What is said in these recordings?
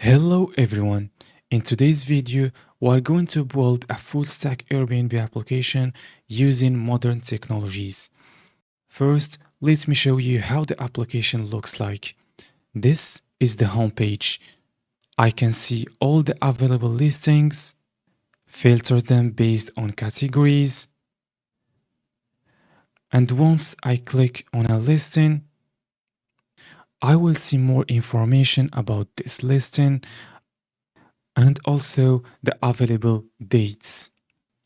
Hello everyone. In today's video, we're going to build a full-stack Airbnb application using modern technologies. First, let me show you how the application looks like. This is the homepage. I can see all the available listings, filter them based on categories, and once I click on a listing, I will see more information about this listing and also the available dates.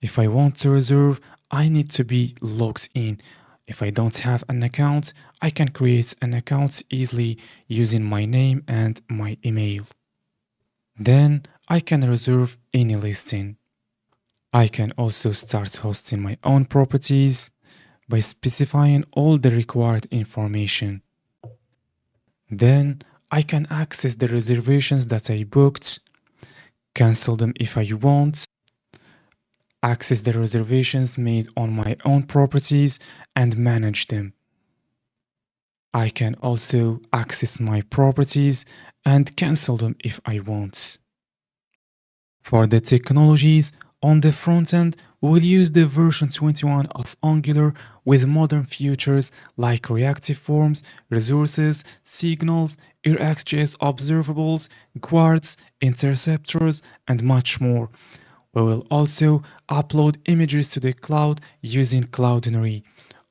If I want to reserve, I need to be logged in. If I don't have an account, I can create an account easily using my name and my email. Then I can reserve any listing. I can also start hosting my own properties by specifying all the required information. Then I can access the reservations that I booked, cancel them if I want, access the reservations made on my own properties and manage them. I can also access my properties and cancel them if I want. For the technologies, on the front end, we'll use the version 21 of Angular with modern features like reactive forms, resources, signals, RxJs observables, guards, interceptors, and much more. We will also upload images to the cloud using Cloudinary.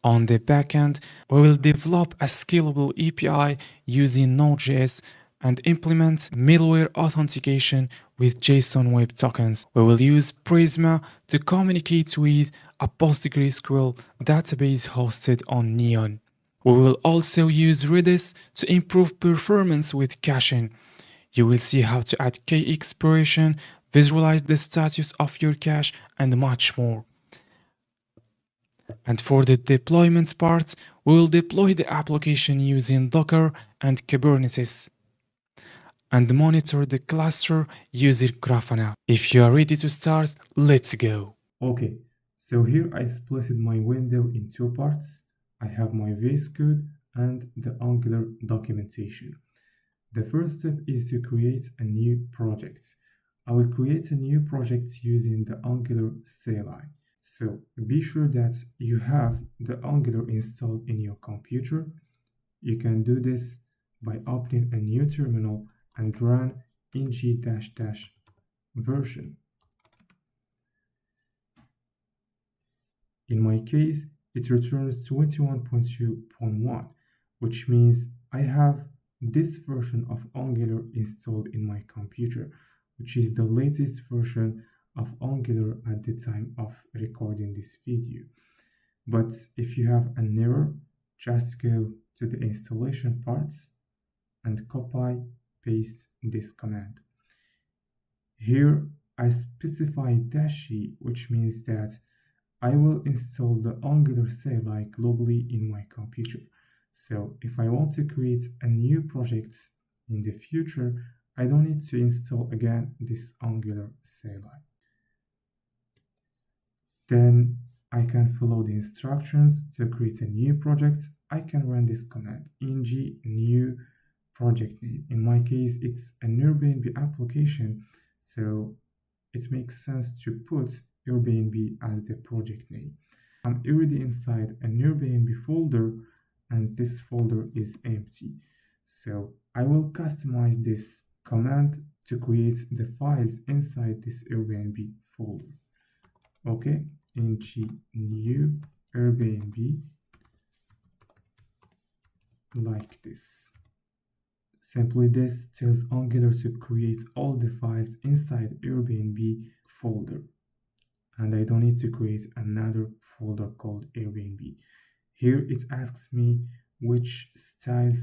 On the backend, we will develop a scalable API using Node.js and implement middleware authentication with JSON Web Tokens. We will use Prisma to communicate with a PostgreSQL database hosted on Neon. We will also use Redis to improve performance with caching. You will see how to add key expiration, visualize the status of your cache, and much more. And for the deployment part, we will deploy the application using Docker and Kubernetes and monitor the cluster using Grafana. If you are ready to start, let's go. Okay, so here I split my window in two parts. I have my VS Code and the Angular documentation. The first step is to create a new project. I will create a new project using the Angular CLI. So be sure that you have the Angular installed in your computer. You can do this by opening a new terminal and run ng-version. In my case, it returns 21.2.1, which means I have this version of Angular installed in my computer, which is the latest version of Angular at the time of recording this video. But if you have an error, just go to the installation parts and copy paste this command. Here I specify -e, which means that I will install the Angular CLI globally in my computer. So if I want to create a new project in the future, I don't need to install again this Angular CLI. Then I can follow the instructions to create a new project. I can run this command, ng new project name. In my case, it's an Airbnb application, so it makes sense to put Airbnb as the project name. I'm already inside an Airbnb folder and this folder is empty. So I will customize this command to create the files inside this Airbnb folder. Okay, ng new Airbnb like this. Simply this tells Angular to create all the files inside Airbnb folder. And I don't need to create another folder called Airbnb. Here it asks me which style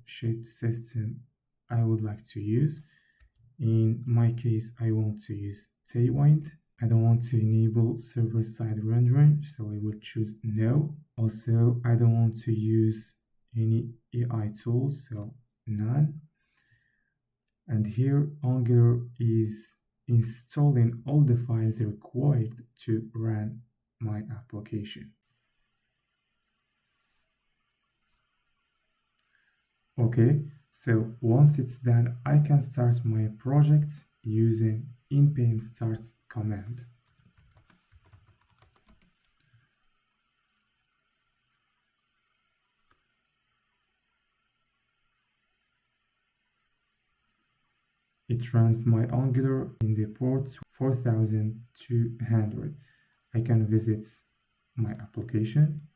sheet system I would like to use. In my case, I want to use Tailwind. I don't want to enable server-side rendering, so I will choose no. Also, I don't want to use any AI tools, so none. And here Angular is installing all the files required to run my application. Okay, So once it's done, I can start my project using npm start command. It runs my Angular in the port 4200. I can visit my application.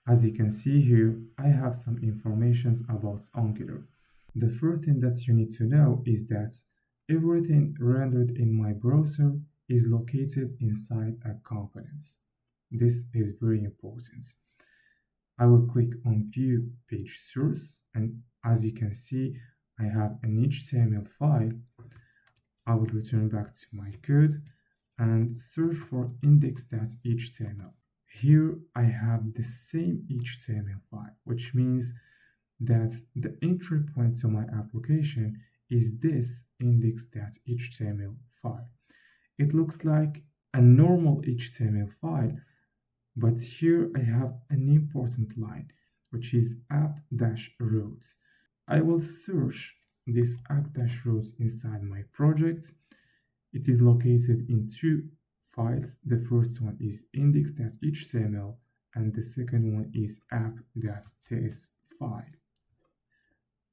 As you can see here, I have some information about Angular. The first thing that you need to know is that everything rendered in my browser is located inside a component. This is very important. I will click on View Page Source, and as you can see, I have an HTML file. I will return back to my code and search for index.html. Here I have the same HTML file, which means that the entry point to my application is this index.html file. It looks like a normal HTML file, but here I have an important line, which is app-roads. I will search this app-roads inside my project. It is located in two files. The first one is index.html and the second one is app.ts file.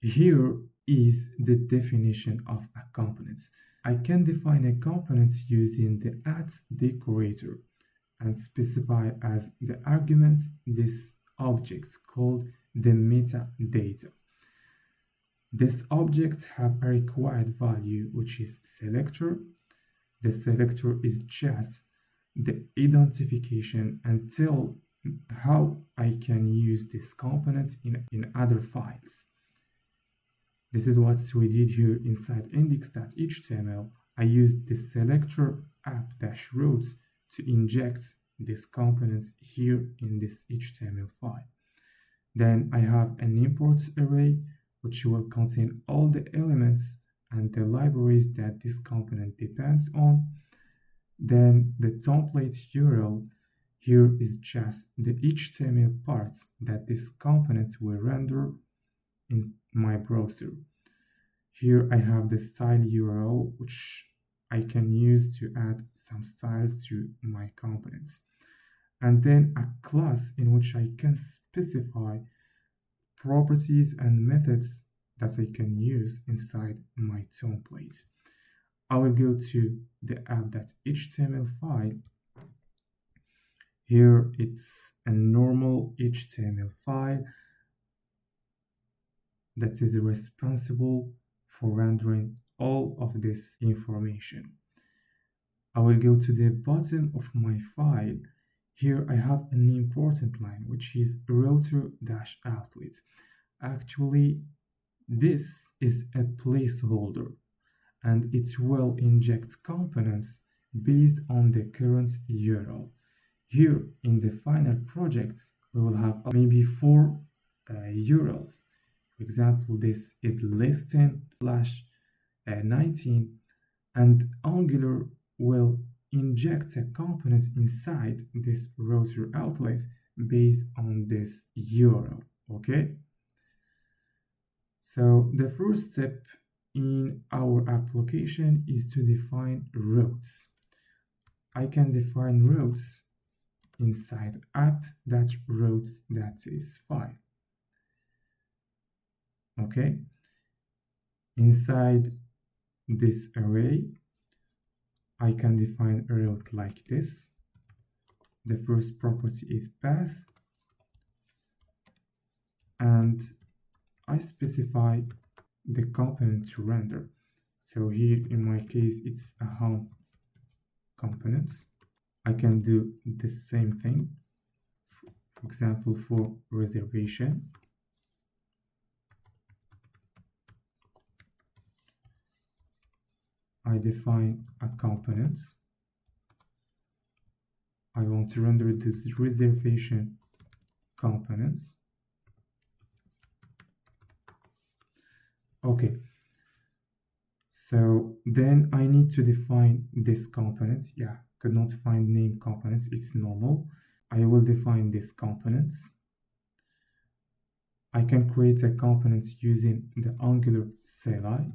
Here is the definition of a component. I can define a component using the @decorator and specify as the argument this object called the metadata. This object have a required value, which is selector. The selector is just the identification and tell how I can use this component in other files. This is what we did here inside index.html. I used the selector app-roads to inject these components here in this HTML file. Then I have an import array which will contain all the elements and the libraries that this component depends on. Then the template URL here is just the HTML parts that this component will render in my browser. Here I have the style URL, which I can use to add some styles to my components. And then a class in which I can specify properties and methods that I can use inside my template. I will go to the app.html file. Here it's a normal HTML file that is responsible for rendering all of this information. I will go to the bottom of my file. Here I have an important line, which is router-outlet. Actually, this is a placeholder, and it will inject components based on the current URL. Here in the final project, we will have maybe four URLs. For example, this is list10/19, and Angular will inject a component inside this router outlet based on this URL, okay? So the first step in our application is to define routes. I can define routes inside app.routes.ts file. Okay, inside this array, I can define a route like this. The first property is path, and I specify the component to render. So here in my case, it's a home component. I can do the same thing, for example, for reservation. I define a component. I want to render this reservation components. Okay, so then I need to define this component. Yeah, could not find name components, it's normal. I will define this components. I can create a component using the Angular CLI.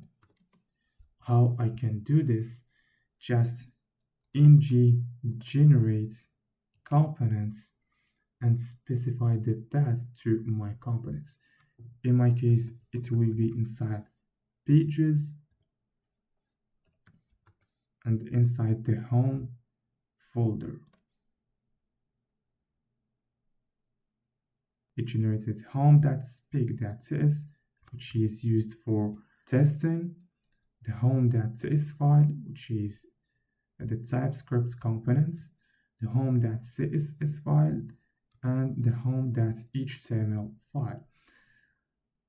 How I can do this? Just ng generate components and specify the path to my components. In my case, it will be inside pages and inside the home folder. It generated home.spec.ts, which is used for testing, the home.ts file, which is the TypeScript components, the home.css file, and the home.html file.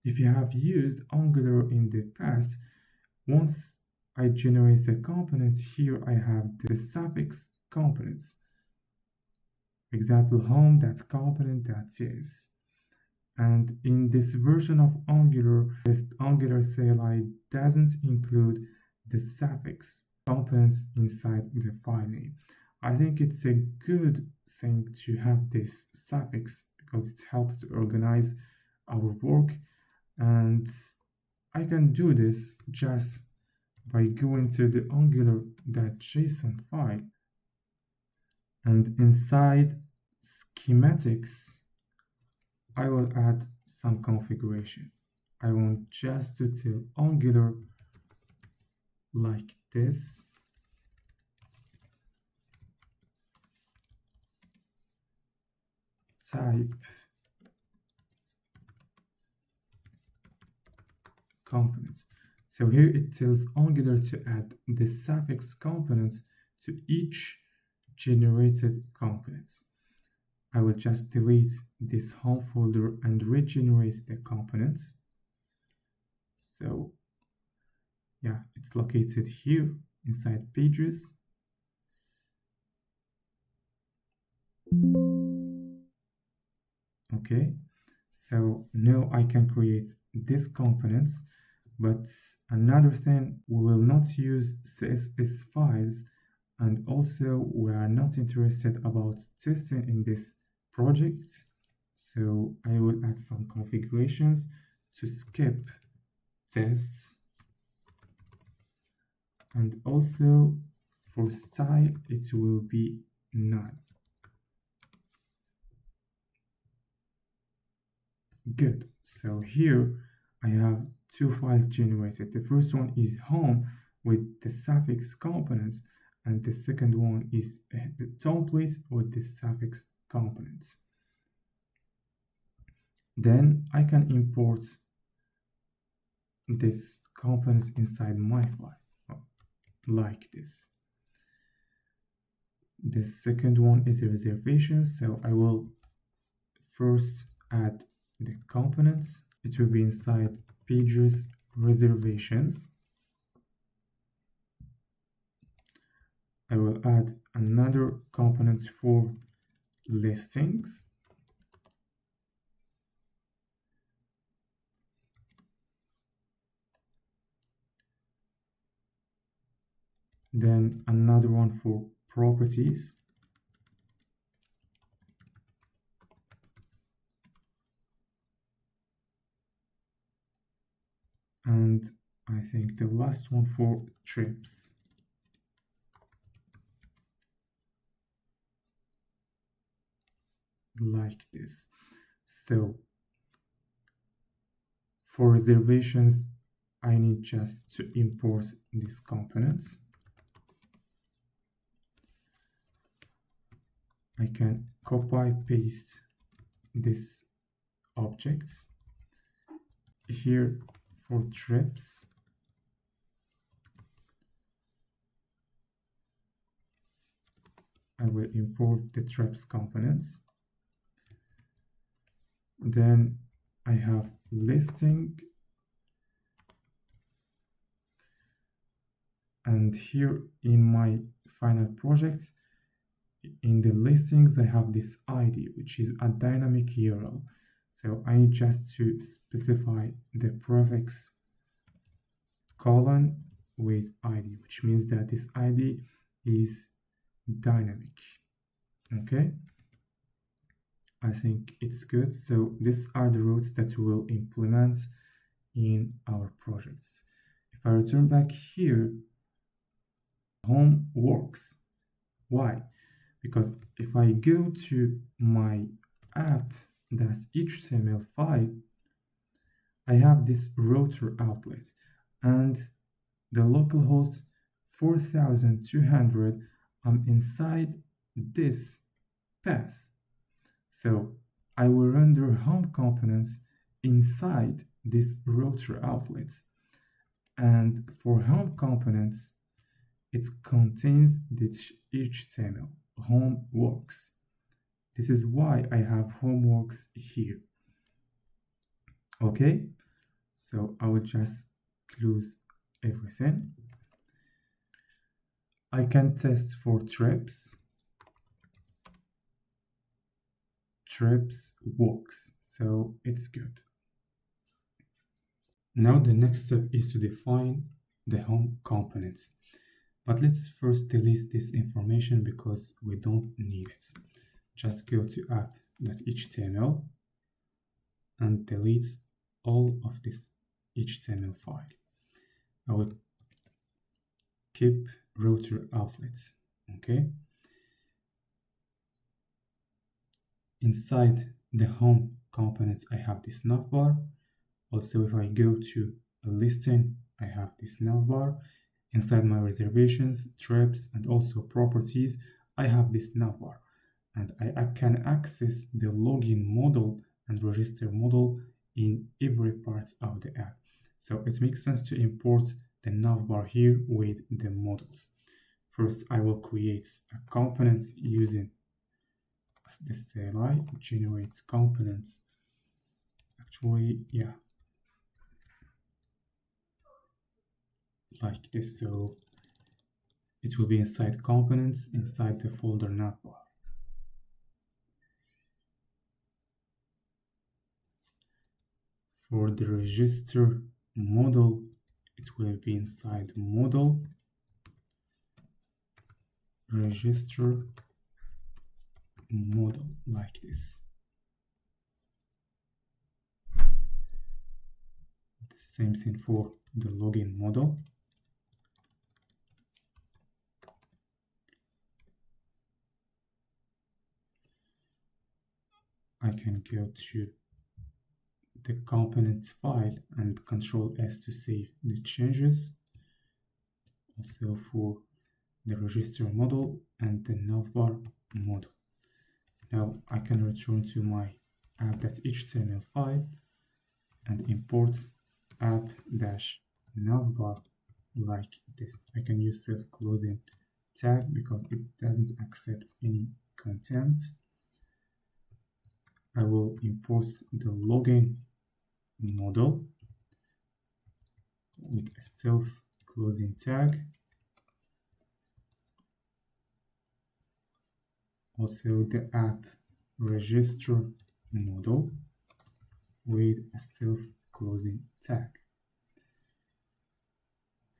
If you have used Angular in the past, once I generate the components, here I have the suffix components. For example, home.component.ts. And in this version of Angular, the Angular CLI doesn't include the suffix components inside the file name. I think it's a good thing to have this suffix because it helps to organize our work, and I can do this just by going to the angular.json file, and inside schematics I will add some configuration. I want just to tell Angular like this. Type components. So here it tells Angular to add the suffix components to each generated components. I will just delete this home folder and regenerate the components. So yeah, it's located here inside pages. Okay, so now I can create these components, but another thing, we will not use CSS files, and also we are not interested about testing in this project. So I will add some configurations to skip tests, and also for style it will be none. Good. So here I have two files generated. The first one is home with the suffix components, and the second one is the template with the suffix components. Then I can import this component inside my file like this. The second one is a reservation, so I will first add the components. It will be inside pages reservations. I will add another component for listings. Then another one for properties. And I think the last one for trips. Like this. So for reservations, I need just to import these components. I can copy paste these objects here. For trips, I will import the trips components. Then I have listing, and here in my final project, in the listings I have this ID, which is a dynamic URL. So I need just to specify the prefix colon with ID, which means that this ID is dynamic. Okay, I think it's good. So these are the routes that we will implement in our projects. If I return back here, home works. Why? Because if I go to my app.html file, I have this router outlet and the localhost 4200, I'm inside this path. So I will render home components inside this router outlets. And for home components, it contains the HTML, home works. This is why I have homeworks here. Okay, so I will just close everything. I can test for trips. Trips works, so it's good. Now the next step is to define the home components. But let's first delete this information because we don't need it. Just go to app.html and delete all of this HTML file. I will keep router outlets, okay? Inside the home components, I have this navbar. Also, if I go to a listing, I have this navbar. Inside my reservations, trips, and also properties, I have this navbar. And I can access the login model and register model in every part of the app. So it makes sense to import the navbar here with the models. First, I will create a component using the CLI generates components. Actually, yeah, like this. So it will be inside components inside the folder navbar. For the register model, it will be inside model register model like this. The same thing for the login model. I can go to the components file and Control S to save the changes. Also for the register model and the navbar model. Now I can return to my app.html file and import app-navbar like this. I can use self-closing tag because it doesn't accept any content. I will import the login model with a self-closing tag. Also the app register model with a self-closing tag.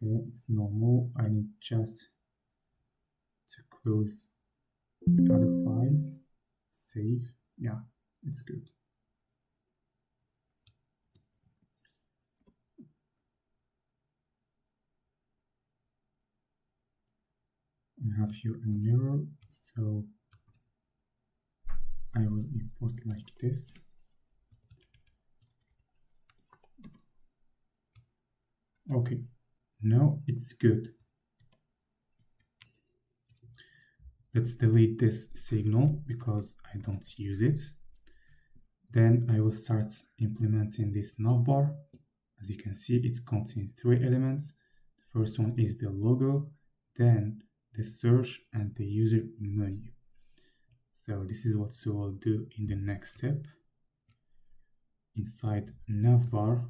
Okay, it's normal. I need just to close the other files, save. Yeah, it's good. I have here an error, so I will import like this. Okay, now it's good. Let's delete this signal because I don't use it. Then I will start implementing this navbar. As you can see, it contains 3 elements. The first one is the logo, then the search and the user menu. So this is what we will do in the next step. Inside navbar,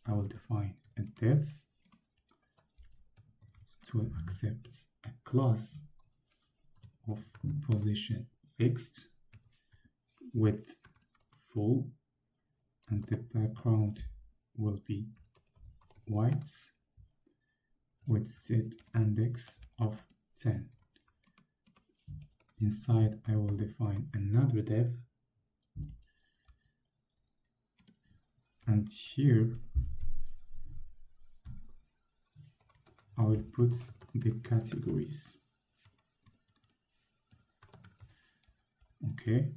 I will define a div. It will accept a class of position fixed, width full, and the background will be white with set index of 10. Inside, I will define another div. And here, I will put the categories. Okay.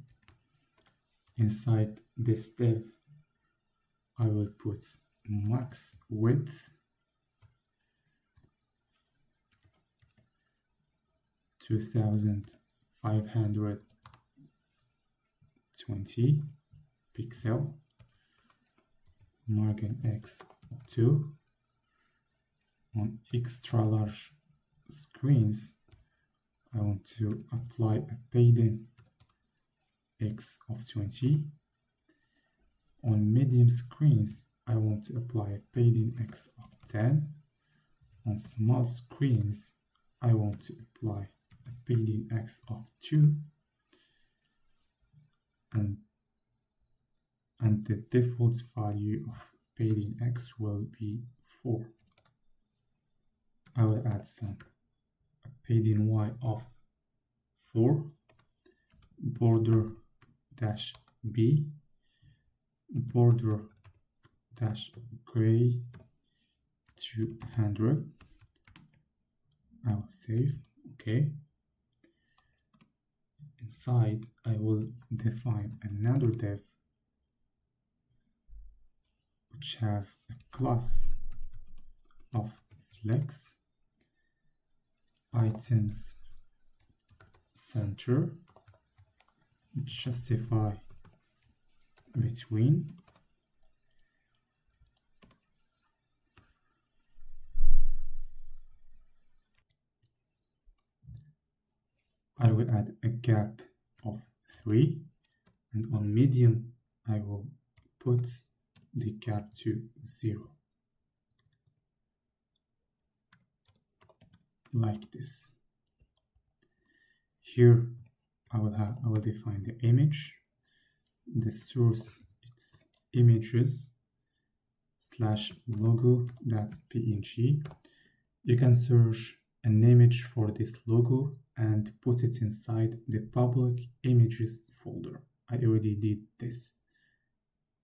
Inside this div, I will put max width 2520 pixel, margin x2. On extra large screens, I want to apply a padding x of 20. On medium screens, I want to apply a padding x of 10. On small screens, I want to apply a padding x of 2. And the default value of padding x will be 4. I will add some padding y of 4, border dash b, border dash gray 200. I will save. Okay. Inside, I will define another div which have a class of flex items center justify between. I will add a gap of 3, and on medium I will put the gap to 0, like this. Here I will define the image. The source it's images / logo.png. You can search an image for this logo and put it inside the public images folder. I already did this.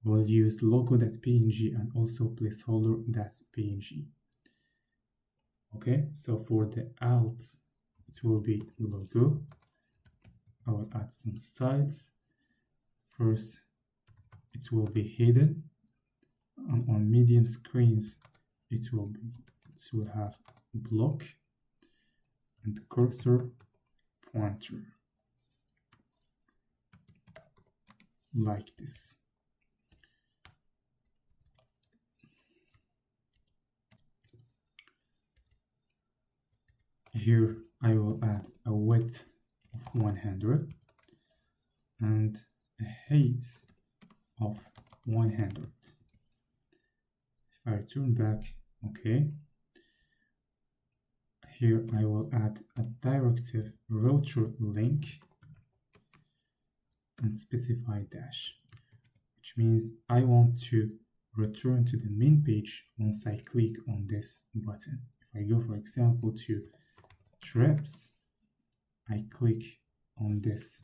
We'll use logo.png and also placeholder.png. Okay, so for the alt, it will be logo. I will add some styles. First, it will be hidden. On medium screens, it will have block and cursor pointer, like this. Here I will add a width of 100 and a height of 100. If I return back, okay. Here I will add a directive router link and specify dash, which means I want to return to the main page once I click on this button. If I go, for example, to trips, I click on this.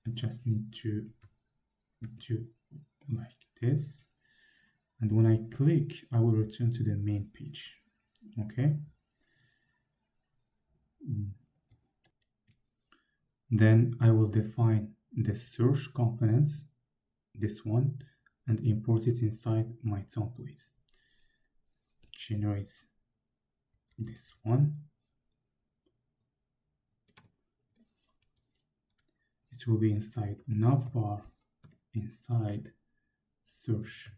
I just need to do like this, and when I click, I will return to the main page. Okay. Then I will define the search components, this one, and import it inside my template. Generate this one. It will be inside navbar, inside search.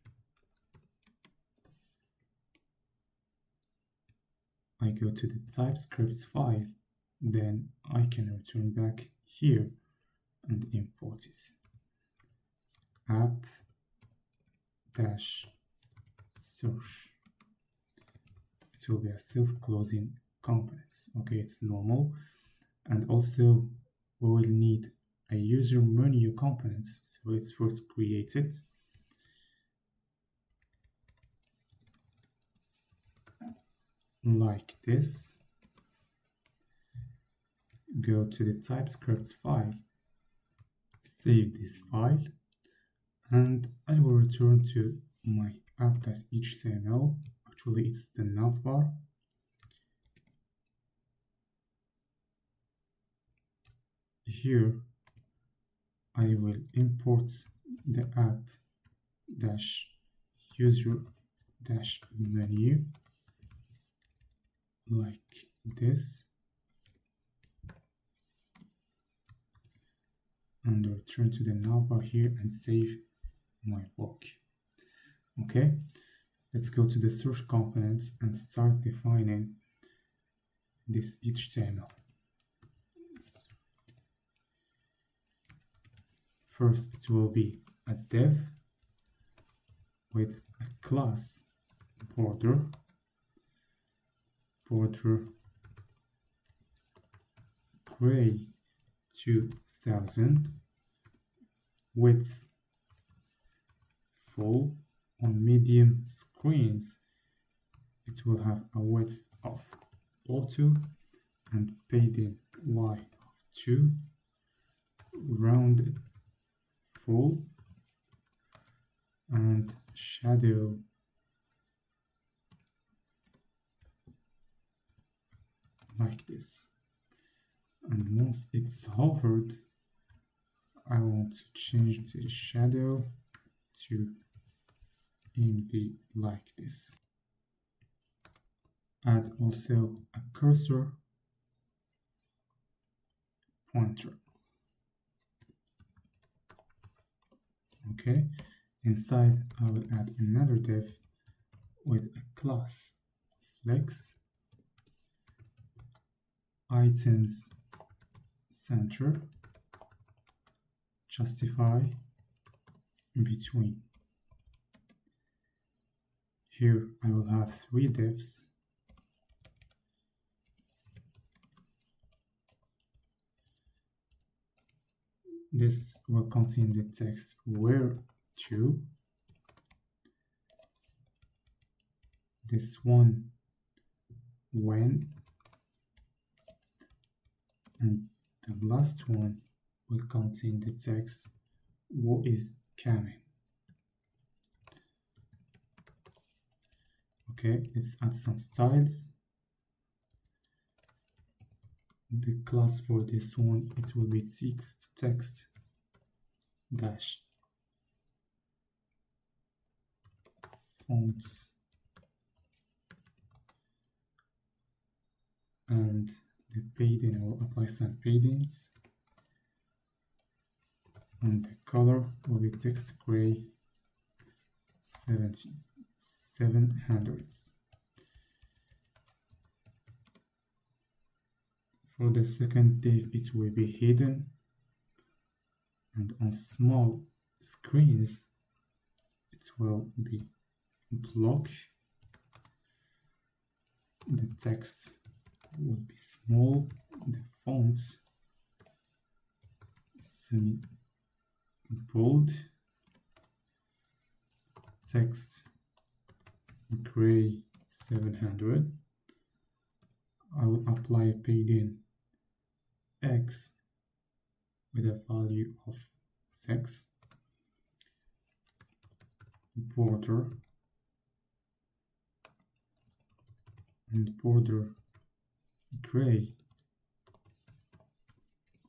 I go to the TypeScript file, then I can return back here and import it. App-search. It will be a self-closing components. Okay, it's normal. And also we will need a user menu components. So let's first create it. Like this. go to the TypeScript file, save this file, and I will return to my app.html. Actually, it's the navbar. Here, I will import the app-user-menu like this, and return to the navbar here and save my work. Okay, let's go to the search components and start defining this HTML. First, it will be a div with a class border gray 2000, width full. On medium screens, it will have a width of auto and padding y of 2, rounded full, and shadow like this. And once it's hovered, I want to change the shadow to MD like this. Add also a cursor pointer. Okay, inside I will add another div with a class flex, items center, justify between. Here I will have 3 divs. This will contain the text where to. This one when, and the last one will contain the text what is coming. Okay, let's add some styles. The class for this one, it will be text dash fonts, and the padding, I will apply some paddings, and the color will be text gray 700. For the second div, it will be hidden, and on small screens, it will be block. The text will be small, the font semi-bold, text gray 700. I will apply a padding X with a value of 6, border, and border gray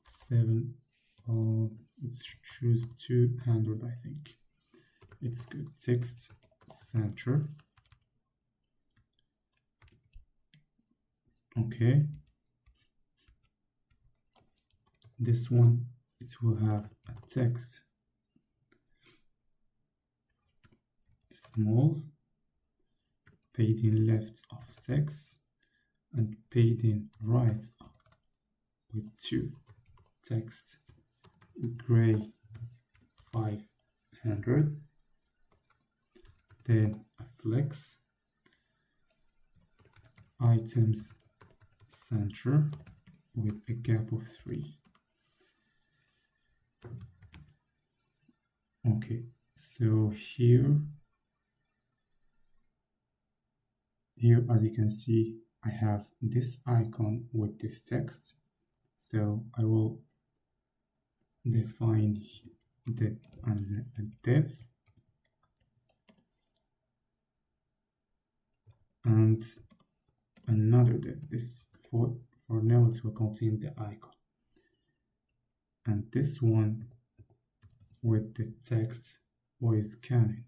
7, let's choose 200, I think it's good. Text center. Okay, this one, it will have a text small, padding left of 6, and padding right with 2, text gray 500, then a flex, items center with a gap of 3. Okay, so here as you can see, I have this icon with this text. So I will define the div and another div. This for now it will contain the icon, and this one with the text voice scanning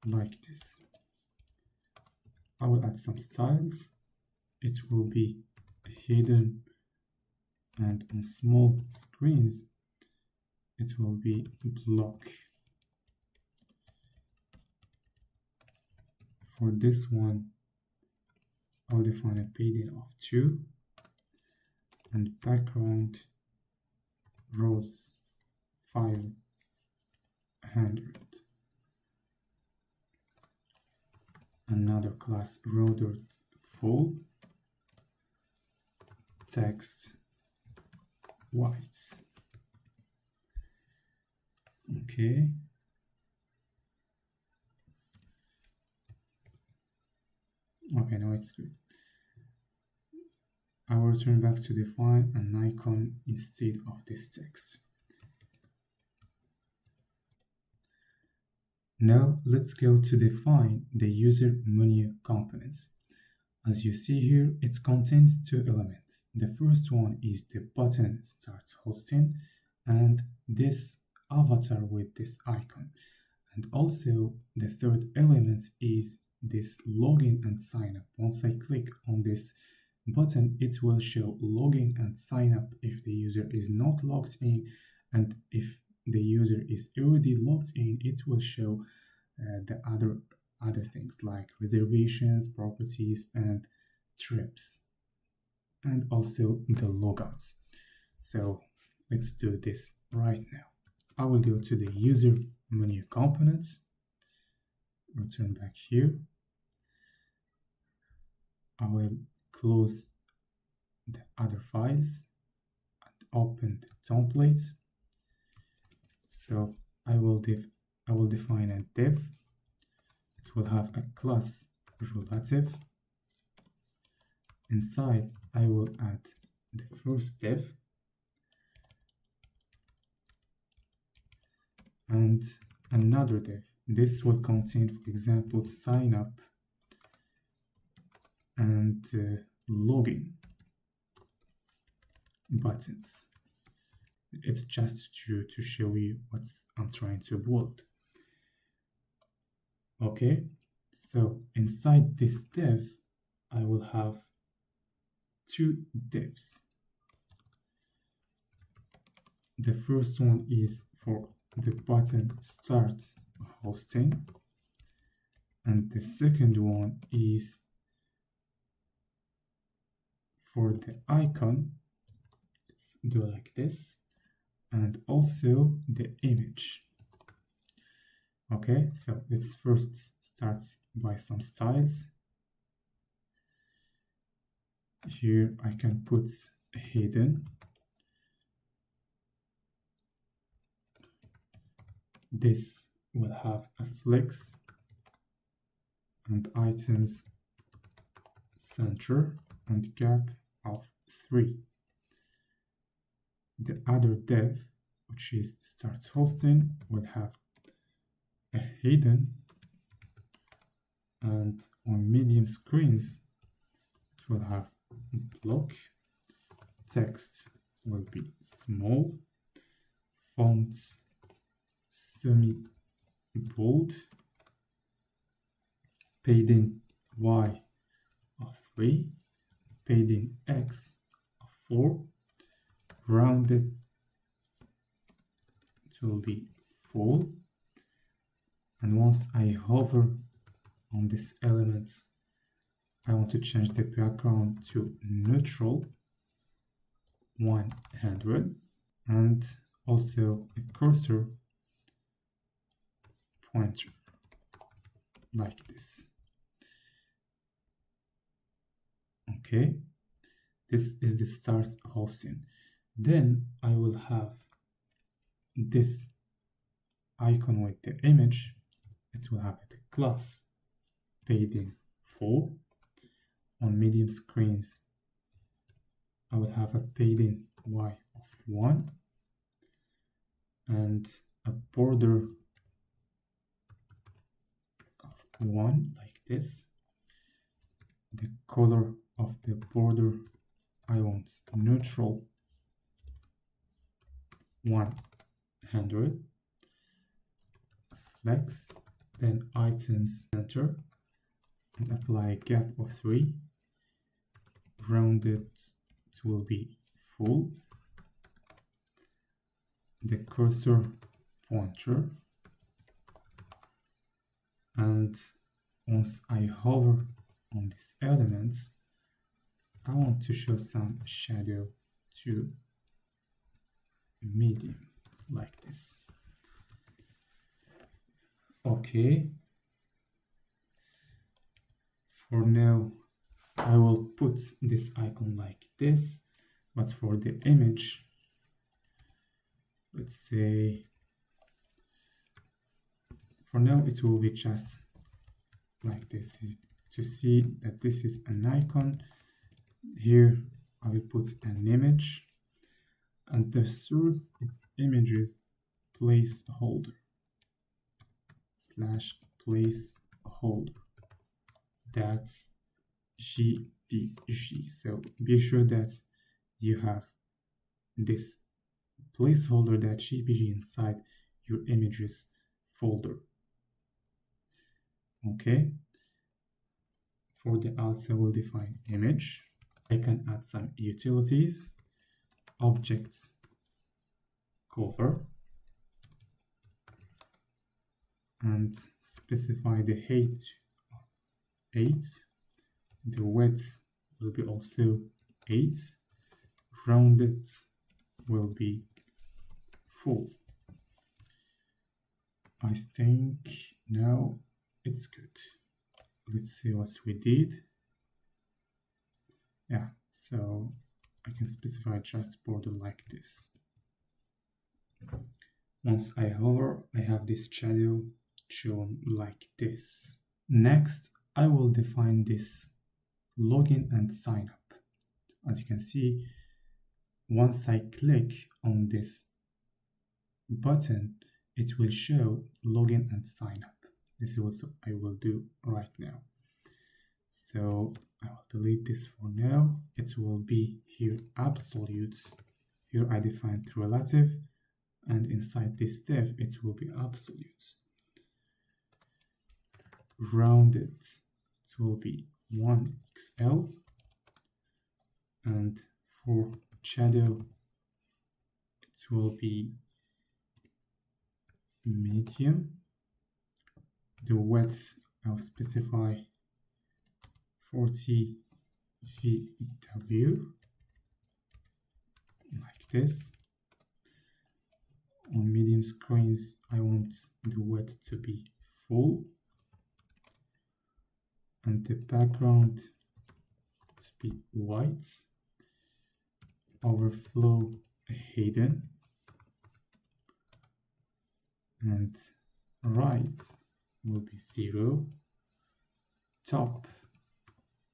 like this. I will add some styles. It will be hidden, and on small screens it will be block. For this one, I'll define a padding of 2 and background rows 500. Another class row.full text whites. Okay. Okay, now it's good. I will return back to define an icon instead of this text. Now let's go to define the user menu components. As you see here, it contains 2 elements. The first one is the button starts hosting and this avatar with this icon. And also the third element is this login and sign up. Once I click on this button, it will show login and sign up if the user is not logged in, and if the user is already logged in, it will show the other things like reservations, properties, and trips, and also the logouts. So let's do this right now. I will go to the user menu components, return back here. I will close the other files and open the template. So I will define a div. It will have a class relative. Inside, I will add the first div and another div. This will contain, for example, sign up and login buttons. It's just to show you what I'm trying to build. Okay, so inside this div, I will have 2 divs. The first one is for the button start hosting, and the second one is for the icon. Let's do like this, and also the image. Okay, so let's first start by some styles. Here I can put hidden. This will have a flex and items center and gap of 3. The other div, which is starts hosting, will have a hidden, and on medium screens it will have block. Text will be small, fonts semi-bold, padding Y of 3, padding X of 4, rounded it will be full. And once I hover on this element, I want to change the background to neutral 100, and also a cursor pointer like this. Okay, this is the start hosting. Then I will have this icon with the image. It will have the class padding 4. On medium screens I will have a padding y of 1 and a border of 1 like this. The color of the border I want neutral 100, flex, then items center, and apply a gap of 3. Rounded, it will be full. The cursor pointer, and once I hover on these elements, I want to show some shadow to medium like this. Okay. For now, I will put this icon like this, but for the image, let's say, for now it will be just like this. To see that this is an icon, here I will put an image, and the source its images placeholder /placeholder. That's JPG. So be sure that you have this placeholder.jpg inside your images folder. Okay. For the alt, I will define image. I can add some utilities, objects, cover, and specify the height of 8. The width will be also 8. Rounded will be full. I think now it's good. Let's see what we did. Yeah, so I can specify just border like this. Once I hover, I have this shadow shown like this. Next, I will define this login and sign up. As you can see, once I click on this button, it will show login and sign up. This is what I will do right now. So I will delete this for now. It will be here absolutes. Here I defined relative, and inside this div it will be absolutes. Rounded, it will be 1XL, and for shadow it will be medium. The width I'll specify 40 VW like this. On medium screens, I want the width to be full and the background to be white. Overflow hidden, and right will be 0. Top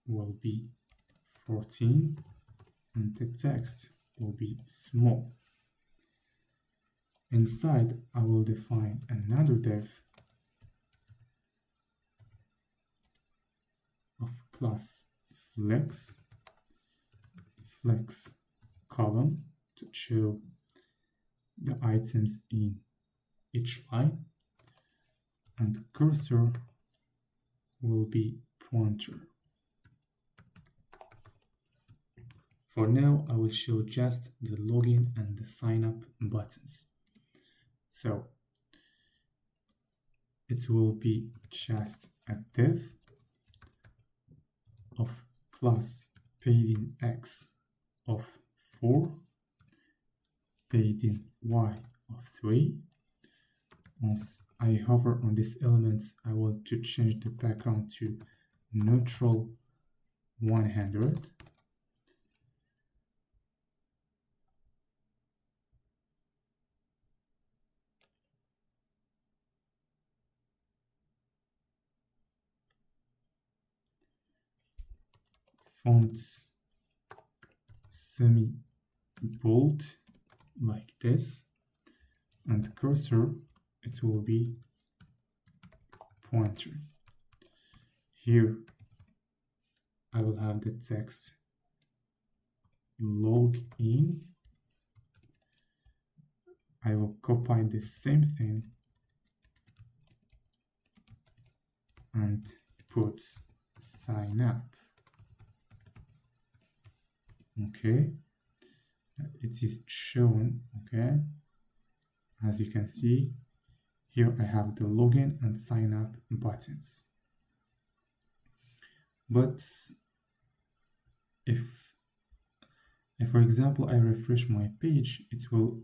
will be 14, and the text will be small. Inside, I will define another div of class flex column to show the items in each line, and cursor will be pointer. For now, I will show just the login and the sign up buttons. So it will be just a div of class padding x of 4, padding y of 3. Once I hover on these elements, I want to change the background to neutral 100. Font semi-bold like this, and cursor, it will be pointer. Here I will have the text log in. I will copy the same thing and put sign up. Okay, it is shown. Okay, as you can see here, I have the login and sign up buttons. But if for example I refresh my page, it will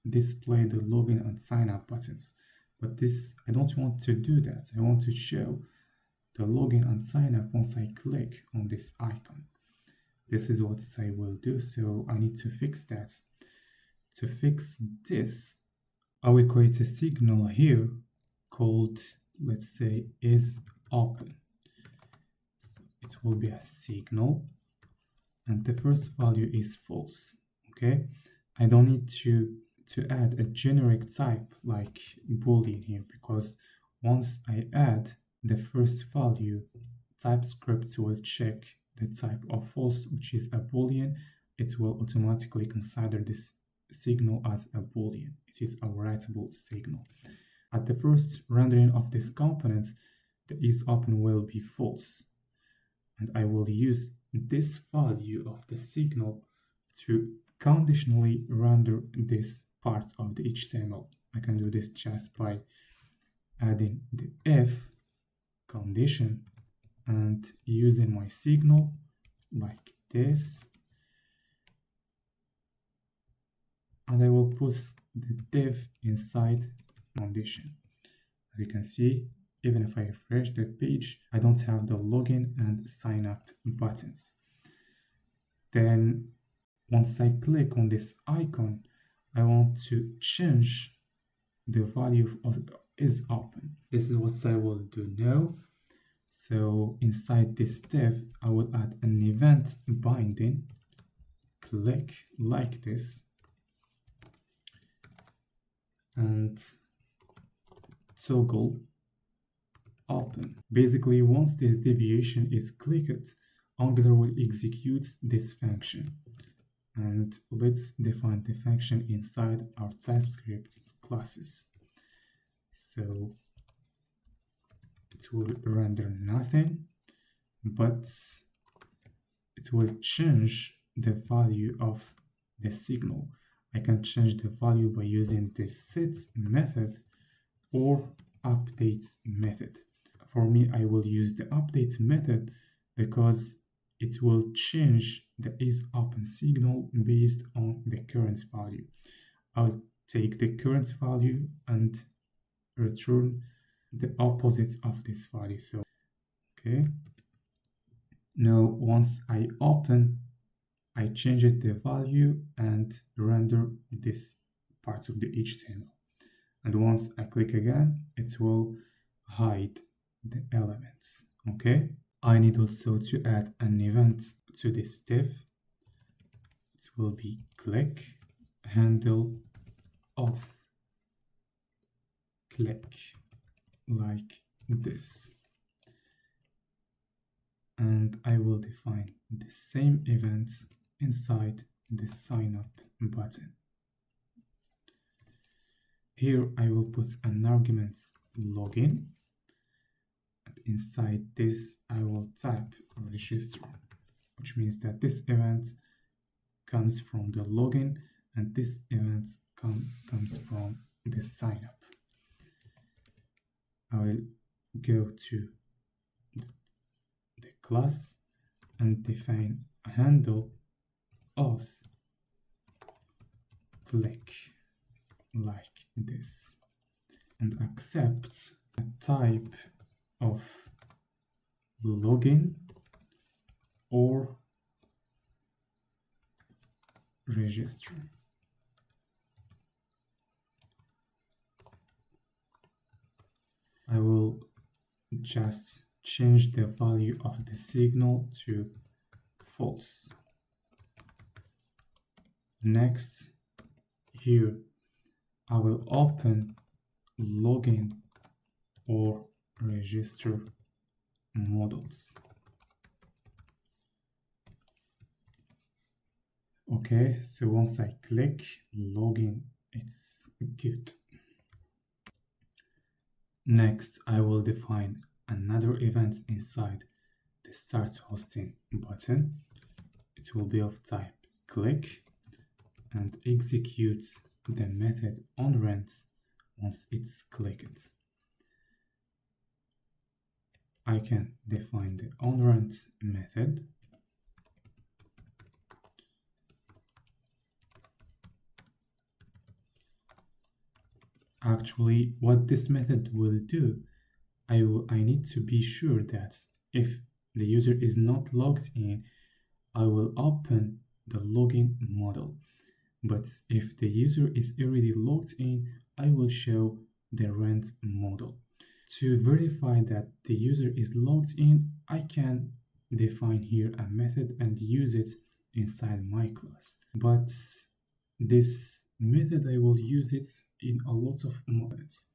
display the login and sign up buttons. But this, I don't want to do that. I want to show the login and sign up once I click on this icon. This is what I will do, so I need to fix that. To fix this, I will create a signal here called, let's say, is open. So it will be a signal, and the first value is false. Okay, I don't need to add a generic type like boolean here, because once I add the first value, TypeScript will check the type of false, which is a boolean. It will automatically consider this signal as a boolean. It is a writable signal. At the first rendering of this component, the is open will be false, and I will use this value of the signal to conditionally render this part of the HTML. I can do this just by adding the if condition and using my signal like this, and I will put the div inside condition. As you can see, even if I refresh the page, I don't have the login and sign up buttons. Then once I click on this icon, I want to change the value of is open. This is what I will do now. So inside this div, I will add an event binding, click like this, and toggle open. Basically, once this deviation is clicked, Angular will execute this function. And let's define the function inside our TypeScript classes. So it will render nothing, but it will change the value of the signal. I can change the value by using the set method or update method. For me, I will use the update method because it will change the is open signal based on the current value. I'll take the current value and return the opposite of this value. So, okay. Now, once I open, I change the value and render this part of the HTML. And once I click again, it will hide the elements. Okay. I need also to add an event to this div. It will be click handle auth, click like this, and I will define the same events inside the sign up button. Here I will put an argument login. Inside this, I will type register, which means that this event comes from the login and this event comes from the sign up. I will go to the class and define handle auth, click like this, and accept a type of login or register. I will just change the value of the signal to false. Next, here I will open login or register models. Okay, so once I click login, it's good. Next, I will define another event inside the start hosting button. It will be of type click and executes the method onRent once it's clicked. I can define the onRent method. Actually, what this method will do, I need to be sure that if the user is not logged in, I will open the login model. But if the user is already logged in, I will show the rent model. To verify that the user is logged in, I can define here a method and use it inside my class. But this method, I will use it in a lot of moments.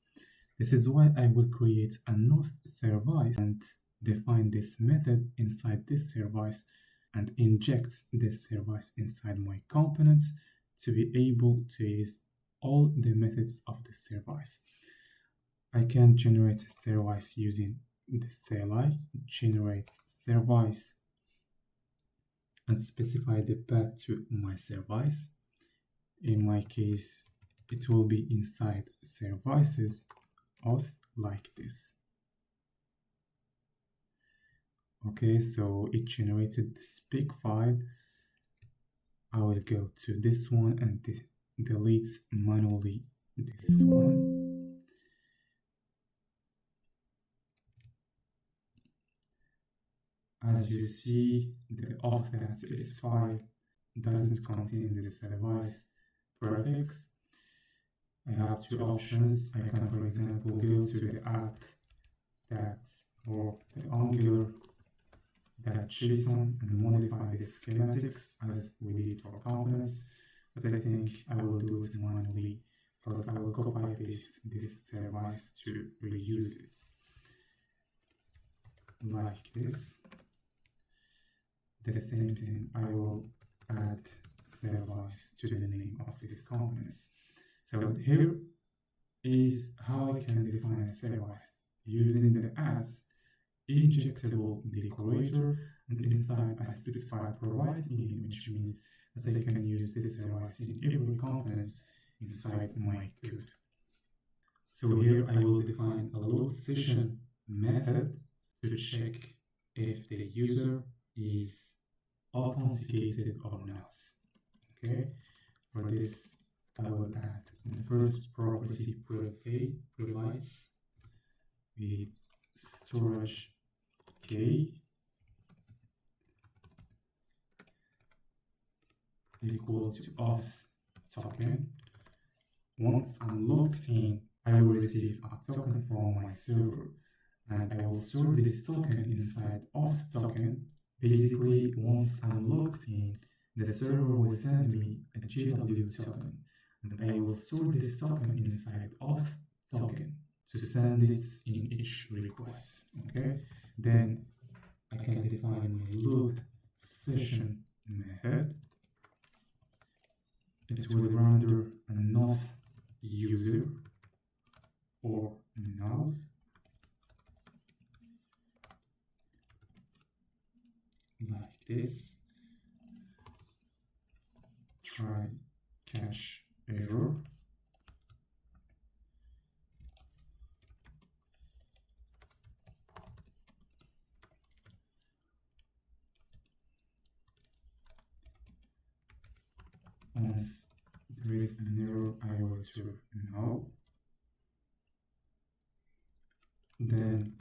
This is why I will create a Auth service and define this method inside this service and inject this service inside my components to be able to use all the methods of the service. I can generate a service using the CLI, generate service, and specify the path to my service. In my case, it will be inside services auth like this. Okay, so it generated this big file. I will go to this one and delete manually this one. As you see, the auth.js file doesn't contain the service prefix. I have two options. I can, for example, go to the app or the Angular.json and modify the schematics as we did for components, but I think I will do it manually because I will copy paste this service to reuse it like this. The same thing, I will add service to the name of these components. So here is how I can define a service using the as injectable decorator, and inside I specify provide in, which means that I can use this service in every component inside my code. So here I will define a load session method to check if the user is authenticated or not. Okay, for this I will add the first property provides with storage k equal to auth token. Once I'm logged in, I will receive a token from my server, and I will store this token inside auth token. Basically, once I'm logged in, the server will send me a JWT token, and I will store this token inside auth token to send it in each request. Okay, then I can define my load session method. It will render a auth user or null like this. Try catch error. Once there is an error, I will return null. Then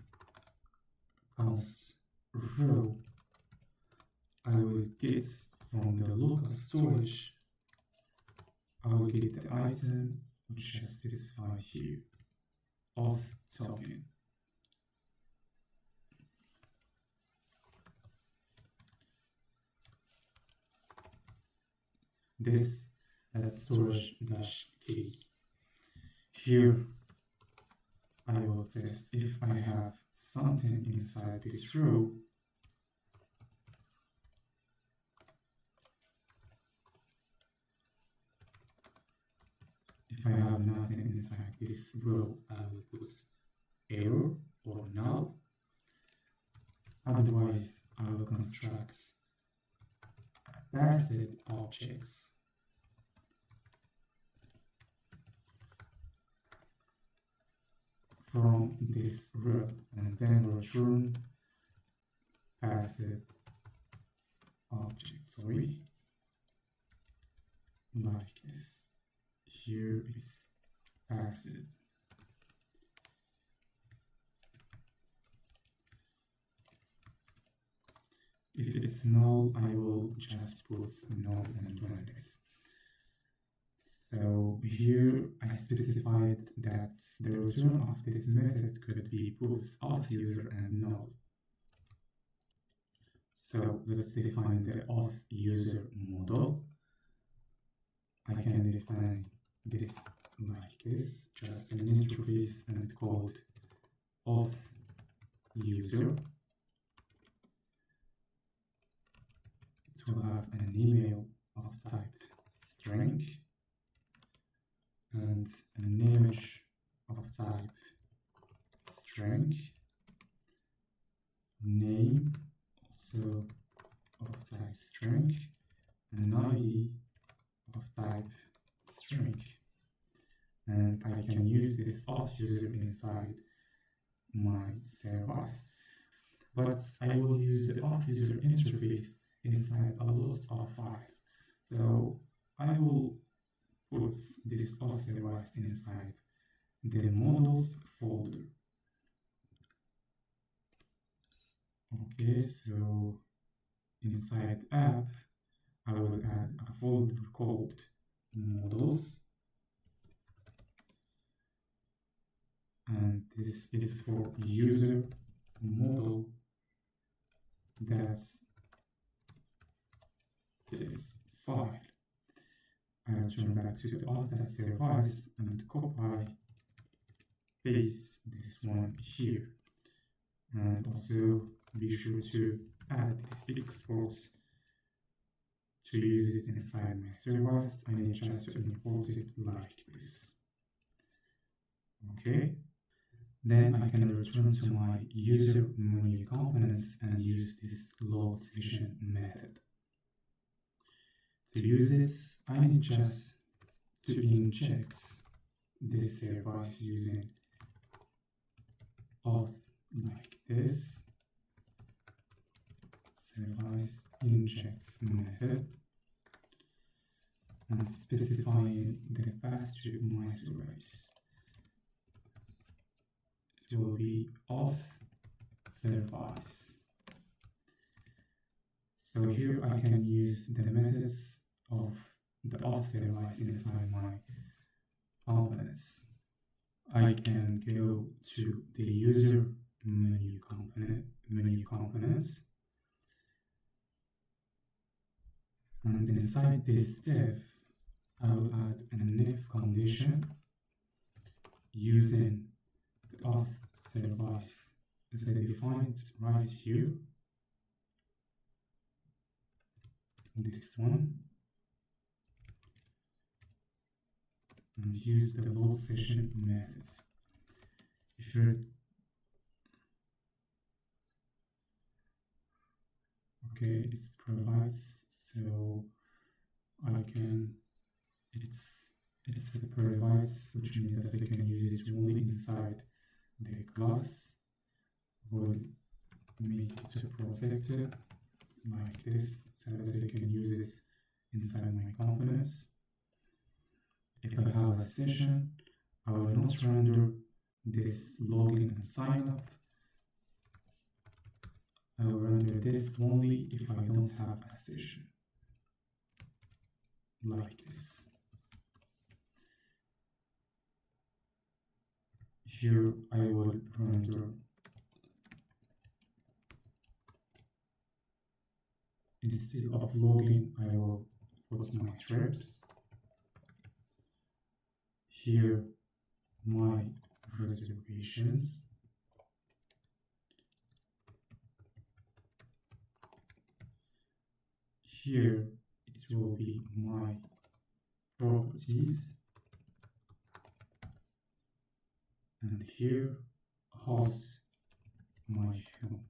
const row, I will get from the local storage, I will get the item which is specified here, auth token. This that's storage dash key. Here I will test if I have something inside this row. If I have nothing inside this row, I will put error or null. Otherwise, I will construct a parsed objects from this row and then return parsed object, like this. Here it's parsed. If it's null, I will just put null and run this. So here I specified that the return of this method could be both auth user and null. So let's define the auth user model. I can define this like this, just an interface and called auth user. It will have an email of type string and an image of type string, name also of type string, and an ID of type string. And I can use this auth user inside my service, but I will use the auth user interface inside a lot of files. So I will put this auth service inside the models folder. Okay, so inside app, I will add a folder called models. And this is for user model. That's this file. I'll turn back to the auth service and copy, paste this one here. And also be sure to add this export to use it inside my service. I need just to import it like this. Okay. Then I can return to my user menu components and use this load session method. To use it, I need just to inject this service using auth like this, service inject method, and specifying the path to my service. It will be auth service. So here I can use the methods of the auth service inside my components. I can go to the user menu components, and inside this div, I will add an if condition using the auth service as I defined right here. This one, and use the load session method. If you're okay, it provides, so I can, it's provides, which means that I can use it only inside the class. Will make it to protected like this, so that I can use it inside my components. If I have a session, I will not render this login and sign up. I will render this only if I don't have a session, like this. Here I will render, instead of login, I will put my trips here my reservations. Here it will be my properties, and here host my home.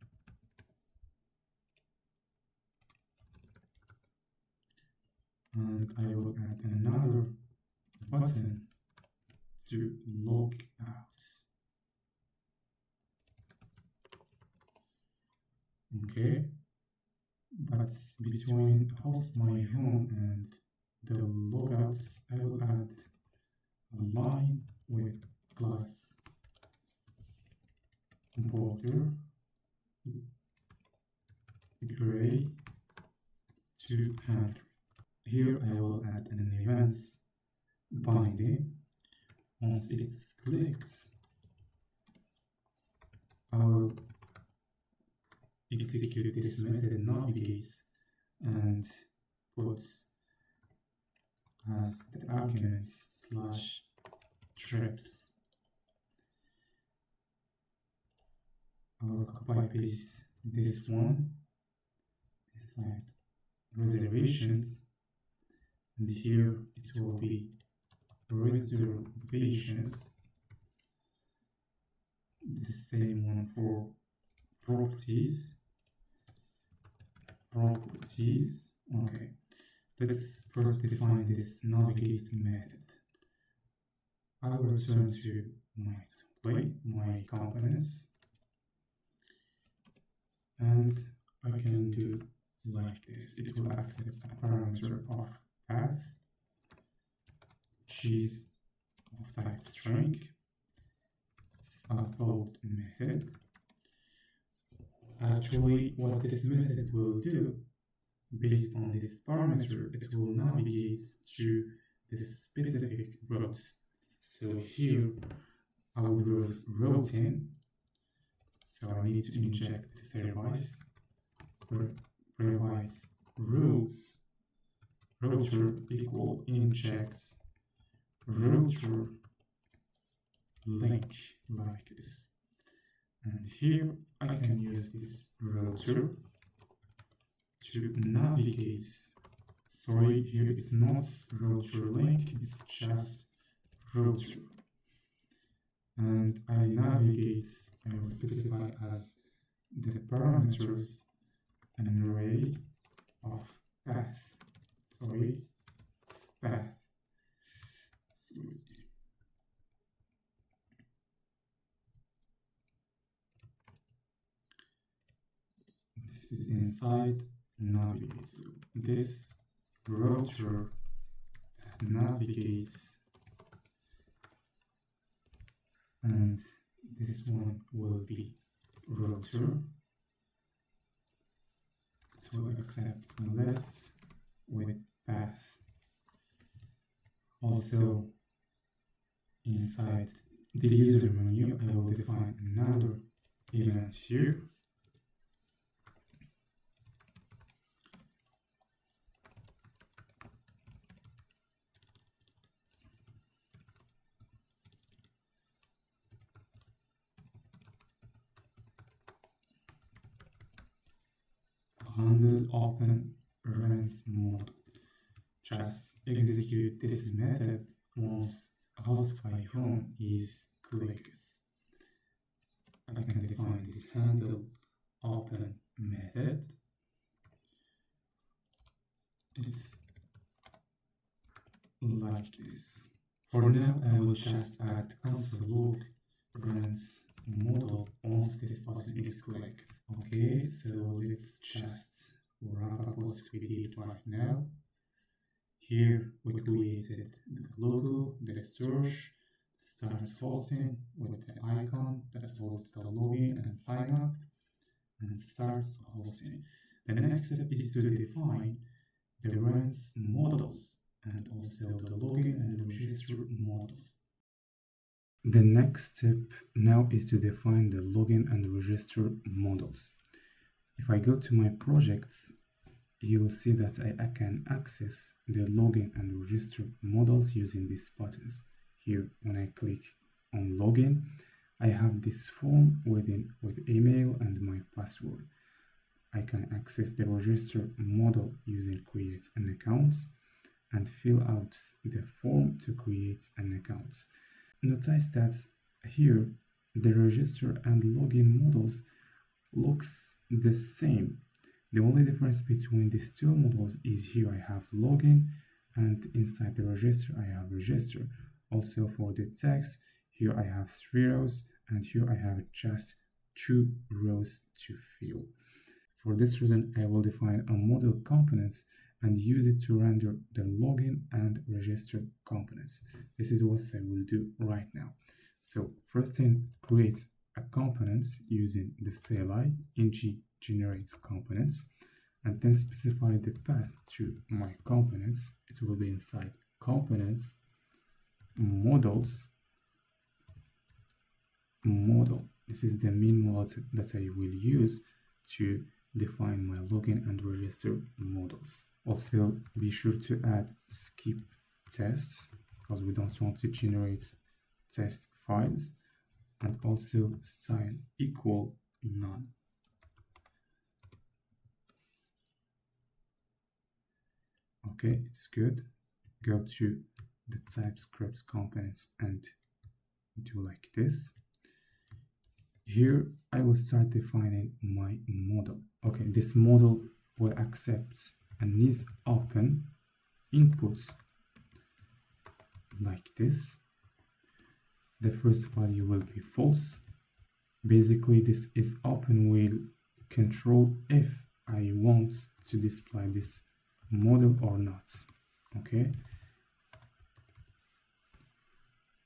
And I will add another button to log out. Okay, but between host my home and the logouts, I will add a line with class border gray to 100. Here I will add an events binding. Once it's clicked, I will execute this method navigates and puts as the arguments /trips. I will copy paste this one inside reservations, and here it will be reservations. The same one for properties. Okay, let's first define this navigate method. I will return to my template, my components, and I can do like this. It will accept a parameter of path, which is of type string. It's a float method. Actually, what this method will do, based on this parameter, it will navigate to this specific route. So here I will use routing. So I need to inject the service provides routes router equal injects router link like this. And here I can use this router to navigate. Sorry, here it's not router link, it's just router. And I navigate, I will specify as the parameters an array of path. Sorry, it's path. Sorry. This is inside navigate. So this router that navigates, and this one will be router. It will accept a list with path. Also, inside the user menu, I will define another event here. Handle open runs model. Just execute this method once host by home is clicked. I can define this handle open method. It's like this. For now, I will just add console log runs model once this button is clicked. Okay, so let's just wrap up what we did right now. Here we created the logo, the search, starts hosting with the icon that holds the login and sign up, and starts hosting. The next step is to define the runs models and also the login and register models. The next step now is to define the login and register models. If I go to my projects, you will see that I can access the login and register models using these buttons. here when I click on login, I have this form with email and my password. I can access the register model using create an account and fill out the form to create an account. Notice that here the register and login models looks the same. The only difference between these two models is here I have login and inside the register I have register. Also for the text, here I have 3 rows and here I have just 2 rows to fill. For this reason, I will define a model components and use it to render the login and register components. This is what I will do right now. So first thing, create a components using the CLI ng generates components, and then specify the path to my components. It will be inside components models model. This is the main model that I will use to define my login and register models. Also, be sure to add skip tests because we don't want to generate test files, and also style equal none. Okay, it's good. Go to the TypeScript components and do like this. Here I will start defining my model. Okay, this model will accept and needs open inputs like this. The first value will be false. Basically, this is open will control if I want to display this model or not. Okay,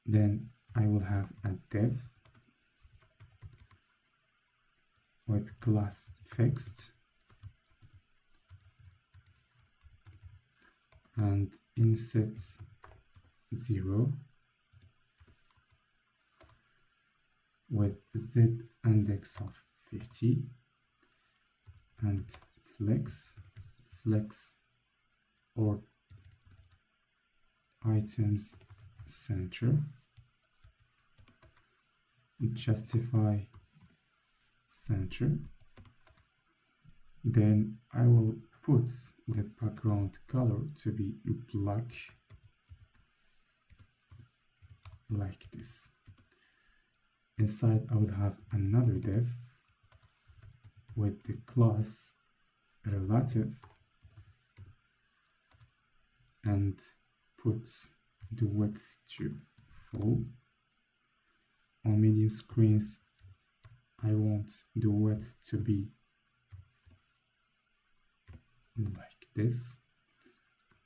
then I will have a dev with class fixed and inset 0 with z index of 50 and flex or items center, justify center. Then I will put the background color to be black like this. Inside I will have another div with the class relative and put the width to full. On medium screens I want the width to be like this,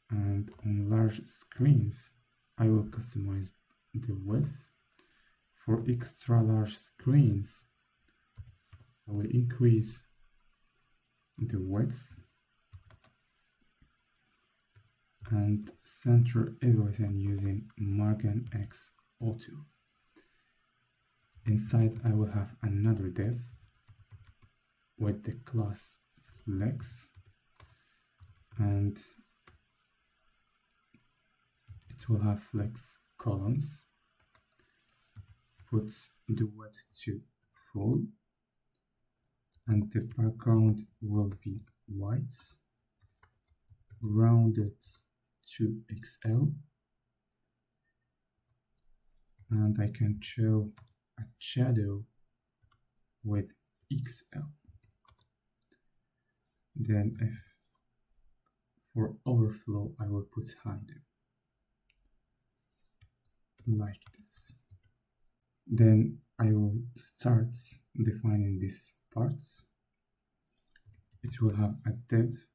and on large screens I will customize the width. For extra large screens I will increase the width and center everything using Margin X Auto. Inside I will have another div with the class flex, and it will have flex columns. Put the width to full and the background will be white, rounded to XL, and I can show a shadow with XL. Then if for overflow I will put hide like this. Then I will start defining these parts. It will have a div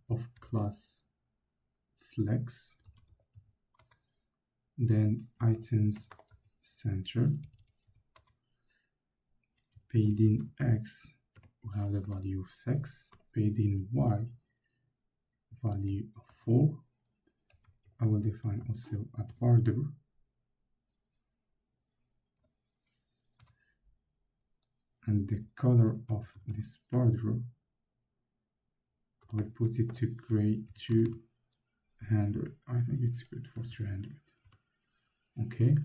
of class flex, then items center, paid in X will have the value of 6, paid in Y value of 4. I will define also a border and the color of this border I will put it to gray 200. I think it's good for 300. Okay,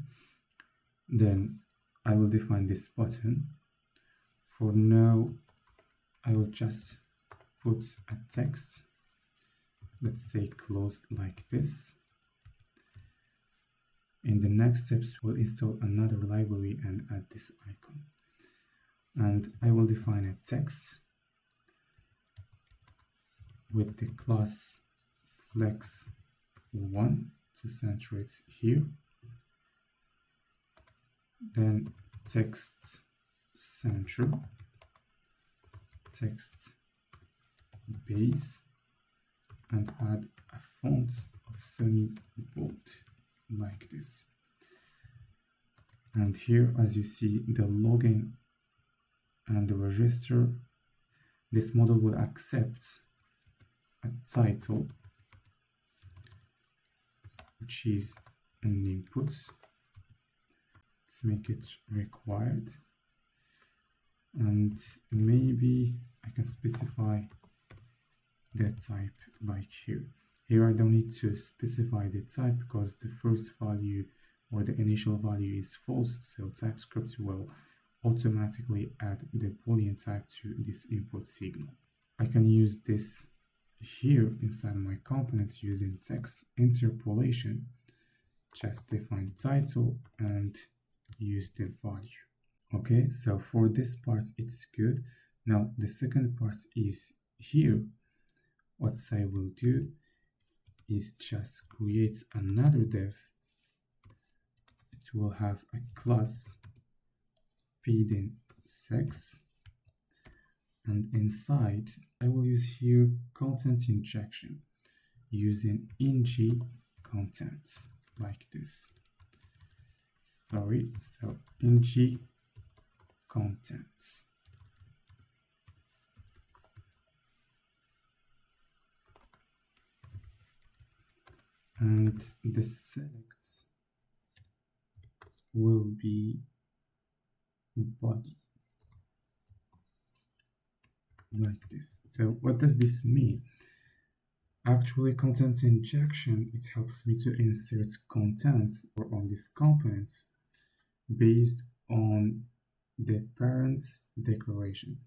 then I will define this button. For now, I will just put a text, let's say closed like this. In the next steps, we'll install another library and add this icon. And I will define a text with the class flex1 to center it here. Then text center, text base, and add a font of semi-bold like this. And here, as you see, the login and the register, this model will accept a title, which is an input. Let's make it required. And maybe I can specify the type like here. Here I don't need to specify the type because the first value or the initial value is false, so TypeScript will automatically add the Boolean type to this input signal. I can use this here inside my components using text interpolation. Just define title and use the value. Okay, so for this part it's good. Now the second part is here. What I will do is just create another div. It will have a class paid-in sex, and inside I will use here content injection using ng contents like this. Sorry, so ng contents. And the selects will be body like this. So what does this mean? Actually, content injection, it helps me to insert contents or on these components based on the parent's declaration.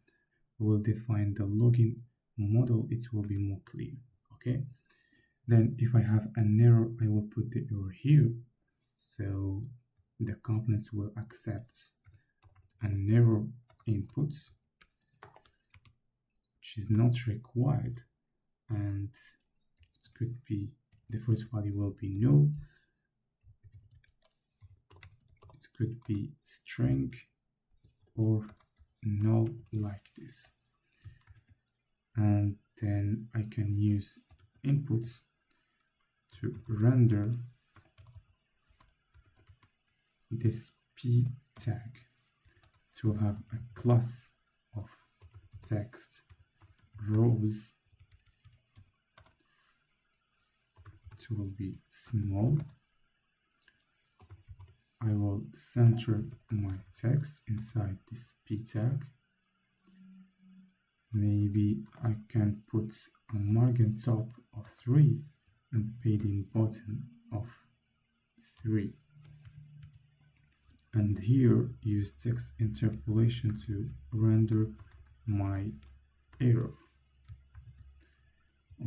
We'll define the login model, it will be more clear. Okay, then if I have an error, I will put the error here, so the components will accept an error input, which is not required, and it could be the first value will be null, it could be string or null like this. And then I can use inputs to render this p tag. It will have a class of text rows. It will be small. I will center my text inside this p tag. Maybe I can put a margin top of 3 and padding bottom of 3. And here use text interpolation to render my error.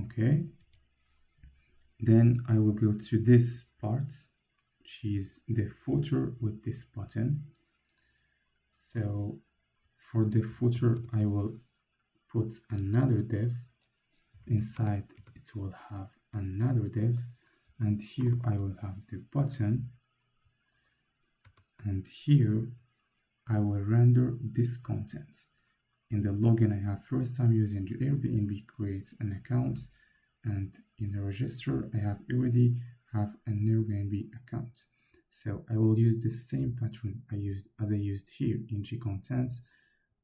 Okay, then I will go to this part, which is the footer with this button. So for the footer, I will put another div. Inside it will have another div, and here I will have the button, and here I will render this content. In the login, I have first time using the Airbnb creates an account, and in the register I have already have an Airbnb account. So I will use the same pattern I used here in ng contents.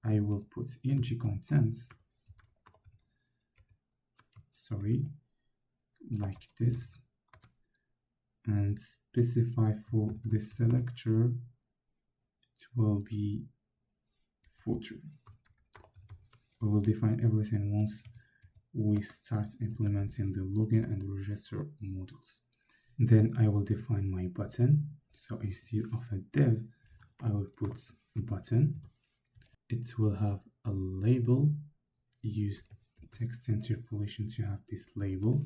I will put ng contents, sorry, like this, and specify for the selector it will be footer. We will define everything once we start implementing the login and register models. Then I will define my button. So instead of a div, I will put button. It will have a label. Use text interpolation to have this label.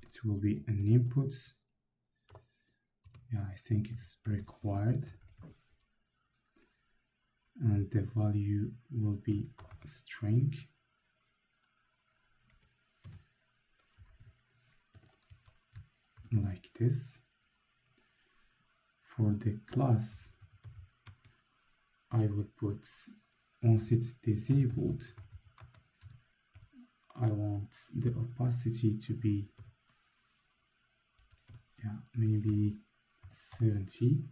It will be an input. Yeah, I think it's required. And the value will be a string. Like this. For the class, I would put, once it's disabled, I want the opacity to be, yeah, maybe 70.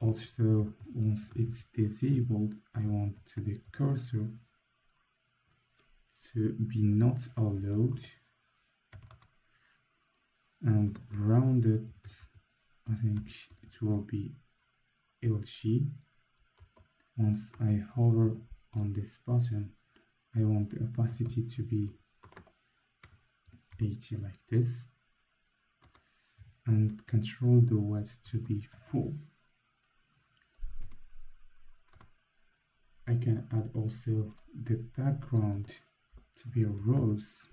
Also, once it's disabled, I want the cursor to be not allowed, and rounded, I think it will be LG. Once I hover on this button, I want the opacity to be 80 like this, and control the width to be full. I can add also the background to be rose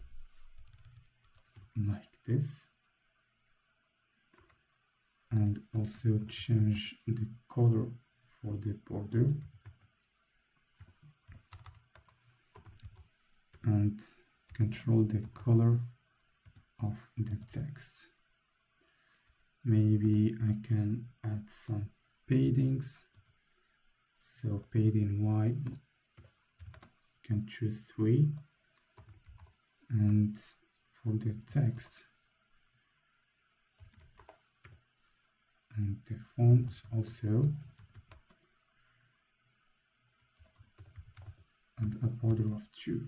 like this, and also change the color for the border, and control the color of the text. Maybe I can add some paddings. So padding Y, can choose 3, and for the text and the font also, and a border of 2.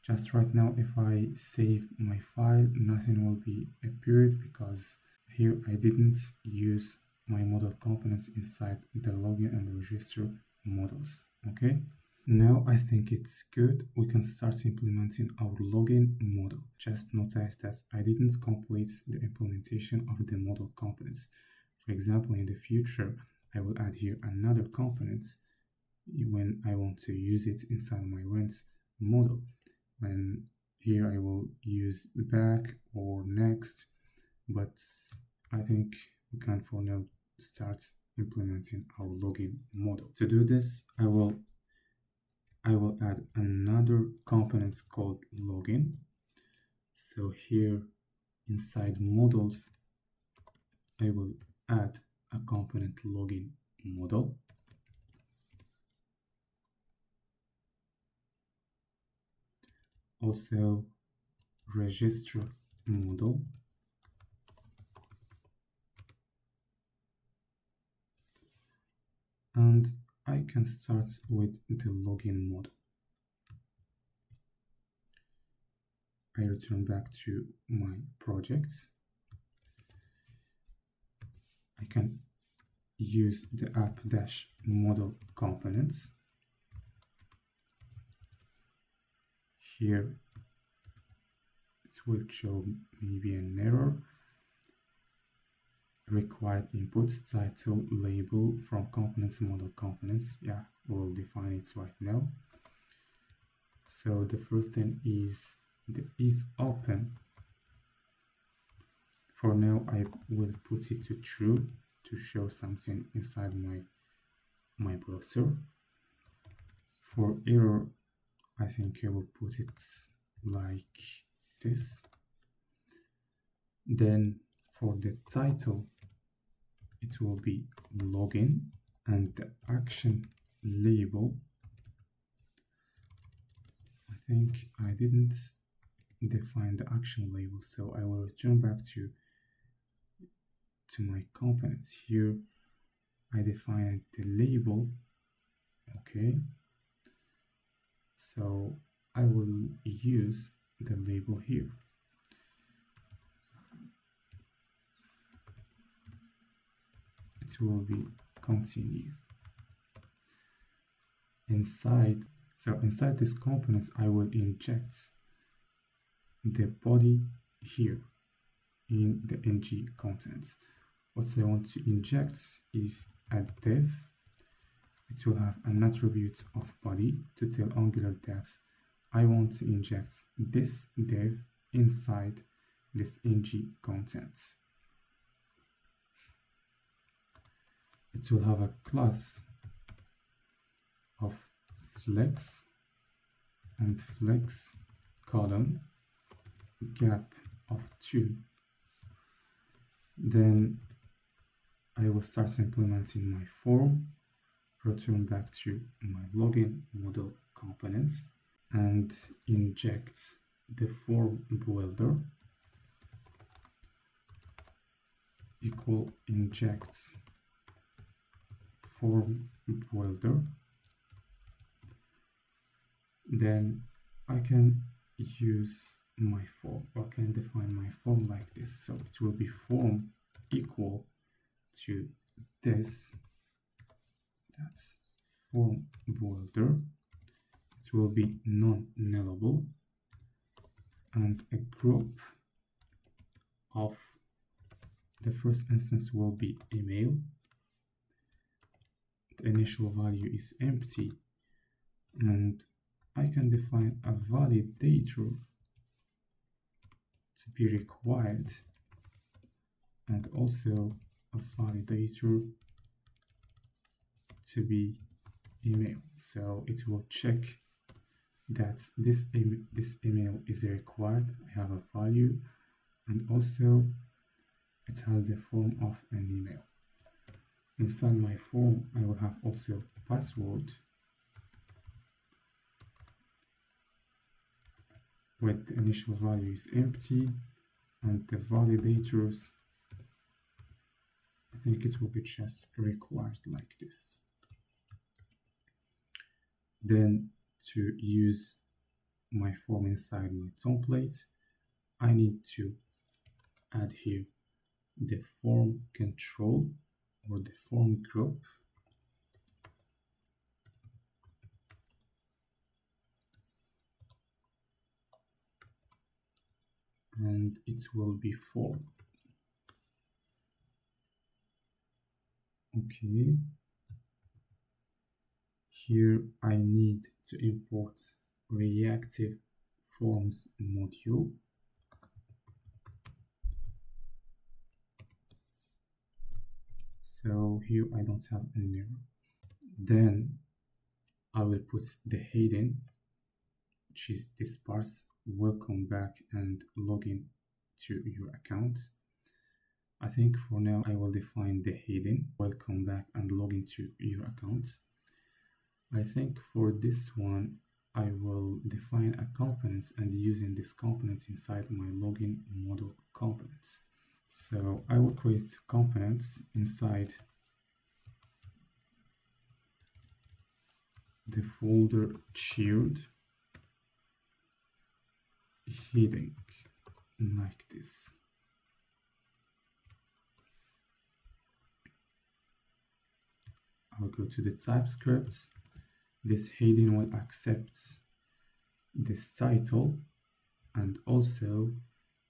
Just right now, if I save my file, nothing will be appeared because here I didn't use my model components inside the login and register models. Okay, now I think it's good. We can start implementing our login model. Just notice that I didn't complete the implementation of the model components. For example, in the future, I will add here another component when I want to use it inside my rent model. When here I will use back or next, but I think we can for now start implementing our login model. To do this, I will add another component called login. So here inside models, I will add a component login model. Also register model. And I can start with the login model. I return back to my projects. I can use the app-model components. Here it will show maybe an error. Required inputs, title, label from components, model components. Yeah, we'll define it right now. So the first thing is the is open. For now, I will put it to true to show something inside my browser. For error, I think I will put it like this. Then for the title, it will be login, and the action label, I think I didn't define the action label, so I will return back to my components. Here I defined the label. Okay, so I will use the label here. It will be continue. inside this components, I will inject the body here in the ng contents. What I want to inject is a div. It will have an attribute of body to tell Angular that I want to inject this div inside this ng content. It will have a class of flex and flex column gap of 2. Then I will start implementing my form, return back to my login model components, and inject the form builder equal inject form builder. Then I can use my form, or can define my form like this. So it will be form equal to this, that's form builder. It will be non-nullable, and a group of the first instance will be email. The initial value is empty, and I can define a validator to be required, and also a validator to be email. So it will check that this email is required. I have a value, and also it has the form of an email. Inside my form, I will have also password with the initial value is empty, and the validators, I think it will be just required like this. Then to use my form inside my template, I need to add here the form control or the form group. And it will be form. Okay. Here I need to import reactive forms module. So here I don't have an error. Then I will put the heading, which is this parse, welcome back and log in to your account. I think for now I will define the heading, welcome back and log into your account. I think for this one I will define a component and using this component inside my login model components. So I will create components inside the folder shared heading like this. I'll go to the TypeScript. This heading will accept this title and also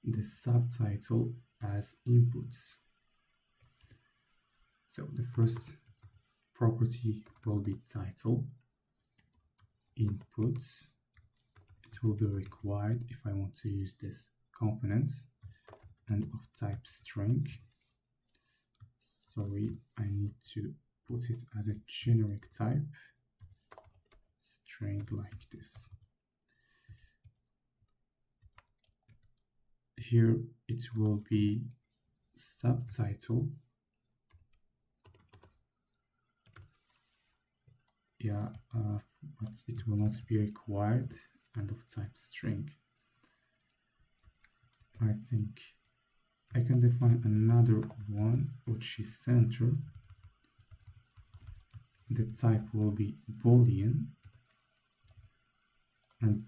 the subtitle as inputs. So the first property will be title. Inputs, it will be required if I want to use this component, and of type string. Sorry, I need to put it as a generic type, string like this. Here it will be subtitle. Yeah, but it will not be required, and of type string. I think I can define another one, which is center. The type will be Boolean, and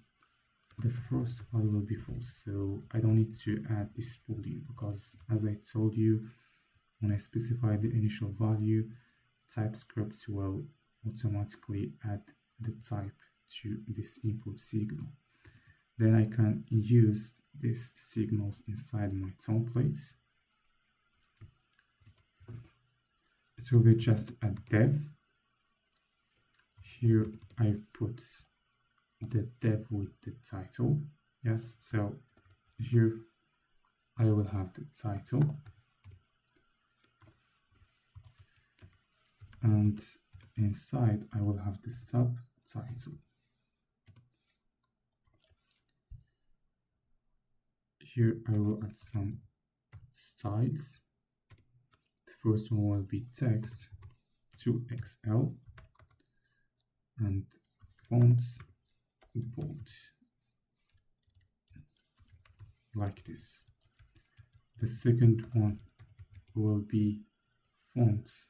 the first value will be false. So I don't need to add this Boolean because, as I told you, when I specify the initial value, TypeScript will automatically add the type to this input signal. Then I can use these signals inside my templates. It will be just a dev. Here I put the dev with the title. Yes, so here I will have the title, and inside I will have the subtitle. Here I will add some styles. The first one will be text to XL and fonts bold, like this. The second one will be fonts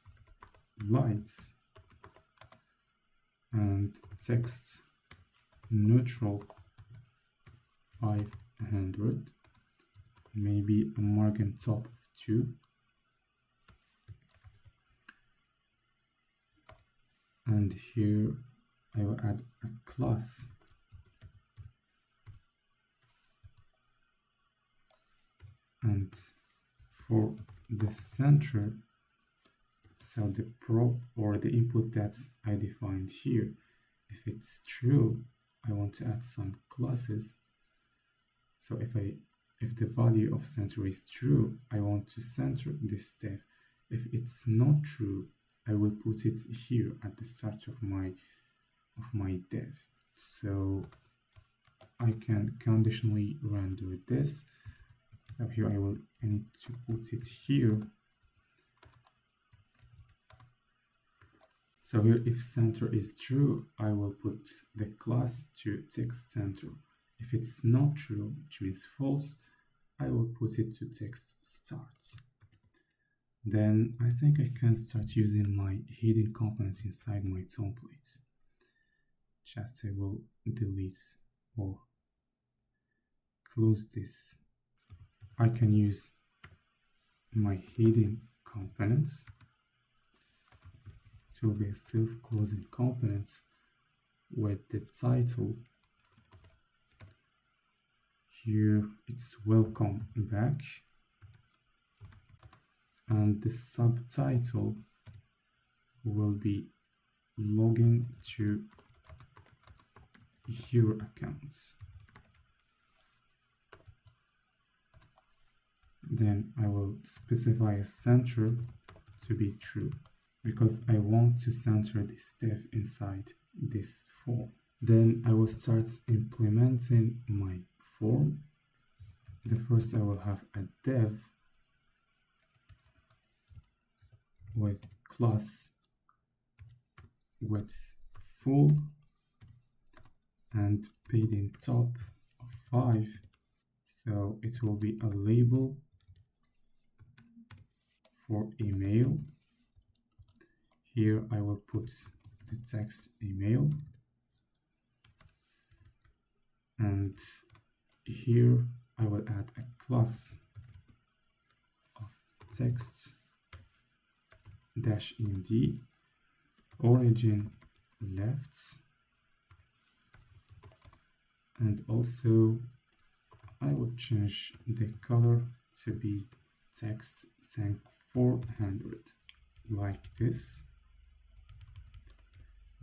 lights and text neutral 500, maybe a margin top of 2, and here I will add a class and for the center, so the prop or the input that I defined here, if it's true, I want to add some classes. So if the value of center is true, I want to center this dev. If it's not true, I will put it here at the start of my dev. So I can conditionally render this. So here I need to put it here. So here, if center is true, I will put the class to text center. If it's not true, which means false, I will put it to text starts. Then I think I can start using my hidden components inside my templates. Just I will delete or close this. I can use my hidden components. It will be a self-closing components with the title. Here it's welcome back, and the subtitle will be login to your accounts. Then I will specify a center to be true because I want to center this dev inside this form. Then I will start implementing my form. The first I will have a dev with class width full and padding top of 5. So it will be a label for email. Here I will put the text email, and here I will add a class of text -md origin left, and also I will change the color to be text sync 400, like this.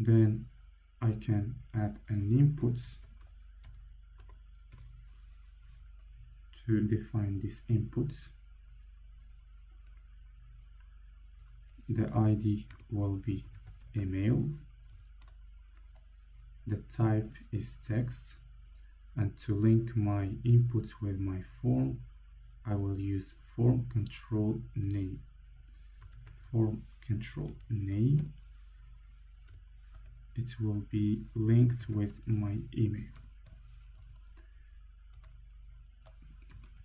Then I can add an input to define these inputs. The ID will be email, the type is text, and to link my inputs with my form, I will use form control name. Form control name, it will be linked with my email.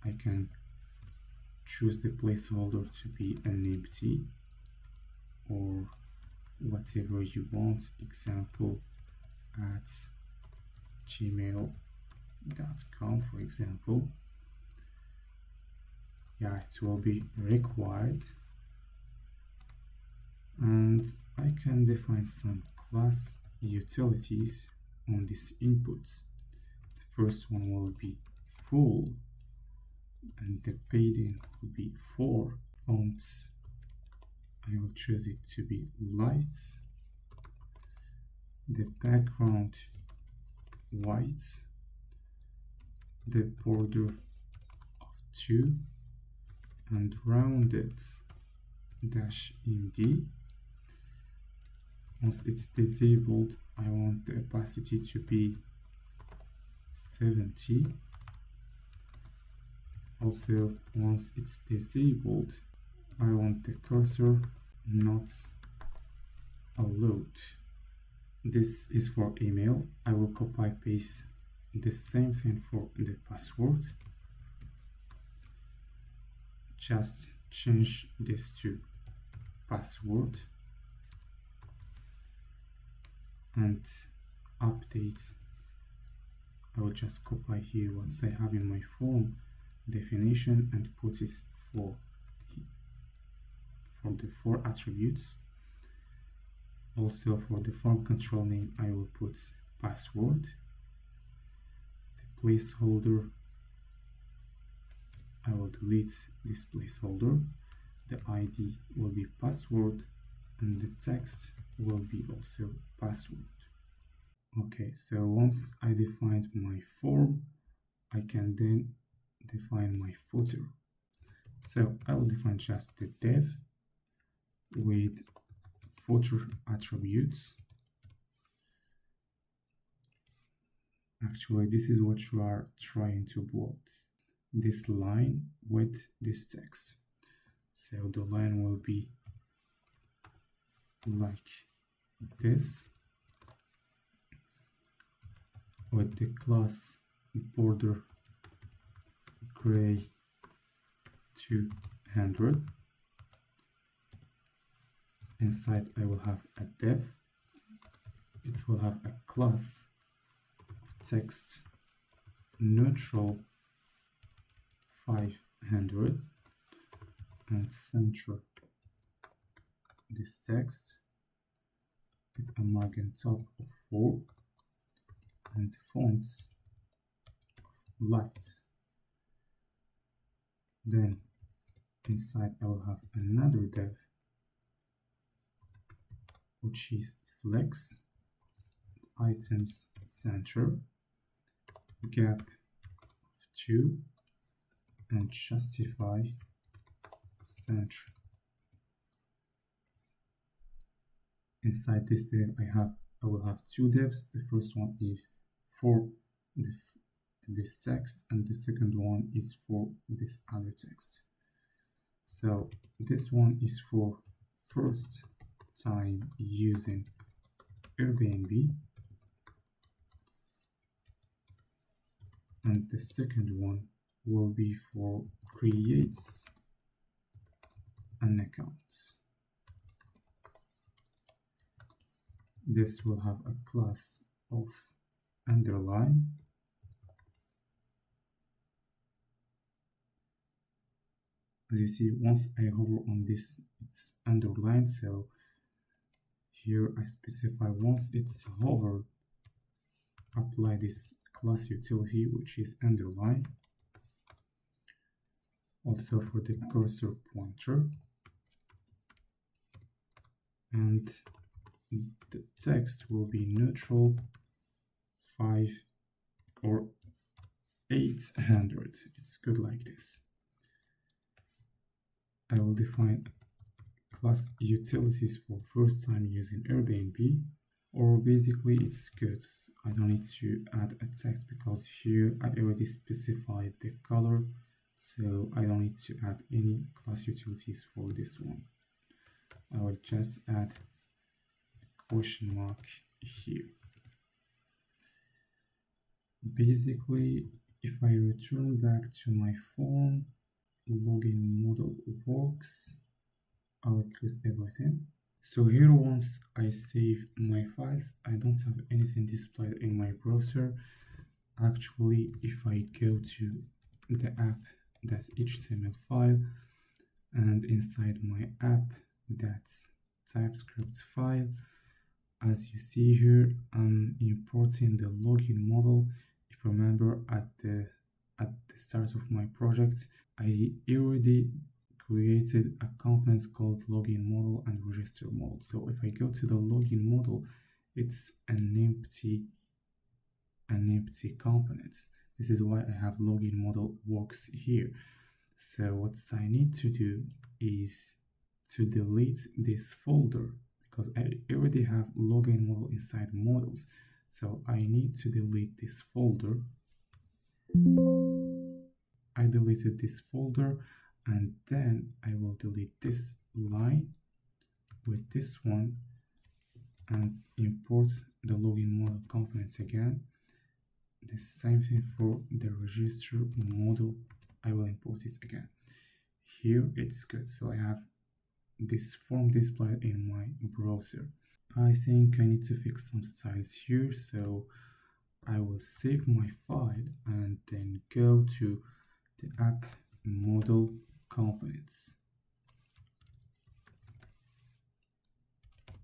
I can choose the placeholder to be an empty or whatever you want, example at gmail.com, for example. Yeah, it will be required, and I can define some class utilities on this input. The first one will be full, and the padding will be 4. Fonts, I will choose it to be light. The background white. The border of 2 and rounded -md. Once it's disabled, I want the opacity to be 70. Also, once it's disabled, I want the cursor not allowed. This is for email. I will copy paste the same thing for the password. Just change this to password and update. I will just copy here what I have in my form definition and put it for the 4 attributes. Also for the form control name, I will put password. The placeholder, I will delete this placeholder. The ID will be password and the text will be also password. Okay, so once I defined my form, I can then define my footer. So I will define just the div with footer attributes. Actually, this is what you are trying to build. This line with this text. So the line will be like this, with the class border gray 200. Inside I will have a div. It will have a class of text neutral 500 and center this text with a margin top of 4 and fonts of light. Then inside I will have another div which is flex, items center, gap of 2 and justify center. Inside this div I will have 2 divs. The first one is for this text and the second one is for this other text. So this one is for first time using Airbnb and the second one will be for creates an account. This will have a class of underline as you see. Once I hover on this, it's underlined, so here I specify once it's hovered, apply this class utility which is underline. Also for the cursor pointer, and the text will be neutral 5 or 800. It's good like this. I will define class utilities for first time using Airbnb, or basically it's good. I don't need to add a text because here I already specified the color, so I don't need to add any class utilities for this one. I will just add a question mark here. Basically, if I return back to my form, login model works. I will close everything. So here once I save my files, I don't have anything displayed in my browser. Actually, if I go to the app.html file and inside my app.typescript file, As you see here, I'm importing the login model. If you remember at the start of my project, I already created a component called login model and register model. So if I go to the login model, it's an empty component. This is why I have login model works here. So what I need to do is to delete this folder because I already have login model inside models. So I need to delete this folder. I deleted this folder, and then I will delete this line with this one and import the login model components again. The same thing for the register model. I will import it again. Here it's good. So I have this form displayed in my browser. I think I need to fix some styles here. So I will save my file and then go to the app model components.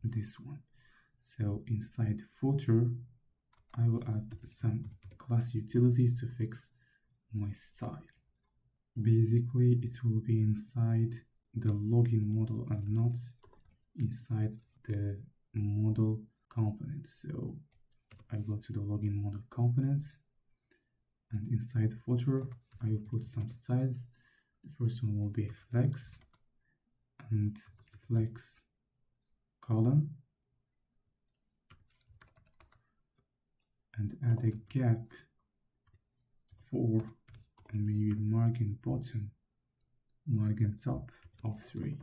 This one. So inside footer, I will add some class utilities to fix my style. Basically, it will be inside the login model and not inside the model components. So I go to the login model components, and inside footer, I will put some styles. The first one will be flex and flex column, and add a gap for and maybe margin bottom, margin top of 3.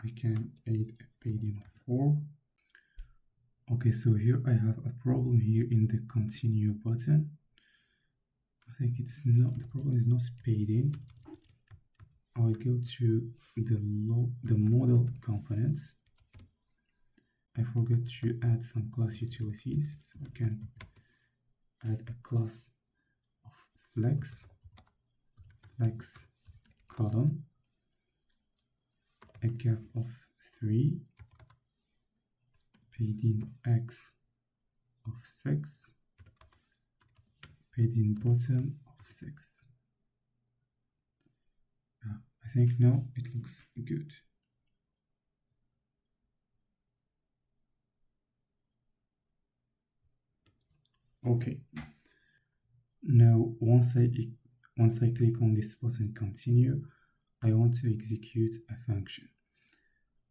I can add a padding of 4. Okay, so here I have a problem here in the continue button. I think it's not, the problem is not padding. I'll go to the model components. I forgot to add some class utilities, so I can add a class of flex column, a gap of 3, padding x of 6, padding bottom of 6. I think now it looks good. Okay. Now once I click on this button continue, I want to execute a function.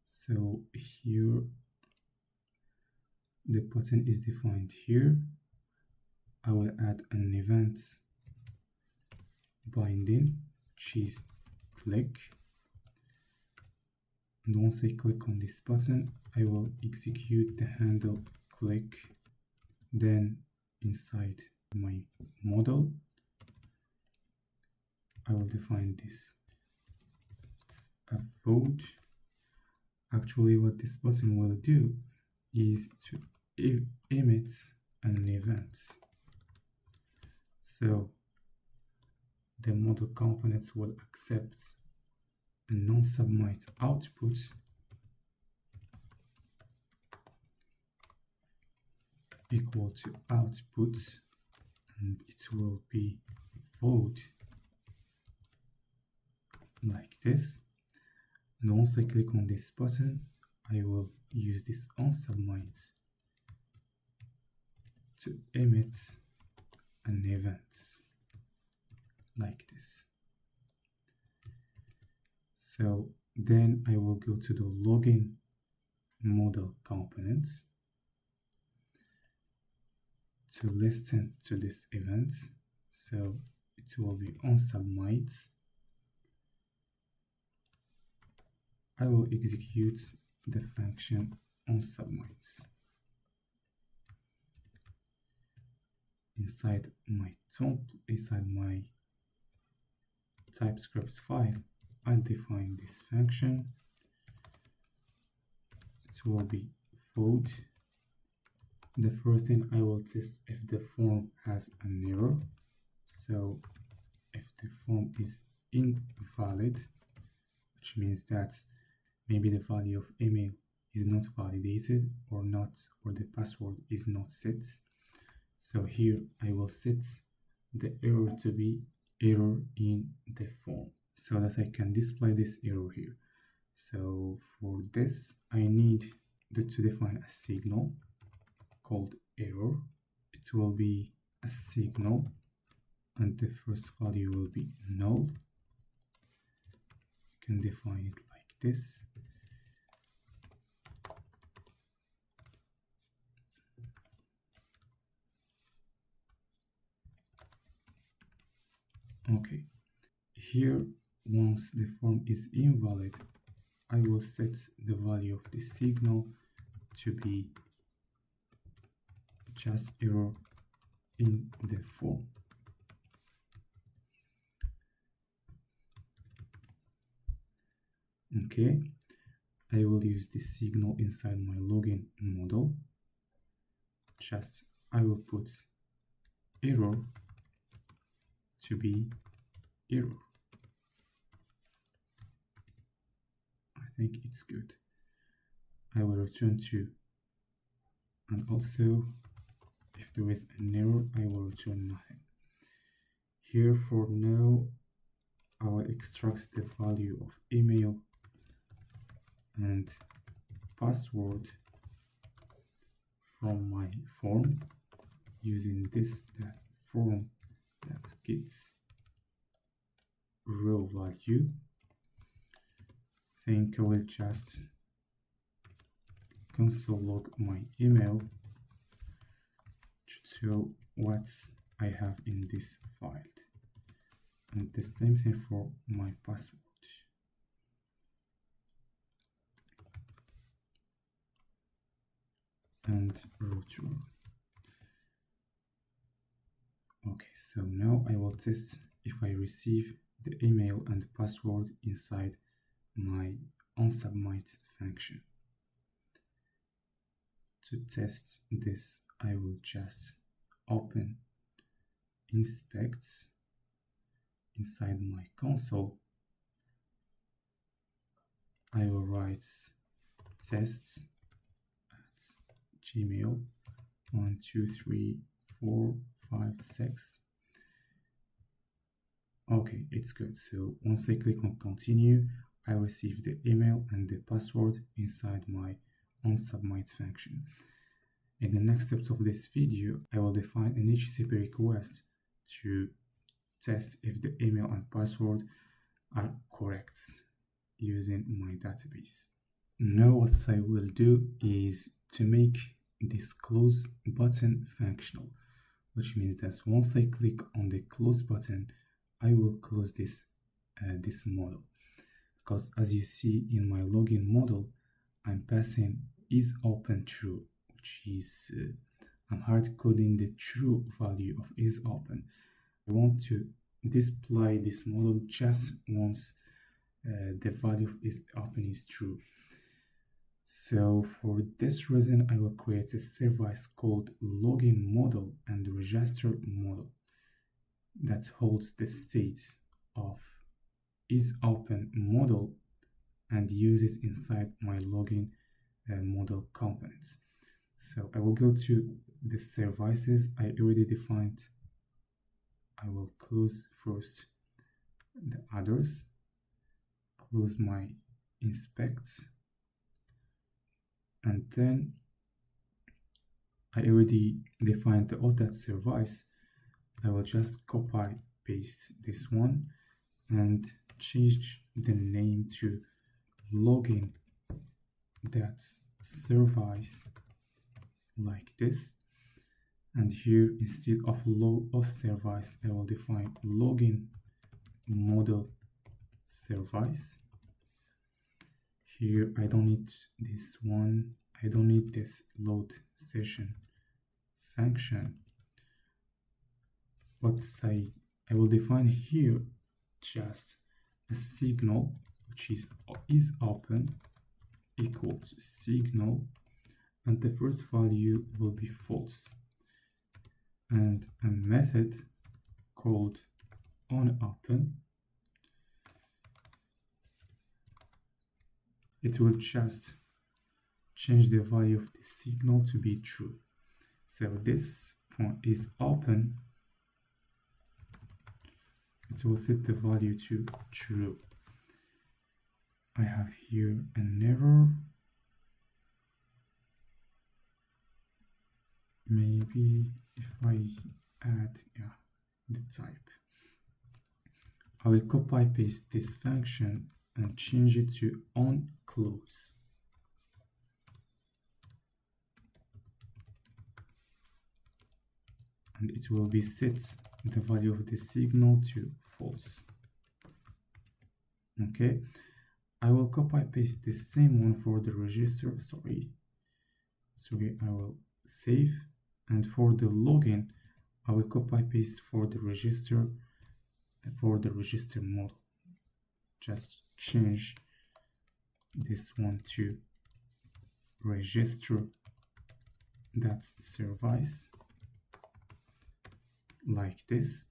So here the button is defined here. I will add an event binding, which is click. And once I click on this button, I will execute the handle click. Then inside my model, I will define this. It's a vote. Actually, what this button will do is to emit an event. So the model components will accept a non-submit output equal to output, and it will be vote like this. And once I click on this button, I will use this onSubmit to emit an event like this. So then I will go to the login model components to listen to this event. So it will be onSubmit. I will execute the function onSubmit. Inside my TypeScript file, I'll define this function. It will be vote. The first thing I will test if the form has an error. So if the form is invalid, which means that maybe the value of email is not validated or the password is not set. So here I will set the error to be error in the form so that I can display this error here. So for this, I need to define a signal called error. It will be a signal and the first value will be null. You can define it like this. Okay, here once the form is invalid, I will set the value of the signal to be just error in the form. Okay, I will use the signal inside my login model. Just I will put error to be error. I think it's good. I will return to, and also if there is an error, I will return nothing. Here for now, I will extract the value of email and password from my form using this form that gets row value. I think I will just console log my email to show what I have in this file, and the same thing for my password. And return. Okay, so now I will test if I receive the email and password inside my onSubmit function. To test this, I will just open inspects inside my console. I will write tests Gmail 1 2 3 4 5 6. Okay, it's good. So once I click on continue, I receive the email and the password inside my onSubmit function. In the next steps of this video, I will define an HTTP request to test if the email and password are correct using my database. Now what I will do is to make this close button functional, which means that once I click on the close button, I will close this model, because as you see in my login model, I'm passing is open true, which is I'm hard coding the true value of is open. I want to display this model just once the value of is open is true. So for this reason, I will create a service called login model and register model that holds the state of is open model and use it inside my login model components. So I will go to the services I already defined. I will close first the others, close my inspects, and then I already defined the auth service. I will just copy paste this one and change the name to login service like this. And here, instead of service, I will define login model service. Here I don't need this one, I don't need this load session function, but I will define here just a signal which is open equal to signal, and the first value will be false, and a method called onOpen. It will just change the value of the signal to be true. So this point is open. It will set the value to true. I have here an error. Maybe if I add the type, I will copy paste this function and change it to on close. And it will be set the value of the signal to false. Okay, I will copy paste the same one for the register. Sorry, I will save, and for the login I will copy paste for the register model. Just change this one to register that service like this.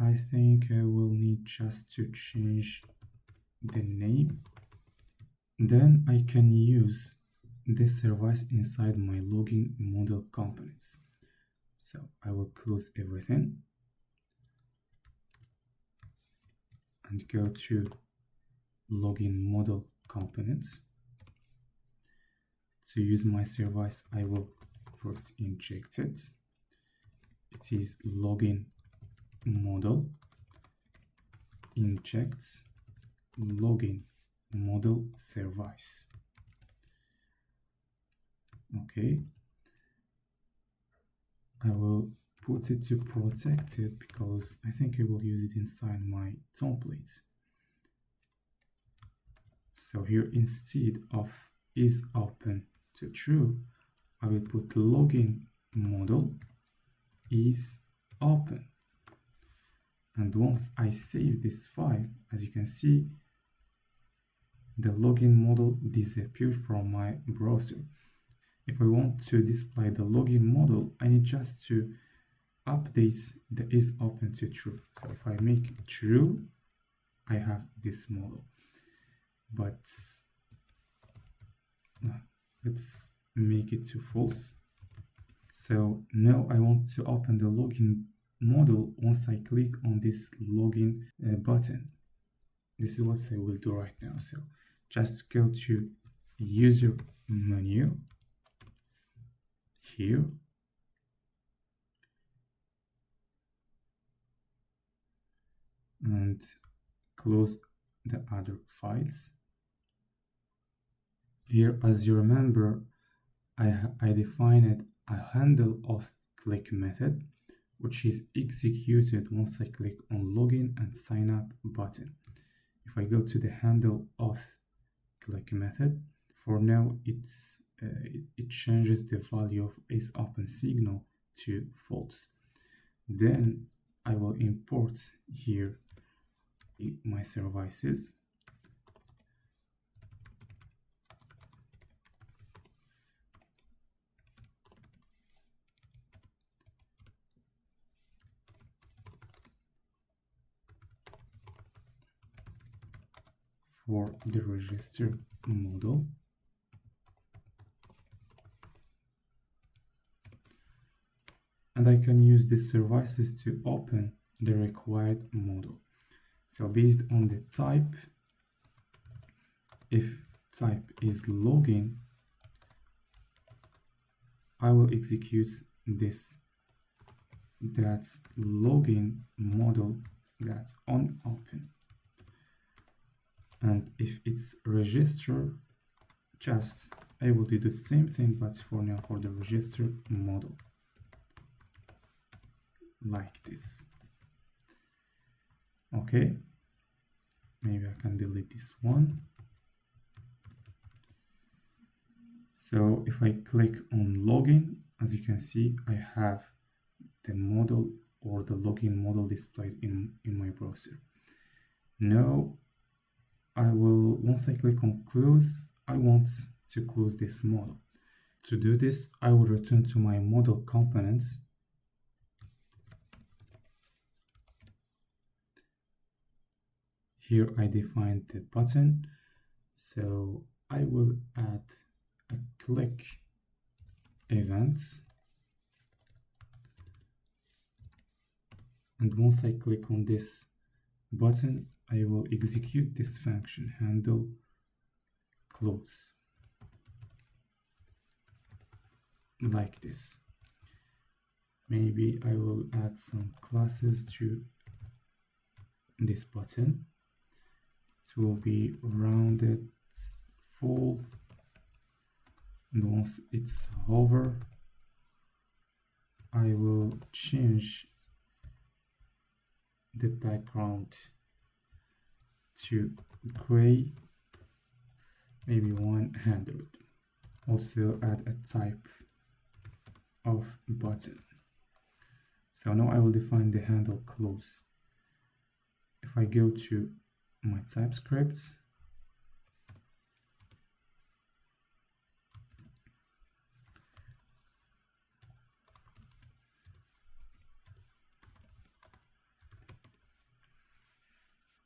I think I will need just to change the name. Then I can use this service inside my login model components. So I will close everything and go to login model components. To use my service, I will first inject it. It is login model injects login model service. Okay, I will put it to protected because I think I will use it inside my templates. So here, instead of is open to true, I will put login model is open. And once I save this file, as you can see, the login model disappeared from my browser. If I want to display the login model, I need just to update the is open to true. So if I make true, I have this model. But let's make it to false. So now I want to open the login model once I click on this login button. This is what I will do right now. So just go to user menu here, and close the other files. Here, as you remember, I defined a handle auth click method, which is executed once I click on login and sign up button. If I go to the handle auth click method, for now it changes the value of is open signal to false. Then I will import here my services. For the register model, and I can use the services to open the required model. So based on the type, if type is login, I will execute this, that's login model that's on open. And if it's register, just I will do the same thing, but for now for the register model like this. Okay, maybe I can delete this one. So if I click on login, as you can see, I have the model or the login model displayed in my browser. Now once I click on close, I want to close this model. To do this, I will return to my model components. Here I defined the button, so I will add a click event, and once I click on this button, I will execute this function handle close like this. Maybe I will add some classes to this button. It will be rounded full, and once it's hover, I will change the background to gray, maybe 100. Also add a type of button. So now I will define the handle close. If I go to my TypeScript,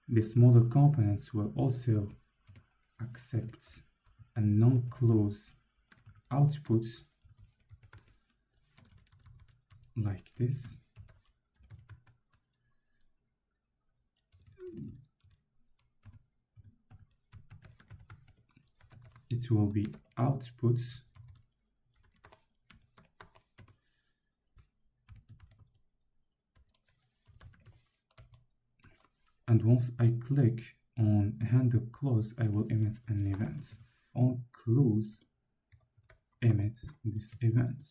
this model components will also accept a non-close output like this. It will be output and once I click on handle close, I will emit an event. On close emits this event,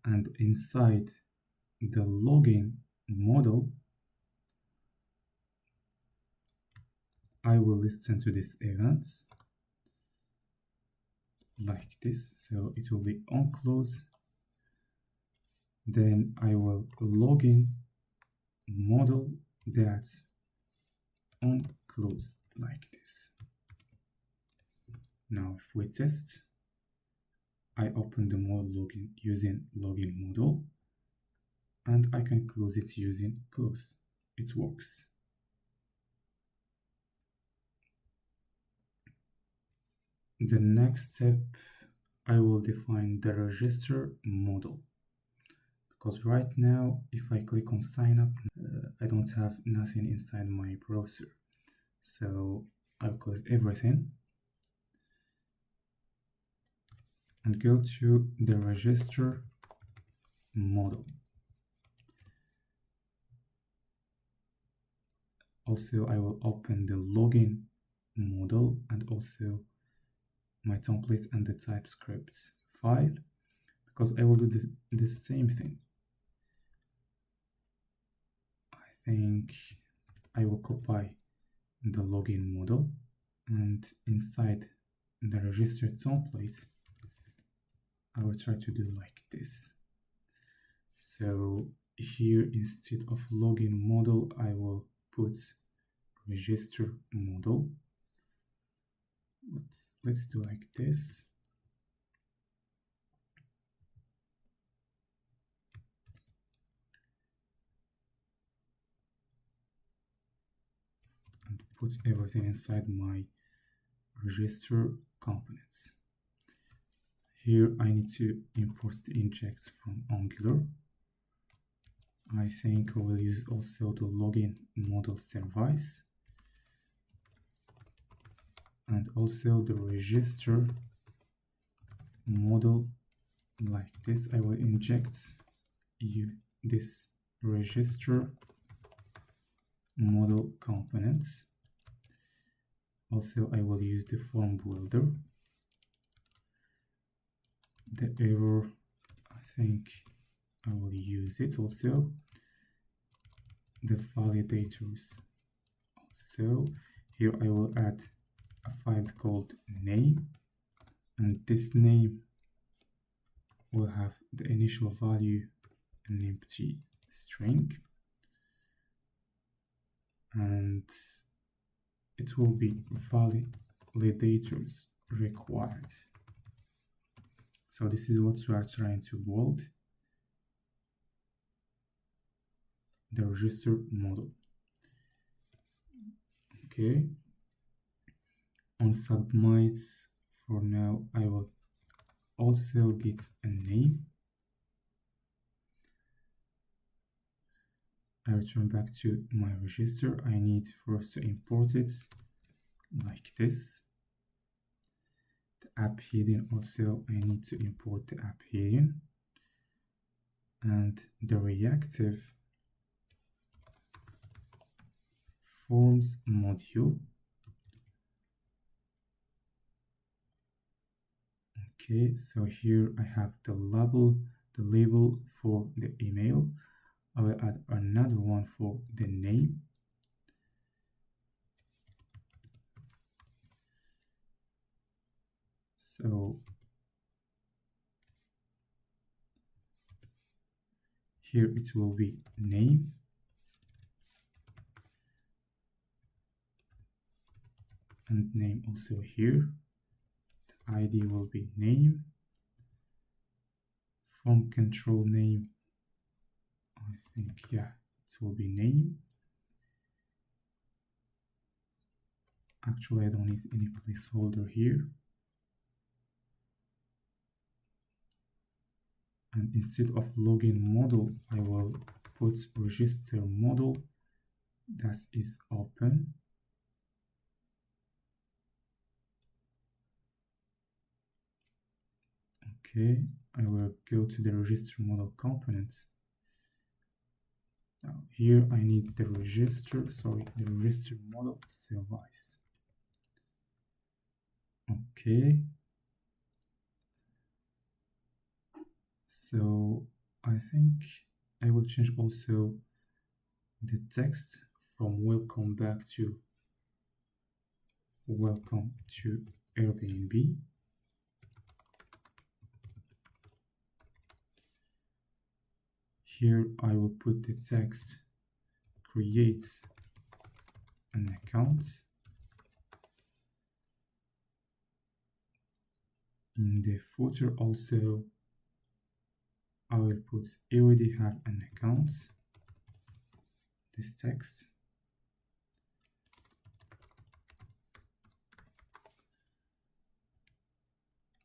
and inside the login model, I will listen to this event like this. So it will be on close, then I will login model that's on close like this. Now if we test, I open the model login using login model, and I can close it using close. It works. The next step, I will define the register model, because right now if I click on sign up, I don't have nothing inside my browser. So I'll close everything and go to the register model. Also, I will open the login model and also my template and the TypeScript file, because I will do the same thing. I think I will copy the login model, and inside the register template, I will try to do like this. So here, instead of login model, I will put register model. Let's do like this. And put everything inside my register components. Here I need to import the injects from Angular. I think I will use also the login model service, and also the register model like this. I will inject this register model components. Also, I will use the form builder. The error, I think I will use it also. The validators. Also, here I will add a file called name, and this name will have the initial value an empty string, and it will be validators required. So this is what we are trying to build, the register model. Okay, On submits, for now, I will also get a name. I return back to my register. I need first to import it like this. The app hidden also, I need to import the app hidden. And the reactive forms module. Okay, so here I have the label for the email. I will add another one for the name. So here it will be name. And name also here. The ID will be name. Form control name, I think, yeah, it will be name. Actually, I don't need any placeholder here. And instead of login model, I will put register model that is open. Okay, I will go to the register model components. Now here I need the register model service. Okay. So I think I will change also the text from welcome back to welcome to Airbnb. Here I will put the text creates an account. In the footer also I will put already have an account, this text.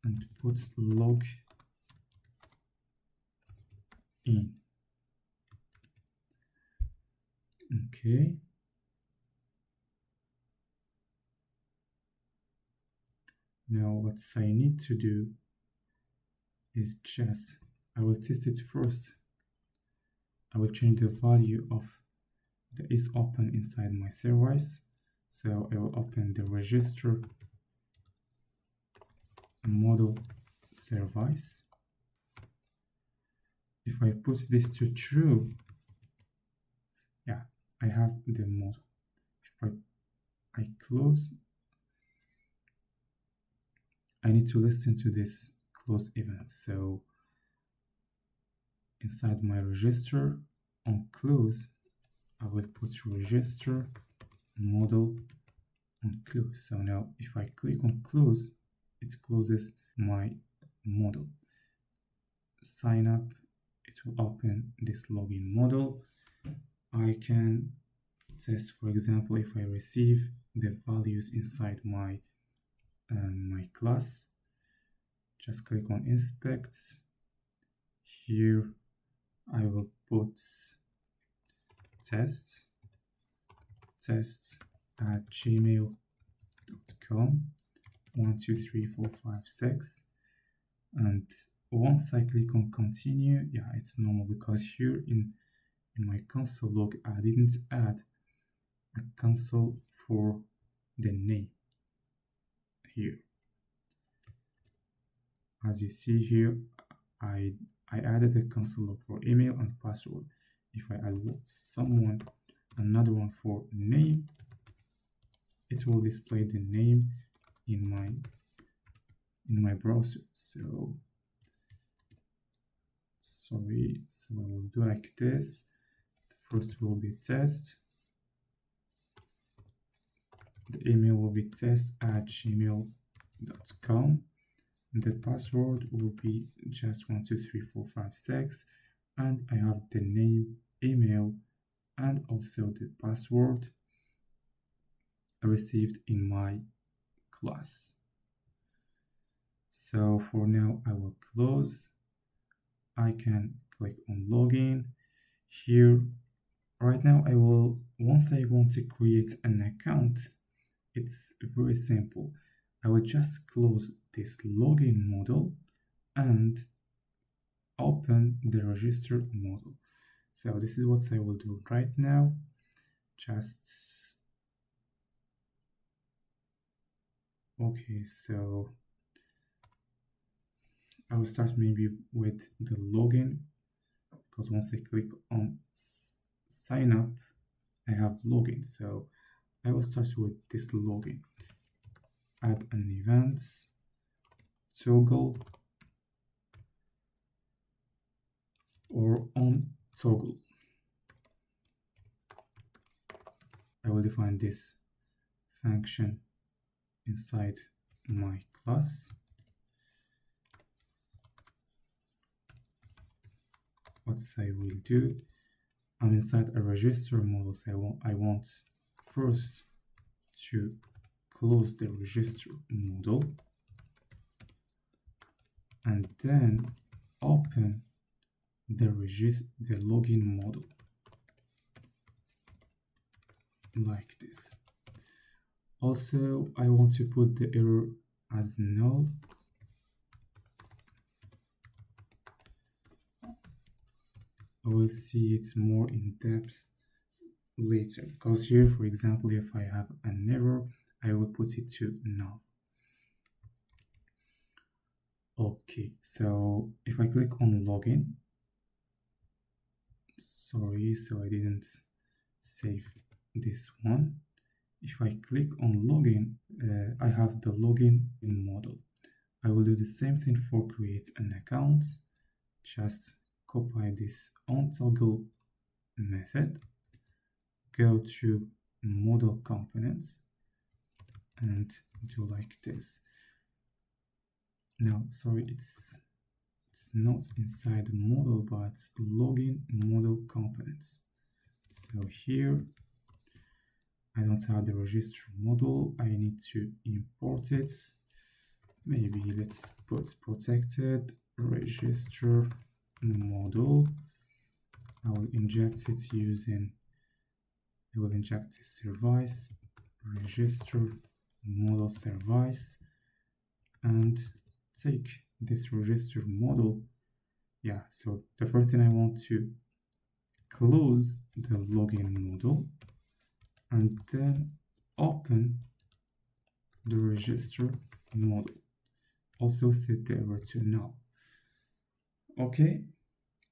And put log in. Okay. Now what I need to do is just, I will test it first. I will change the value of the is open inside my service. So I will open the register model service. If I put this to true, yeah, I have the model. If I close, I need to listen to this close event. So inside my register on close, I will put register model on close. So now if I click on close, it closes my model. Sign up, it will open this login model. I can test, for example, if I receive the values inside my class. Just click on inspect. Here I will put test at gmail.com 1 2 3 4 5 6, and once I click on continue, yeah, it's normal because here in my console log I didn't add a console for the name. Here, as you see here, I added a console log for email and password. If I add another one for name, it will display the name in my browser. So sorry, so I will do like this. The first will be test. The email will be test@gmail.com. The password will be just 1 2 3 4 5 6, and I have the name, email, and also the password received in my class. So for now, I will close. I can click on login here. Right now, once I want to create an account, it's very simple. I will just close this login model and open the register model. So this is what I will do right now. Just okay, so I will start maybe with the login, because once I click on sign up, I have login. So I will start with this login. Add an events, toggle, or on toggle. I will define this function inside my class. What I will do, I'm inside a register model, so I want first to close the register model and then open the login model like this. Also, I want to put the error as null. I will see it more in depth later, because here, for example, if I have an error, I will put it to null. Okay, so if I click on login, sorry, so I didn't save this one. If I click on login, I have the login model. I will do the same thing for create an account. Just copy this on toggle method, go to model components and do like this. Now, sorry, it's not inside the model, but login model components. So here I don't have the register model. I need to import it. Maybe let's put protected register model. I will inject it using, I will inject this service, register model service, and take this register model. Yeah, so the first thing I want to close the login model and then open the register model. Also set the error to null. Okay,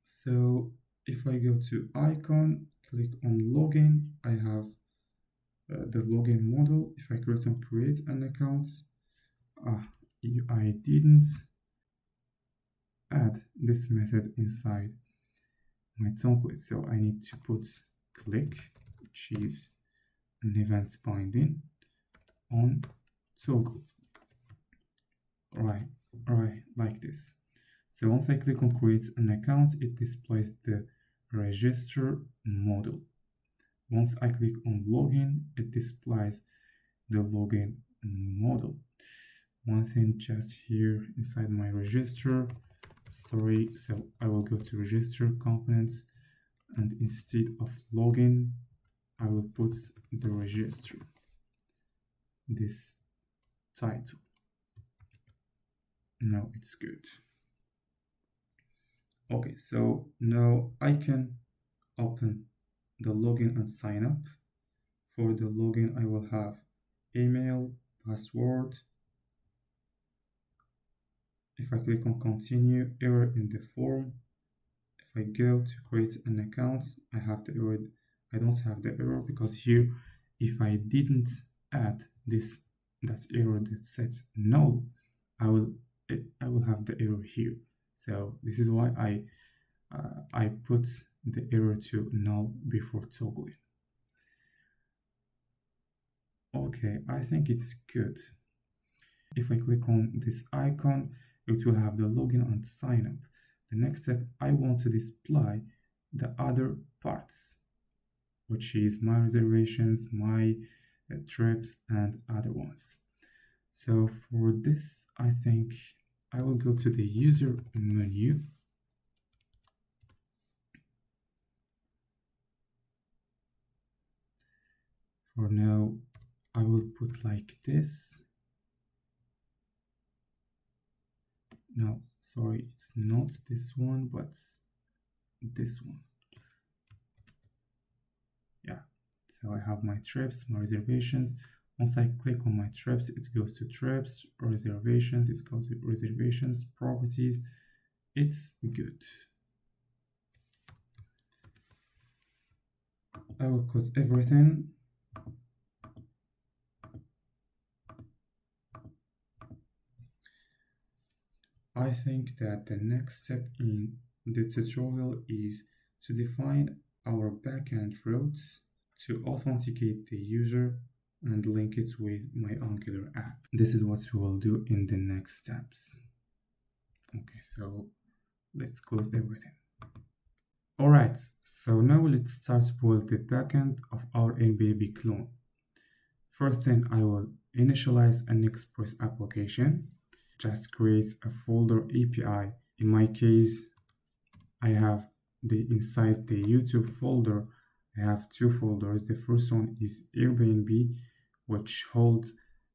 so if I go to icon, click on login, I have the login model. If I create an account, I didn't add this method inside my template, so I need to put click, which is an event binding, on toggle. Right, like this. So once I click on create an account, it displays the register model. Once I click on login, it displays the login model. One thing just here inside my register, sorry, so I will go to register components, and instead of login, I will put the register, this title. Now it's good. Okay, so now I can open the login and sign up. For the login, I will have email, password. If I click on continue, error in the form. If I go to create an account, I have the error. I don't have the error because here, if I didn't add that error that sets null, I will have the error here. So this is why I put the error to null before toggling. Okay, I think it's good. If I click on this icon, it will have the login and sign up. The next step, I want to display the other parts, which is my reservations, my trips, and other ones. So for this, I think I will go to the user menu. For now, I will put like this. No, sorry, it's not this one, but this one. Yeah, so I have my trips, my reservations. Once I click on my trips, it goes to trips, reservations, it goes to reservations, properties. It's good. I will close everything. I think that the next step in the tutorial is to define our backend routes to authenticate the user and link it with my Angular app. This is what we will do in the next steps. Okay, so let's close everything. Alright, so now let's start with the backend of our Airbnb clone. First thing, I will initialize an Express application. Just create a folder API. In my case, I have inside the YouTube folder, I have two folders. The first one is Airbnb, which holds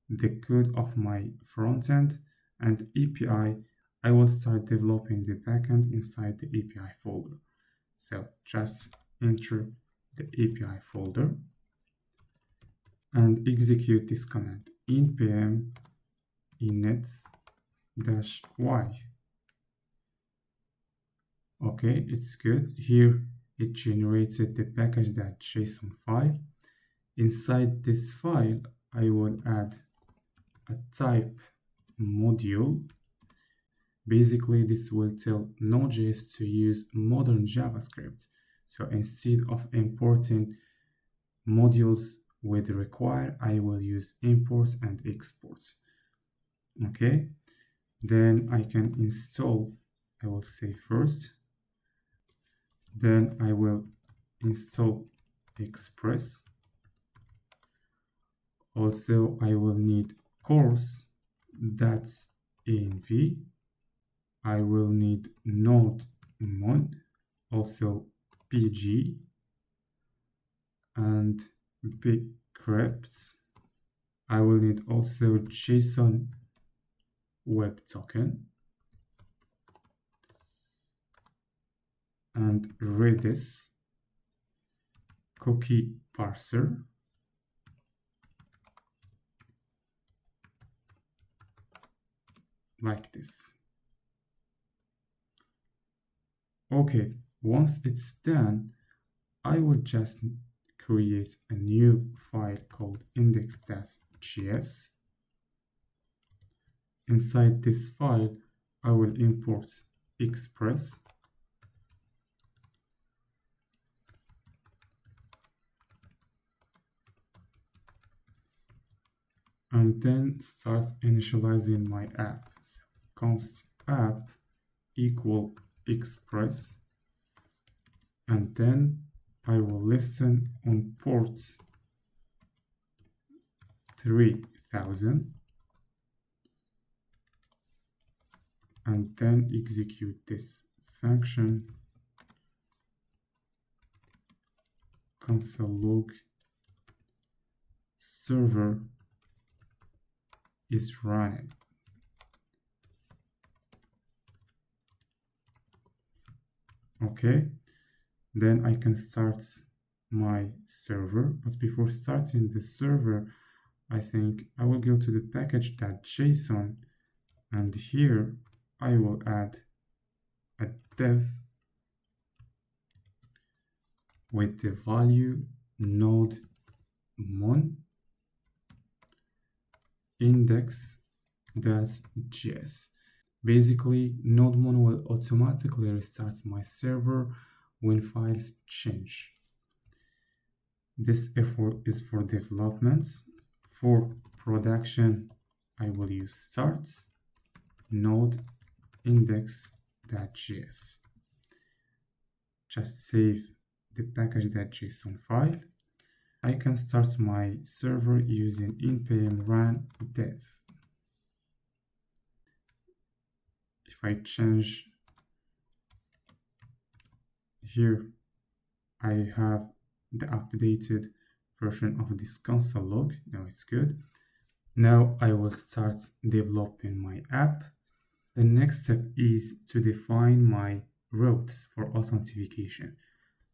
the code of my frontend, and API. I will start developing the backend inside the API folder. So just enter the API folder and execute this command npm init-y. Okay, it's good. Here it generated the package.json file. Inside this file, I will add a type module. Basically, this will tell Node.js to use modern JavaScript. So instead of importing modules with require, I will use imports and exports. Okay, then I can install, I will say first, then I will install Express. Also, I will need course.env. I will need node-mon, also pg, and bcrypts. I will need also JSON web token and Redis cookie parser. Like this. Okay, once it's done, I will just create a new file called index.js. Inside this file, I will import Express. And then start initializing my app. So const app equal express, and then I will listen on ports 3000 and then execute this function console log server is running. Okay, then I can start my server, but before starting the server, I think I will go to the package.json, and here I will add a dev with the value node-mon index.js. Basically, node-mon will automatically restart my server when files change. This effort is for development. For production, I will use start node index.js. Just save the package.json file. I can start my server using npm run dev. if I change here, I have the updated version of this console log. Now it's good. Now I will start developing my app. The next step is to define my routes for authentication.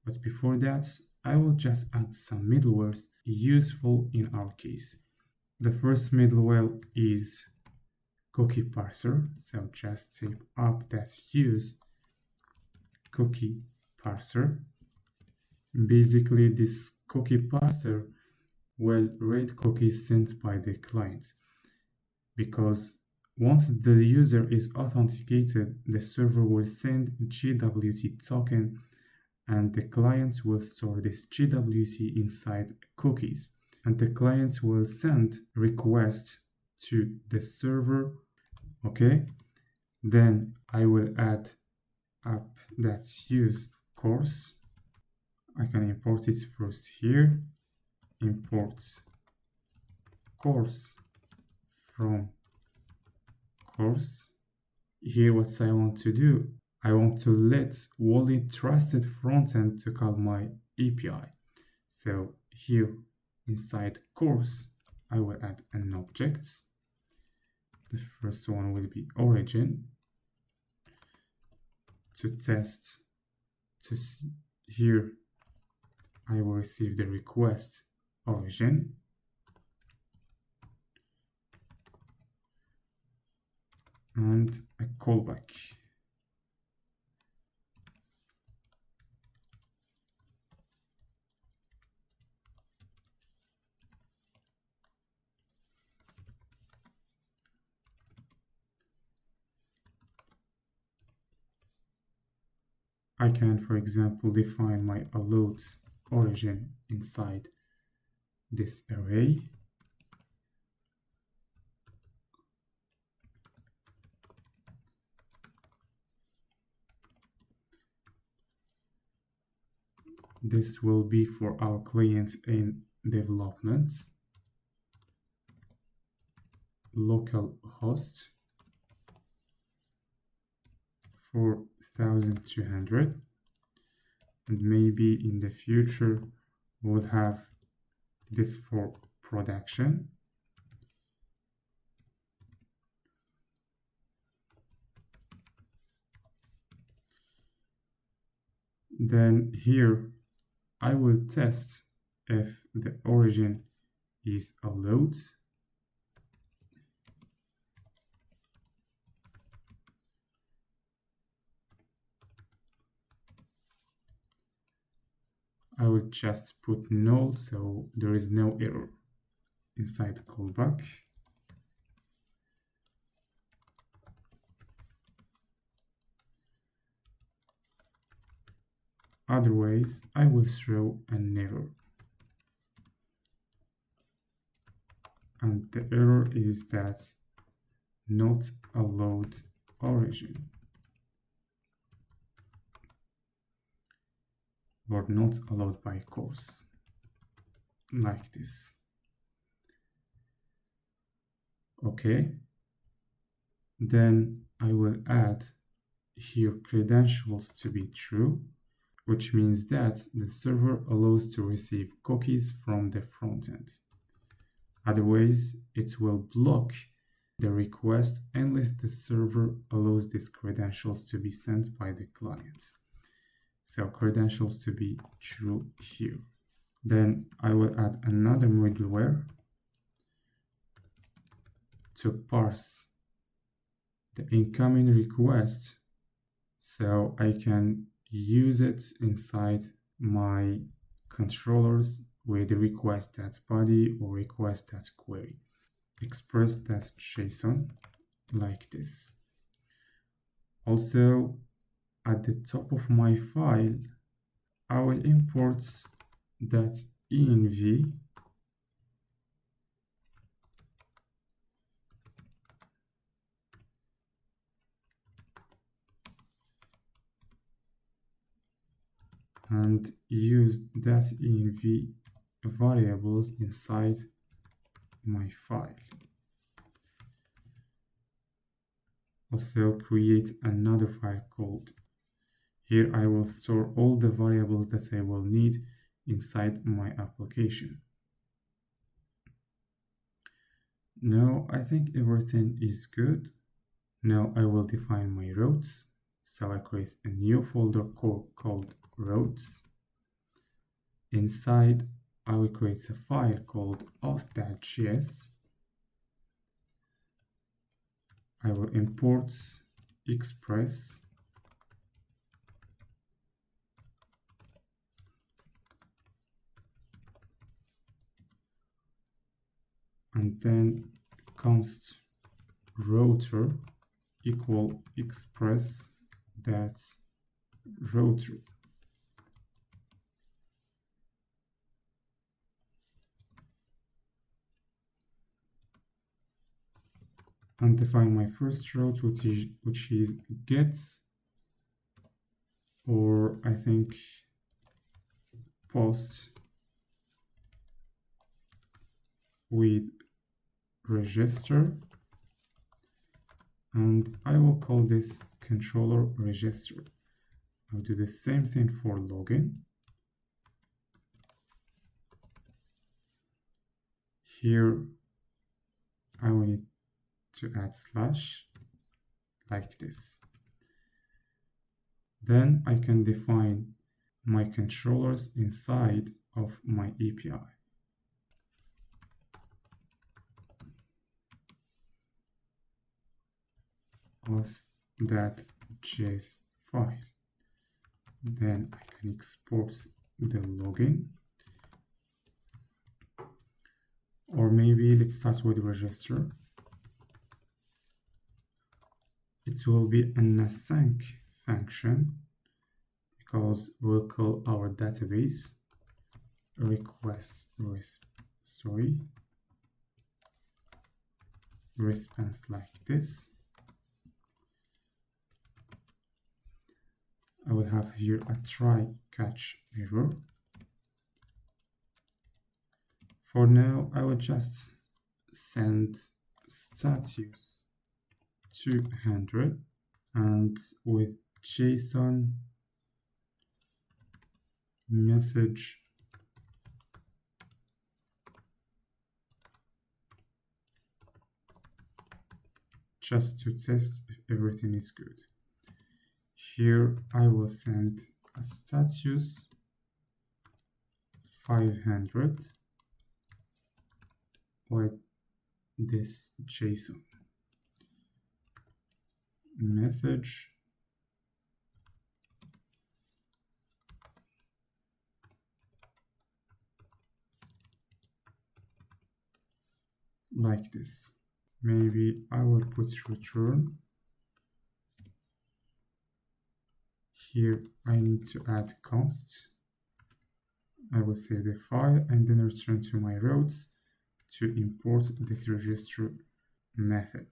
But before that, I will just add some middlewares useful in our case. The first middleware is cookie parser. So just type app.use cookie parser. Basically, this cookie parser will read cookies sent by the client, because once the user is authenticated, the server will send JWT token and the client will store this JWT inside cookies, and the client will send request to the server. Okay, then I will add app.use course. I can import it first here. Import course from course. Here what I want to do, I want to let only trusted frontend to call my API. So here inside course, I will add an object. The first one will be origin to test to see. Here I will receive the request origin. And a callback. I can, for example, define my allowed origin inside this array. This will be for our clients in development. Local host 4200, and maybe in the future we'll have this for production. Then here I will test if the origin is allowed. I will just put null so there is no error inside callback. Otherwise, I will throw an error. And the error is that not allowed origin, or not allowed by course, like this. Okay, then I will add here credentials to be true, which means that the server allows to receive cookies from the frontend. Otherwise, it will block the request unless the server allows these credentials to be sent by the client. So credentials to be true here. Then I will add another middleware to parse the incoming request so I can use it inside my controllers with the request.body or request.query. Express.json like this. Also, at the top of my file, I will import .env and use .env variables inside my file. also create another file called. Here I will store all the variables that I will need inside my application. Now I think everything is good. Now I will define my routes. So I create a new folder called routes. Inside, I will create a file called auth.js. I will import express and then const router equal express that's router. And define my first route, which is get, or I think post with register, and I will call this controller register. I'll do the same thing for login. Here I will need to add slash like this. Then I can define my controllers inside of my API. Auth.js file. Then I can export the login. Or maybe let's start with register. It will be an async function because we'll call our database response like this. I will have here a try catch error. For now, I will just send status 200 and with JSON message just to test if everything is good. Here I will send a status 500 with this JSON message like this. Maybe I will put return. Here I need to add const. I will save the file and then return to my routes to import this register method.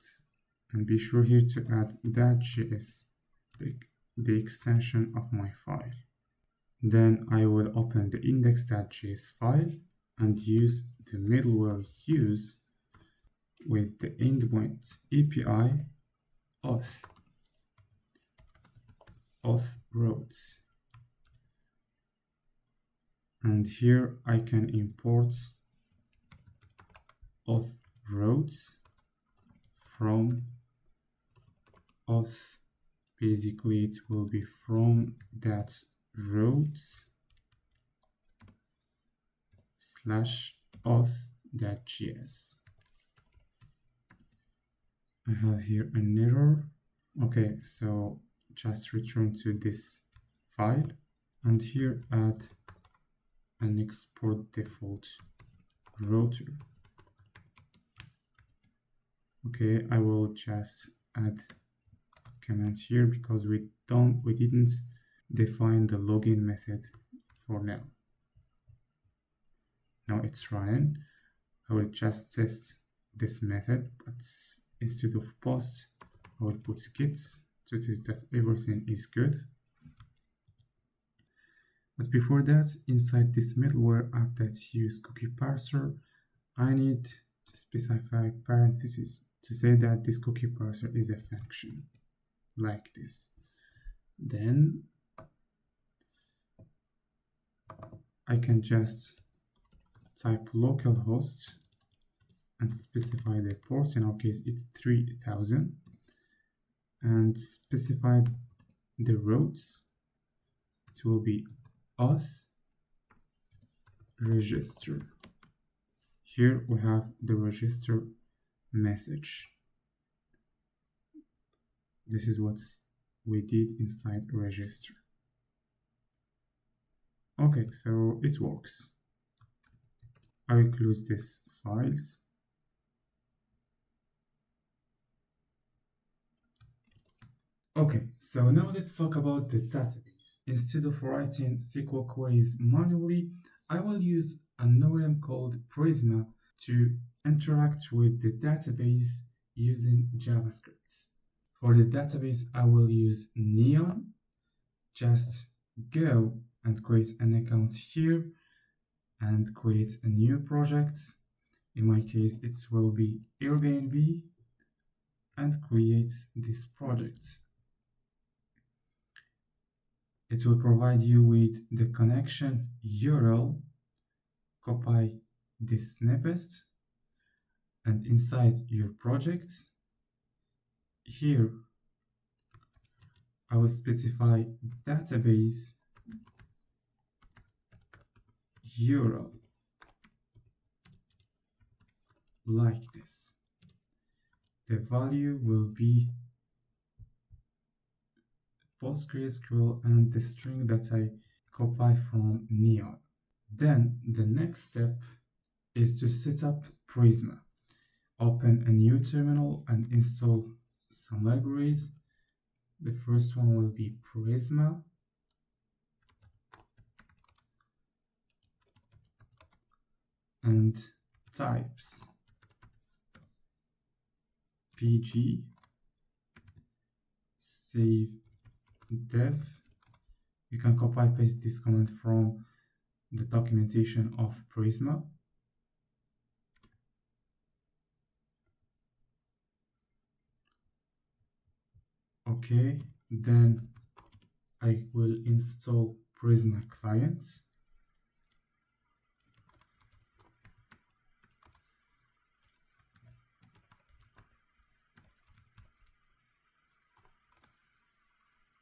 And be sure here to add .js, the extension of my file. Then I will open the index.js file and use the middleware use with the endpoint API auth routes. And here I can import auth routes from auth. Basically it will be from that routes / auth.js. I have here an error. Okay, so just return to this file and here add an export default router. Okay, I will just add a comment here because we didn't define the login method for now. Now it's running. I will just test this method, but instead of post, I will put gets to test that everything is good. But before that, inside this middleware app that use cookie parser, I need to specify parentheses to say that this cookie parser is a function like this. Then I can just type localhost and specify the port. In our case, it's 3000, and specify the routes. It will be auth register. Here we have the register message. This is what we did inside register. Okay, so it works. I will close these files. Okay, so now let's talk about the database. Instead of writing SQL queries manually, I will use an ORM called Prisma to interact with the database using JavaScript. For the database, I will use Neon. Just go and create an account here and create a new project. In my case, it will be Airbnb, and create this project. It will provide you with the connection URL. Copy this snippet, and inside your project, here I will specify database URL like this. The value will be PostgreSQL and the string that I copy from Neon. Then the next step is to set up Prisma. Open a new terminal and install some libraries. The first one will be Prisma. And types pg save dev. You can copy paste this command from the documentation of Prisma. Okay, then I will install Prisma clients.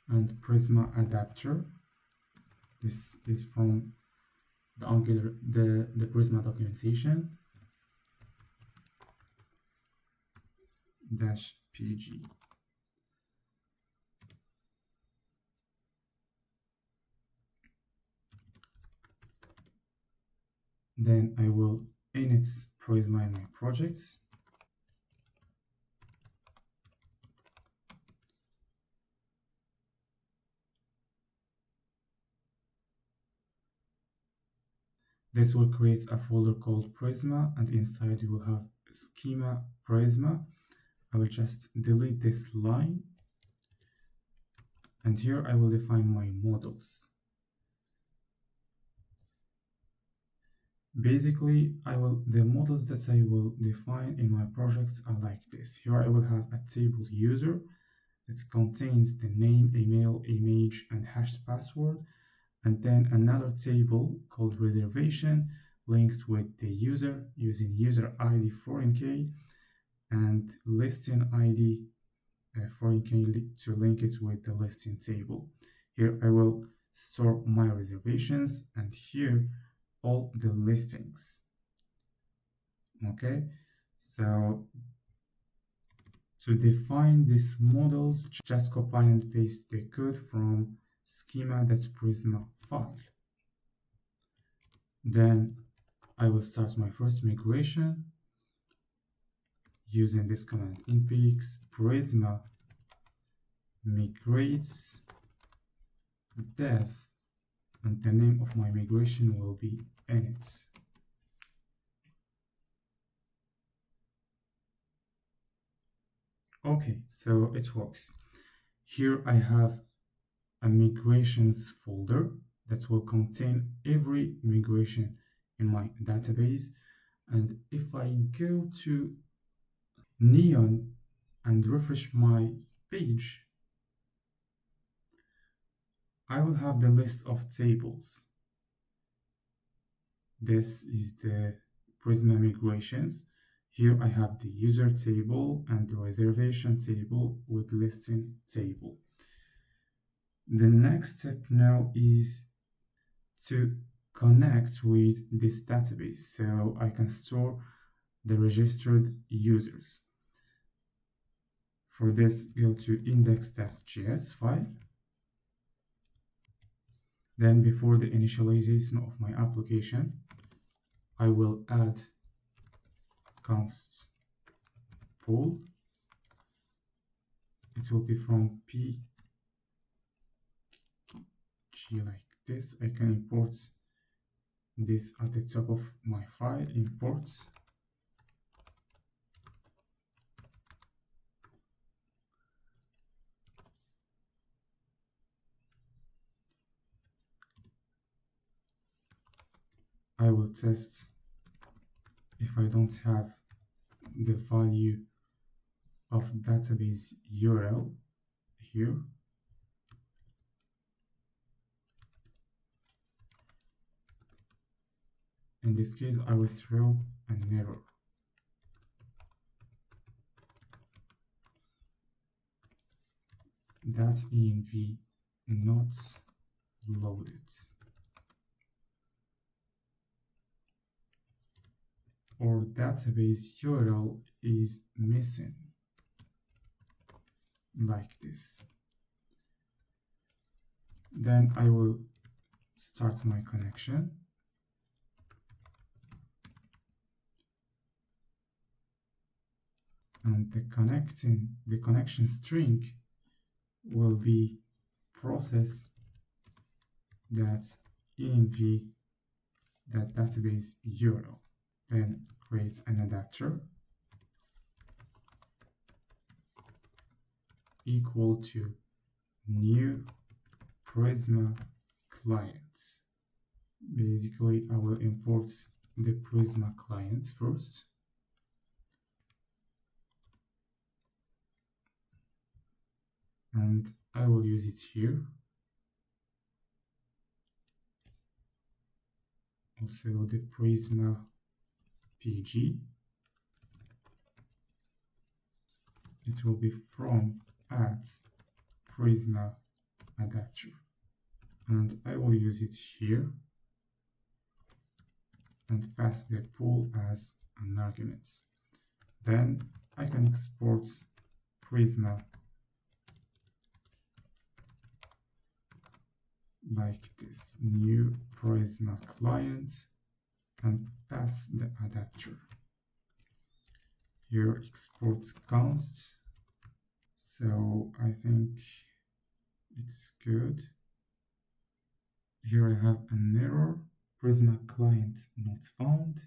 And Prisma adapter. This is from the Angular, the Prisma documentation. -pg. Then I will init Prisma in my projects. This will create a folder called Prisma, and inside you will have schema Prisma. I will just delete this line, and here I will define my models. Basically, the models that I will define in my projects are like this. Here I will have a table user that contains the name, email, image, and hashed password, and then another table called reservation links with the user using user ID foreign key and listing ID foreign key to link it with the listing table. Here I will store my reservations, and here all the listings. Okay, so to define these models, just copy and paste the code from schema.prisma file. Then I will start my first migration using this command npx prisma migrates dev, and the name of my migration will be init. Okay, so it works. Here I have a migrations folder that will contain every migration in my database. And if I go to neon and refresh my page, I will have the list of tables. This is the Prisma migrations. Here I have the user table and the reservation table with listing table. The next step now is to connect with this database so I can store the registered users. For this, go to index.js file. Then before the initialization of my application, I will add const pool. It will be from pg like this. I can import this at the top of my file, import. I will test if I don't have the value of database URL here. In this case, I will throw an error. That's env not loaded. Or database URL is missing, like this. Then I will start my connection. And the connection string will be process that's env that database URL. Then create an adapter equal to new Prisma client. Basically, I will import the Prisma client first. And I will use it here. Also the Prisma PG. It will be from at Prisma adapter. And I will use it here and pass the pool as an argument. Then I can export Prisma like this, new Prisma client, and pass the adapter. Here export const, so I think it's good. Here I have an error, Prisma client not found.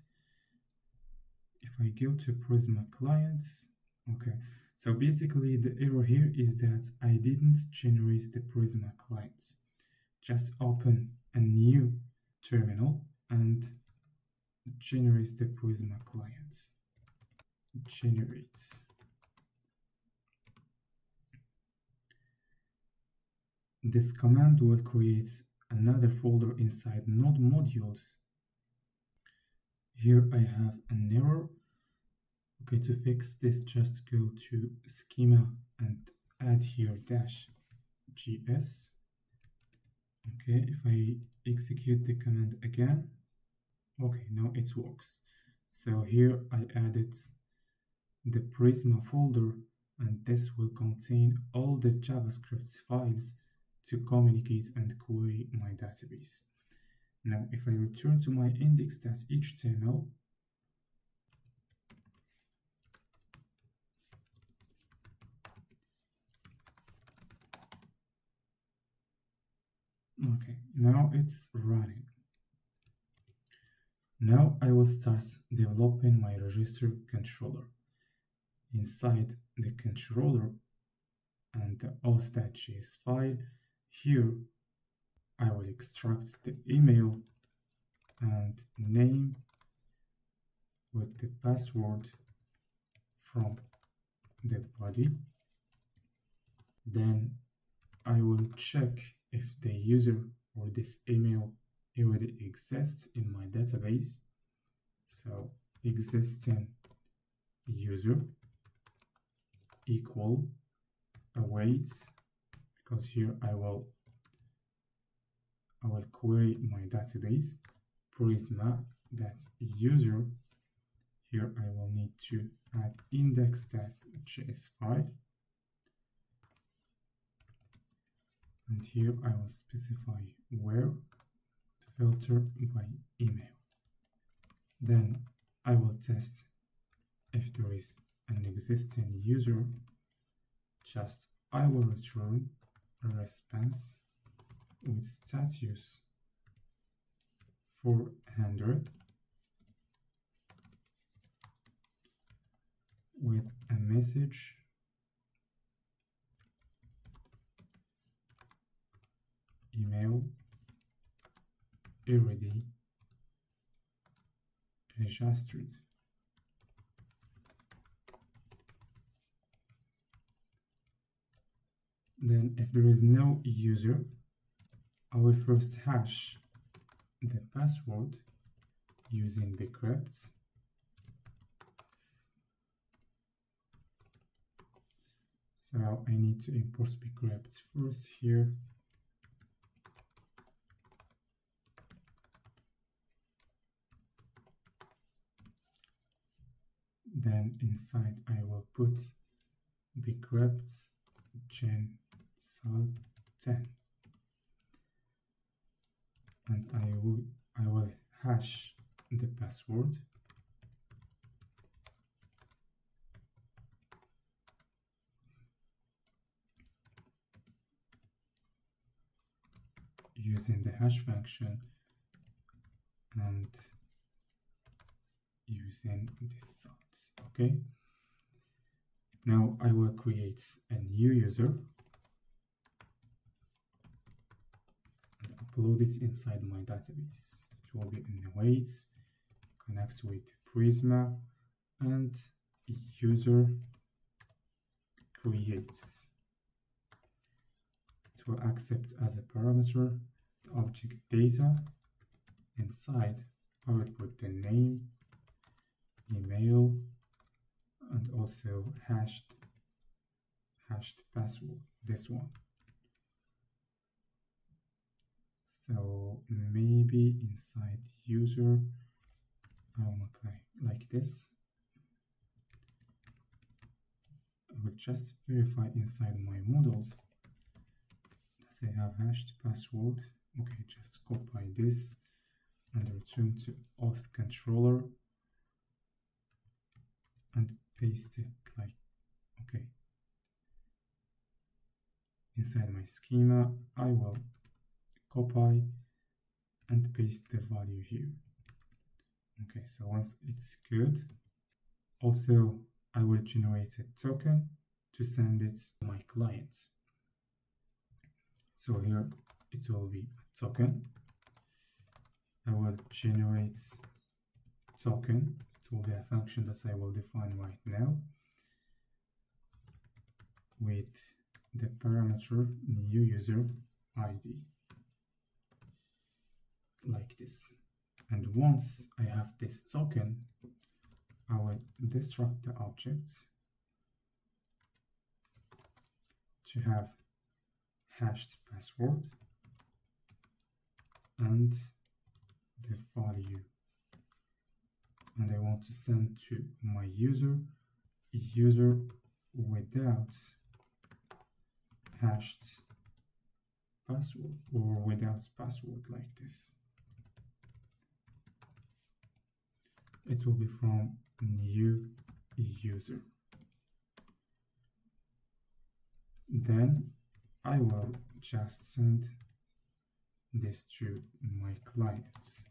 If I go to Prisma clients, okay, so basically the error here is that I didn't generate the Prisma clients. Just open a new terminal and generate the Prisma clients. Generates. This command will create another folder inside Node modules. Here I have an error. Okay, to fix this, just go to schema and add here -gs. Okay, if I execute the command again, okay, now it works. So here I added the Prisma folder, and this will contain all the JavaScript files to communicate and query my database. Now, if I return to my index.html, okay, now it's running. Now I will start developing my register controller. Inside the controller and the auth.js file, here I will extract the email and name with the password from the body. Then I will check if the user or this email already exists in my database. So existing user equal awaits, because here I will query my database Prisma that user. Here I will need to add index.js file, and here I will specify where, filter by email. Then I will test if there is an existing user. Just I will return a response with status 400 with a message email already registered. Then if there is no user, I will first hash the password using the crypts. So I need to import bcrypt first here. Then inside I will put bcrypt gen salt 10, and I will hash the password. Using the hash function and using this salt. Okay. Now I will create a new user and upload it inside my database. It will be in awaits, connects with Prisma, and user creates. It will accept as a parameter the object data. Inside I will put the name, email, and also hashed password, this one. So maybe inside user I will make like this. I will just verify inside my models that I have hashed password. Okay, just copy this and return to auth controller and paste it like, okay. Inside my schema, I will copy and paste the value here. Okay, so once it's good, also I will generate a token to send it to my clients. So here it will be a token. I will generate token. It will be a function that I will define right now with the parameter new user ID, like this. And once I have this token, I will destruct the objects to have hashed password and the value, and I want to send to my user without hashed password or without password, like this. It will be from new user. Then I will just send this to my clients.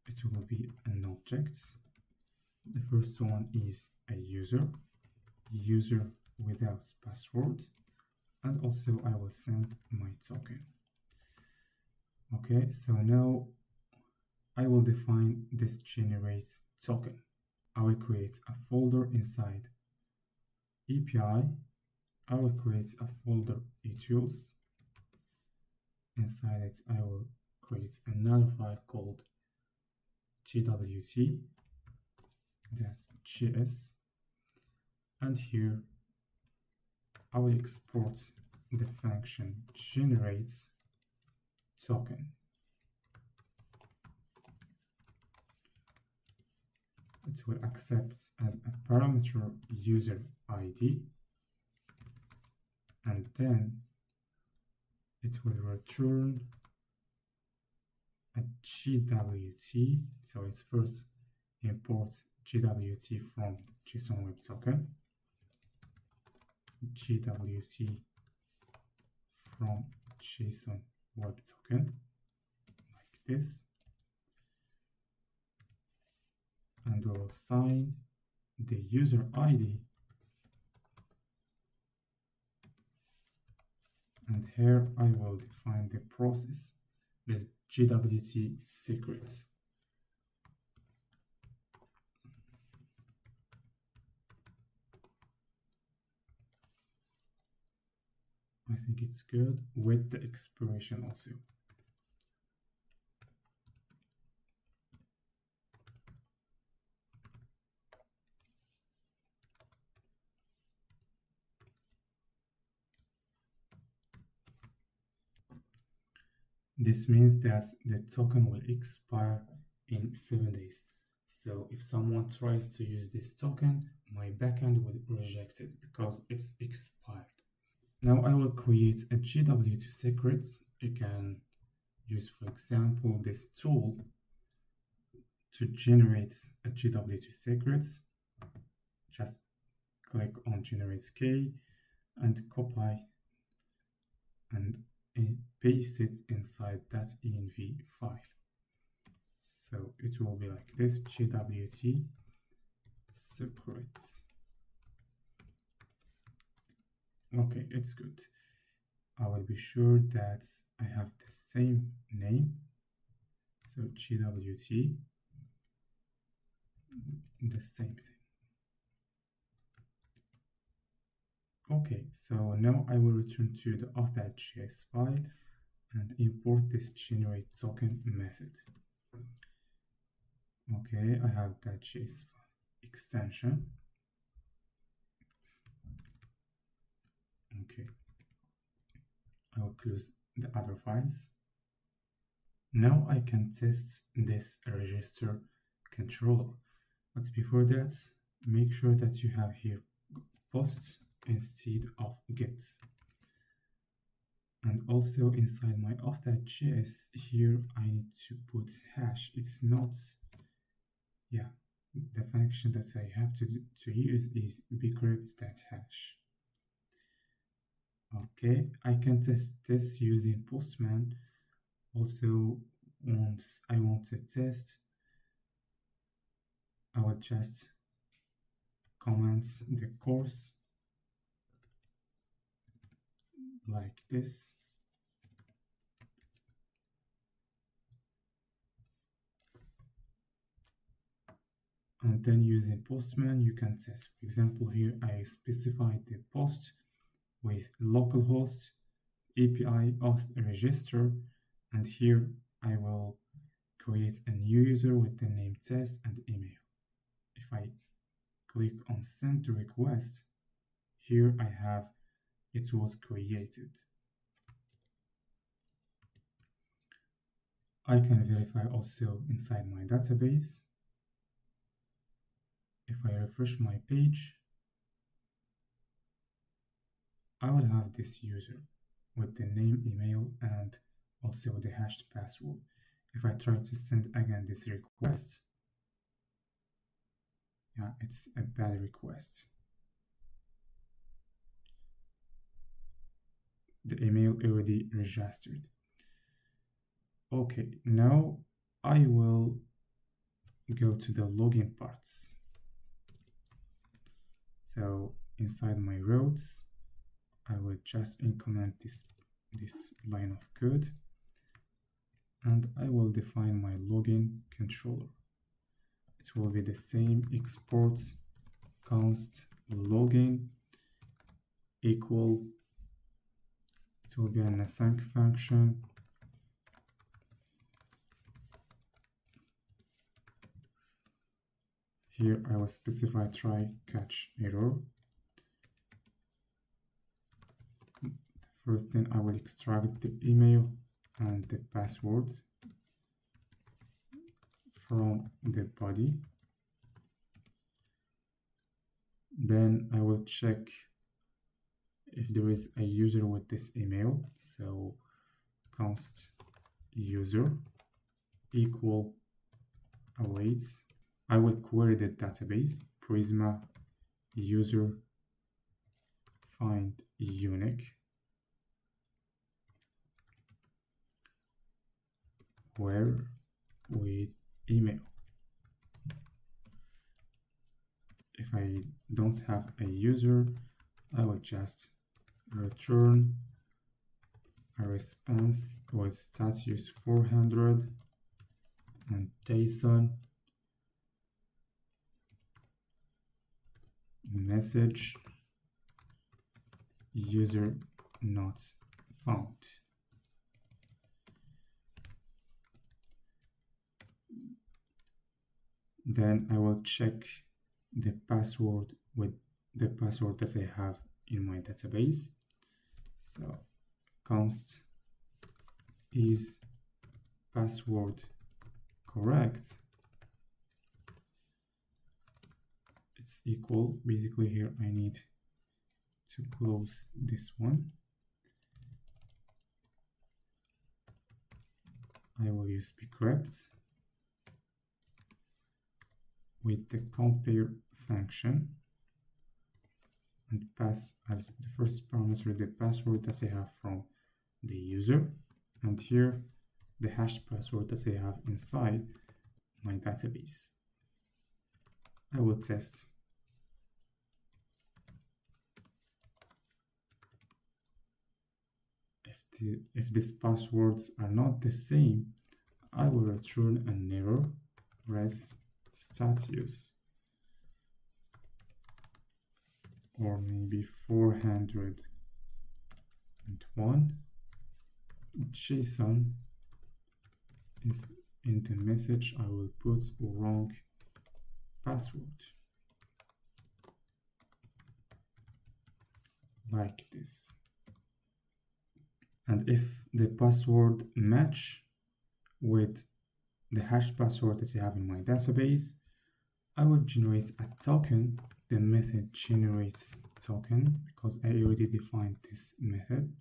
It will be an object. The first one is a user without password, and also I will send my token. Okay, so now I will define this generate token. I will create a folder inside API. I will create a folder eTools. Inside it, I will create another file called JWT.js, and here I will export the function generates token. It will accept as a parameter user ID, and then it will return a JWT. So it's first import JWT from JSON Web Token, JWT from JSON Web Token, like this, and we will assign the user ID, and here I will define the process with JWT secrets. I think it's good with the expiration also. This means that the token will expire in 7 days. So if someone tries to use this token, my backend will reject it because it's expired. Now I will create a JWT secret. You can use, for example, this tool to generate a JWT secret. Just click on generate K and copy and paste it inside that env file. So it will be like this: JWT secrets. Okay, it's good. I will be sure that I have the same name. So JWT, the same thing. Okay, so now I will return to the auth.js file and import this generate token method. Okay, I have that JS extension. Okay, I will close the other files. Now I can test this register controller, but before that, make sure that you have here post instead of get. And also inside my auth.js here, I need to put hash. It's not, yeah, the function that I have to use is bcrypt.hash. Okay, I can test this using Postman. Also, once I want to test, I will just comment the course like this. And then using Postman, you can test. For example, here I specified the post with localhost API auth register, and here I will create a new user with the name test and email. If I click on send to request, here I have it was created. I can verify also inside my database. If I refresh my page, I will have this user with the name, email, and also the hashed password. If I try to send again this request, yeah, it's a bad request. The email already registered. Okay, now I will go to the login parts. So inside my routes, I will just increment this line of code, and I will define my login controller. it will be the same export const login equal, it will be an async function. Here I will specify try catch error. First thing, I will extract the email and the password from the body. Then I will check if there is a user with this email. So const user equal awaits. I will query the database Prisma user find unique where with email. If I don't have a user, I will just return a response with status 400 and JSON message user not found. Then I will check the password with the password that I have in my database. So const is password correct. It's equal. Basically here I need to close this one. I will use bcrypt with the compare function and pass as the first parameter the password that I have from the user, and here the hash password that I have inside my database. I will test if these passwords are not the same. I will return an error res status, or maybe 401 JSON is in the message. I will put wrong password like this. And if the password match with the hash password that I have in my database, I will generate a token. The method generates token because I already defined this method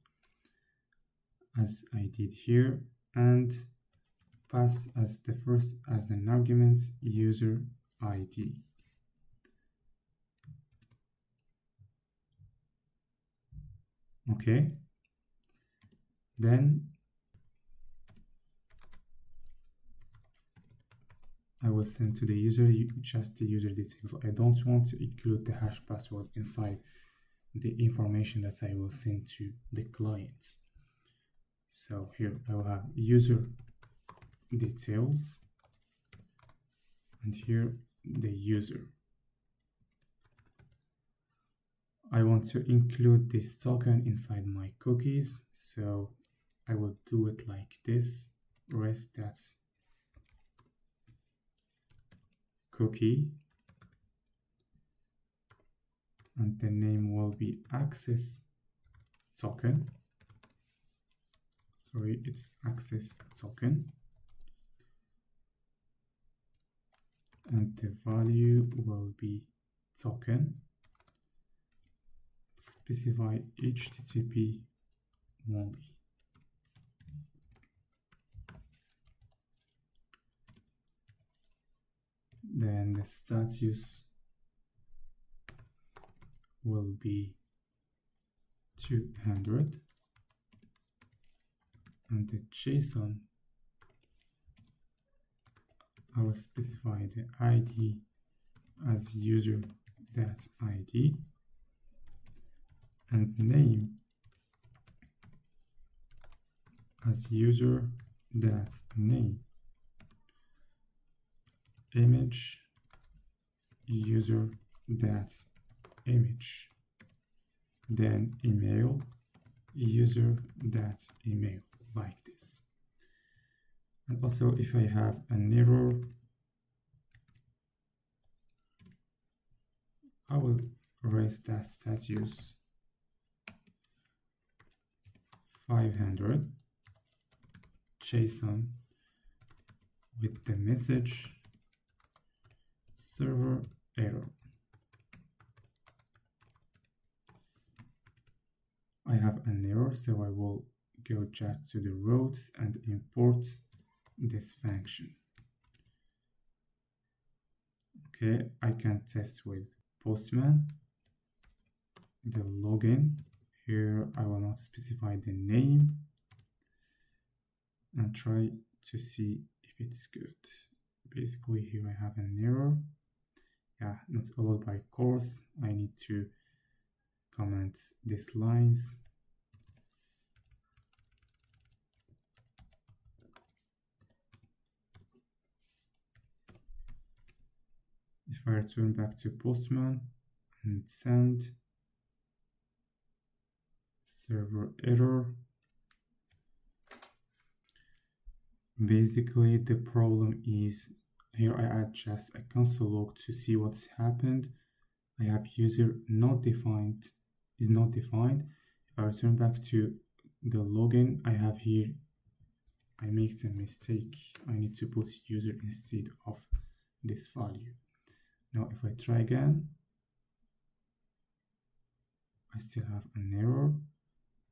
as I did here, and pass as the first as an argument user ID. Okay, then I will send to the user just the user details. I don't want to include the hash password inside the information that I will send to the clients. So here I will have user details, and here the user. I want to include this token inside my cookies, so I will do it like this. Rest that's cookie, and the name will be access token. Sorry, it's access token, and the value will be token. Specify HTTP only. Then the status will be 200, and the JSON, I will specify the ID as user.id, and name as user.name. Image user that image, then email user that email, like this. And also if I have an error, I will raise that status 500 JSON with the message server error. I have an error, so I will go just to the routes and import this function. Okay, I can test with Postman. The login, here I will not specify the name and try to see if it's good. Basically here I have an error. Yeah, not allowed by course. I need to comment these lines. If I return back to Postman and send server error, basically the problem is here I add just a console log to see what's happened. I have user not defined is not defined. If I return back to the login, I have here, I make a mistake. I need to put user instead of this value. Now if I try again, I still have an error.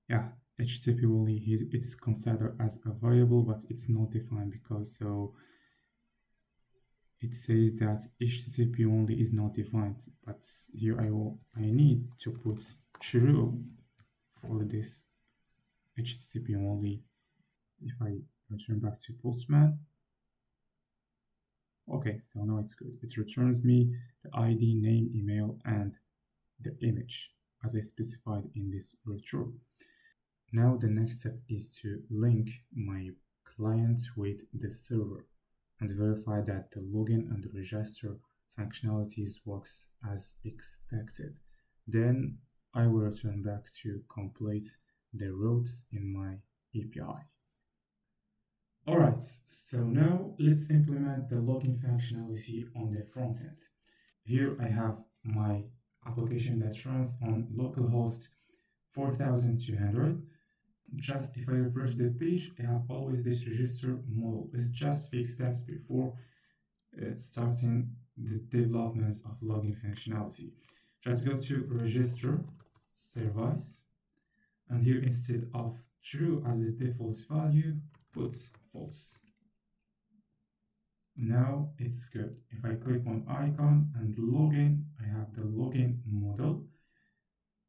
Yeah, HTTP only, it's considered as a variable, but it's not defined because so it says that HTTP only is not defined, but here I need to put true for this HTTP only. If I return back to Postman, okay, so now it's good. It returns me the ID, name, email, and the image as I specified in this return. Now the next step is to link my client with the server and verify that the login and the register functionalities works as expected. Then I will return back to complete the routes in my API. Alright, so now let's implement the login functionality on the front end. Here I have my application that runs on localhost 4200. Just if I refresh the page, I have always this register model. Let's just fix that before starting the development of login functionality. Just go to register service, and here instead of true as the default value, put false. Now it's good. If I click on icon and login, I have the login model.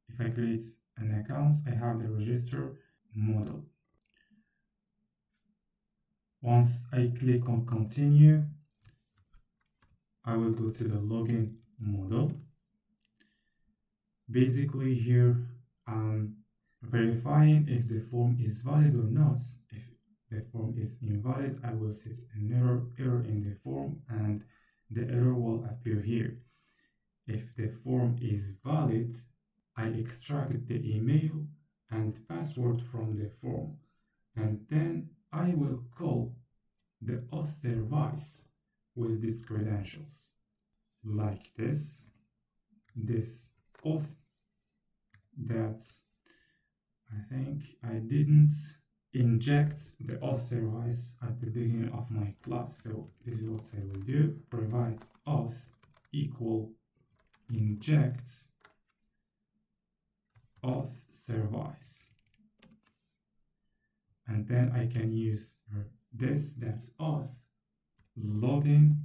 If I create an account, I have the register model. Once I click on continue, I will go to the login model. Basically here I'm verifying if the form is valid or not. If the form is invalid, I will set an error in the form and the error will appear here. If the form is valid, I extract the email and password from the form, and then I will call the auth service with these credentials like this auth that I think I didn't inject the auth service at the beginning of my class, so this is what I will do. Provide auth equal inject auth service, and then I can use this, that's auth login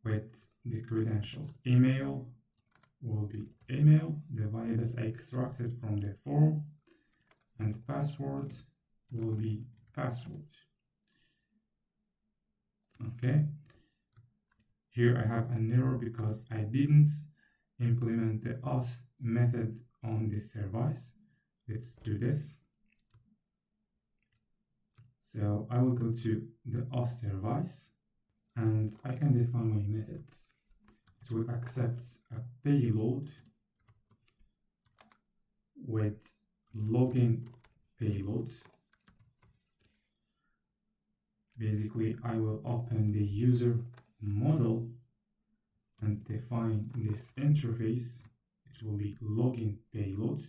with the credentials. Email will be email, the value that I extracted from the form, and password will be password. Okay, here I have an error because I didn't implement the auth method on this service. Let's do this. So I will go to the auth service and I can define my method. it will accept a payload with login payload. Basically, I will open the user model and define this interface. It will be login payload.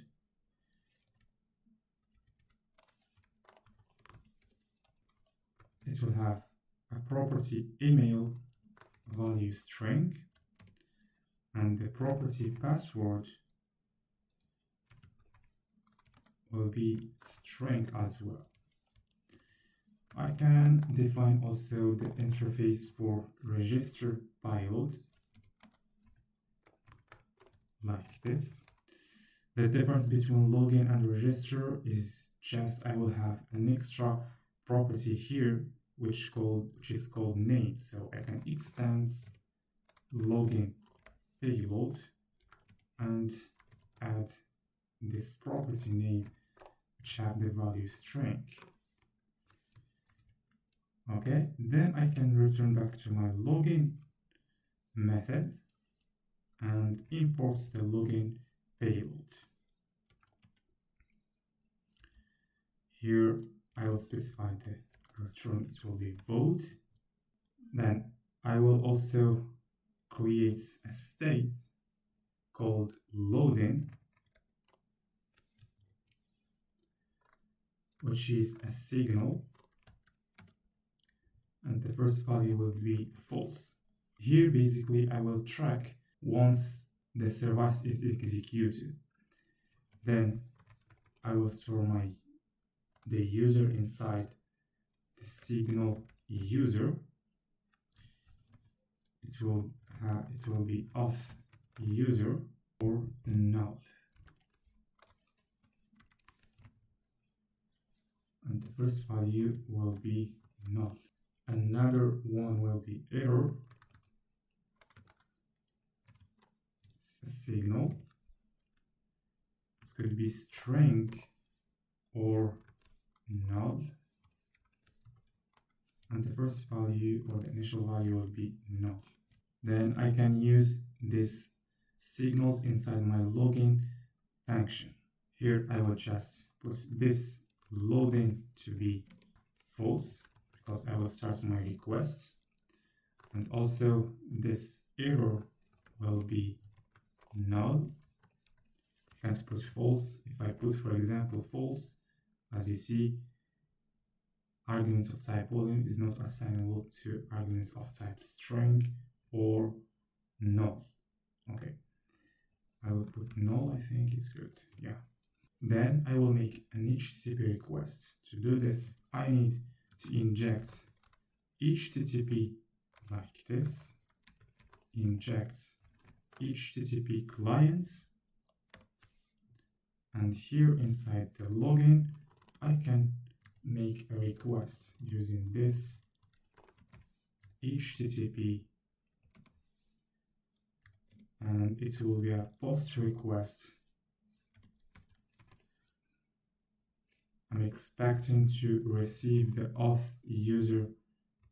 It will have a property email value string, and the property password will be string as well. I can define also the interface for register payload like this. The difference between login and register is just I will have an extra property here which is called name. So I can extend login payload and add this property name which have the value string. Okay, then I can return back to my login method and import the login payload. Here I will specify the return, it will be vote. Then I will also create a state called loading, which is a signal, and the first value will be false. Here basically I will track once the service is executed. Then I will store the user inside the signal user. It will be auth user or null. And the first value will be null. Another one will be error. It's a signal. It's going to be string or null. And the first value or the initial value will be null. Then I can use these signals inside my login function. Here I will just put this loading to be false because I will start my request, and also this error will be null. I can't put false. If I put, for example, false, as you see, arguments of type boolean is not assignable to arguments of type string or null. Okay, I will put null. I think it's good. Yeah. Then I will make an HTTP request. To do this, I need to inject HTTP like this, inject HTTP client, and here inside the login, I can make a request using this HTTP, and it will be a post request. I'm expecting to receive the auth user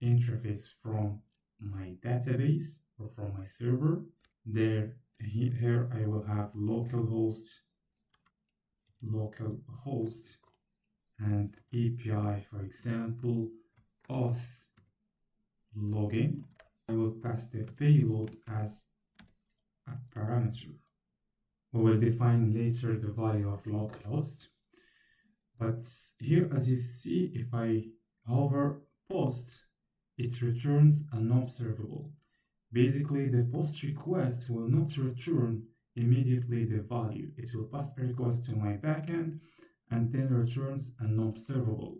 interface from my database or from my server. Here I will have localhost and API, for example, auth login. I will pass the payload as a parameter. We will define later the value of localhost. But here, as you see, if I hover post, it returns an observable. Basically, the post request will not return immediately the value. It will pass a request to my backend and then returns an observable.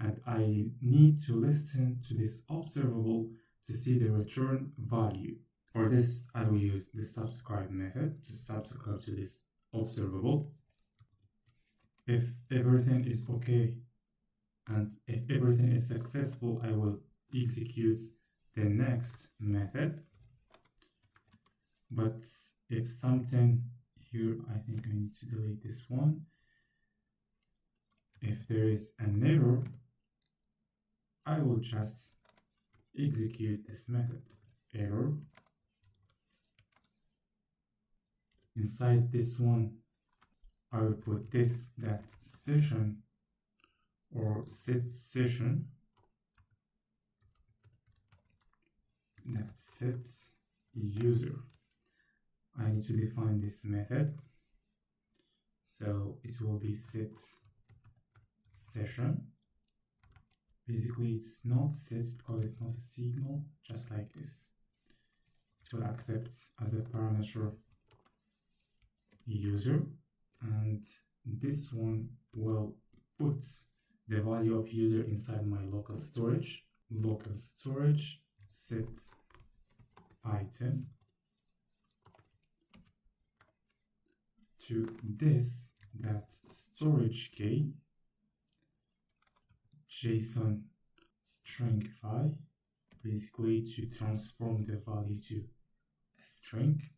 And I need to listen to this observable to see the return value. For this, I will use the subscribe method to subscribe to this observable. If everything is okay and if everything is successful, I will execute the next method. But if something here, I think I need to delete this one. If there is an error, I will just execute this method, error, inside this one, I will put this, that session or set session that sets user. I need to define this method. So it will be set session. Basically, it's not set because it's not a signal, just like this. It will accept as a parameter user, and this one will put the value of user inside my local storage. Local storage set item to this, that storage key JSON stringify, basically to transform the value to a string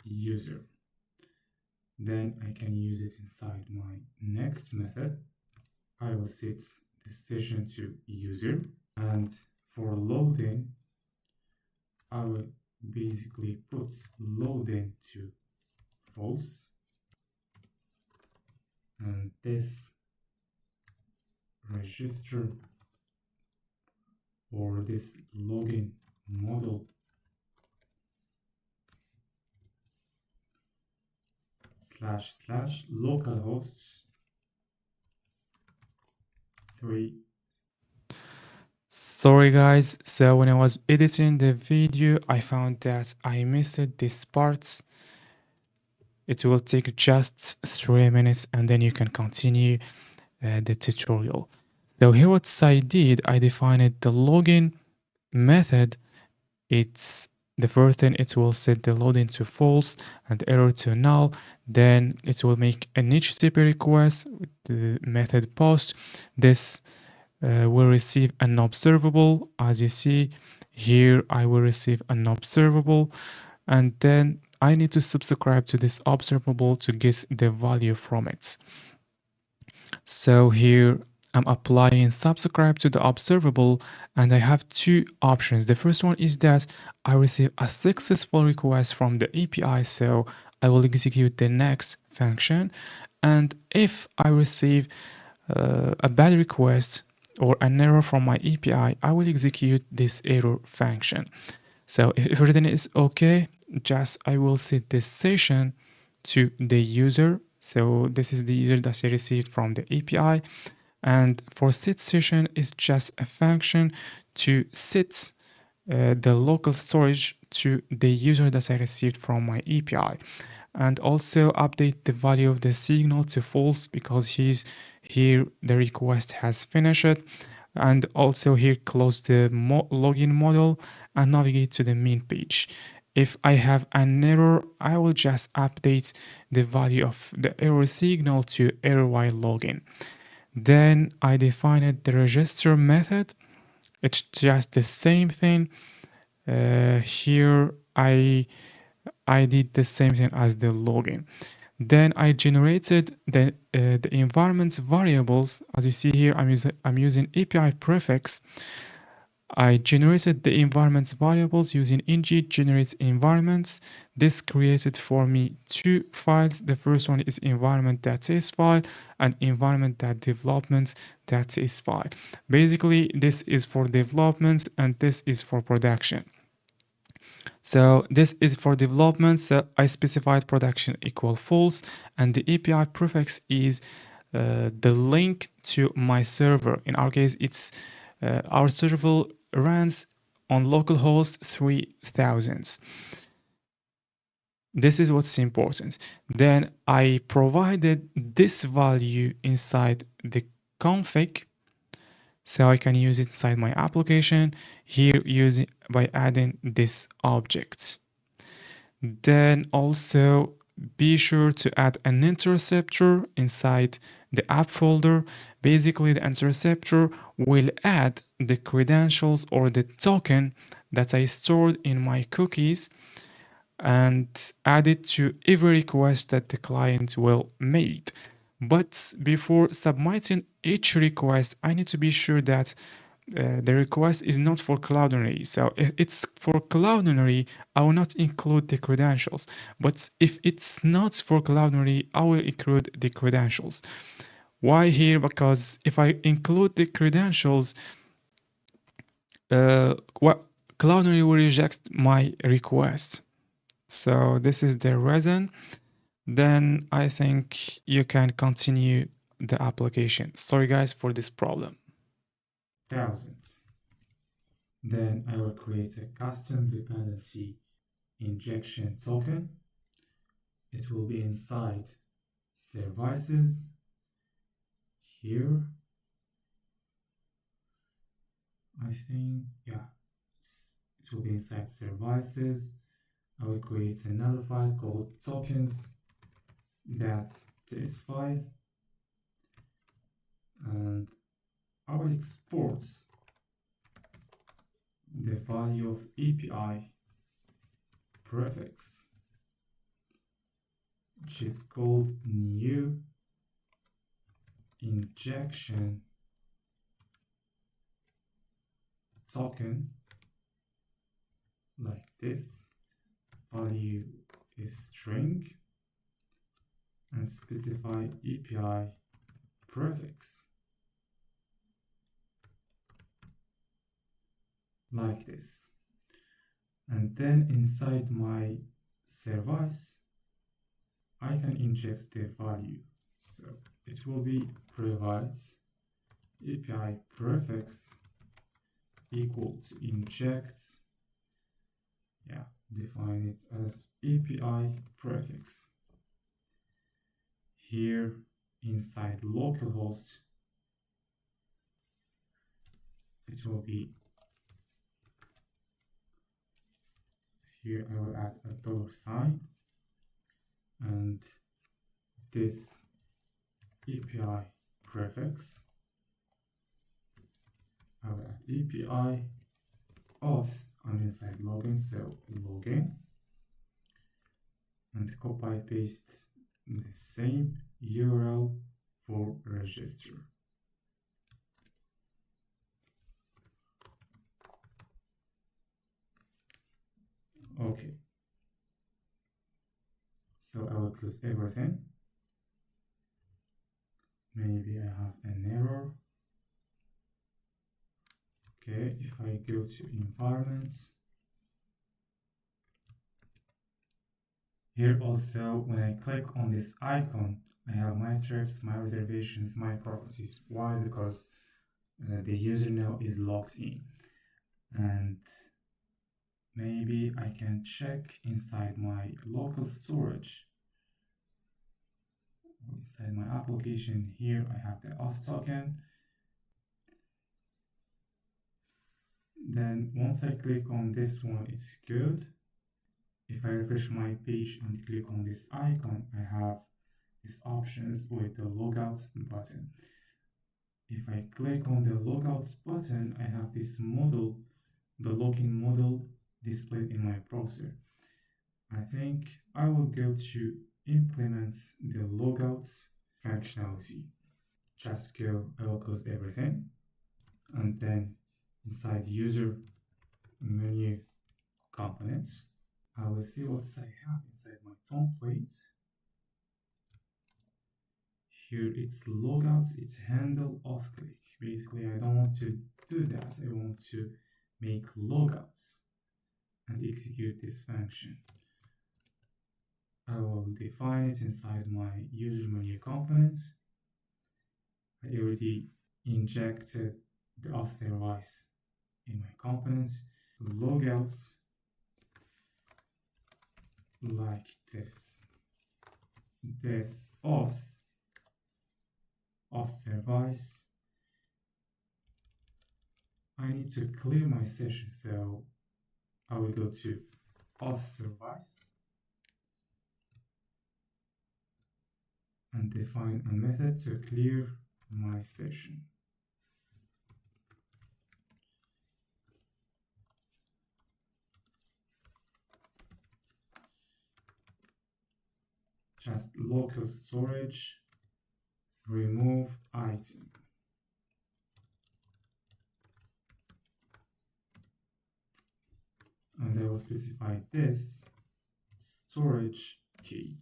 user. Then I can use it inside my next method. I will set the session to user, and for loading, I will basically put loading to false, and this register or this login model / localhost 3. Sorry guys, so when I was editing the video, I found that I missed this part. It will take just 3 minutes and then you can continue the tutorial. So here what I did, I defined the login method. It's the first thing, it will set the loading to false and error to null. Then it will make an HTTP request with the method post. This will receive an observable. As you see here, I will receive an observable, and then I need to subscribe to this observable to get the value from it. So here I'm applying subscribe to the observable, and I have two options. The first one is that I receive a successful request from the API, so I will execute the next function. And if I receive a bad request or an error from my API, I will execute this error function. So if everything is okay, just I will set this session to the user. So this is the user that I received from the API. And for set session is just a function to set the local storage to the user that I received from my API. And also update the value of the signal to false because here the request has finished. And also here close the login model and navigate to the main page. If I have an error, I will just update the value of the error signal to error while login. Then I defined the register method. It's just the same thing. Here I did the same thing as the login. Then I generated the environments variables. As you see here, I'm using API prefix. I generated the environments variables using ng generates environments. This created for me two files. The first one is environment.ts file and environment.development.ts file. Basically, this is for development and this is for production. So this is for development. So I specified production equal false, and the API prefix is the link to my server. In our case, it's our server runs on localhost 3000. This is what's important. Then I provided this value inside the config, so I can use it inside my application here using by adding this object. Then also be sure to add an interceptor inside the app folder. Basically, the interceptor will add the credentials or the token that I stored in my cookies and add it to every request that the client will make. But before submitting each request, I need to be sure that the request is not for Cloudinary. So if it's for Cloudinary, I will not include the credentials. But if it's not for Cloudinary, I will include the credentials. Why here? Because if I include the credentials, Cloudinary will reject my request. So this is the reason. Then I think you can continue the application. Sorry guys for this problem. Thousands. Then I will create a custom dependency injection token. It will be inside services here. I think, yeah, it will be inside services. I will create another file called tokens.ts file, and I will export the value of API prefix, which is called new injection token, like this. Value is string, and specify API prefix, like this. And then inside my service, I can inject the value. So it will be provides API prefix equal to inject, define it as API prefix. Here inside localhost, it will be, here I will add a $, and this API prefix, I will add API auth. I'm inside login, so login, and copy paste the same URL for register. Okay, so I will close everything. Maybe I have an error. Okay, if I go to environments, here also when I click on this icon, I have my trips, my reservations, my properties. Why? Because the user now is logged in, and maybe I can check inside my local storage. Inside my application here, I have the auth token. Then once I click on this one, it's good. If I refresh my page and click on this icon, I have these options with the logouts button. If I click on the logouts button, I have this model, the login model displayed in my browser. I think I will go to implement the logouts functionality. Just go, I will close everything, and then inside user menu components, I will see what I have inside my templates. Here it's logouts, it's handle auth click. Basically, I don't want to do that. I want to make logouts and execute this function. I will define it inside my user menu components. I already injected the auth service in my components. Logouts like this. This auth service. I need to clear my session, so I will go to auth service and define a method to clear my session. Just local storage, remove item. and I will specify this storage key.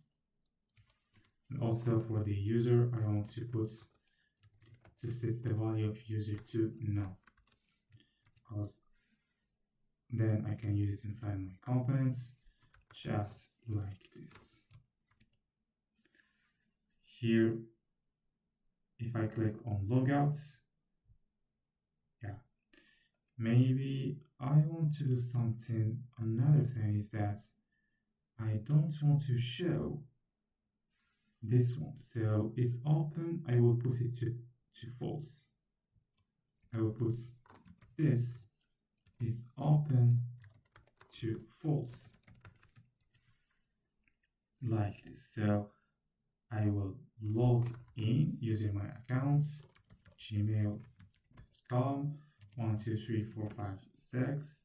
And also for the user, I want to set the value of user to null, because then I can use it inside my components just like this. Here, if I click on logouts, yeah, maybe I want to do something. Another thing is that I don't want to show this one. So it's open, I will put it to false. I will put this is open to false, like this. So I will log in using my account, gmail.com, 1, 2, 3, 4, 5, 6.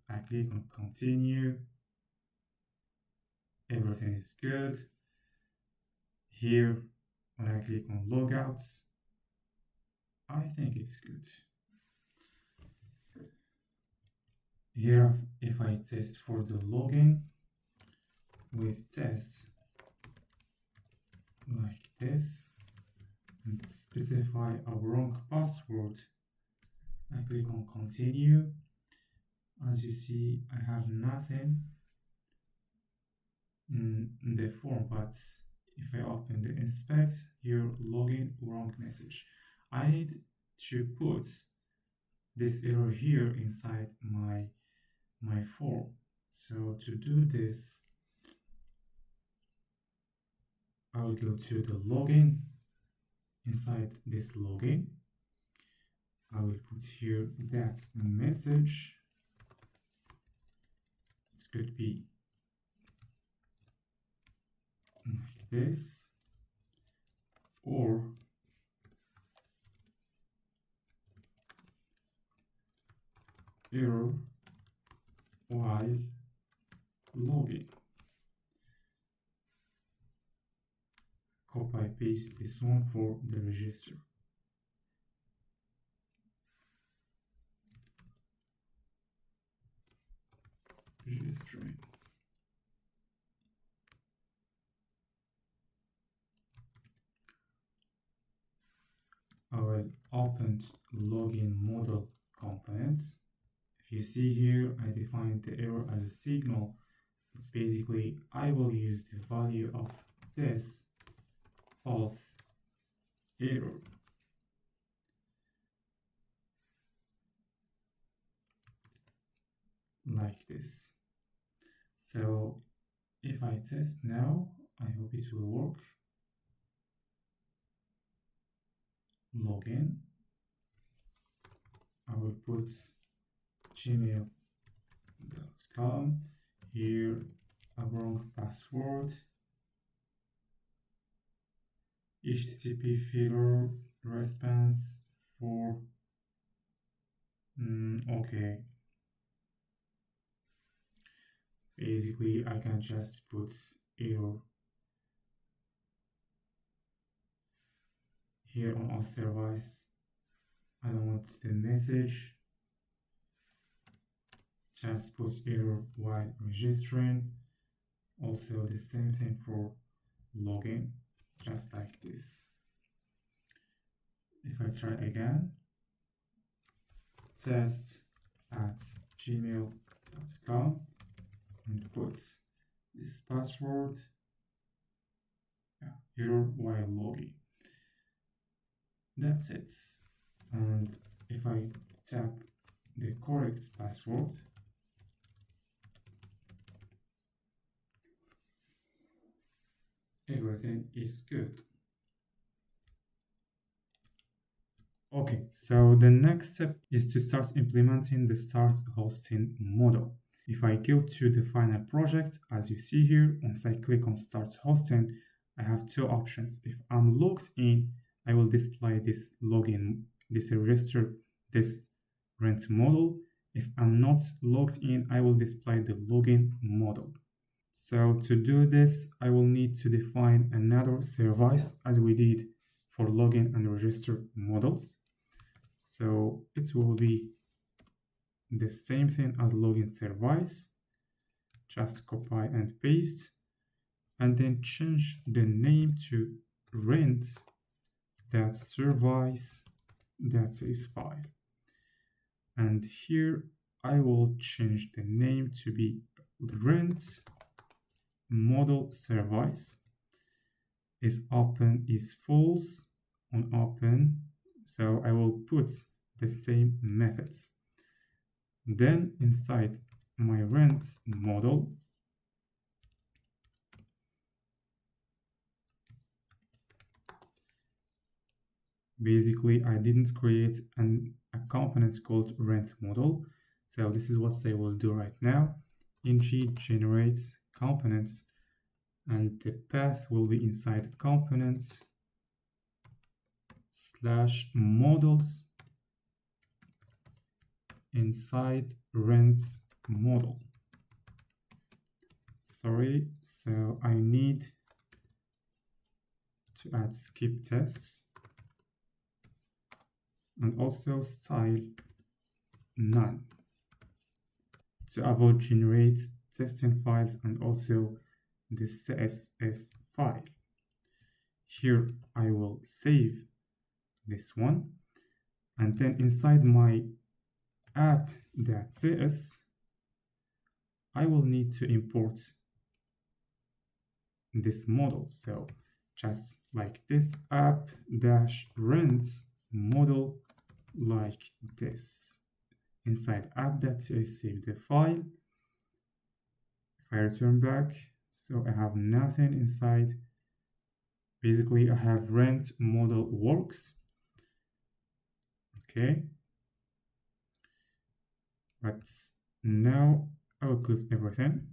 I click on continue. Everything is good. Here, when I click on logouts, I think it's good. Here, if I test for the login with test like this and specify a wrong password, I click on continue. As you see, I have nothing in the form, but if I open the inspect, here login wrong message. I need to put this error here inside my form. So to do this, I will go to the login. Inside this login, I will put here that message. It could be like this, or error while logging. Copy paste this one for the register. Registering. I will open login model components. If you see here, I defined the error as a signal. It's basically, I will use the value of this auth error. Like this. So if I test now, I hope it will work. Login. I will put gmail.com here, a wrong password, HTTP filler response for okay. Basically, I can just put error here on our service. I don't want the message. Just put error while registering. Also the same thing for login, just like this. If I try again, test at gmail.com and put this password, error while logging. That's it. And if I tap the correct password, everything is good. Okay, so the next step is to start implementing the start hosting model. If I go to the final project, as you see here, once I click on start hosting, I have two options. If I'm logged in, I will display this login, this register, this rent model. If I'm not logged in, I will display the login model. So to do this, I will need to define another service as we did for login and register models. So it will be the same thing as login service. Just copy and paste, and then change the name to rent.service.js file. And here I will change the name to be rent model service. Is open is false on open, so I will put the same methods. Then inside my rent model, basically I didn't create a component called rent model, so this is what I will do right now. ng generates components, and the path will be inside components / models inside rent model. Sorry, so I need to add skip tests and also style none to avoid generate testing files and also the CSS file. Here I will save this one, and then inside my app.cs I will need to import this model. So just like this, app-rent model like this. Inside app.cs, save the file. If I return back, so I have nothing inside. Basically, I have rent model works. Okay. But now I will close everything.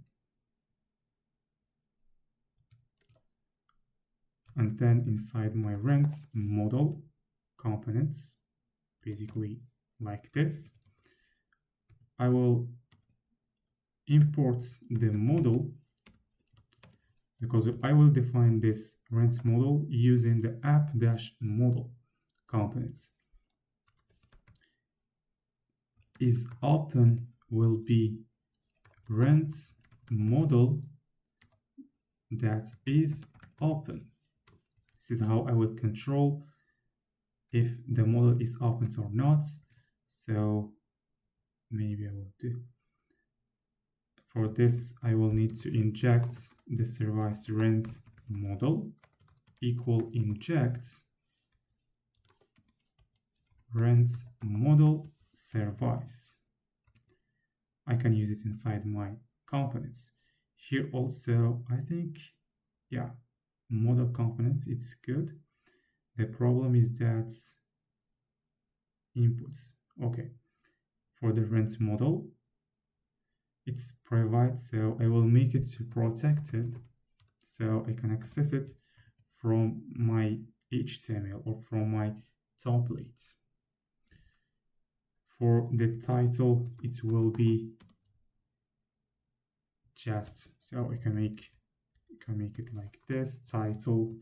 And then inside my rent model components, basically like this, I will import the model, because I will define this rent model using the app-model components. Is open will be rent model that is open. This is how I will control if the model is open or not. So maybe I will do. For this, I will need to inject the service rent model equal inject rent model service. I can use it inside my components. Here also, I think, yeah, model components, it's good. The problem is that inputs. Okay, for the rent model, it's private, so I will make it to protected, so I can access it from my HTML or from my templates. For the title, it will be just, so I can make it like this: title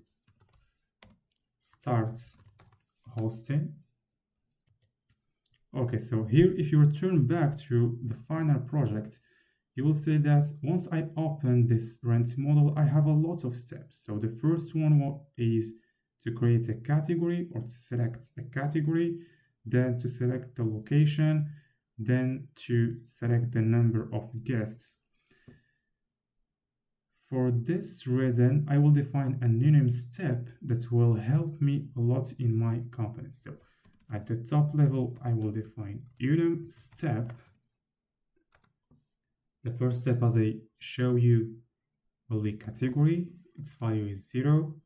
start hosting. Okay, so here if you return back to the final project, you will see that once I open this rent model, I have a lot of steps. So the first one is to create a category or to select a category, then to select the location, then to select the number of guests. For this reason, I will define a new step that will help me a lot in my components. So at the top level, I will define unum step. The first step, as I show you, will be category. Its value is 0.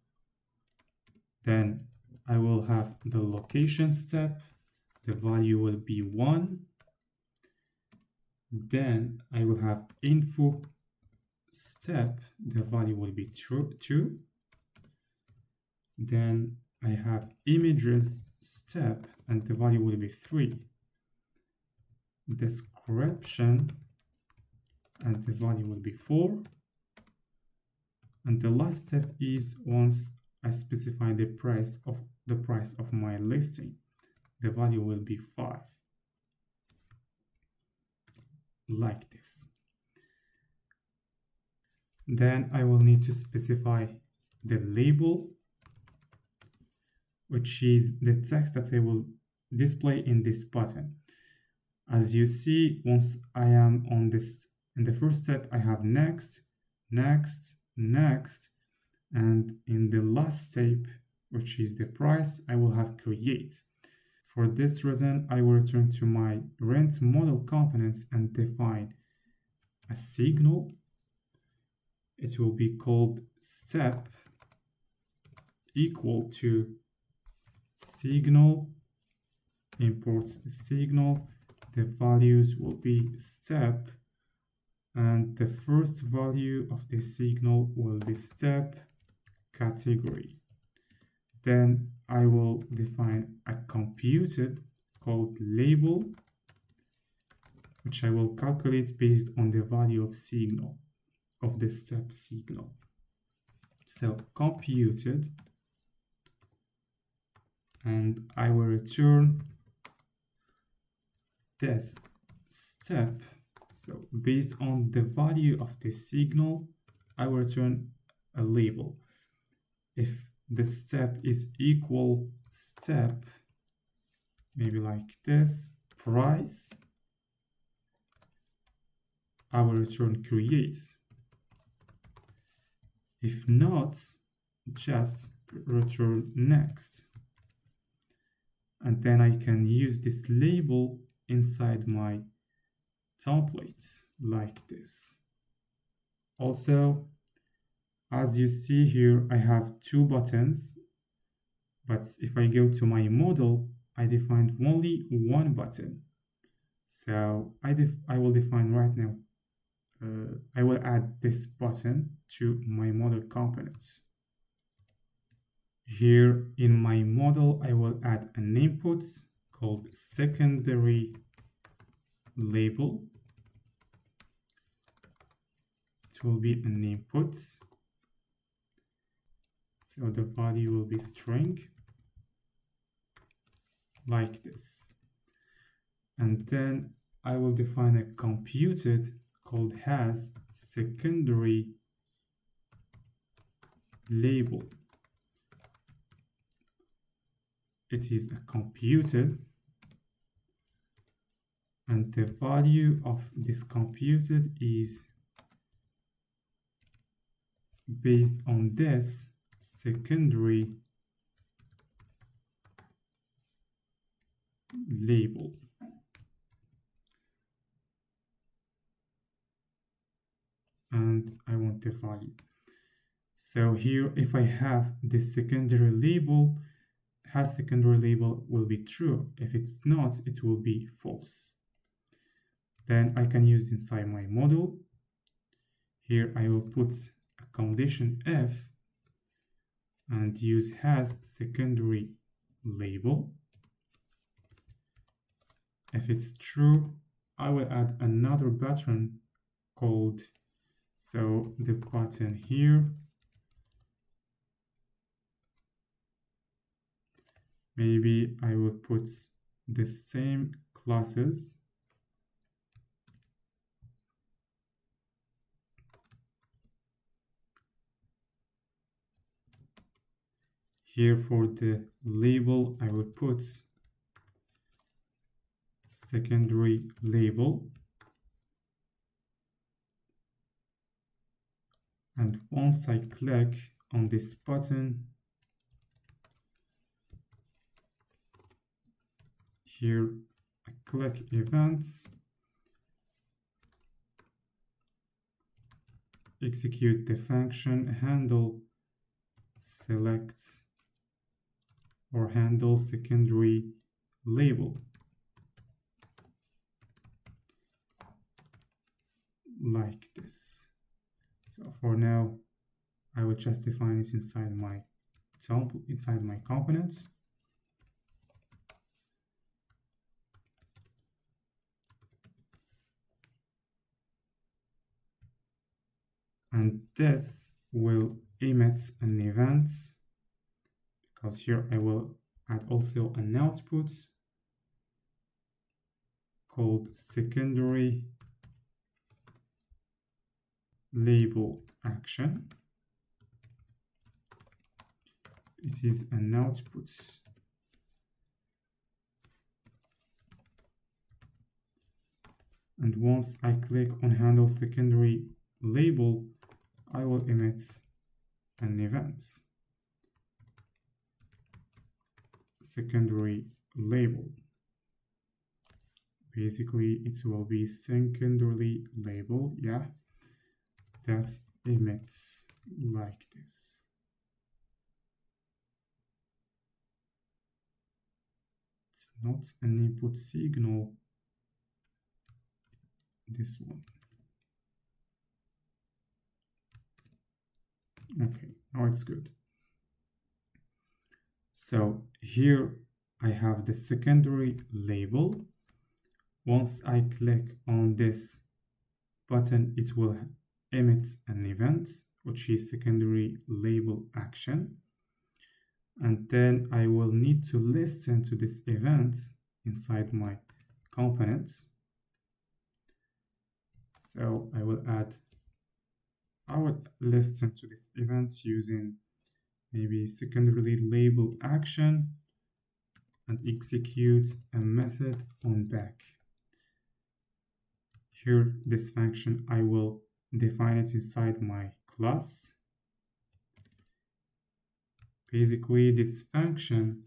Then I will have the location step. The value will be 1. Then I will have info step. The value will be 2. Then I have images step, and the value will be 3. Description, and the value will be 4. And the last step is once I specify the price of my listing, the value will be 5. like this. Then I will need to specify the label, which is the text that I will display in this button. As you see, once I am on this, in the first step, I have next, next, next, and in the last step, which is the price, I will have create. For this reason, I will return to my rent model components and define a signal. It will be called step equal to signal, imports the signal. The values will be step, and the first value of the signal will be step category. Then I will define a computed called label, which I will calculate based on the value of signal, of the step signal. So computed, and I will return this step. So based on the value of the signal, I will return a label. If the step is equal step, maybe like this, price, I will return create. If not, just return next. And then I can use this label inside my templates like this. Also, as you see here, I have two buttons, but if I go to my model, I defined only one button. So I will define right now, I will add this button to my model components. Here in my model, I will add an input called secondary label. It will be an input. So the value will be string like this. And then I will define a computed called has secondary label. It is a computed, and the value of this computed is based on this secondary label. And I want the value. So here, if I have this secondary label, has secondary label will be true. If it's not, it will be false. Then I can use inside my model. Here I will put a condition if and use has secondary label. If it's true, I will add another button called, so the button here, maybe I will put the same classes. Here for the label, I will put secondary label. And once I click on this button, here I click events, execute the function handle selects or handle secondary label like this. So for now, I will just define it inside my components. And this will emit an event, because here I will add also an output called secondary label action. It is an output. And once I click on handle secondary label, I will emit an event. Secondary label. Basically, it will be secondary label, yeah, that emits like this. It's not an input signal, this one. Okay, now it's good. So here I have the secondary label. Once I click on this button, it will emit an event, which is secondary label action. And then I will need to listen to this event inside my components. So I will listen to this event using maybe secondary label action and execute a method on back. Here, this function, I will define it inside my class. Basically, this function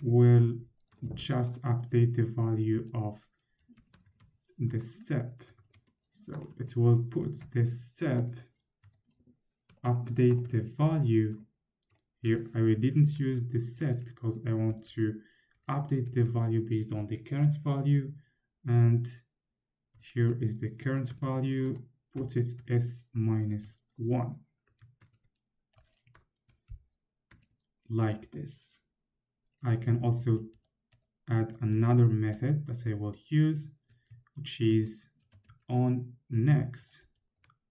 will just update the value of the step. So it will put this step, update the value. Here, I didn't use this set because I want to update the value based on the current value. And here is the current value, put it s-1. Like this. I can also add another method that I will use, which is on next,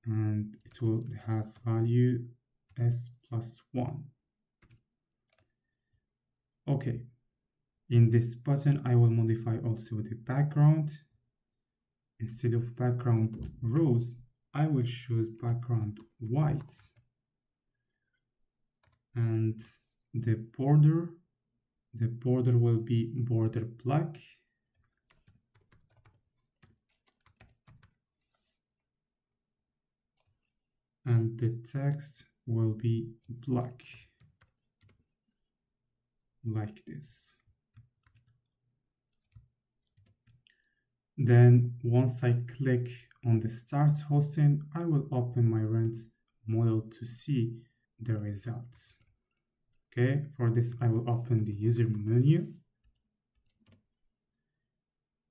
and it will have value s+1. Okay, in this button I will modify also the background. Instead of background rose, I will choose background white, and the border will be border black. And the text will be black, like this. Then once I click on the start hosting, I will open my rent model to see the results. Okay, for this I will open the user menu,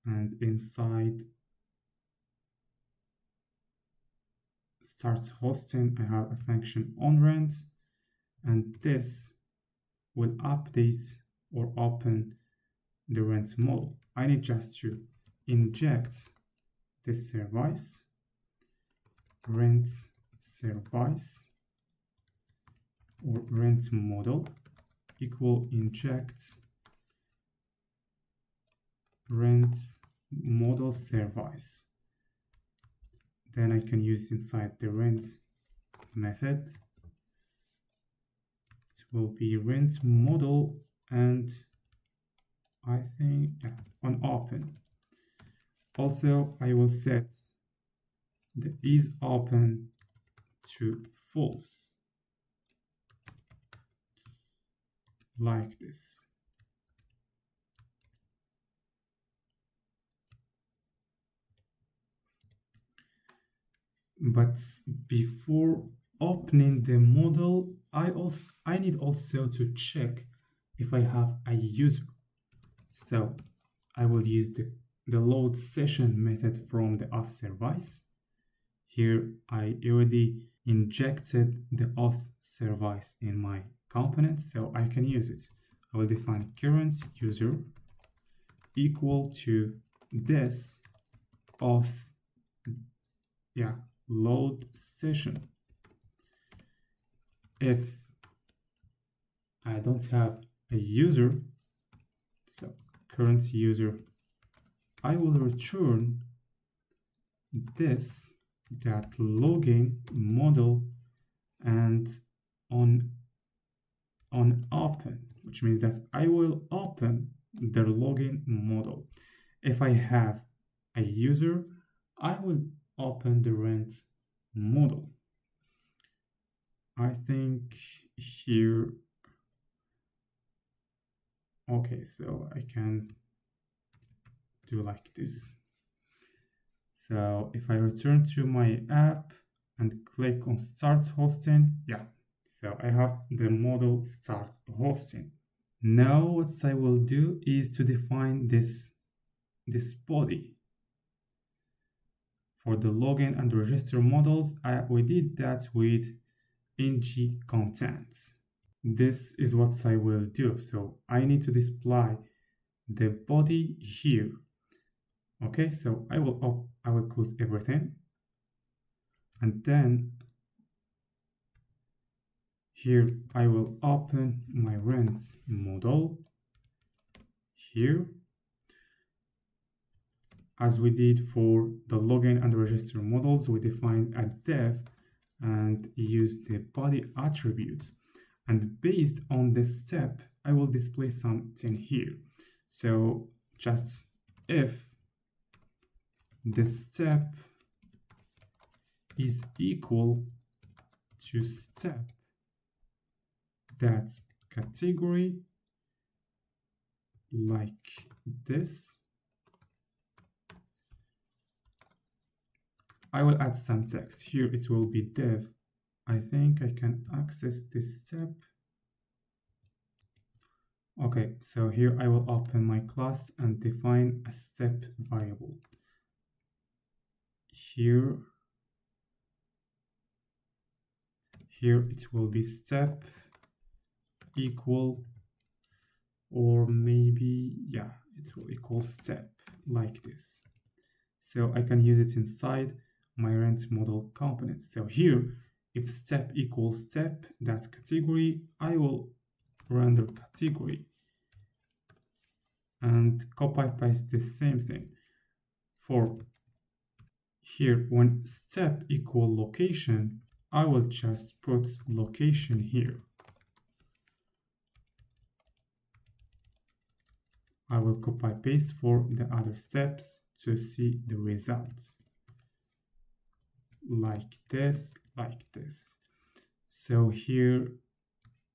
and inside start hosting I have a function on rent, and this will update or open the rent model. I need just to inject this service, rent service or rent model equal inject rent model service. Then I can use it inside the rent method. It will be rent model, and I think on open. Also, I will set the is open to false, like this. But before opening the model, I need also to check if I have a user. So I will use the load session method from the auth service. Here I already injected the auth service in my component, so I can use it. I will define current user equal to this auth, load session. If I don't have a user, so current user, I will return this that login model and on open, which means that I will open the login model. If I have a user, I will open the rent model. I think here, okay, so I can do like this. So if I return to my app and click on start hosting, yeah, so I have the model start hosting. Now what I will do is to define this body. For the login and register models, we did that with ng content. This is what I will do. So I need to display the body here. Okay, so I will close everything, and then here I will open my rent model here. As we did for the login and register models, we defined a div and used the body attributes. And based on this step, I will display something here. So just if this step is equal to step that's category like this, I will add some text. Here it will be div. I think I can access this step. Okay, so here I will open my class and define a step variable. Here it will be step equal, or maybe, yeah, it will equal step like this. So I can use it inside my rent model component. So here, if step equals step, that's category, I will render category and copy paste the same thing. For here, when step equal location, I will just put location here. I will copy paste for the other steps to see the results. Like this, like this. So here,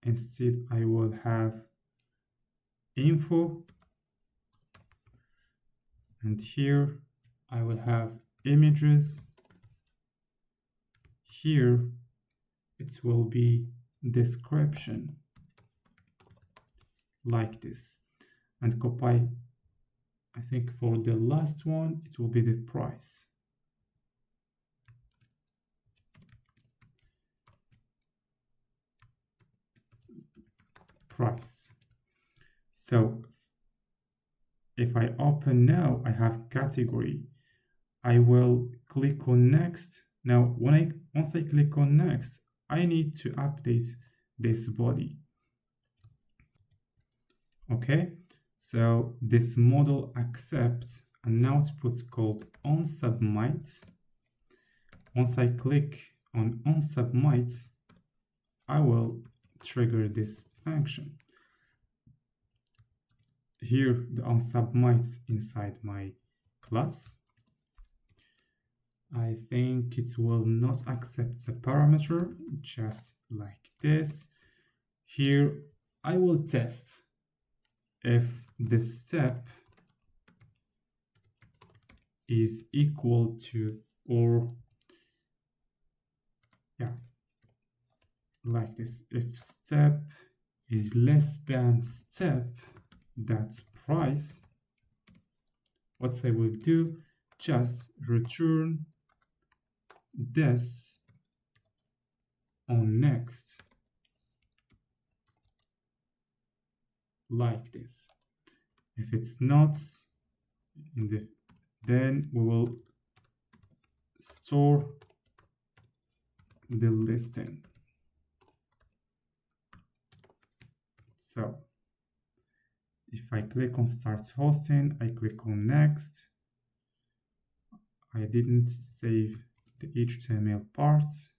instead, I will have info, and here I will have images. Here it will be description like this, and copy. I think for the last one it will be the price. So if I open now, I have category. I will click on next. Now once I click on next, I need to update this body. Okay, so this model accepts an output called onSubmit. Once I click on onSubmit, I will trigger this function. Here the onSubmit inside my class. I think it will not accept the parameter, just like this. Here I will test if the step is equal to, or yeah, like this. If step is less than step, that's price. What I will do, just return this on next, like this. If it's not in the, then we will store the listing. So if I click on start hosting, I click on next, I didn't save the HTML parts.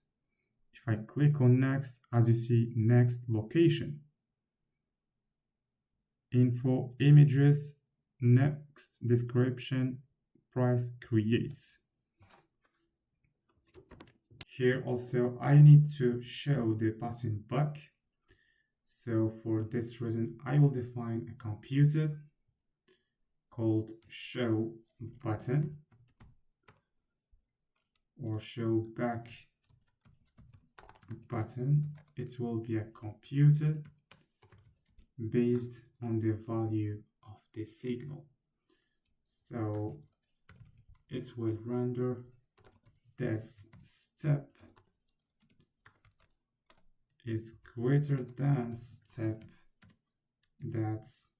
If I click on next, as you see, next location, info, images, next description, price, creates. Here also I need to show the button back. So for this reason, I will define a computed called show button or show back button. It will be a computed based on the value of the signal. So it will render this step is greater than step that's,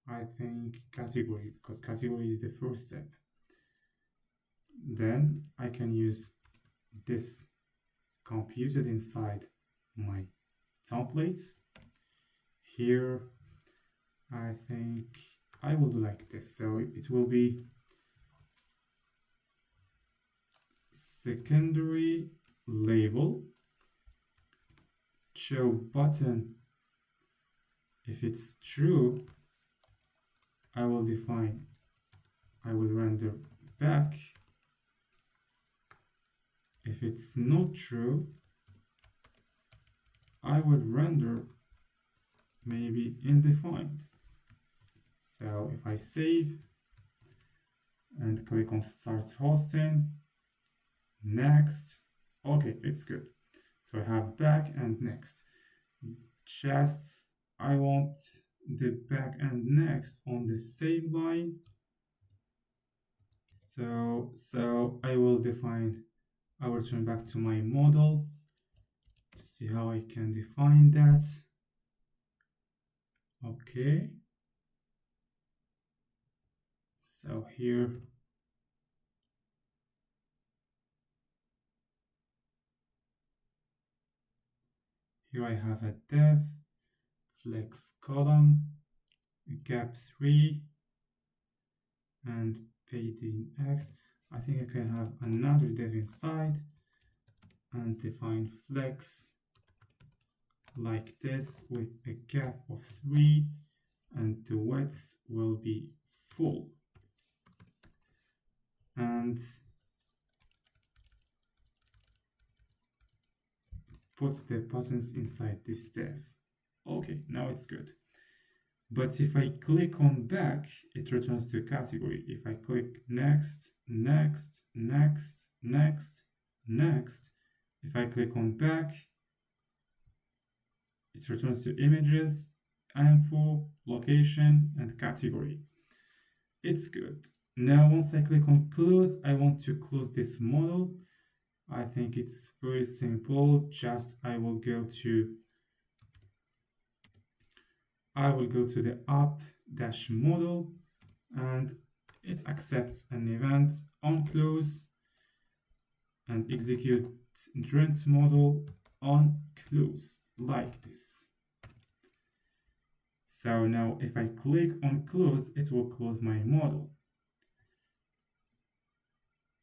I think, category, because category is the first step. Then I can use this computed inside my templates. Here, I think I will do like this. So it will be secondary label, show button. If it's true, I will render back. If it's not true, I would render maybe undefined. So if I save and click on start hosting, next, okay, it's good. So I have back and next. Just I want the back and next on the same line. So I will return back to my model to see how I can define that. Okay. So here I have a dev, flex column, gap 3, and padding X. I think I can have another dev inside and define flex like this with a gap of 3, and the width will be full. And put the buttons inside this dev. Okay, now it's good. But if I click on back, it returns to category. If I click next, next, next, next, next, if I click on back, it returns to images, info, location, and category. It's good. Now, once I click on close, I want to close this model. I think it's very simple. Just I will go to the app-model, and it accepts an event on close and execute rent model on close like this. So now if I click on close, it will close my model.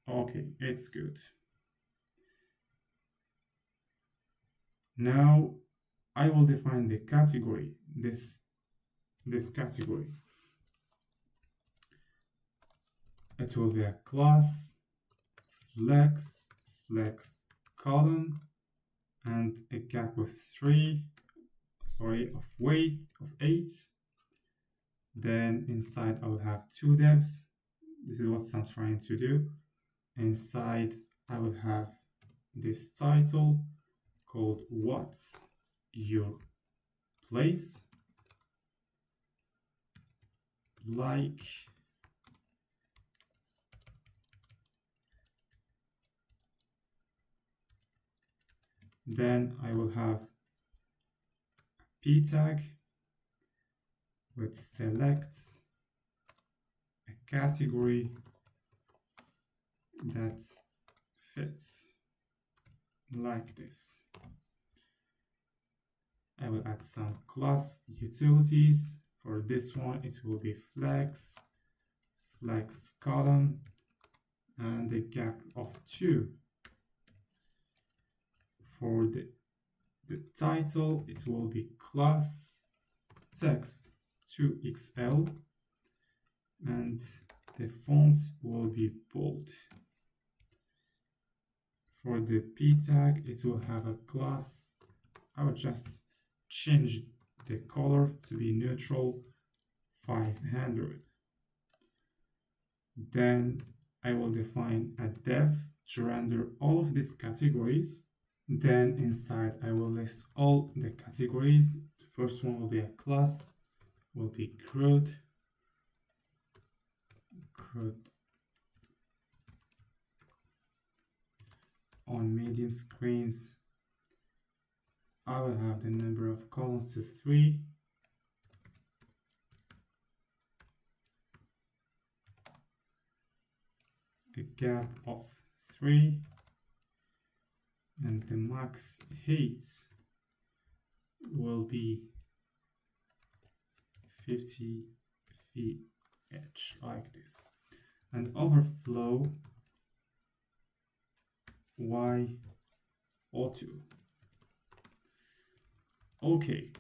Okay, it's good. Now I will define the category, this category. It will be a class, flex column, and a gap of 8. Then inside I will have 2 devs. This is what I'm trying to do. Inside I will have this title called What's Your Place? Like then I will have a p tag which selects a category that fits like this. I will add some class utilities. For this one, it will be flex column, and a gap of 2. For the title, it will be class text 2XL, and the font will be bold. For the p tag, it will have a class. I will just change the color to be neutral 500. Then I will define a dev to render all of these categories. Then inside I will list all the categories. The first one will be a class, will be CRUD on medium screens. I will have the number of columns to 3. A gap of 3, and the max height will be 50 feet like this, and overflow y02. Okay,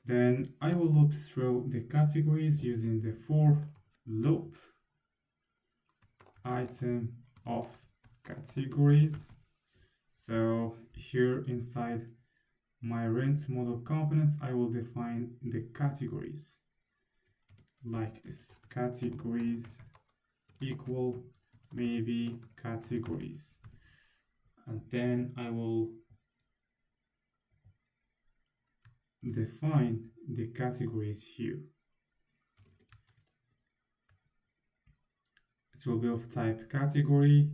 then I will loop through the categories using the for loop item of categories. So here inside my rent model components, I will define the categories like this. Categories equal maybe categories, and then I will define the categories here. It will be of type category.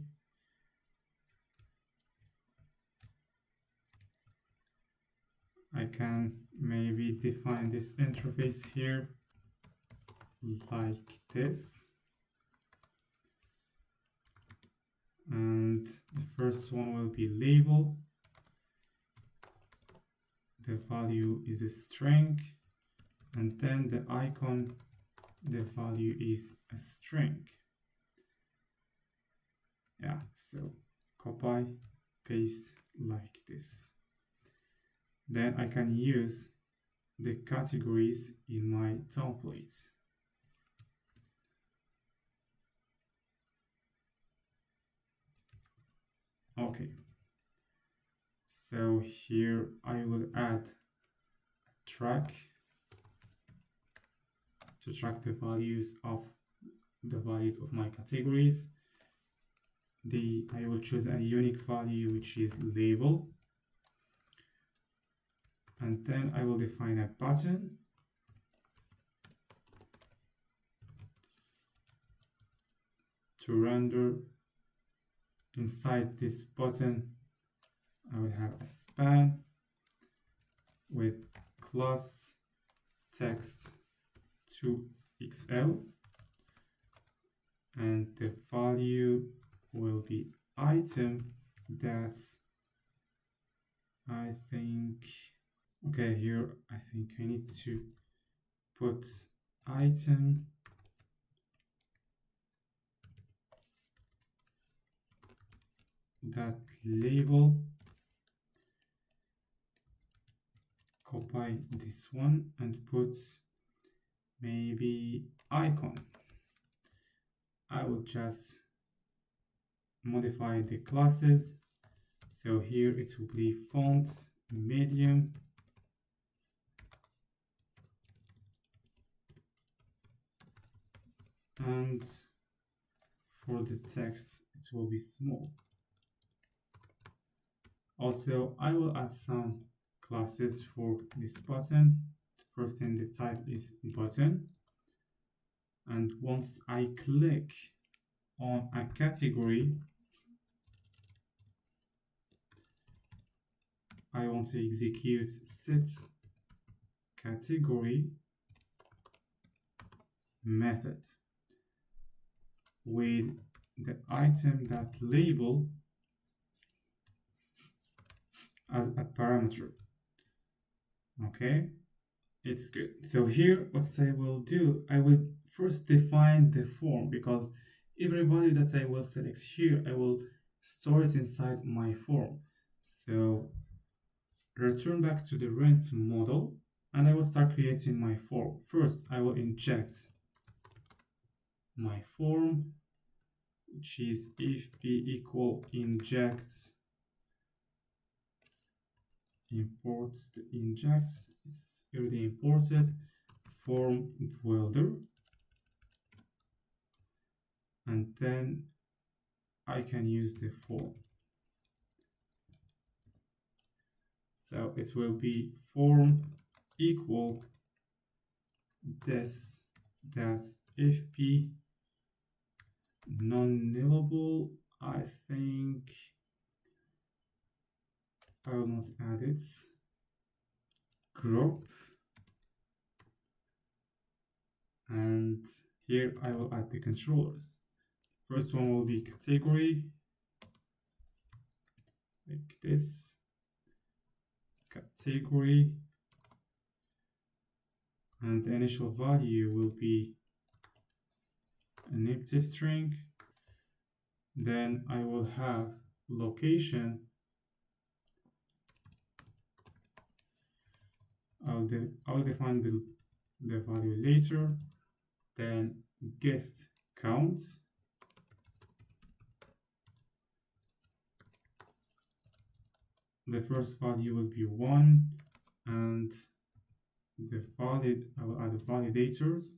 I can maybe define this interface here like this. And the first one will be label. The value is a string, and then the icon, the value is a string. Yeah, so copy, paste like this. Then I can use the categories in my templates. Okay, so here I will add a track to track the values of my categories. I will choose a unique value, which is label, and then I will define a button to render. Inside this button, I will have a span with class text 2XL, and the value will be item. That's, I think, okay, here I think I need to put item that label, copy this one and put maybe icon. I will just modify the classes. So here it will be font medium, and for the text it will be small. Also, I will add some classes for this button. First thing, the type is button, and once I click on a category, I want to execute set category method with the item that label as a parameter. Okay, it's good. So here what I will do, I will first define the form, because every value that I will select here, I will store it inside my form. So return back to the rent model, and I will start creating my form. First, I will inject my form, which is if p equal injects imports the injects, it's already imported, form builder, and then I can use the form. So it will be form equal this, that's fp non-nullable. I think I will not add it. Group, and here I will add the controllers. First one will be category, like this, category, and the initial value will be an empty string. Then I will have location. I'll define the value later. Then guest count. The first value will be 1, and I will add the validators.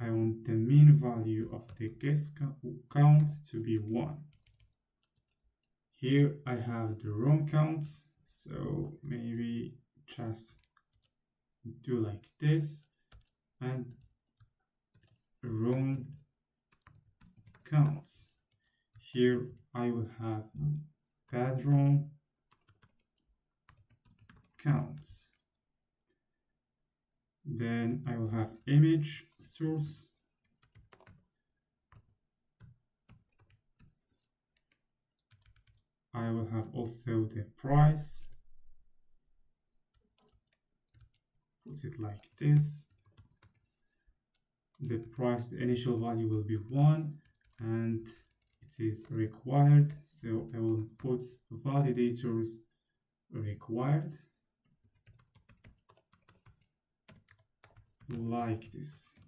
I want the mean value of the guest count to be 1. Here I have the room counts, so maybe just do like this, and room counts. Here I will have bedroom counts. Then I will have image source. I will have also the price. Put it like this. The price, the initial value will be 1, and it is required. So I will put validators required like this.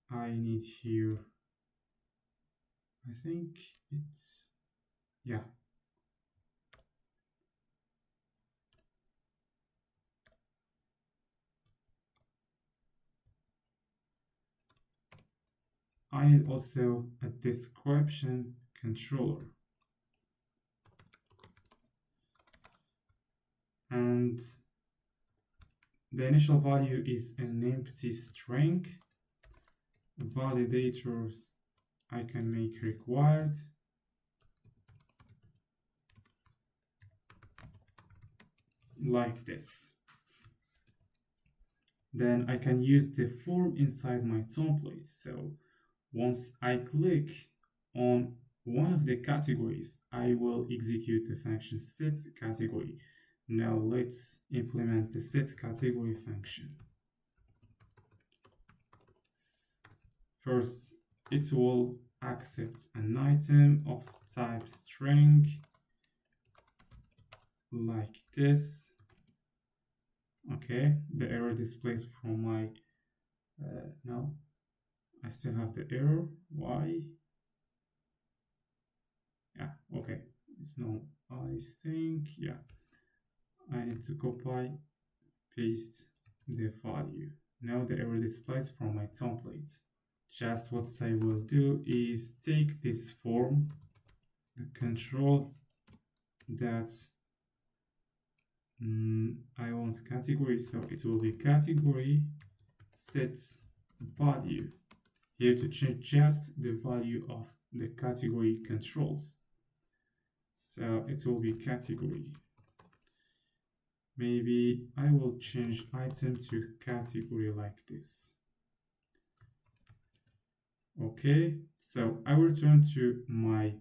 I need here, I think it's, yeah. I need also a description controller. And the initial value is an empty string. Validators I can make required. Like this. Then I can use the form inside my template. So once I click on one of the categories, I will execute the function set category. Now let's implement the set category function. First, it will accept an item of type string like this. Okay, the error displays from my, no, I still have the error. Why? Yeah, okay, it's no, I think, yeah, I need to copy, paste the value. Now the error displays from my template. Just what I will do is take this form, the control that I want category, so it will be category set value. Here to change just the value of the category controls. So it will be category. Maybe I will change item to category like this. Okay, so I will return to my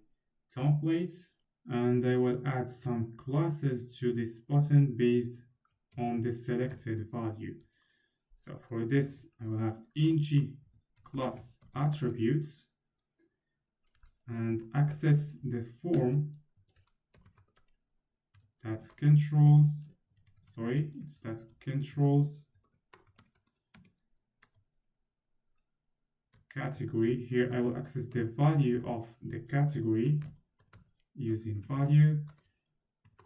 templates, and I will add some classes to this button based on the selected value. So for this, I will have ing class attributes and access the form that controls, category. Here I will access the value of the category using value.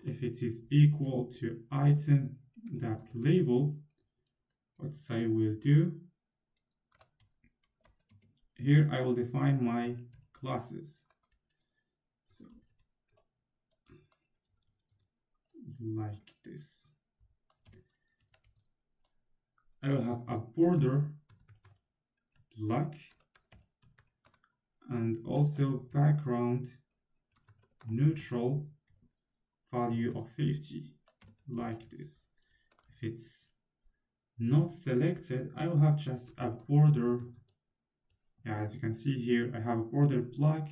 If it is equal to item that label, what I will do, here I will define my classes. So like this. I will have a border black and also background neutral value of 50, like this. If it's not selected, I will have just a border. Yeah, as you can see here, I have a border black,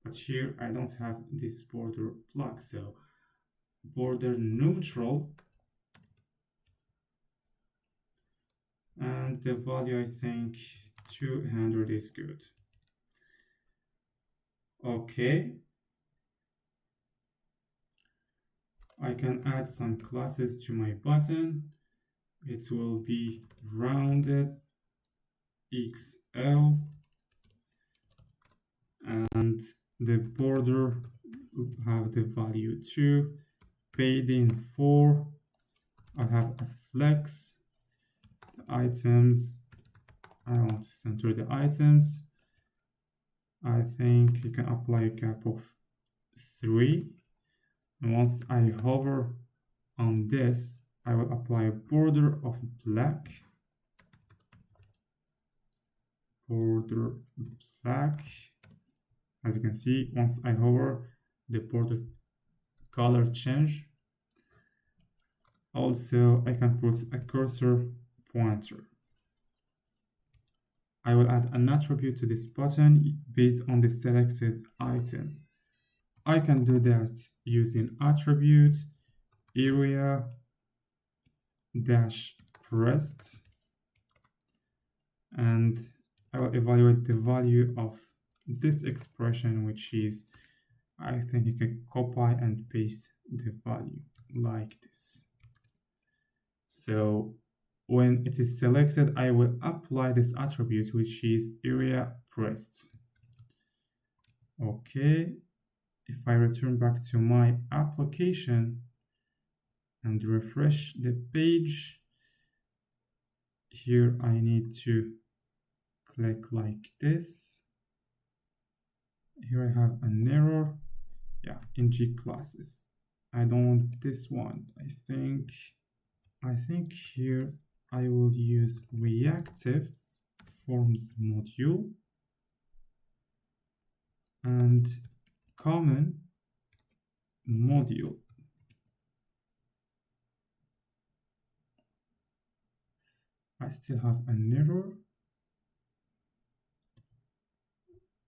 but here I don't have this border black. So border neutral, and the value, I think 200 is good. Okay, I can add some classes to my button. It will be rounded XL, and the border will have the value 2, padding 4. I have a flex. The items, I want to center the items. I think you can apply a gap of 3. And once I hover on this, I will apply a border of black. Border black. As you can see, once I hover, the border color change. Also, I can put a cursor pointer. I will add an attribute to this button based on the selected item. I can do that using attribute area dash pressed, and I will evaluate the value of this expression, which is, I think you can copy and paste the value like this. So when it is selected, I will apply this attribute, which is area pressed. Okay, if I return back to my application and refresh the page, here I need to click like this. Here I have an error. Yeah, ing classes. I don't want this one. I think here I will use reactive forms module and common module. I still have an error.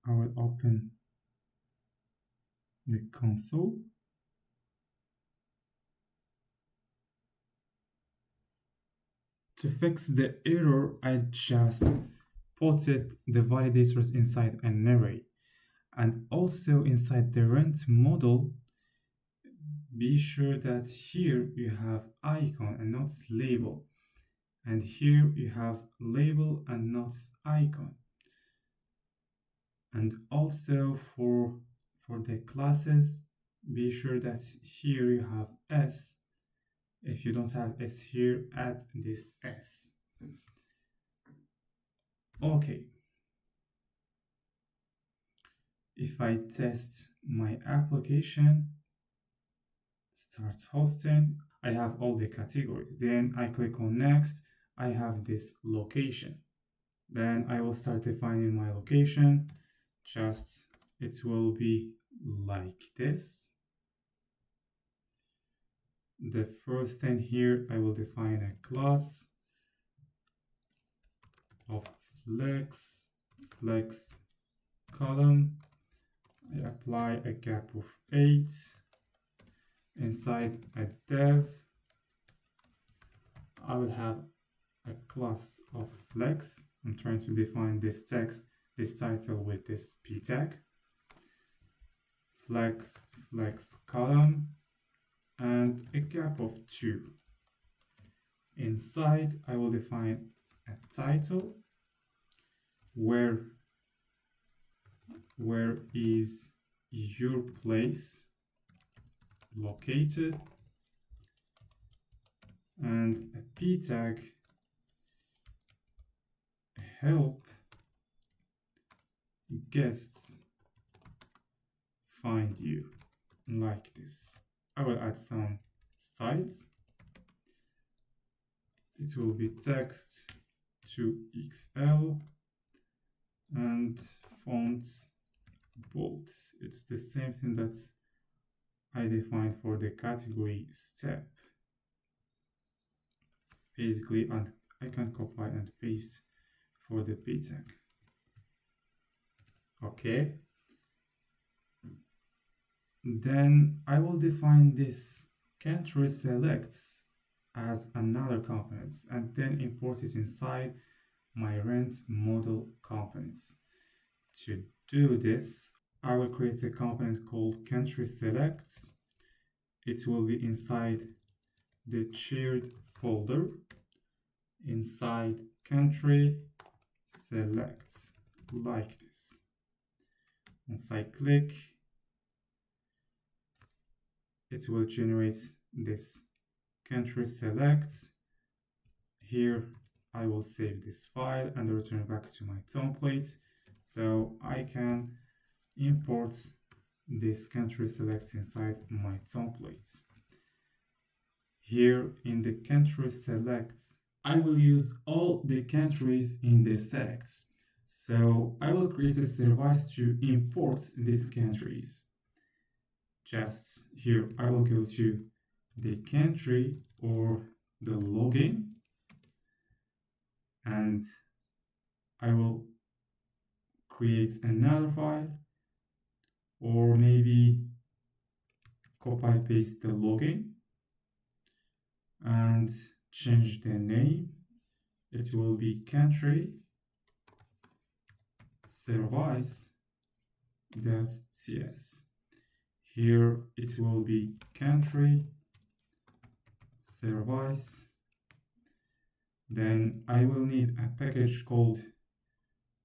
I will open the console. To fix the error, I just put the validators inside an array. And also inside the rent model, be sure that here you have icon and not label. And here you have label and not icon. And also for the classes, be sure that here you have S. If you don't have S here, add this S. Okay. If I test my application, start hosting, I have all the categories. Then I click on next, I have this location. Then I will start defining my location. Just, it will be like this. The first thing here, I will define a class of flex column. I apply a gap of 8 inside a dev. I will have a class of flex. I'm trying to define this text, this title with this p tag. Flex column, and a gap of 2. Inside, I will define a title. Where is your place located? And a p tag, help guests find you, like this. I will add some styles. It will be text to XL and font bold. It's the same thing that I defined for the category step. Basically, and I can copy and paste for the p tag. Okay. Then I will define this country selects as another component and then import it inside my rent model components. To do this, I will create a component called country selects. It will be inside the shared folder, inside country selects, like this. Once I click, it will generate this country selects. Here I will save this file and return back to my template, so I can import this country selects inside my template. Here in the country selects, I will use all the countries in the selects. So I will create a service to import these countries. Just here, I will go to the country or the login, and I will create another file, or maybe copy paste the login and change the name. It will be country service.cs. Here it will be country service. Then I will need a package called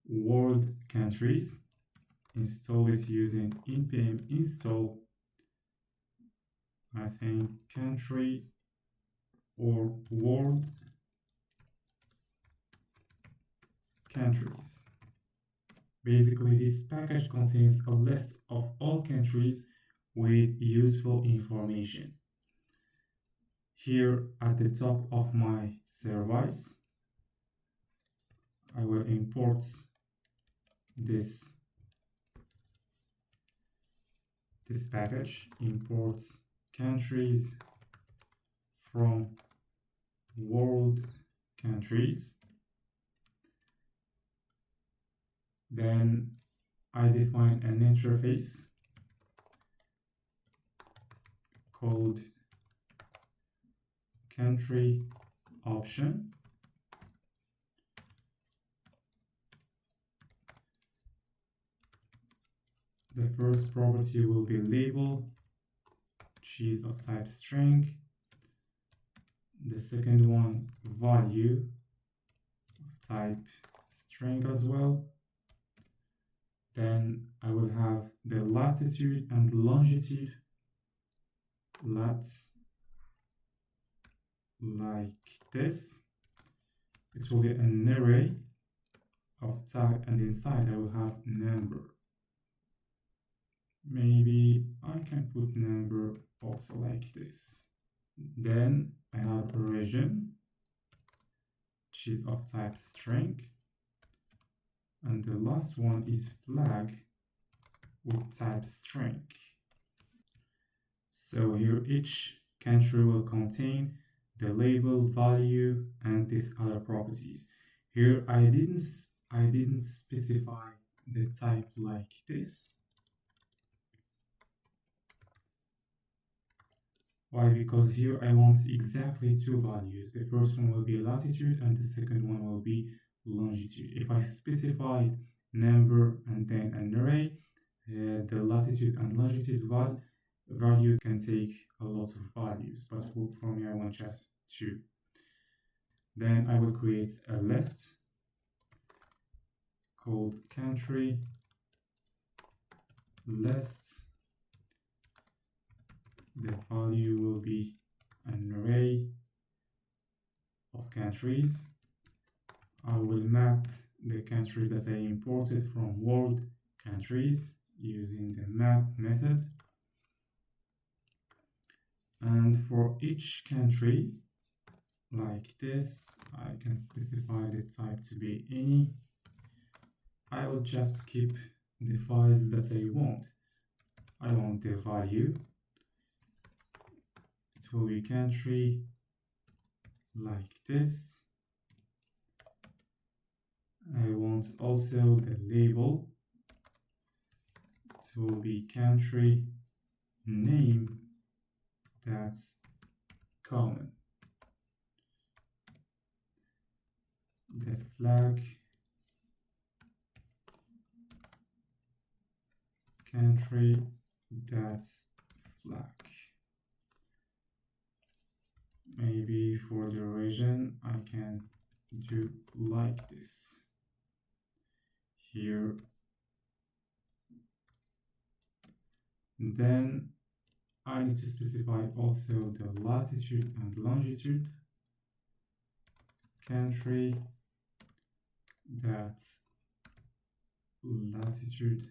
world countries. Install it using npm install, I think, country or world countries. Basically, this package contains a list of all countries with useful information. Here at the top of my service, I will import this package, imports countries from world countries. Then I define an interface called country option. The first property will be label, which is of type string. The second one, value, of type string as well. Then I will have the latitude and longitude, lat, like this. It will be an array of type, and inside I will have number. Maybe I can put number also like this. Then I have a region, which is of type string. And the last one is flag with type string. So here each country will contain the label, value, and these other properties. Here I didn't specify the type like this. Why? Because here I want exactly two values. The first one will be latitude and the second one will be longitude. If I specify number and then an array, the latitude and longitude value can take a lot of values, but for me I want just two. Then I will create a list called country list. The value will be an array of countries. I will map the countries that I imported from world countries using the map method. And for each country, like this, I can specify the type to be any. I will just keep the files that I want. I want the value. It will be country like this. I want also the label. It will be country name that's common. The flag country that's flag. Maybe for the region I can do like this. Here. Then I need to specify also the latitude and longitude. Country that's latitude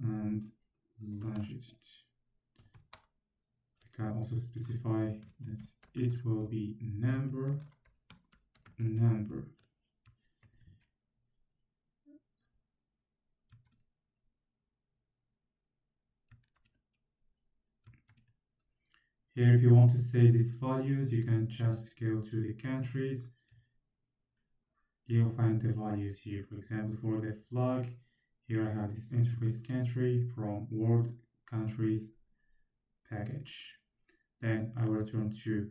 and longitude. I can also specify that it will be number. Here, if you want to say these values, you can just go to the countries. You'll find the values here. For example, for the flag, here I have this interface country from world countries package. Then I will return to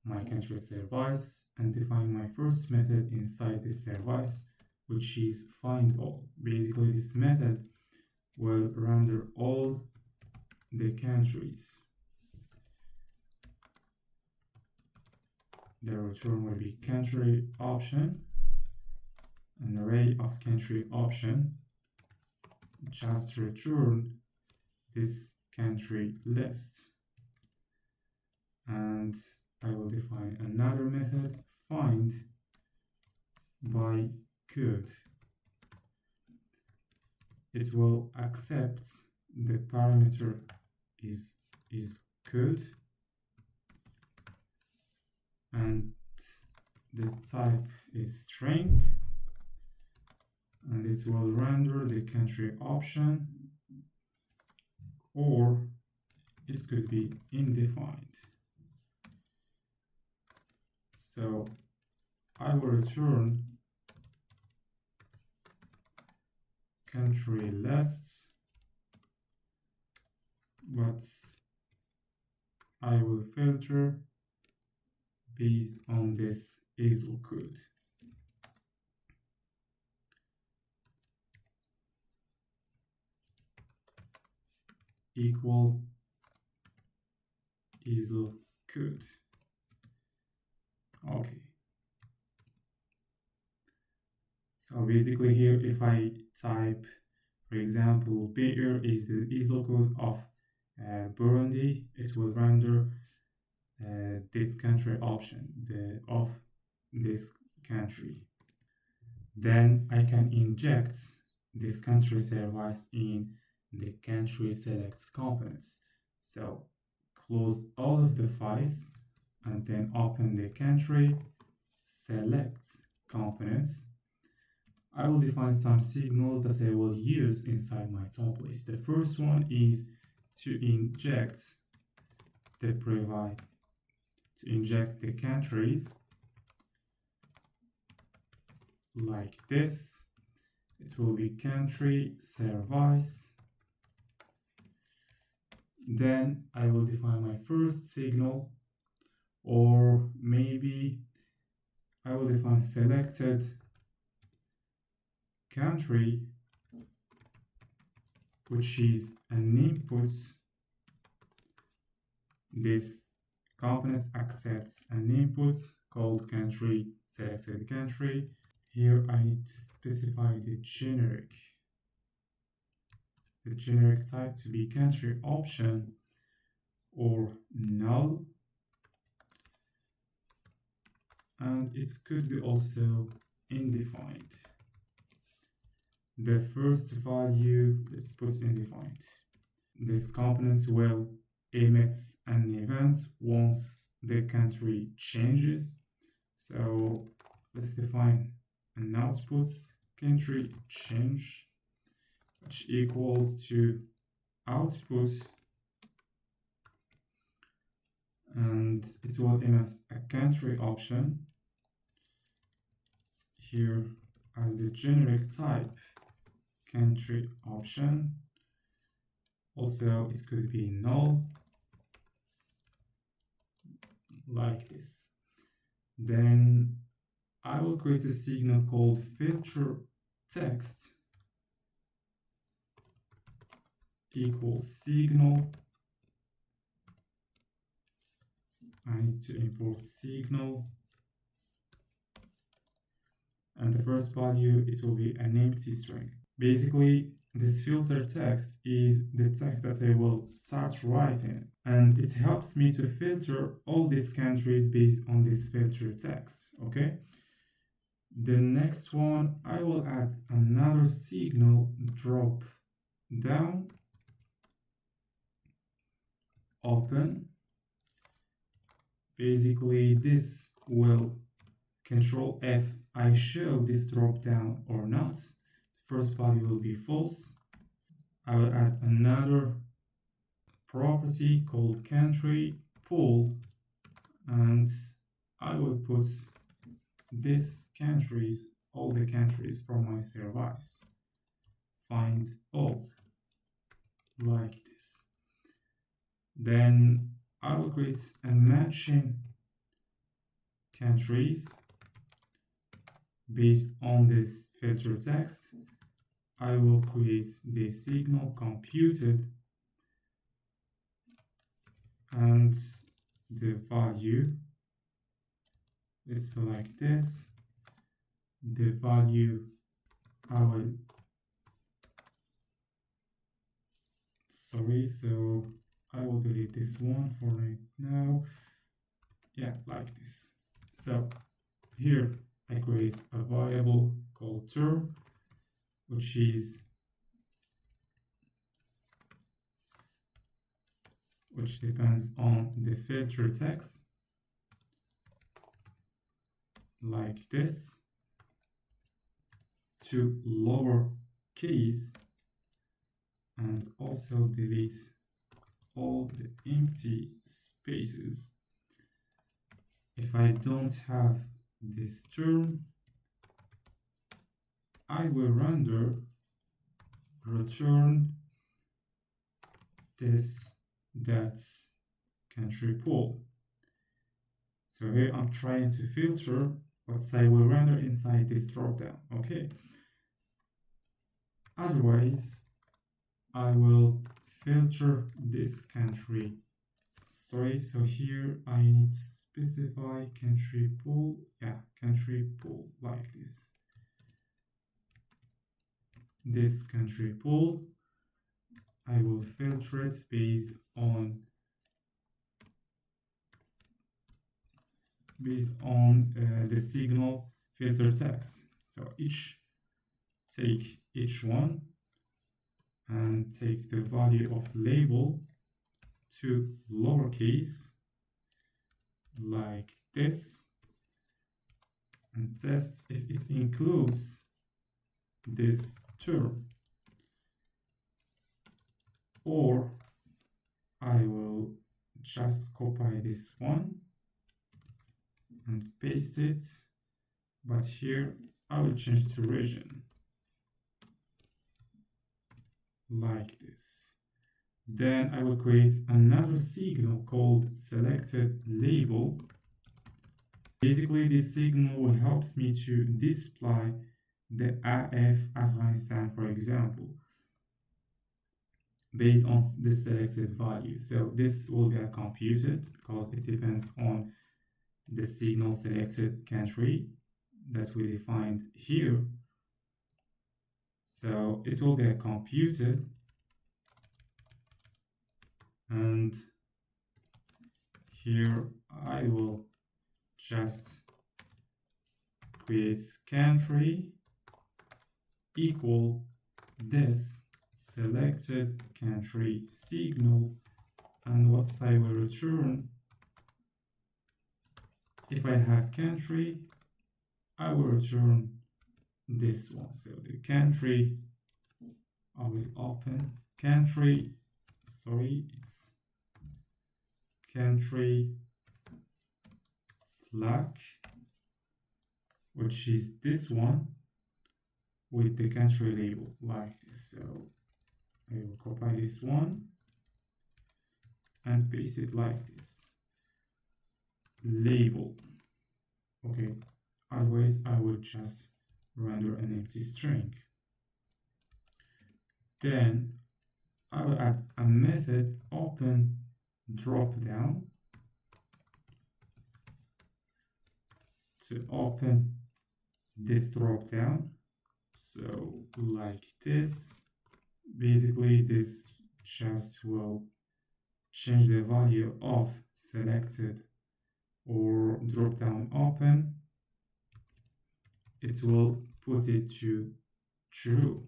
my country service and define my first method inside this service, which is find all. Basically, this method will render all the countries. The return will be country option, an array of country option. Just return this country list. And I will define another method, find by code. It will accept the parameter is code, and the type is string, and it will render the country option, or it could be undefined. So I will return country lists, but I will filter based on this ISO code. Equal ISO code. Okay. So basically here, if I type, for example, beer is the ISO code of Burundi, it will render this country option, of this country. Then I can inject this country service in the country selects components. So close all of the files and then open the country select components. I will define some signals that I will use inside my top list. The first one is to inject the countries like this. It will be country service Then I will define my first signal, or maybe I will define selected country, which is an input. This component accepts an input called country, selected country. Here I need to specify the generic type to be country option or null, and it could be also undefined. The first value is put undefined. This component will emit an event once the country changes. So let's define an output country change, which equals to output, and it will emit a country option here as the generic type country option. Also, it could be null, like this. Then I will create a signal called filter text equals signal. I need to import signal, and the first value, it will be an empty string. Basically, this filter text is the text that I will start writing, and it helps me to filter all these countries based on this filter text. Okay, the next one, I will add another signal drop down open. Basically, this will control if I show this drop down or not. The first value will be false. I will add another property called country pool, and I will put these countries, all the countries from my service, find all, like this. Then I will create a matching countries based on this filter text. I will create the signal computed, and the value, it's like this. The value, I will, sorry, so I will delete this one for right now. Yeah, like this. So here I create a variable called term, which depends on the filter text, like this, to lower case, and also deletes all the empty spaces. If I don't have this term, I will return this, that's country pool. So here I'm trying to filter what I will render inside this dropdown. Okay. Otherwise, I will filter this country. Sorry, so here I need to specify country pool. Yeah, country pool, like this. This country pool, I will filter it based on the signal filter text. So take each one and take the value of label to lowercase, like this, and test if it includes this term, or I will just copy this one and paste it, but here I will change to region, like this. Then I will create another signal called selected label. Basically, this signal helps me to display the AF Afghanistan, for example, based on the selected value. So this will be computed because it depends on the signal selected country that we defined here. So it will be computed, and here I will just create country equal this selected country signal, and what I will return, if I have country, I will return this one. So the country, I will open country, sorry, it's country flag, which is this one with the country label like this. So I will copy this one and paste it like this. Label. Okay, otherwise I will just render an empty string. Then I will add a method open drop down to open this drop down. So like this, basically this just will change the value of selected or drop down open. It will put it to true.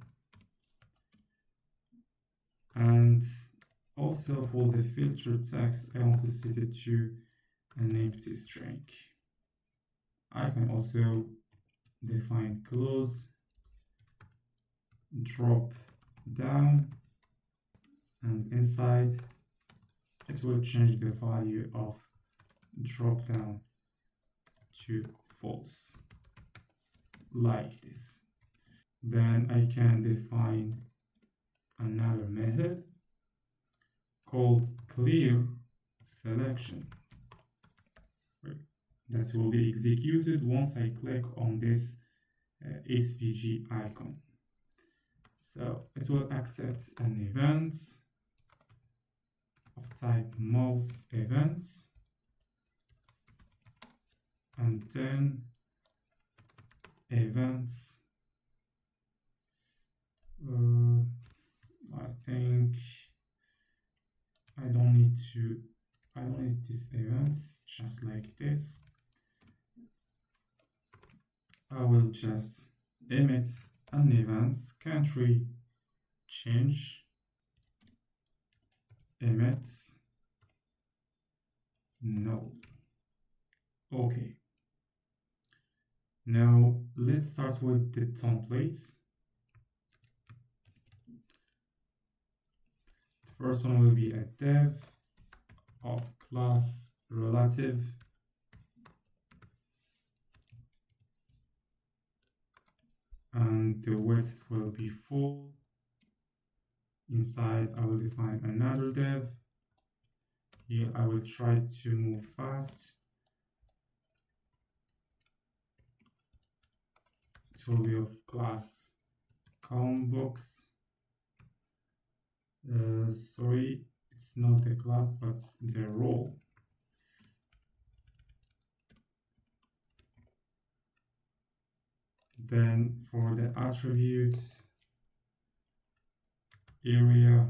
And also for the filter text, I want to set it to an empty string. I can also define close drop down, and inside it will change the value of drop down to false like this. Then I can define another method called clear selection that will be executed once I click on this SVG icon. So it will accept an event of type mouse events, and then events, I think I don't need these events, just like this. I will just emit an event, country change, emits no. Okay. Now let's start with the templates. The first one will be a dev of class relative, and the width will be full. Inside I will define another dev. Here I will try to move fast. It will be of class combox. Sorry, it's not the class but the role. Then for the attributes, area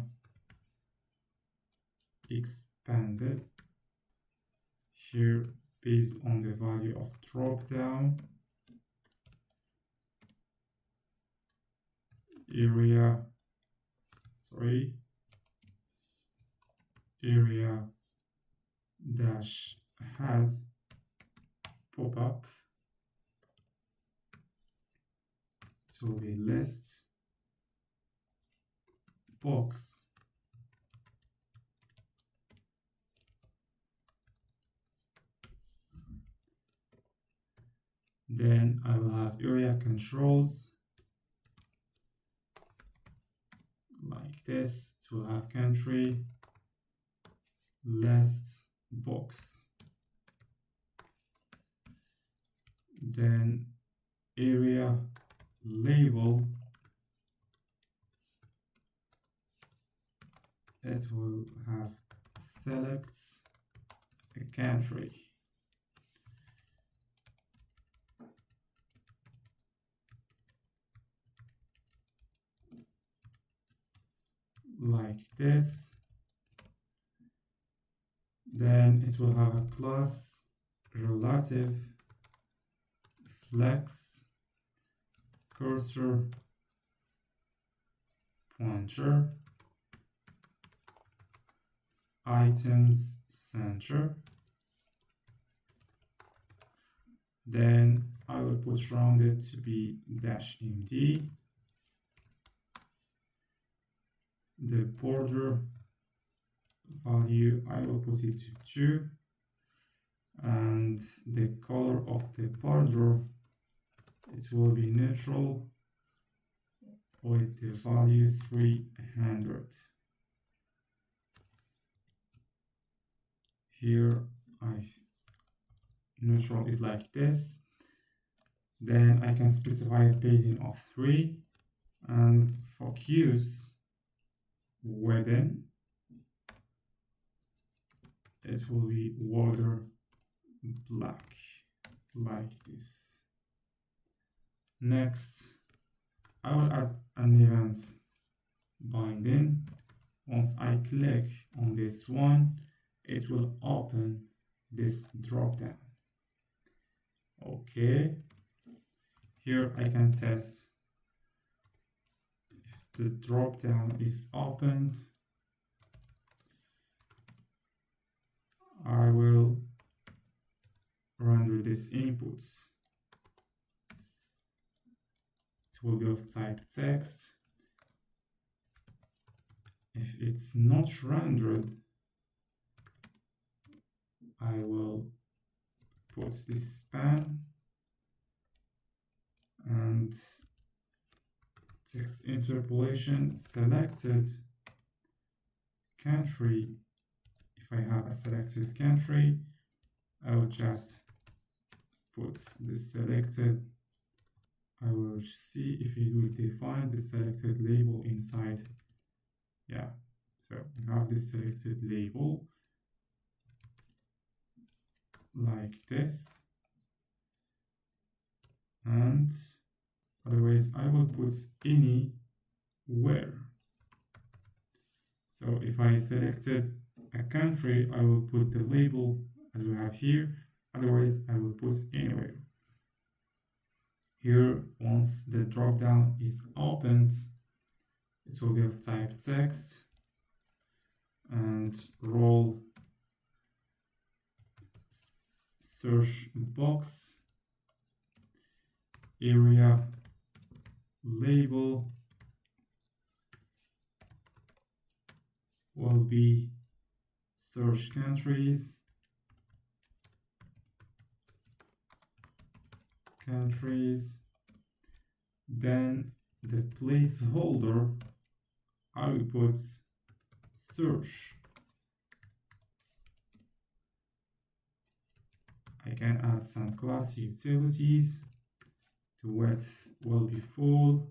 expanded, here based on the value of drop down, area dash has pop-up, it will be list box, then I will have area controls like this. It will have country, list, box. Then area label, it will have selects a country. Like this. Then it will have a class relative, flex, cursor, pointer, items center. Then I will put rounded to be -md. The border value, I will put it to 2. And the color of the border, it will be neutral with the value 300. Here, neutral is like this. Then I can specify a padding of 3, and for queues, within, it will be water black, like this. Next, I will add an event binding. Once I click on this one, it will open this dropdown. Okay, here I can test if the dropdown is opened. I will render these inputs. It will be of type text. If it's not rendered, I will put this span and text interpolation selected country. If I have a selected country, I will just put the selected. I will see if it will define the selected label inside. Yeah, so we have this selected label like this, and otherwise I will put anywhere. So if I selected a country, I will put the label as we have here, otherwise I will put anywhere. Here, once the dropdown is opened, it will be of type text and role search box, area label will be search countries, then the placeholder I will put search. I can add some class utilities. The width will be full,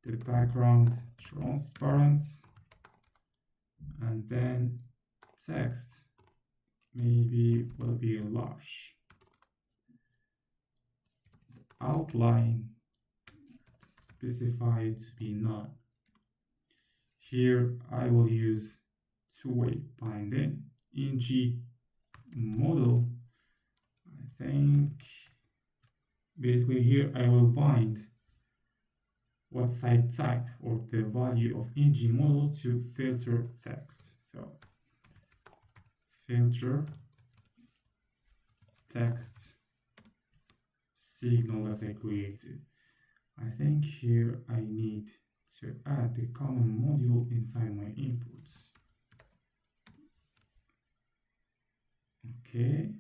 the background transparent, and then text maybe will be large. The outline, specify it to be none. Here I will use two-way binding, ng model. I think basically here I will bind what site type or the value of ng model to filter text. So filter text signal that I created. I think here I need to add the common module inside my inputs. Okay.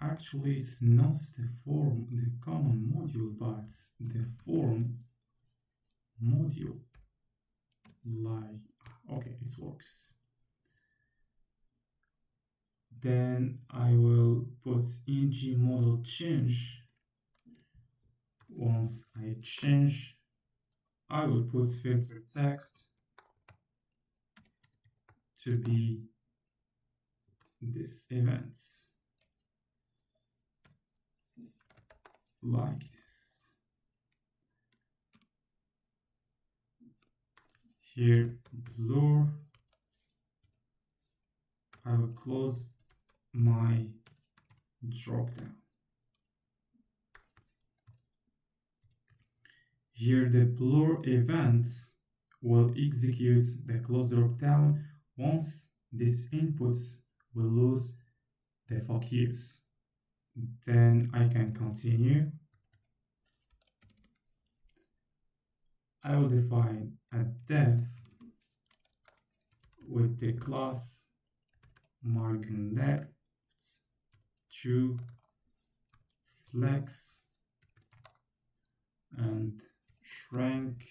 Actually, it's not the common module, but the form module. like, okay, it works. Then I will put ing model change. Once I change, I will put filter text to be this events, like this. Here, blur, I will close my dropdown. Here, the blur events will execute the close dropdown once this input will lose the focus. Then I can continue. I will define a def with the class margin left to flex and shrink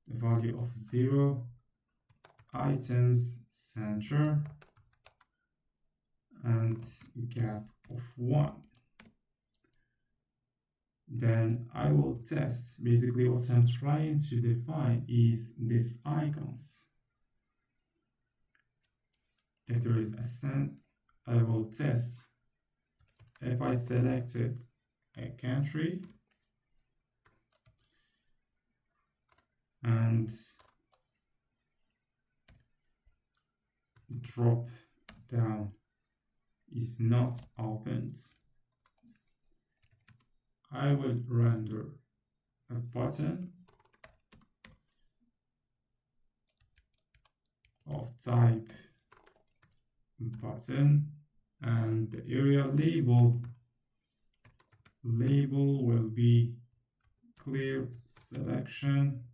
the value of 0, items center, and gap of 1. Then I will test. Basically, what I'm trying to define is these icons. If there is a send, I will test. If I selected a country and drop down is not opened, I will render a button of type button, and the area label will be clear selection.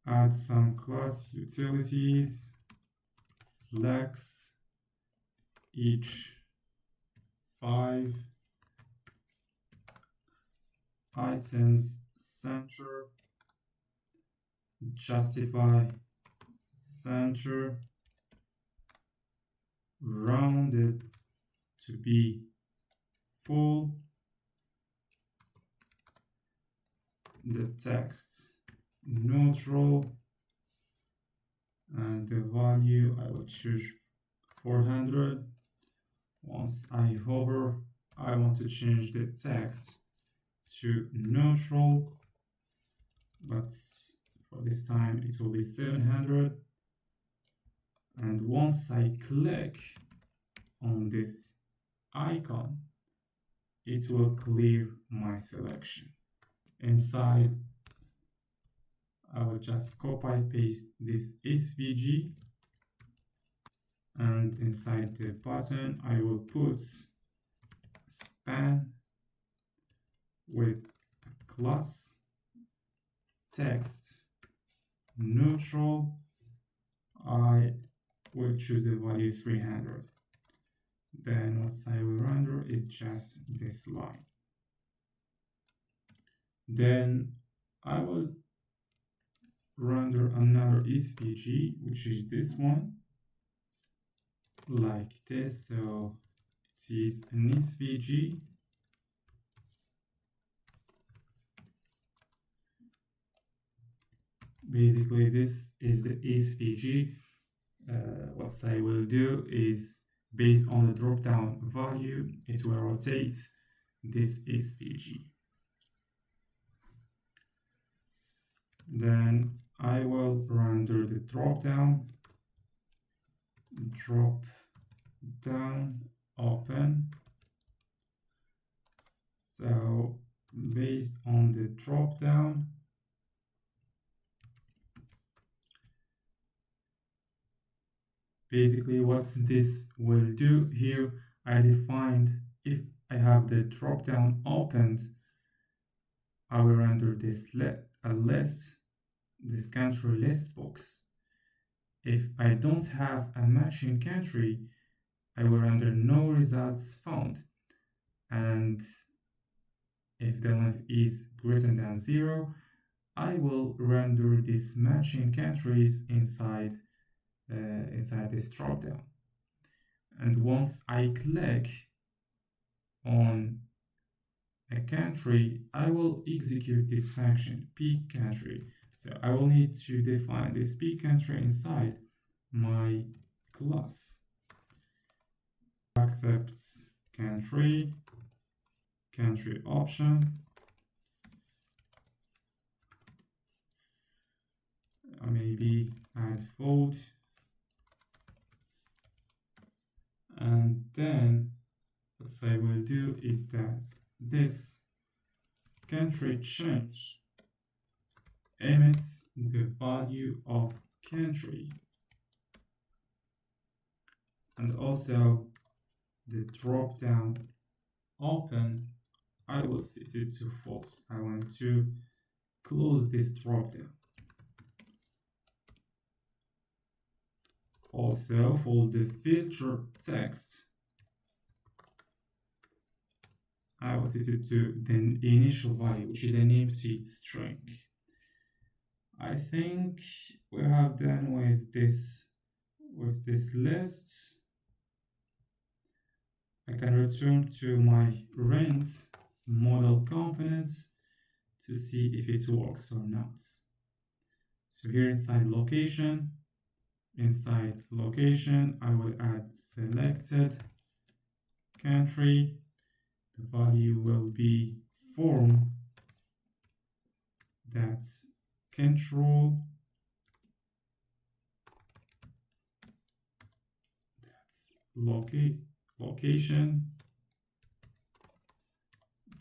Add some class utilities, flex each 5 items center, justify center, rounded to be full, the text neutral, and the value I will choose 400. Once I hover, I want to change the text to neutral, but for this time it will be 700. And once I click on this icon, it will clear my selection. Inside, I will just copy paste this SVG, and inside the button I will put span with class text neutral. I will choose the value 300. Then what I will render is just this line. Then I will render another SVG, which is this one, like this. So it is an SVG. Basically, this is the SVG. What I will do is, based on the drop-down value, it will rotate this SVG. Then I will render the drop-down open. So based on the drop-down, basically what this will do here, I defined if I have the drop-down opened, I will render this a list, this country list box. If I don't have a matching country, I will render no results found. And if the length is greater than 0, I will render these matching countries inside this dropdown. And once I click on a country, I will execute this function pick country. So I will need to define this pick country inside my class. Accepts country option. Maybe add fold. And then what I will do is that this country change emits the value of country, and also the drop down open, I will set it to false. I want to close this drop down. Also, for the filter text, I will set it to the initial value, which is an empty string. I think we have done with this list. I can return to my rent model components to see if it works or not. So here inside location, I will add selected country. The value will be form, that's control, that's location,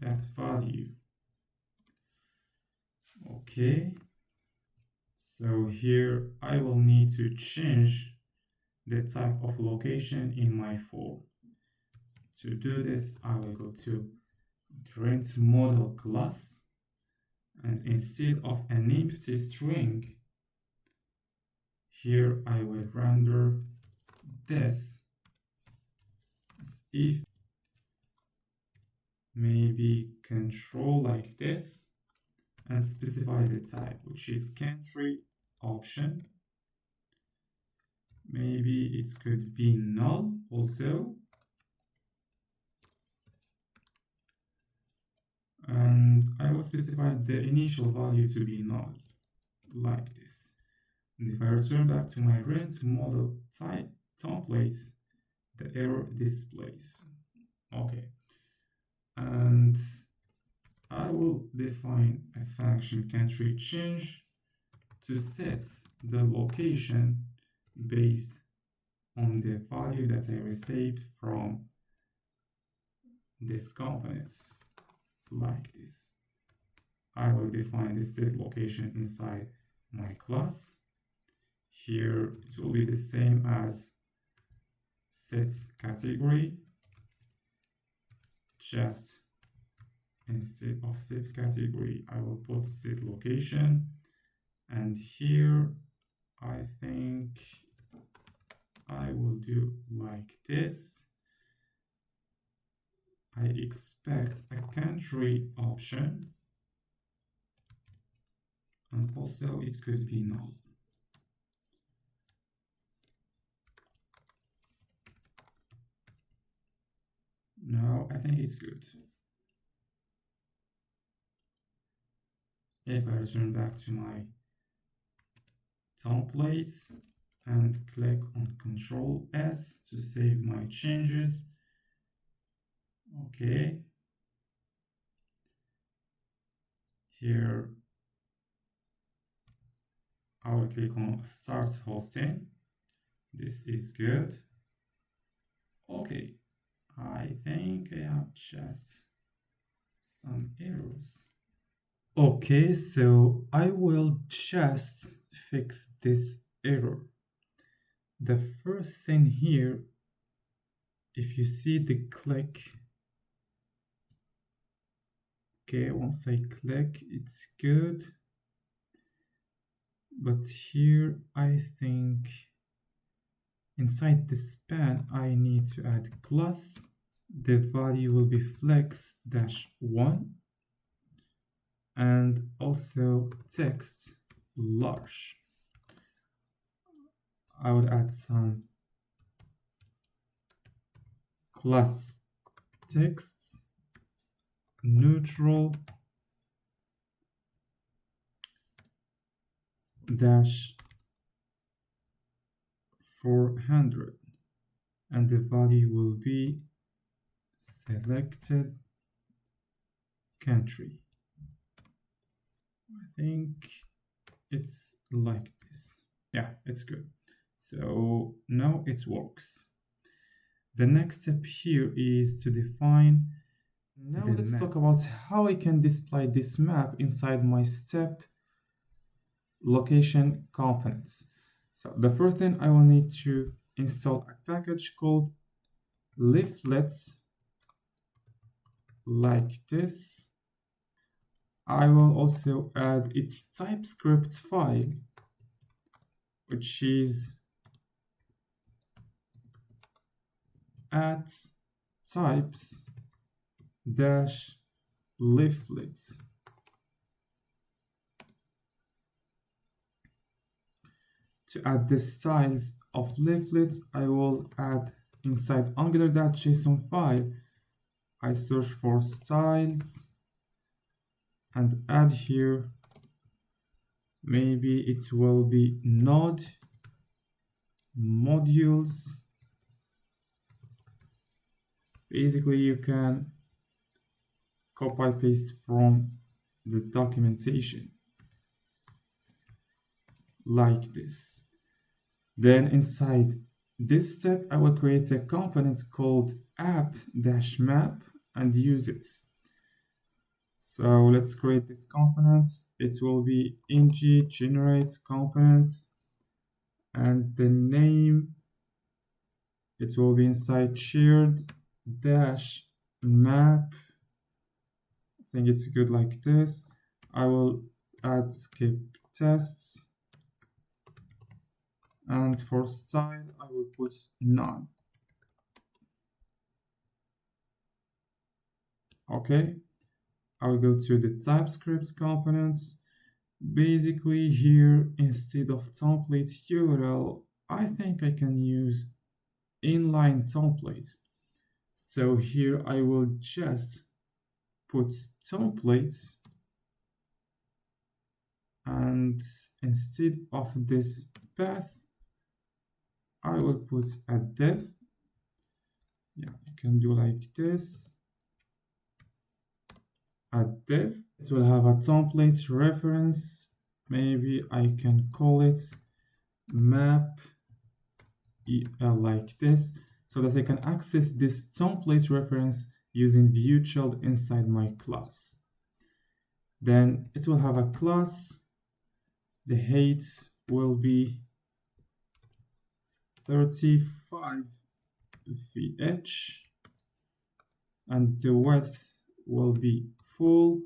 that's value. Okay, so here I will need to change the type of location in my form. To do this, I will go to rent model class, and instead of an empty string, here I will render this if maybe control like this, and specify the type, which is country option. Maybe it could be null also. And I will specify the initial value to be null, like this. And if I return back to my rent model type templates, the error displays. Okay. And I will define a function country change to set the location based on the value that I received from these components, like this. I will define the set location inside my class. Here it will be the same as set category, just instead of set category I will put set location, and here I think I will do like this. I expect a country option, and also it could be null. No, I think it's good. If I return back to my templates and click on Control S to save my changes. Okay. Here I will click on Start Hosting. This is good. Okay. I think I have just some errors. Okay, so I will just fix this error. The first thing here, if you see the click, okay, once I click, it's good. But here, I think inside the span, I need to add class. The value will be flex-1. and also text large. I would add some class text neutral dash 400, and the value will be selected country. I think it's like this. Yeah, it's good. So now it works. The next step here is to define. Now let's talk about how I can display this map inside my step location components. So the first thing, I will need to install a package called leaflets like this. I will also add its TypeScript file, which is at types dash leaflets. To add the styles of leaflets, I will add inside angular.json file, I search for styles and add here, maybe it will be node modules. Basically, you can copy paste from the documentation like this. Then inside this step, I will create a component called app-map and use it. So let's create this component. It will be ng generate components, and the name, it will be inside shared dash map. I think it's good like this. I will add skip tests, and for style I will put none. Okay, I will go to the TypeScript components. Basically here, instead of template URL, I think I can use inline templates. So here I will just put templates, and instead of this path, I will put a div. Yeah, you can do like this. A div. It will have a template reference. Maybe I can call it map el like this, so that I can access this template reference using viewchild inside my class. Then it will have a class. The height will be 35 VH, and the width will be full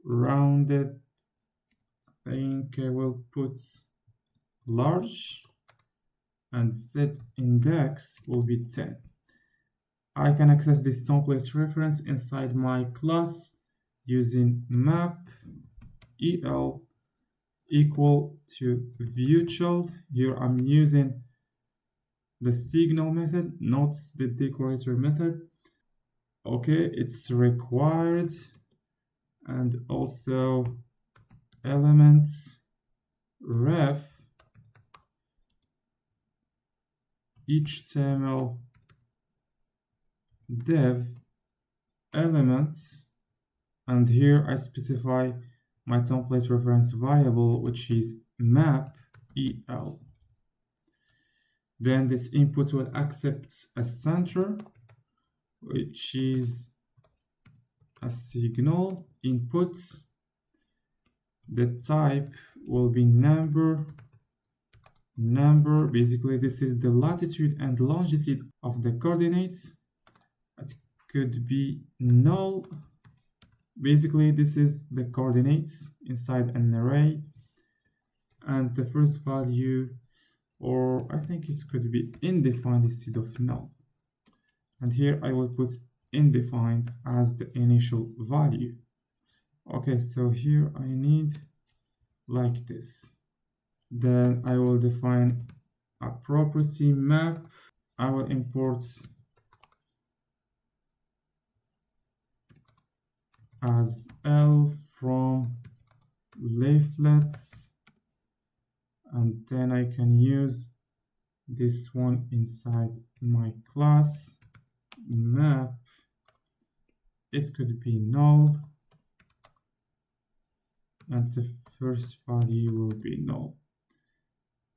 rounded. I think I will put large, and set index will be 10. I can access this template reference inside my class using map el equal to viewchild. Here I'm using the signal method, not the decorator method. Okay, it's required, and also elements ref HTML dev elements, and here I specify my template reference variable, which is map el. Then this input will accept a center, which is a signal input. The type will be number. Basically this is the latitude and longitude of the coordinates. It could be null. Basically this is the coordinates inside an array, and the first value, or I think it could be undefined instead of null. And here I will put undefined as the initial value. Okay, so here I need like this. Then I will define a property map. I will import as L from leaflets, and then I can use this one inside my class map. It could be null, and the first value will be null.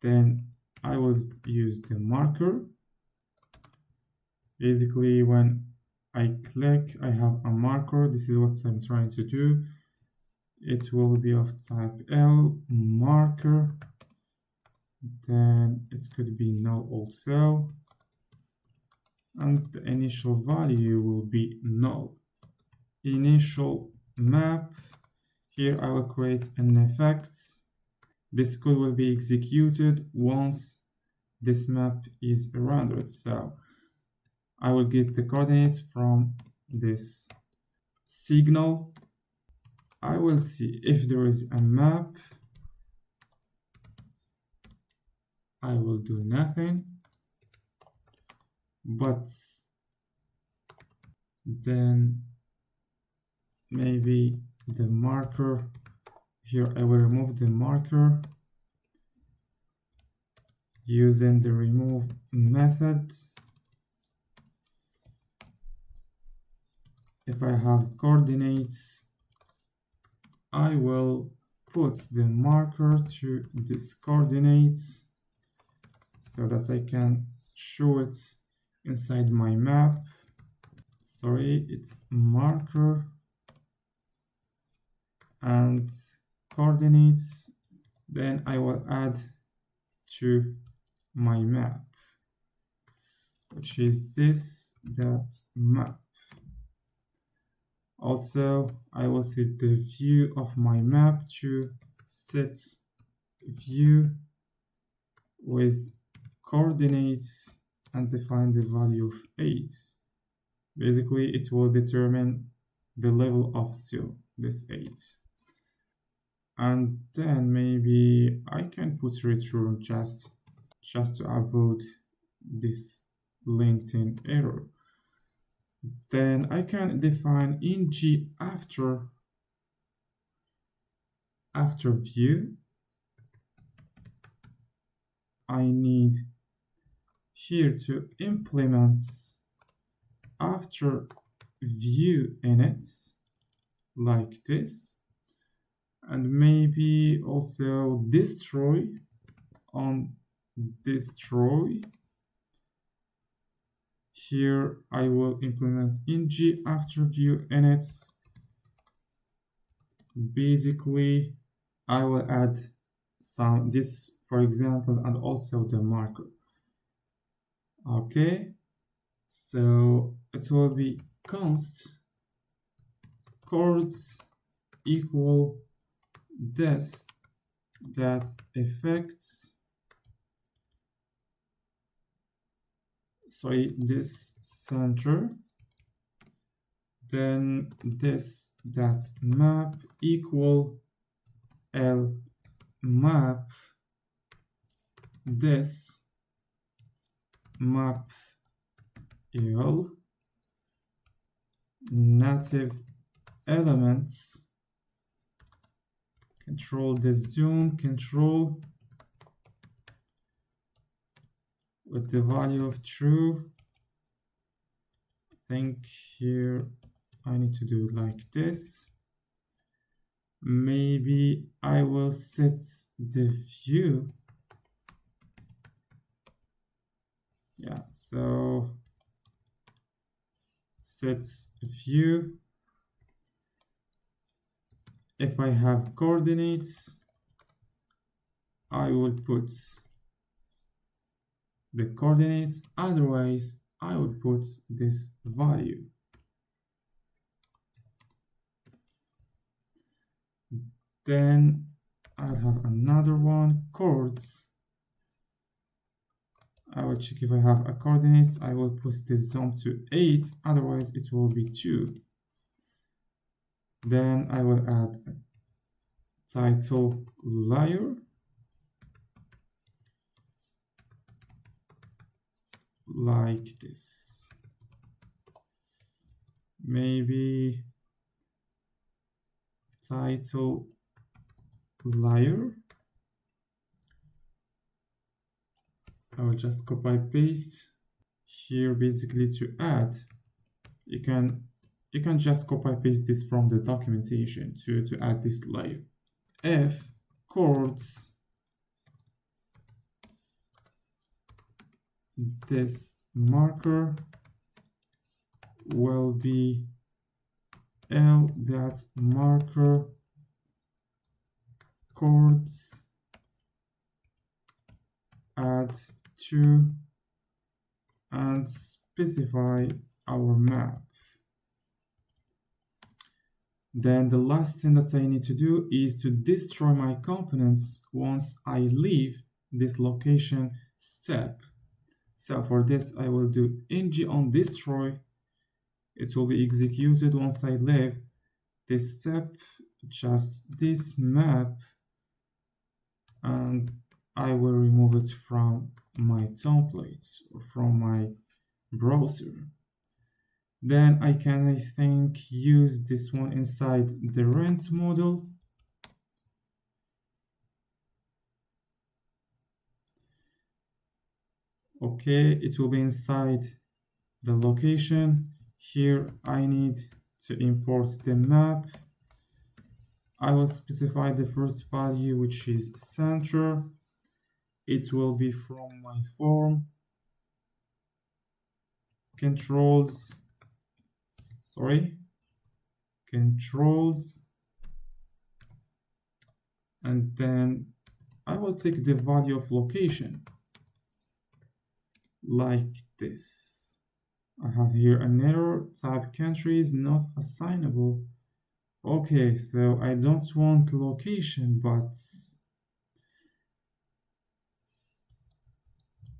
Then I will use the marker. Basically, when I click, I have a marker. This is what I'm trying to do. It will be of type L marker. Then it could be null also. And the initial value will be null. Initial map. Here I will create an effect. This code will be executed once this map is rendered. So I will get the coordinates from this signal. I will see if there is a map. I will do nothing, but then maybe the marker here, I will remove the marker using the remove method. If I have coordinates, I will put the marker to this coordinates so that I can show it inside my map. Sorry, it's marker and coordinates. Then I will add to my map, which is this map. Also, I will set the view of my map to set view with coordinates and define the value of 8. Basically, it will determine the level of 0, this 8. And then maybe I can put return just to avoid this linting error. Then I can define ing after view. I need here to implement after view init like this, and maybe also destroy on destroy. Here I will implement ing after view init. Basically, I will add some this, for example, and also the marker. Okay, so it will be const chords equal this that effects, sorry, this center, then this that map equal L map, this map L native elements, control the zoom control with the value of true. I think here I need to do like this. Maybe I will set the view. Yeah, so set view. If I have coordinates, I will put the coordinates, otherwise I will put this value. Then I'll have another one, chords. I will check if I have a coordinates. I will put the zoom to 8, otherwise it will be 2. Then I will add a title layer like this. Maybe title layer. I will just copy paste here basically to add. You can just copy paste this from the documentation to add this layer. If chords this marker will be L that marker chords add to and specify our map. Then the last thing that I need to do is to destroy my components once I leave this location step. So for this, I will do ng on destroy. It will be executed once I leave this step, just this map, and I will remove it from my templates or from my browser. Then I can, I think, use this one inside the rent model. Okay, it will be inside the location. Here I need to import the map. I will specify the first value, which is center. It will be from my form. Controls, and then I will take the value of location like this. I have here an error, type country is not assignable. Okay, so I don't want location, but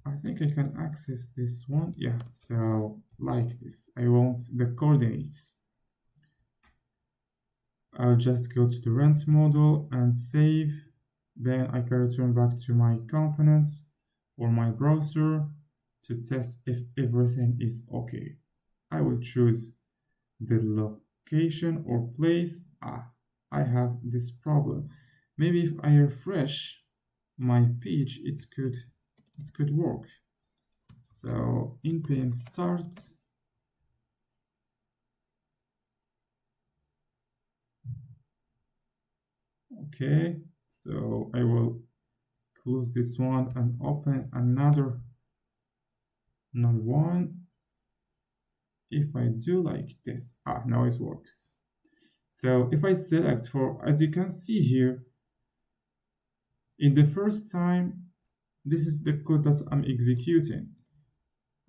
I think I can access this one. Yeah, so like this. I want the coordinates. I'll just go to the rent model and save. Then I can return back to my components or my browser to test if everything is okay. I will choose the location or place. I have this problem. Maybe if I refresh my page, it could work. So npm start. Okay, so I will close this one and open another one. If I do like this, now it works. So if I select for, as you can see here, in the first time, this is the code that I'm executing.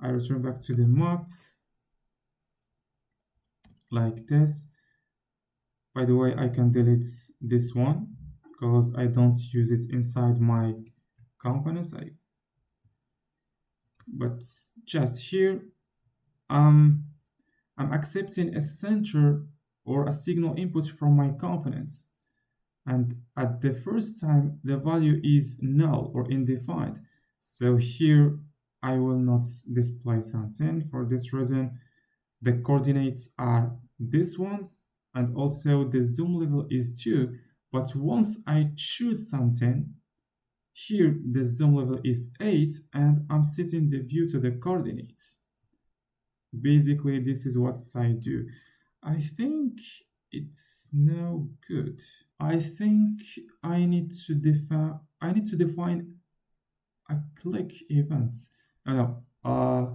I return back to the map like this. By the way, I can delete this one because I don't use it inside my components. But just here, I'm accepting a center or a signal input from my components. And at the first time, the value is null or undefined. So here, I will not display something. For this reason, the coordinates are these ones, and also the zoom level is 2. But once I choose something, here the zoom level is 8, and I'm setting the view to the coordinates. Basically, this is what I do. I think it's no good. I think I need to define a click event.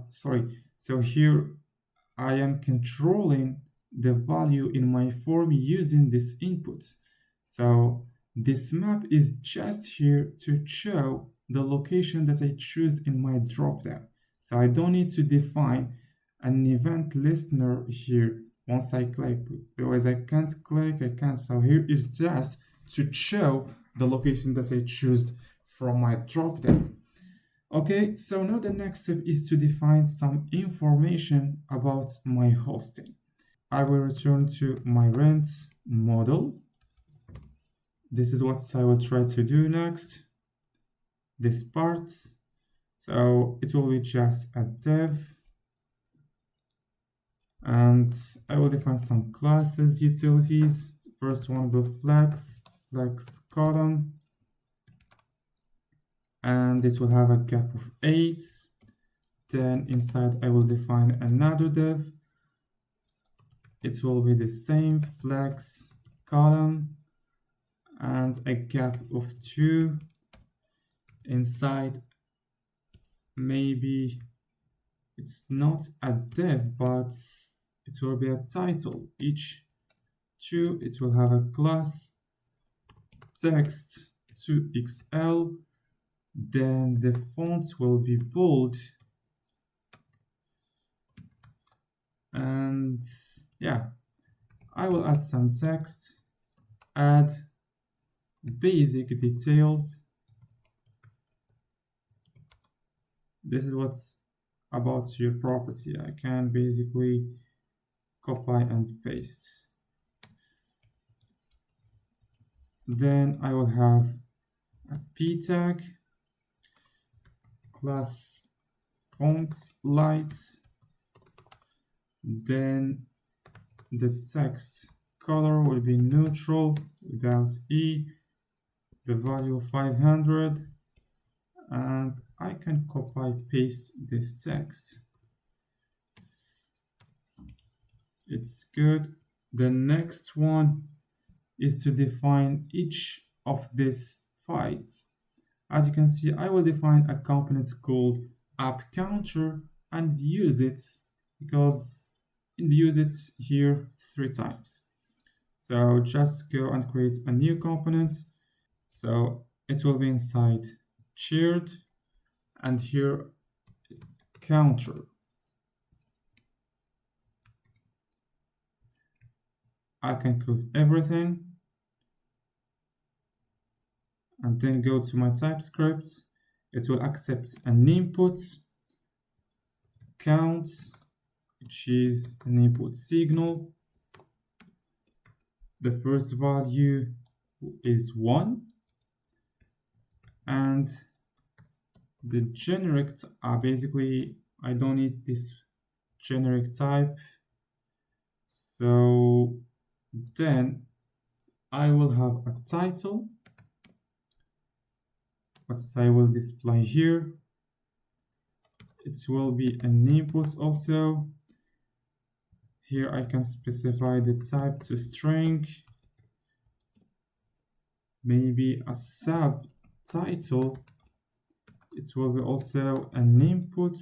Sorry. So here I am controlling the value in my form using this input. So this map is just here to show the location that I choose in my dropdown. So I don't need to define an event listener here once I click, because I can't click, I can't. So here is just to show the location that I choose from my dropdown. Okay, so now the next step is to define some information about my hosting. I will return to my rent model. This is what I will try to do next, this part. So it will be just a dev, and I will define some classes, utilities. First one will flex column, and this will have a gap of 8. Then inside I will define another dev. It will be the same flex column and a gap of 2. Inside, maybe it's not a dev, but it will be a title. Each 2, it will have a class text to XL. Then the font will be bold. And yeah, I will add some text, add basic details. This is what's about your property. I can basically copy and paste. Then I will have a p tag, class font light. Then the text color will be neutral without E, the value 500, and I can copy paste this text. It's good. The next one is to define each of these files. As you can see, I will define a component called app counter and use it because use it here 3 times. So just go and create a new component. So it will be inside shared and here counter. I can close everything and then go to my TypeScript. It will accept an input count, which is an input signal. The first value is 1, and the generic, basically I don't need this generic type. So then I will have a title, what I will display here. It will be an input also. Here I can specify the type to string, maybe a subtitle. It will be also an input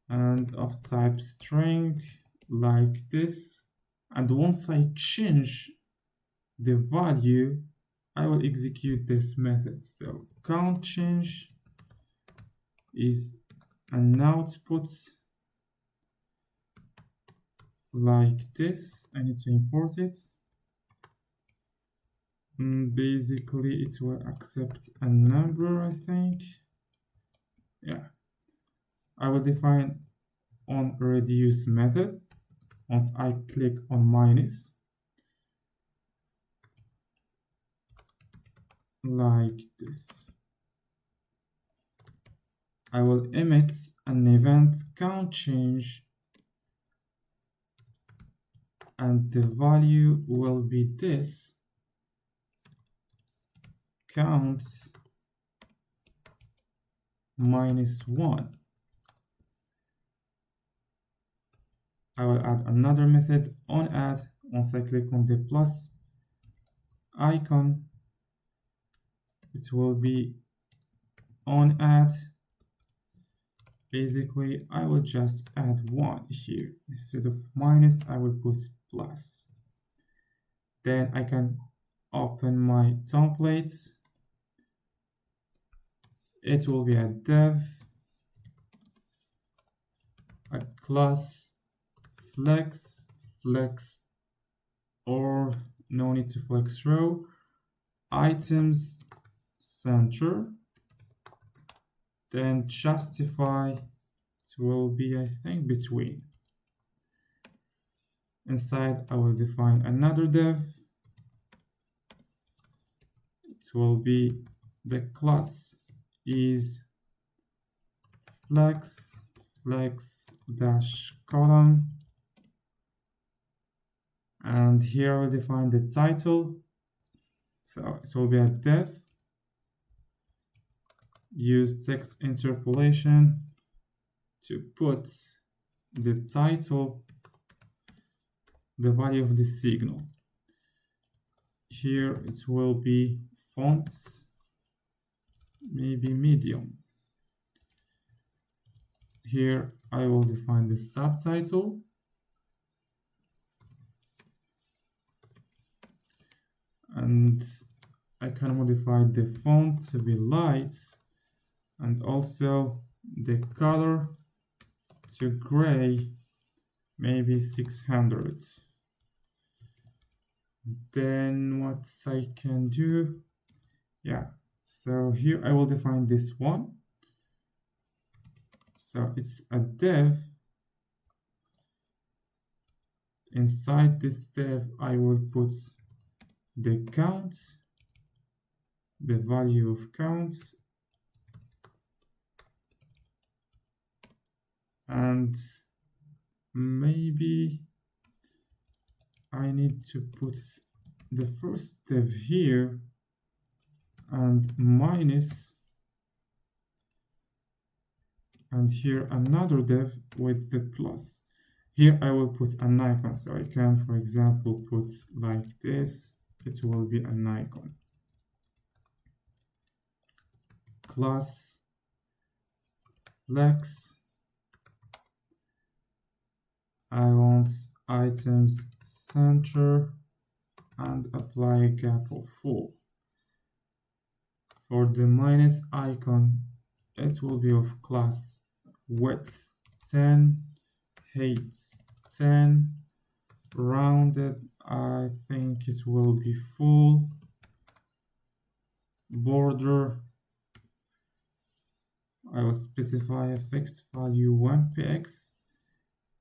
and of type string like this. And once I change the value, I will execute this method. So count change is an output like this. I need to import it. Basically, it will accept a number, I think. Yeah. I will define on reduce method once I click on minus. Like this. I will emit an event count change and the value will be this counts -1. I will add another method on add. Once I click on the plus icon, it will be on add. Basically, I will just add 1 here. Instead of minus, I will put plus. Then I can open my templates. It will be a dev, a class flex, or no need to flex row, items center, then justify, it will be, I think, between. Inside, I will define another div. It will be the class is flex dash column, and here I will define the title. So it will be a div. Use text interpolation to put the title, the value of the signal. Here it will be fonts, maybe medium. Here I will define the subtitle. And I can modify the font to be light and also the color to gray, maybe 600. Then what I can do, yeah, so here I will define this one. So it's a div. Inside this div, I will put the counts, the value of counts, and maybe I need to put the first div here and minus, and here another div with the plus. Here I will put an icon, so I can, for example, put like this. It will be an icon. Class flex. I want items center and apply a gap of 4. For the minus icon, it will be of class width 10, height 10, rounded, I think it will be full, border, I will specify a fixed value 1px.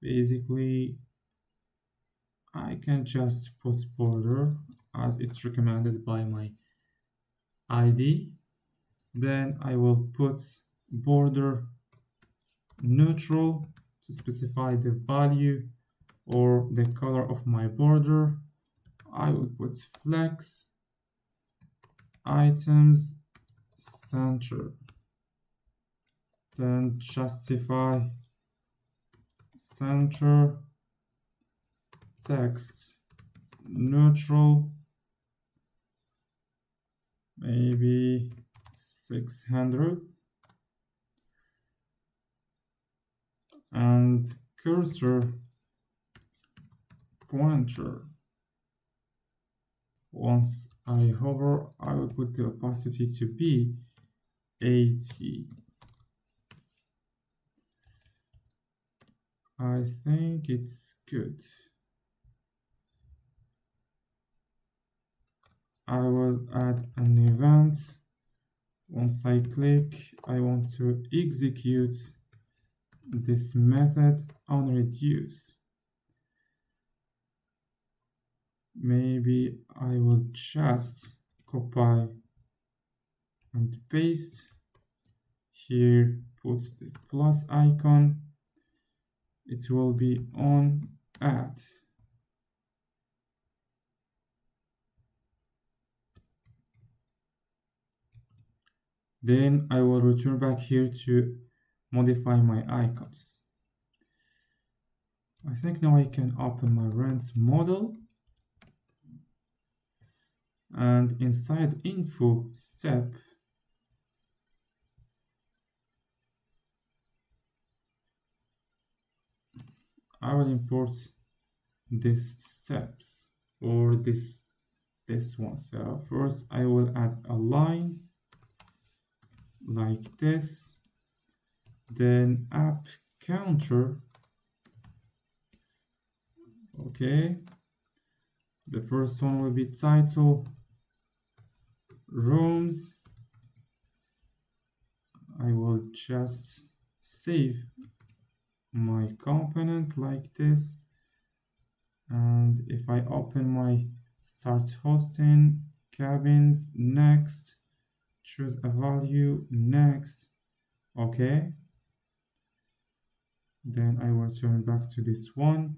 Basically, I can just put border as it's recommended by my ID. Then I will put border neutral to specify the value or the color of my border. I will put flex items center. Then justify center text neutral, maybe 600, and cursor pointer. Once I hover, I will put the opacity to be 80. I think it's good. I will add an event. Once I click, I want to execute this method on reduce. Maybe I will just copy and paste. Here, put the plus icon. It will be on add. Then I will return back here to modify my icons. I think now I can open my rent model. And inside info step, I will import these steps or this one. So first I will add a line like this, then app counter. Okay, the first one will be title rooms. I will just save my component like this, And if I open my start hosting, cabins, next, choose a value, next, okay. Then I will turn back to this one,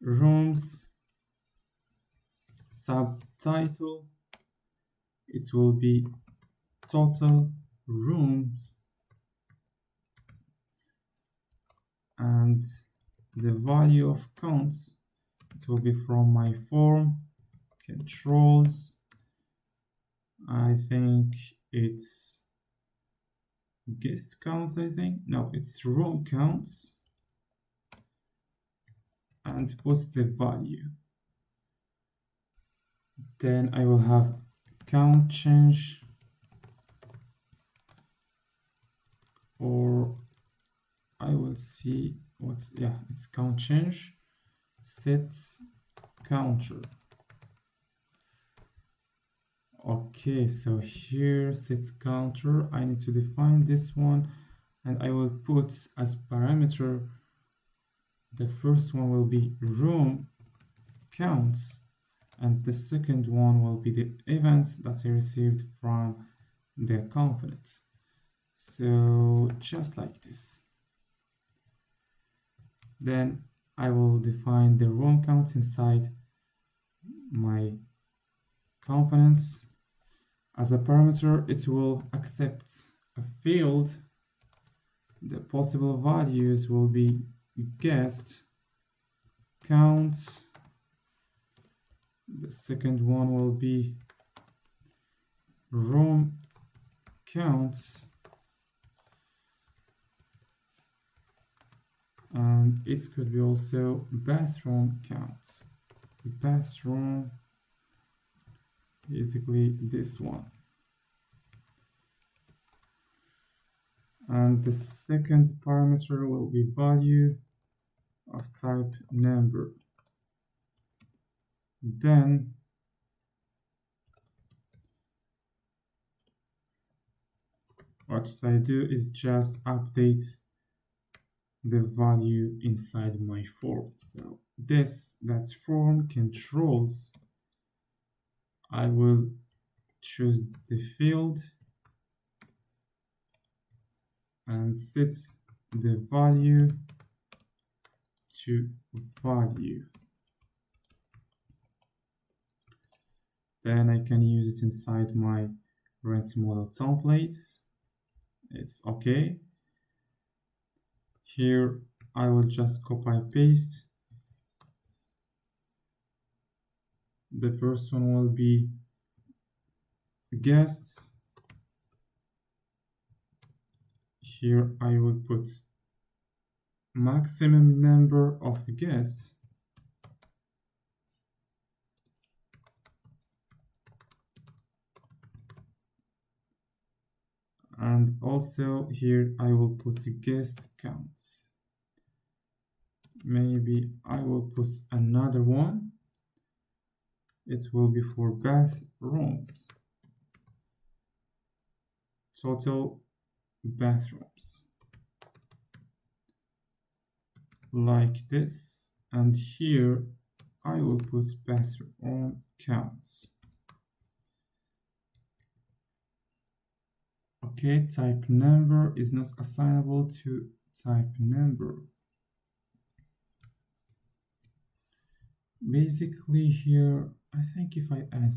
rooms, subtitle, it will be total rooms, and the value of counts, it will be from my form, controls, I think it's guest counts, I think. No, it's room counts, and post the value. Then I will have count change, or I will see what, yeah, it's count change, set counter. Okay, so here set counter, I need to define this one, and I will put as parameter, the first one will be room counts, and the second one will be the events that I received from the component. So just like this. Then I will define the room counts inside my components. As a parameter, it will accept a field. The possible values will be guest counts. The second one will be room counts, and it could be also bathroom counts. Bathroom, basically this one. And the second parameter will be value of type number. Then what I do is just update the value inside my form. So that's form controls. I will choose the field and set the value to value. Then I can use it inside my rent model templates. It's okay. Here I will just copy paste. The first one will be guests. Here I will put maximum number of guests. And also here I will put the guest counts. Maybe I will put another one. It will be for bathrooms. Total bathrooms. Like this. And here I will put bathroom counts. Okay, type number is not assignable to type number. Basically here, I think if I add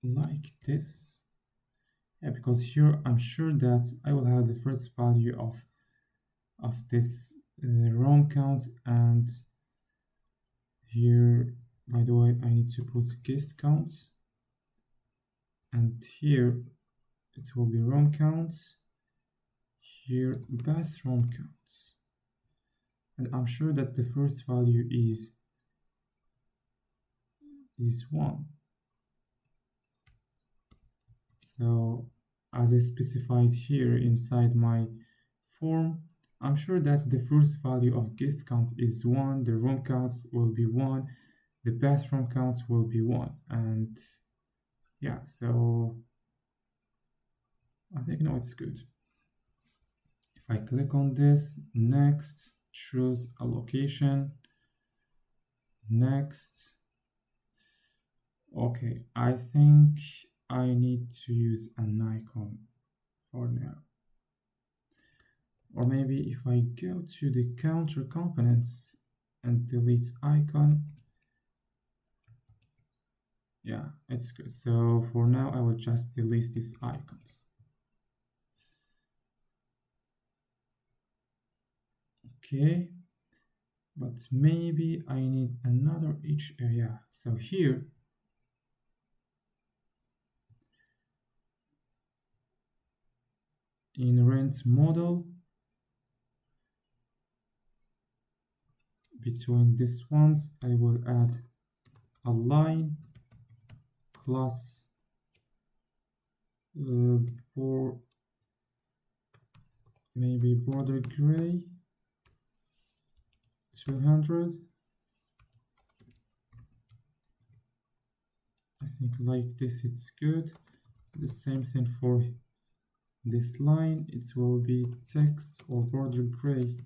like this, yeah, because here I'm sure that I will have the first value of this room count, and here, by the way, I need to put guest counts, and here it will be room counts, here bathroom counts, and I'm sure that the first value is 1. So as I specified here inside my form, I'm sure that the first value of guest count is 1, the room count will be 1, the bathroom count will be 1, and yeah, so I think now it's good. If I click on this, next, choose a location, next. Okay, I think I need to use an icon for now. Or maybe if I go to the counter components and delete icon, yeah, it's good. So for now, I will just delete these icons. Okay, but maybe I need another each area. So here, in rent model, between these ones, I will add a line class for maybe border gray 200. I think like this it's good. The same thing for this line, it will be text or border gray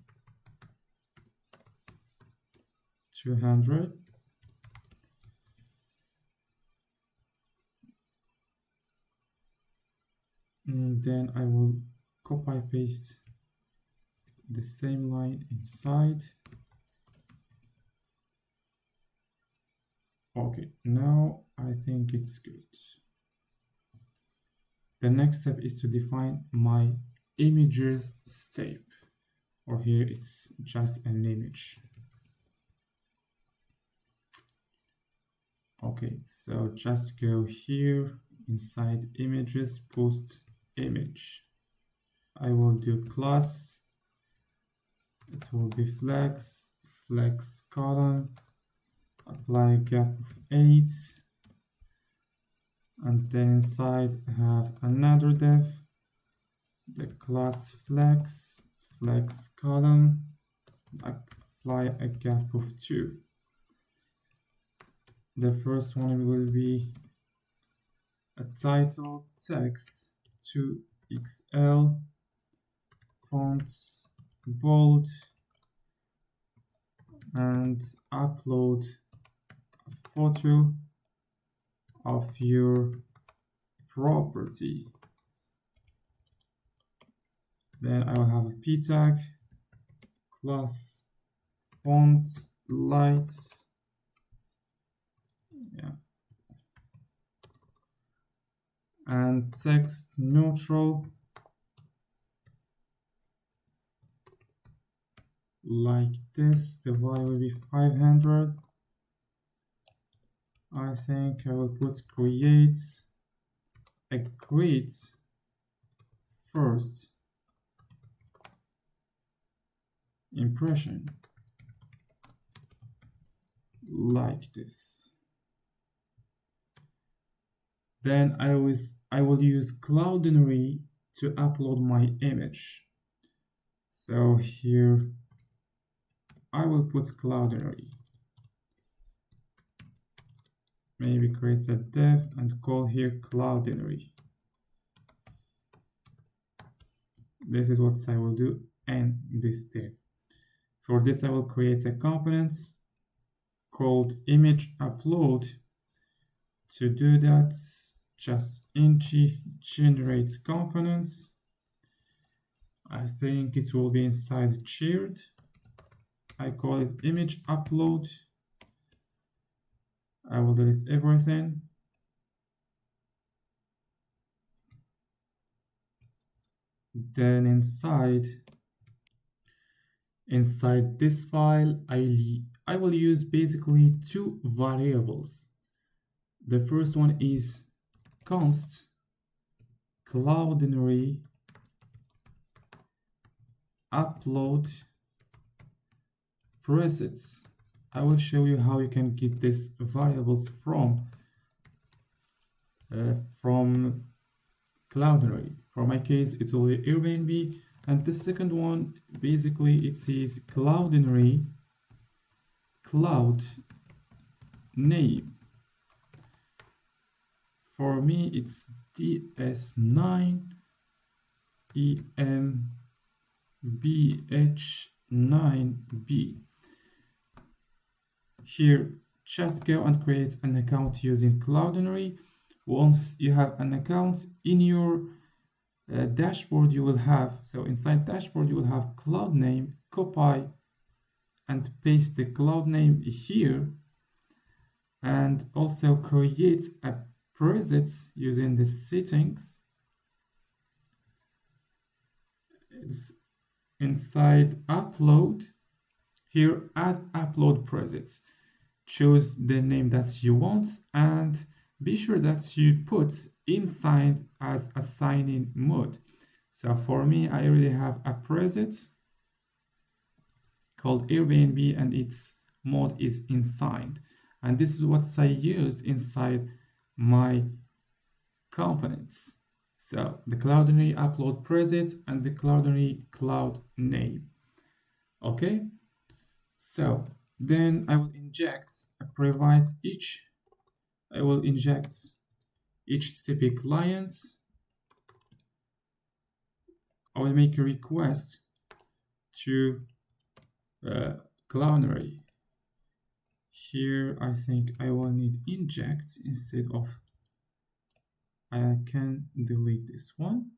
200. And then I will copy paste the same line inside. Okay, now I think it's good. The next step is to define my images step, or here it's just an image. Okay, so just go here inside images, post image. I will do class. It will be flex column, apply a gap of 8, and then inside I have another div, the class flex column, apply a gap of 2. The first one will be a title text 2XL, fonts bold, and upload a photo of your property. Then I will have a p tag, class font lights, yeah, and text neutral, like this. The value will be 500. I think I will put create a create first impression, like this. Then I will use Cloudinary to upload my image. So here I will put Cloudinary. Maybe create a div and call here Cloudinary. This is what I will do in this div. For this, I will create a component called image upload. To do that, just ng generate components. I think it will be inside shared. I call it image upload. I will delete everything. Then inside this file, I will use basically 2 variables. The first one is const Cloudinary upload presets. I will show you how you can get these variables from Cloudinary. For my case, it will be Airbnb, and the second one, basically, it says Cloudinary cloud name. For me, it's DS9 EMBH9B. Here, just go and create an account using Cloudinary. Once you have an account in your dashboard, you will have, so inside dashboard, you will have cloud name, copy and paste the cloud name here, and also create a preset using the settings. It's inside upload. Here, add upload presets. Choose the name that you want and be sure that you put inside as a sign-in mode. So for me, I already have a preset called Airbnb and its mode is inside. And this is what I used inside my components. So the Cloudinary upload presets and the Cloudinary cloud name. Okay, so then I will inject I will inject HTTP clients. I will make a request to Cloudinary. Here I think I will need inject instead of, I can delete this one.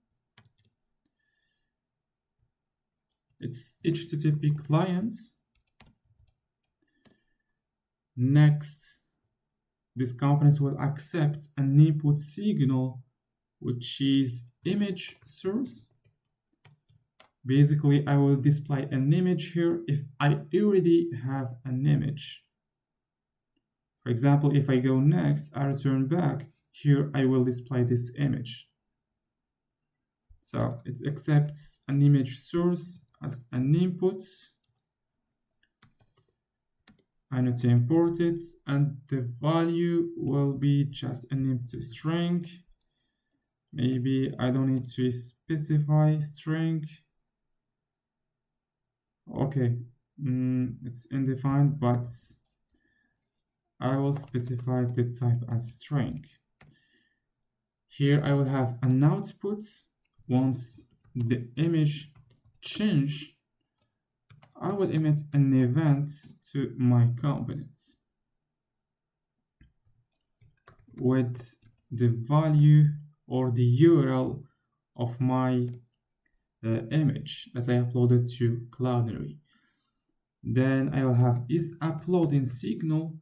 It's HTTP clients. Next, this component will accept an input signal, which is image source. Basically, I will display an image here if I already have an image. For example, if I go next, I return back, here I will display this image. So it accepts an image source as an input. I need to import it, and the value will be just an empty string. Maybe I don't need to specify string. Okay, it's undefined, but I will specify the type as string. Here I will have an output. Once the image change, I will emit an event to my components with the value or the URL of my image that I uploaded to Cloudinary. Then I will have is uploading signal,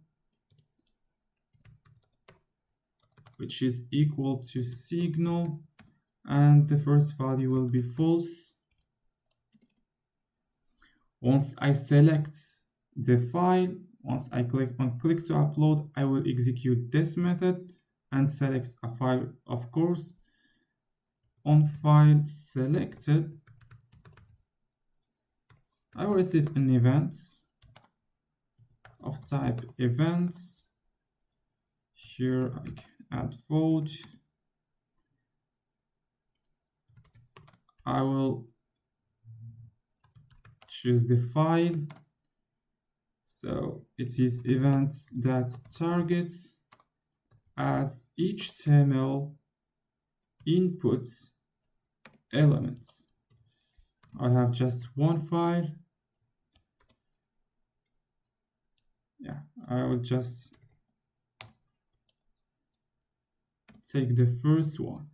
which is equal to signal, and the first value will be false. Once I select the file, once I click to upload, I will execute this method and select a file, of course. On file selected, I will receive an event of type events. Here I can add vote. I will choose the file. So it is events that targets as HTML inputs elements. I have just one file. Yeah, I will just take the first one.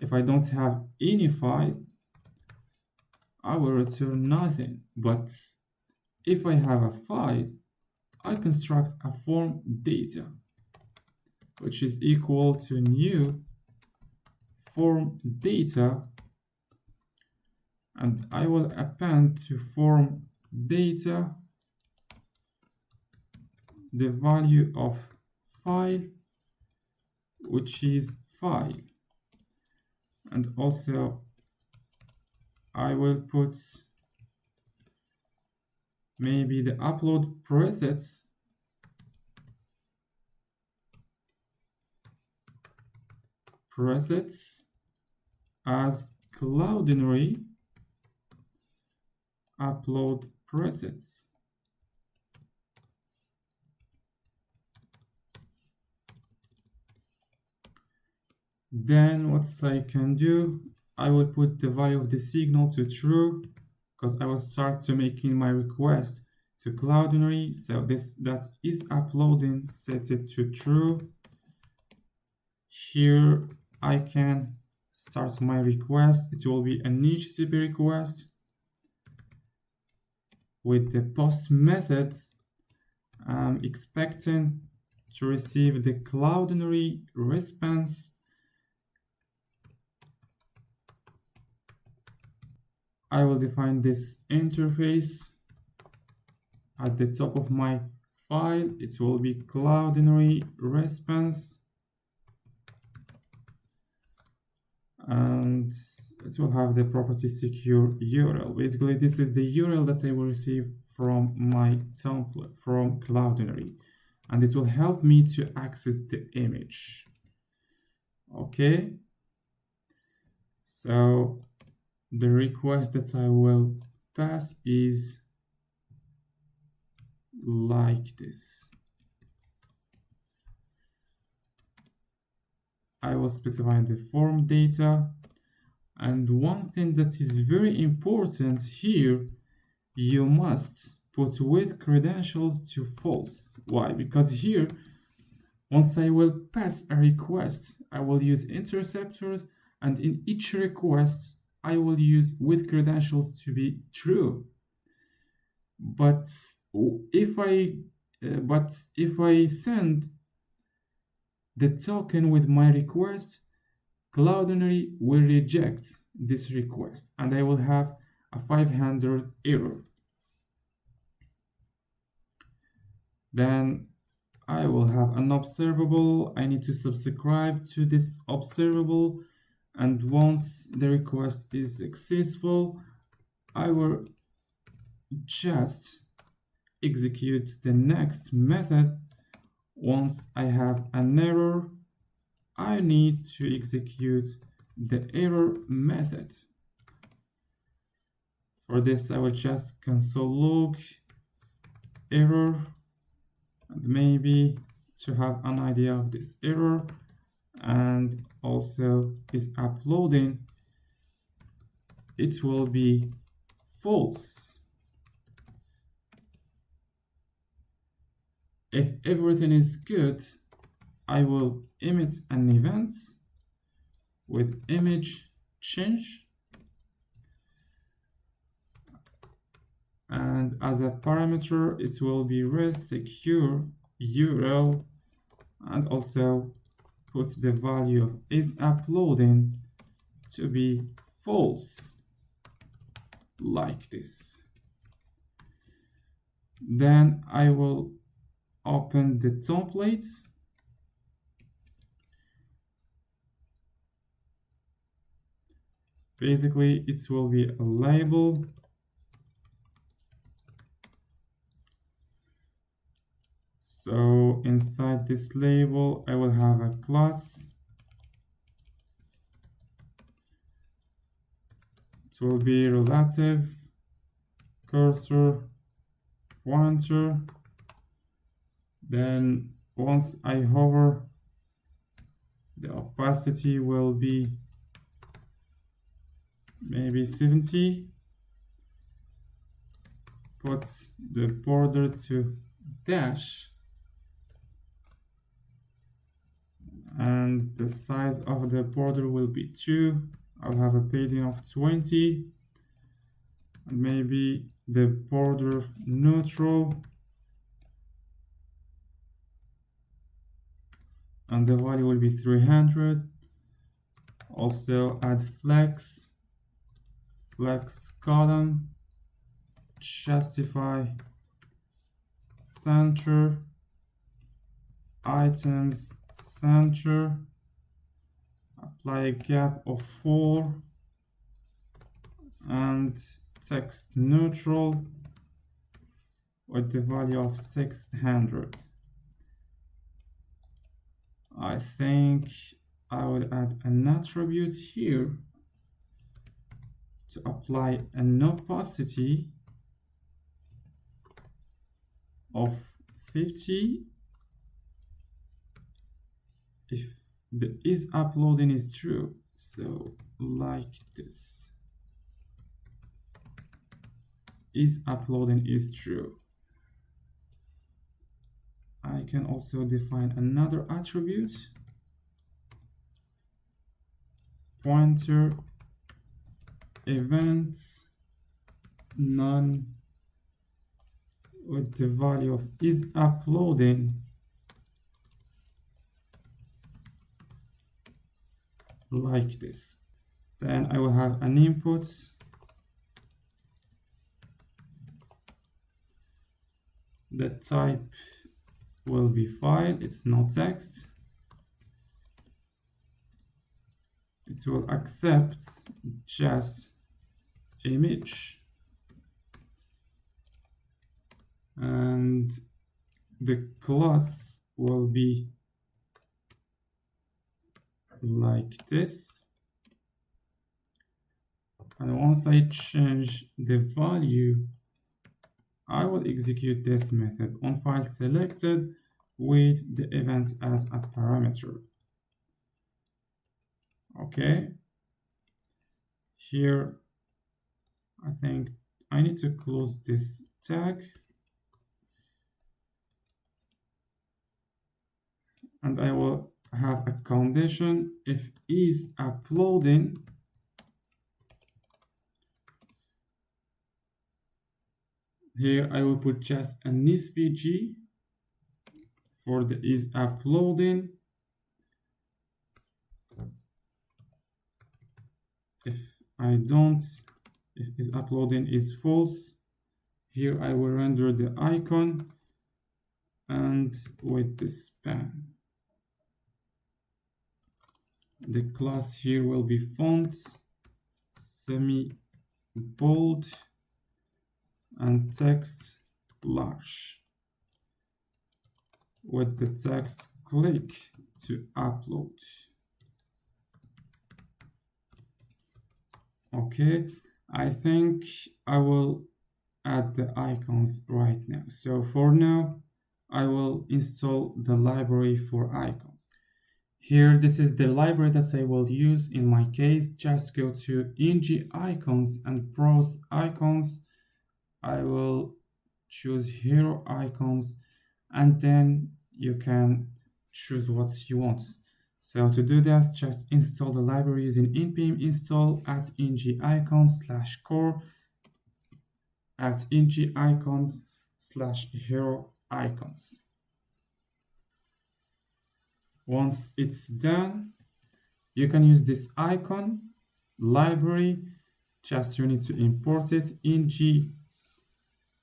If I don't have any file, I will return nothing. But if I have a file, I construct a form data, which is equal to new form data, and I will append to form data the value of file, which is file, and also I will put maybe the upload presets as Cloudinary upload presets. Then what I can do, I will put the value of the signal to true, because I will start to making my request to Cloudinary. So that is uploading, set it to true. Here I can start my request. It will be an HTTP request with the post method. I'm expecting to receive the Cloudinary response. I will define this interface at the top of my file. It will be Cloudinary response, and it will have the property secure URL. Basically, this is the URL that I will receive from my template from Cloudinary, and it will help me to access the image. Okay, so the request that I will pass is like this. I will specify the form data, and one thing that is very important here, you must put with credentials to false. Why? Because here, once I will pass a request, I will use interceptors, and in each request I will use with credentials to be true. But if I send the token with my request, Cloudinary will reject this request, and I will have a 500 error. Then I will have an observable. I need to subscribe to this observable, and once the request is successful, I will just execute the next method. Once I have an error, I need to execute the error method. For this, I will just console log error, and maybe to have an idea of this error, and also is uploading, it will be false. If everything is good, I will emit an event with image change, and as a parameter it will be res secure URL, and also puts the value of is uploading to be false, like this. Then I will open the templates. Basically, it will be a label. So inside this label, I will have a class. It will be relative, cursor, pointer. Then once I hover, the opacity will be maybe 70. Put the border to dash, and the size of the border will be 2. I'll have a padding of 20, and maybe the border neutral, and the value will be 300. Also add flex column, justify center, items center, apply a gap of 4, and text neutral with the value of 600. I think I would add an attribute here to apply an opacity of 50 if the is uploading is true. So like this, is uploading is true. can also define another attribute, pointer events none with the value of is uploading like this. Then I will have an input the type will be file, it's not text. It will accept just image, and the class will be like this. And once I change the value, I will execute this method on file selected with the event as a parameter. Okay, here I think I need to close this tag, and I will have a condition if is uploading here. I will put just an SVG for the is uploading. If is uploading is false, here I will render the icon and with the span. The class here will be fonts, semi-bold, and text large. With the text, click to upload. Okay, I think I will add the icons right now. So for now, I will install the library for icons. Here, this is the library that I will use in my case. Just go to ng icons and browse icons. I will choose hero icons, and then you can choose what you want. So to do that, just install the library using npm install at ng icons /core at ng icons /hero icons. Once it's done, you can use this icon library. Just you need to import it ng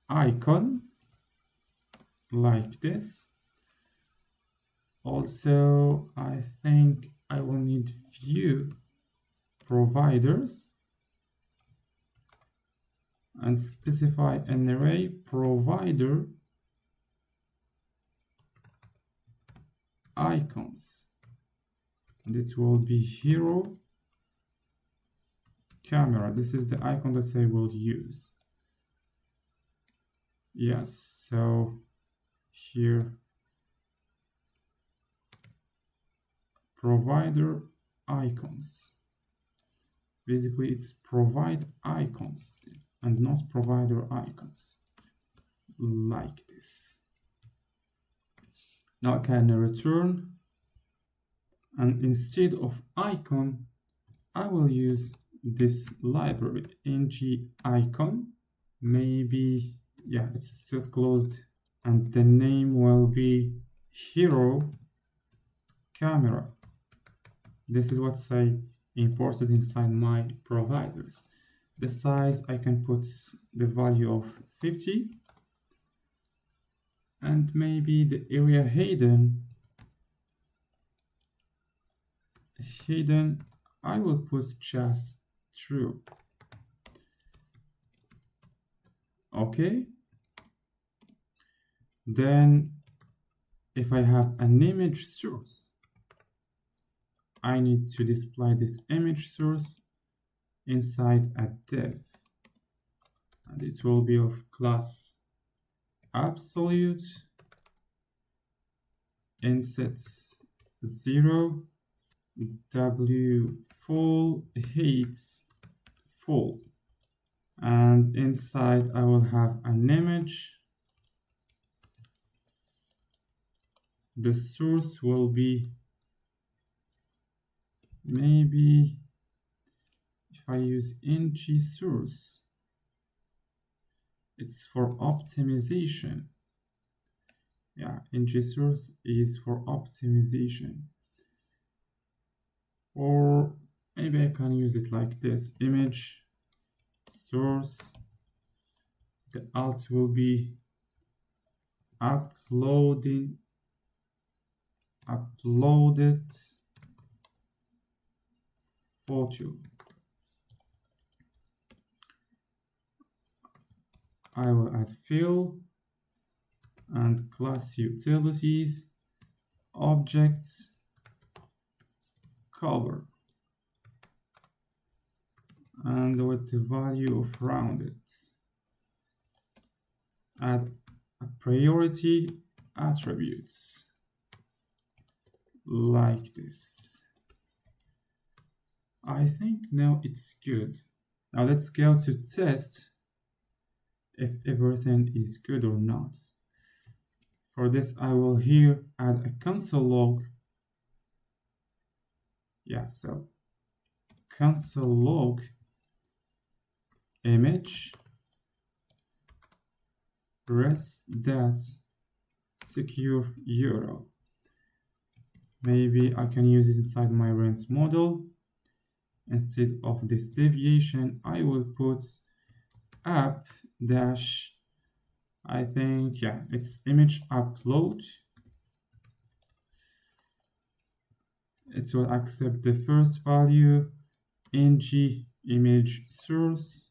icon like this. Also, I think I will need view providers and specify an array provider icons, and it will be hero camera. This is the icon that I will use. Yes, so here provider icons. Basically, it's provide icons and not provider icons like this. Now I can return, and instead of icon, I will use this library ng icon. Maybe, yeah, it's still closed, and the name will be hero camera. This is what I imported inside my providers. The size, I can put the value of 50, and maybe the area hidden I will put just true. Okay, then if I have an image source, I need to display this image source inside a div, and it will be of class absolute inset 0 w full height full, and inside I will have an image the source will be, maybe if I use ng source, it's for optimization. Yeah, ng source is for optimization. Or maybe I can use it like this: image source, the alt will be uploaded photo. I will add fill and class utilities, objects, cover, and with the value of rounded. Add a priority attributes like this. I think now it's good. Now let's go to test if everything is good or not. For this, I will here add a console log. Yeah, so console log image rest.secure URL. Maybe I can use it inside my rent model. Instead of this deviation, I will put app dash, I think, yeah, it's image upload. It will accept the first value, ng image source.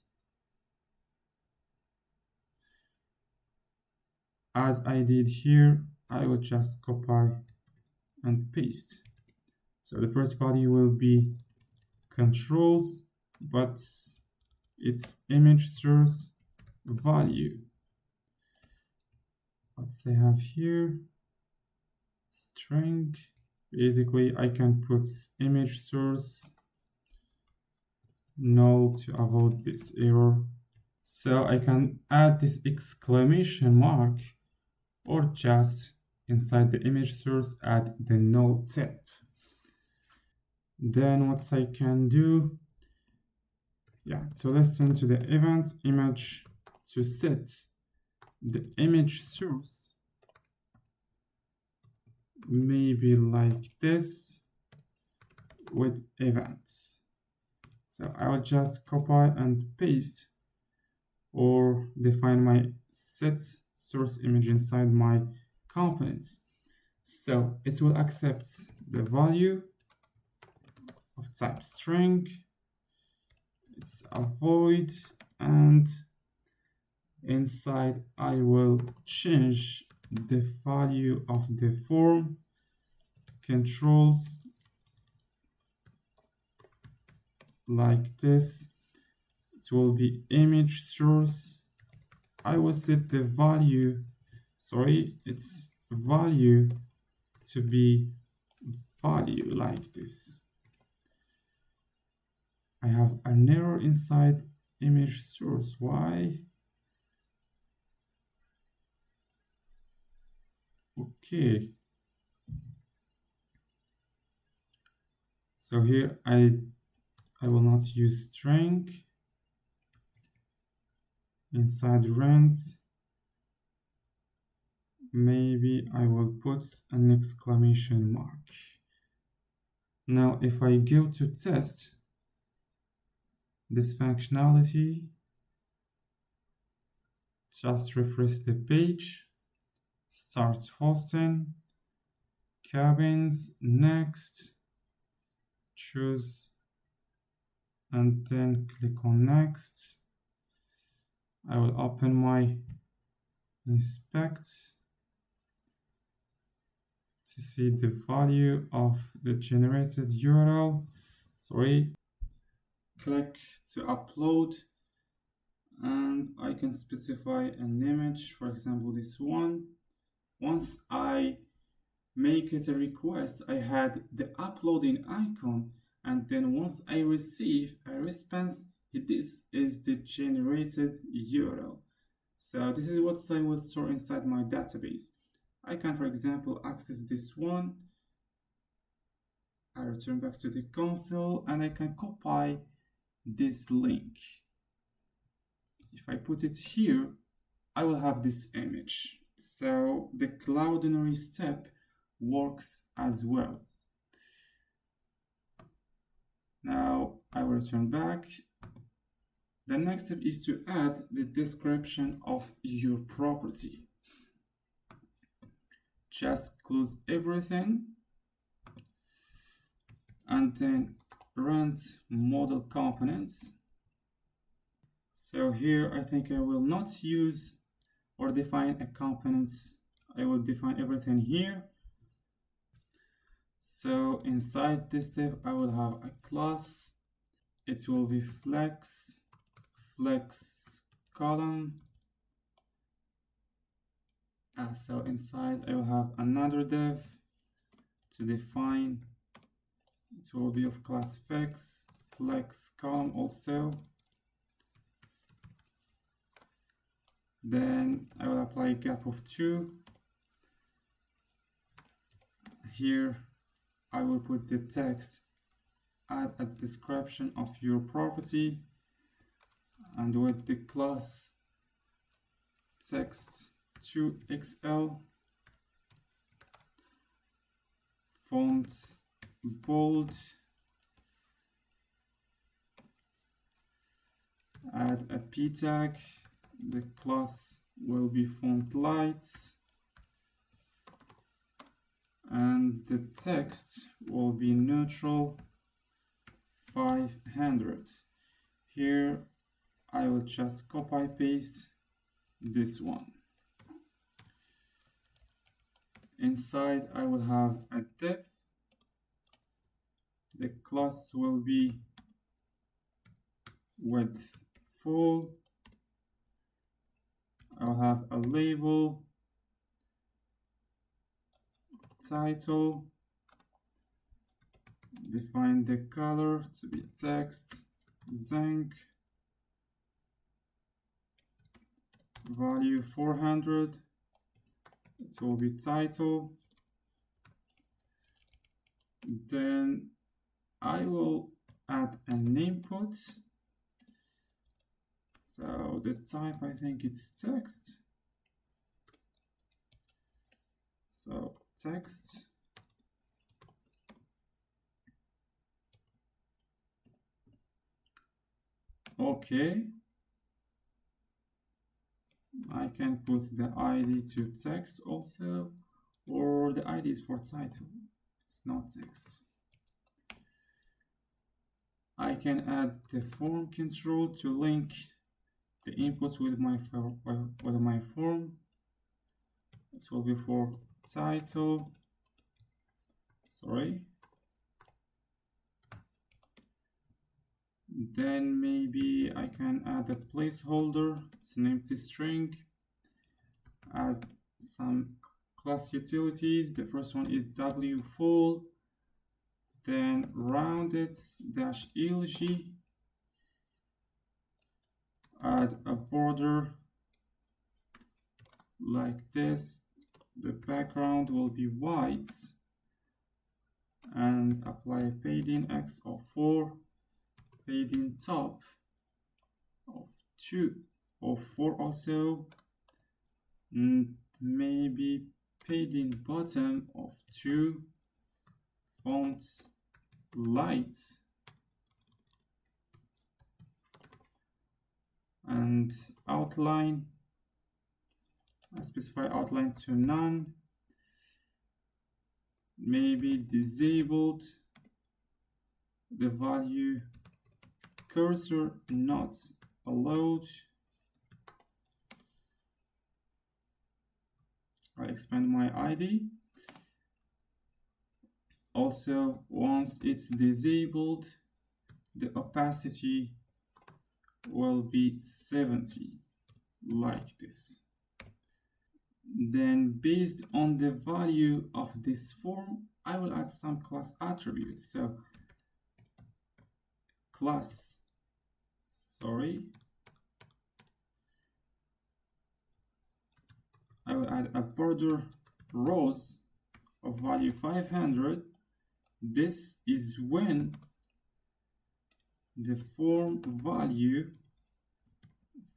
As I did here, I will just copy and paste. So the first value will be controls, but it's image source value. What I have here, string. Basically, I can put image source null to avoid this error. So I can add this exclamation mark, or just inside the image source add the null tip. Then what I can do, yeah, to listen to the event image, to set the image source maybe like this with events. So I will just copy and paste or define my set source image inside my components. So it will accept the value of type string, it's a void, and inside I will change the value of the form controls like this. It will be image source. I will set the value, it's value to be value like this. I have an error inside image source. Why? Okay. So here I will not use string inside rent. Maybe I will put an exclamation mark. Now if I go to test this functionality, just refresh the page, start hosting, cabins, next, choose, and then click on next. I will open my inspect to see the value of the generated URL. Click to upload, and I can specify an image, for example this one. Once I make it a request, I had the uploading icon, and then once I receive a response, this is the generated URL. So this is what I will store inside my database. I can, for example, access this one. I return back to the console and I can copy this link. If I put it here, I will have this image. So the Cloudinary step works as well. Now I will return back. The next step is to add the description of your property. Just close everything and then run model components. So here I think I will not use or define a components. I will define everything here. So inside this div I will have a class. It will be flex column. So inside I will have another div to define. It will be of class flex column also. Then I will apply a gap of 2. Here I will put the text, add a description of your property, and with the class text to XL, fonts bold, add a p tag. The class will be font lights and the text will be neutral 500. Here I will just copy paste this one. Inside I will have a div. The class will be width full. I'll have a label, title, define the color to be text, zinc, value 400, it will be title. Then I will add an input. So the type, I think it's text. So text. Okay. I can put the ID to text also, or the ID is for title. It's not text. I can add the form control to link the inputs with my form. It will be for title. Sorry. Then maybe I can add a placeholder. It's an empty string. Add some class utilities. The first one is wfull. Then rounded -lg. Add a border like this. The background will be white. And apply a padding x of 4. Padding top of 2 or 4 also. Maybe padding bottom of 2. Font light. And outline. I specify outline to none. Maybe disabled. The value cursor not allowed. I expand my ID. Also, once it's disabled, the opacity will be 70, like this. Then based on the value of this form, I will add some class attributes. So class, I will add a border rows of value 500, this is when the form value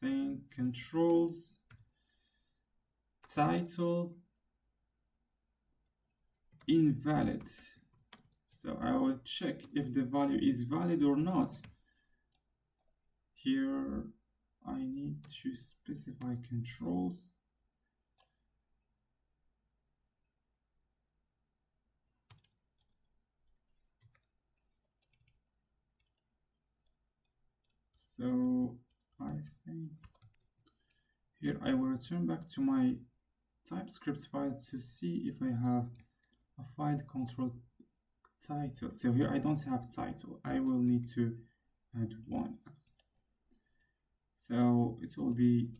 thing controls title invalid. So I will check if the value is valid or not. Here I need to specify controls. So I think here I will return back to my TypeScript file to see if I have a file control title. So here I don't have title. I will need to add one. So it will be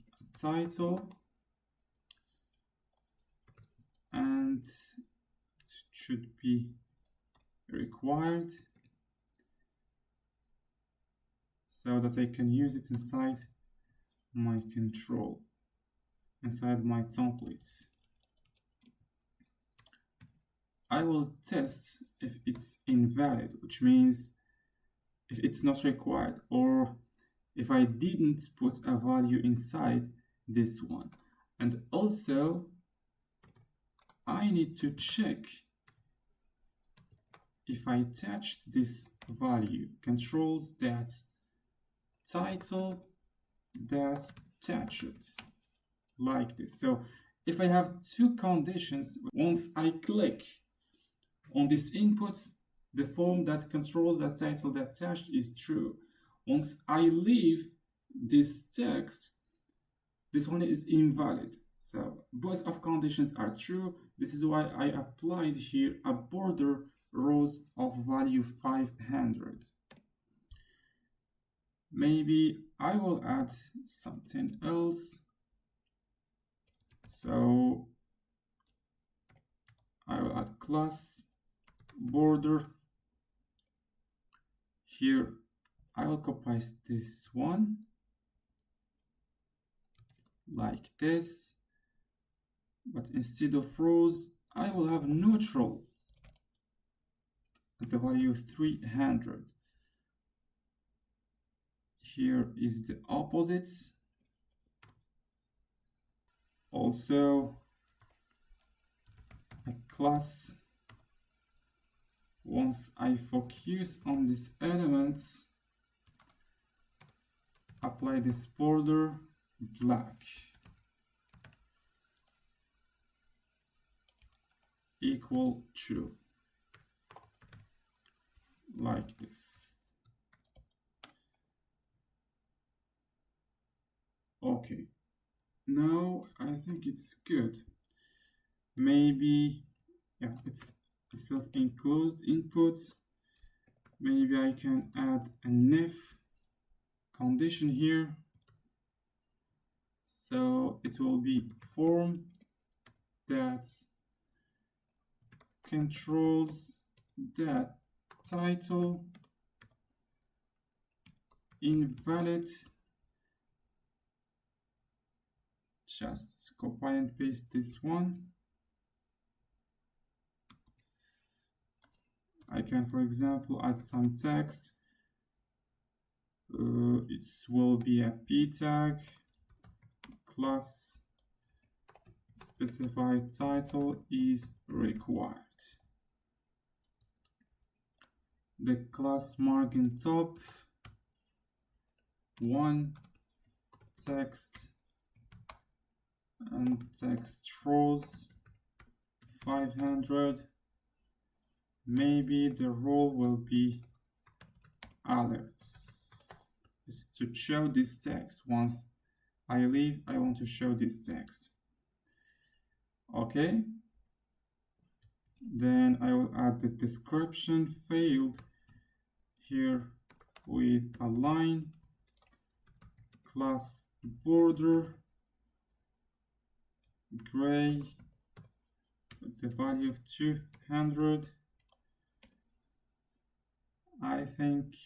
title, and it should be required so that I can use it inside my control, inside my templates. I will test if it's invalid, which means if it's not required, or if I didn't put a value inside this one. And also I need to check if I attached this value, controls that title that attached, like this. So if I have two conditions, once I click on this input, the form that controls that title that attached is true. Once I leave this text, this one is invalid. So both of conditions are true. This is why I applied here a border rows of value 500. Maybe I will add something else. So I will add class border. Here I will copy this one like this, but instead of rows I will have neutral at the value of 300. Here is the opposite. Also a class, once I focus on this element, apply this border black equal true, like this. Okay, now I think it's good. Maybe, yeah, it's a self-enclosed input. Maybe I can add an if condition here. So it will be form that controls that title invalid. Just copy and paste this one. I can, for example, add some text. It will be a p tag, class specified title is required. The class margin top, one text, and text rows 500. Maybe the role will be alerts. It's to show this text. Once I leave, I want to show this text. Okay. Then I will add the description field here with a line, class border gray with the value of 200. I think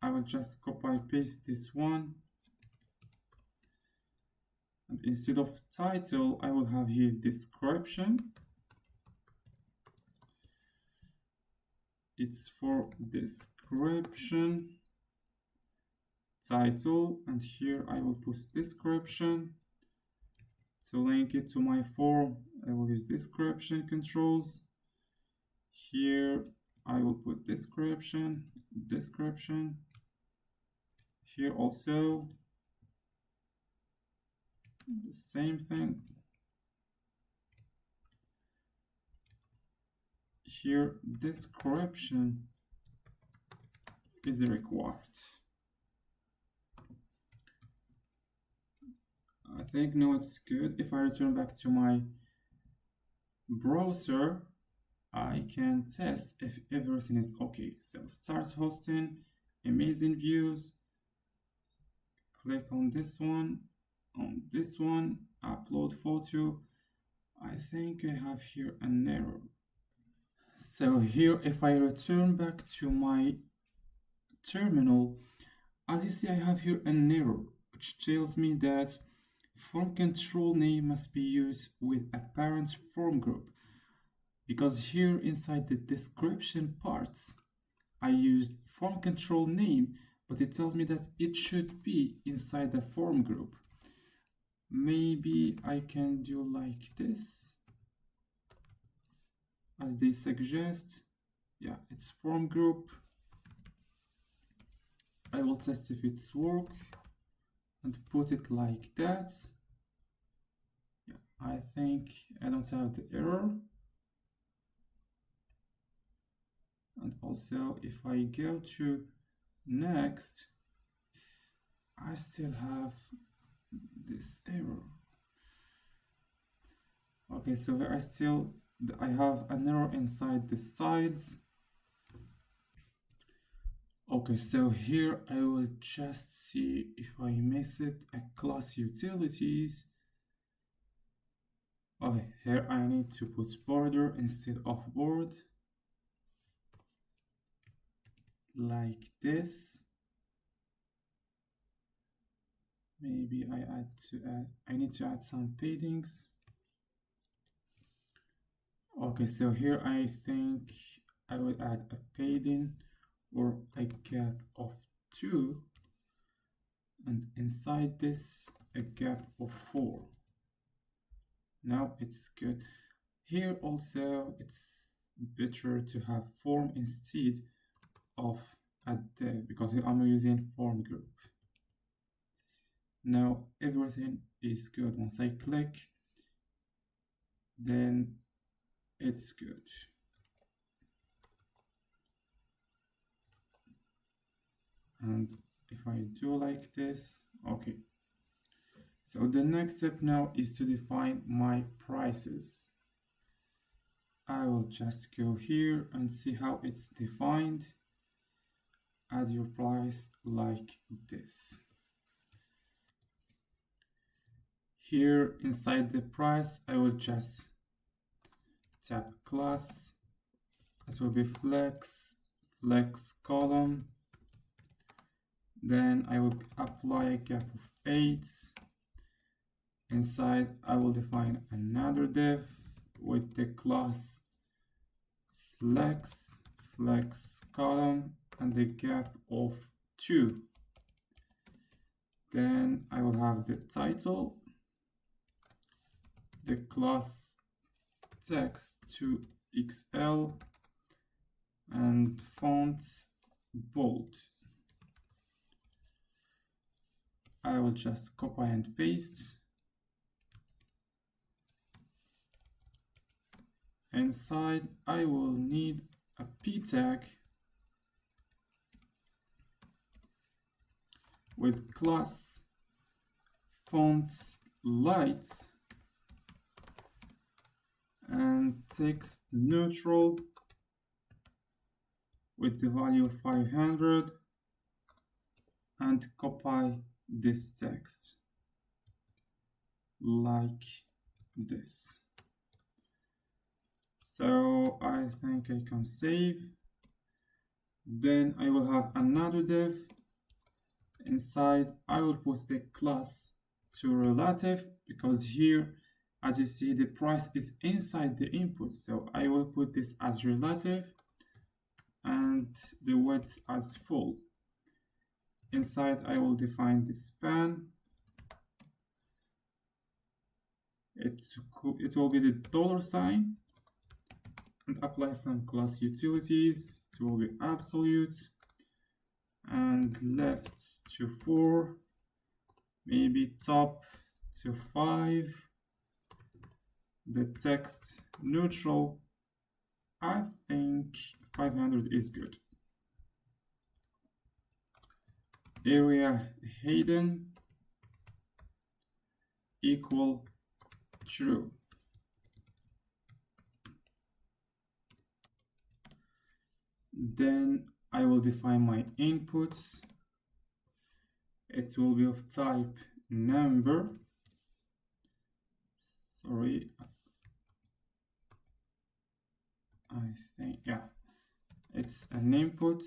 I will just copy paste this one, and instead of title I will have here description. it's for description title, and here I will put description. To link it to my form, I will use description controls. Here I will put description. Here also the same thing. Here description is required. I think now it's good. If I return back to my browser, I can test if everything is okay. So start hosting, amazing views. Click on this one, upload photo. I think I have here an error. So here, if I return back to my terminal, as you see, I have here an error, which tells me that form control name must be used with a parent form group, because here inside the description parts, I used form control name, but it tells me that it should be inside the form group. Maybe I can do like this, as they suggest. Yeah, it's form group. I will test if it's work and put it like that. Yeah, I think I don't have the error. And also if I go to next, I still have this error. Okay, so here I have an error inside the styles. Okay, so here I will just see if I miss it, a class utilities. Okay, here I need to put border instead of board, like this. Maybe I need to add some paddings. Okay, so here I think I will add a padding or a gap of 2, and inside this a gap of 4. Now it's good. Here also it's better to have form instead of a div, because I'm using form group. Now everything is good. Once I click, then it's good. And if I do like this, okay. So the next step now is to define my prices. I will just go here and see how it's defined. Add your price like this. Here inside the price, I will just tap class. This will be flex column. Then I will apply a gap of 8. Inside, I will define another div with the class flex column and the gap of 2. Then I will have the title, the class text to XL, and fonts bold. I will just copy and paste. Inside, I will need a p tag with class fonts light and text neutral with the value of 500, and copy this text like this. So I think I can save. Then I will have another div. Inside, I will put the class to relative, because here, as you see, the price is inside the input. So I will put this as relative. and the width as full. Inside, I will define the span. It will be the $, and apply some class utilities. It will be absolute, and left to 4, maybe top to 5. The text neutral, I think 500 is good. Area hidden equal true. Then I will define my inputs. It will be of type number. Sorry, I think, yeah, it's an input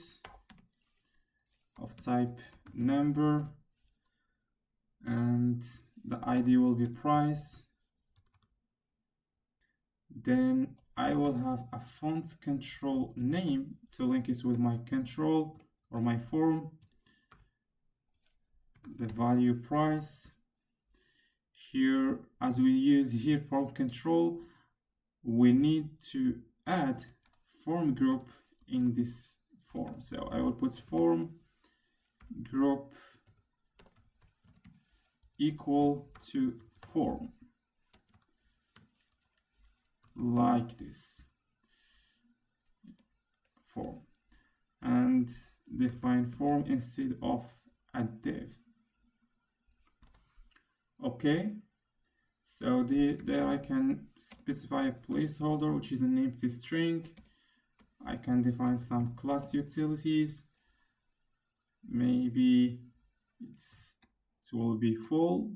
of type number, and the ID will be price. Then I will have a font control name to link it with my control or my form. The value price. Here, as we use here form control, we need to add form group in this form. So I will put form group equal to form, like this, form, and define form instead of a div. Okay, so there I can specify a placeholder, which is an empty string. I can define some class utilities. Maybe it will be full.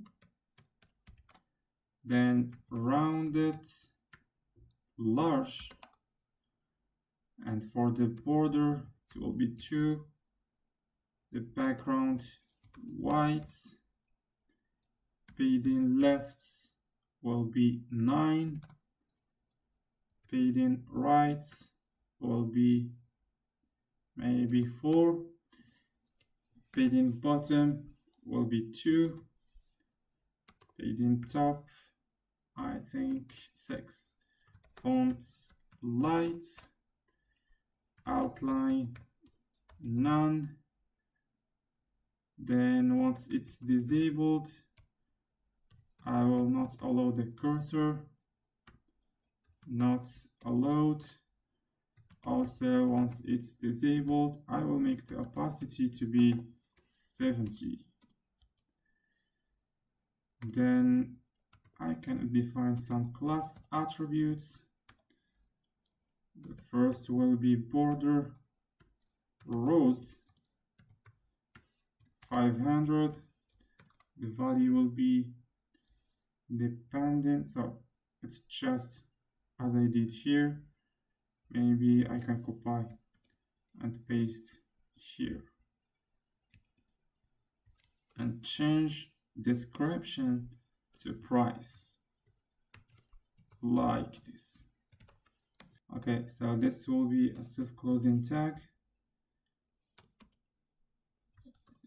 Then rounded large, and for the border it will be 2. The background white. Padding left will be 9. Padding right will be maybe 4. Padding bottom will be 2. Padding top, I think 6. Fonts light, outline none. Then once it's disabled, I will not allow the cursor, not allowed. Also, once it's disabled, I will make the opacity to be 70. Then I can define some class attributes. The first will be border rows 500. The value will be dependent, so it's just as I did here. Maybe I can copy and paste here and change description to price, like this. Okay, so this will be a self-closing tag.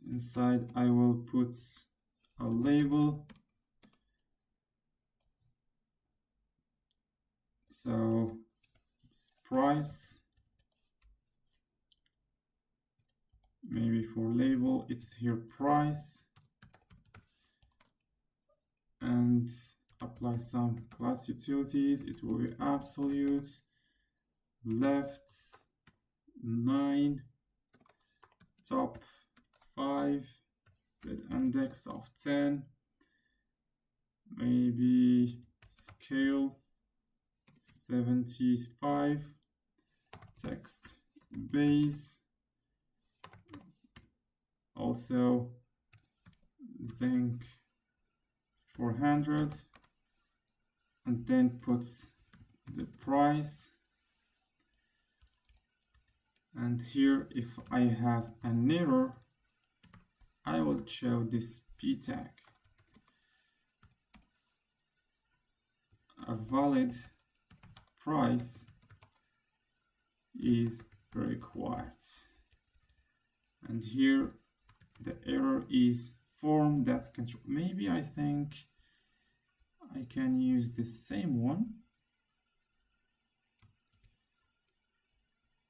Inside I will put a label. So it's price. Maybe for label it's here price, and apply some class utilities. It will be absolute, left 9, top 5, set index of 10, maybe scale 75, text base, also zinc 400, and then put the price. And here, if I have an error, I will show this p tag. A valid price is required. And here the error is form that control. Maybe I think I can use the same one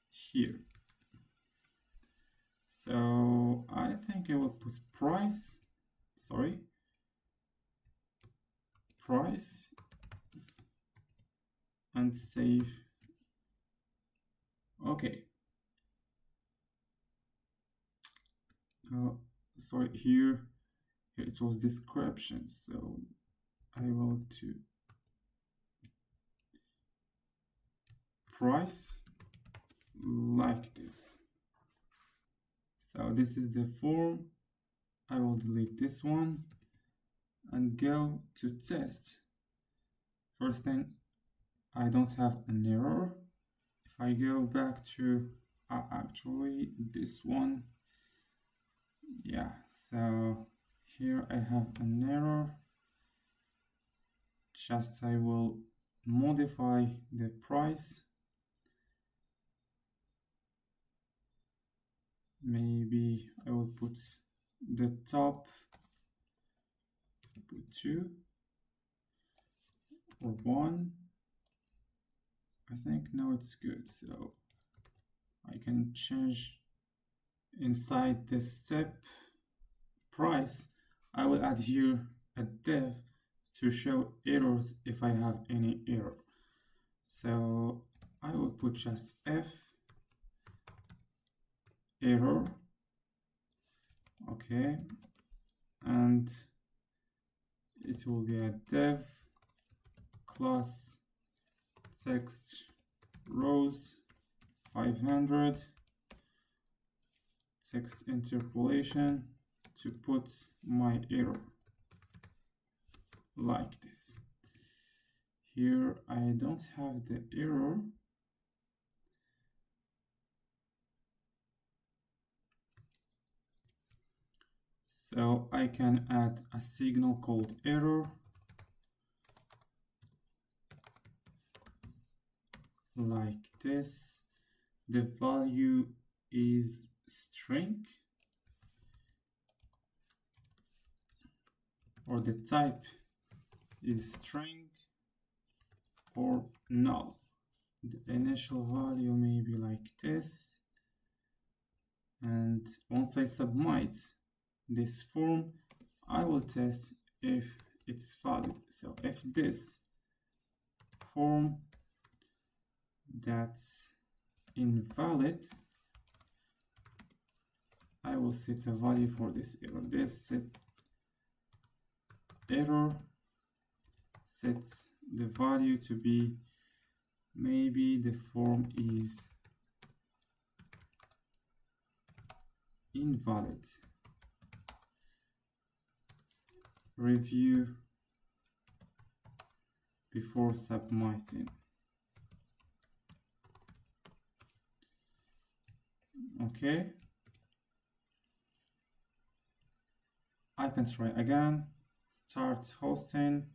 here. So I think I will put price and save. Okay. Sorry, here it was description, so I will do price like this. So this is the form. I will delete this one and go to test. First thing, I don't have an error. If I go back to actually this one, yeah, so here I have an error. Just I will modify the price. Maybe I will put the top, put 2 or 1. I think now it's good, so I can change inside the step price. I will add here a div to show errors if I have any error. So I will put just f error, okay, and it will be a div class text rows 500 text interpolation to put my error like this. Here I don't have the error. So I can add a signal called error like this. The value is string, or the type is string or null. The initial value may be like this, and once I submit this form, I will test if it's valid. So if this form that's invalid, I will set a value for this error. This set error sets the value to be, maybe the form is invalid. Review before submitting. Okay. I can try again. Start hosting.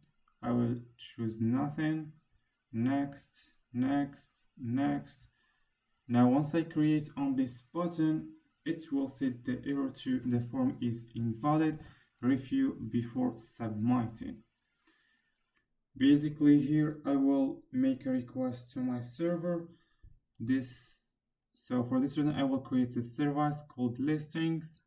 I will choose nothing. Next, next, next. Now once I create on this button, it will set the error to the form is invalid. Review before submitting. Basically here I will make a request to my server. So for this reason I will create a service called listings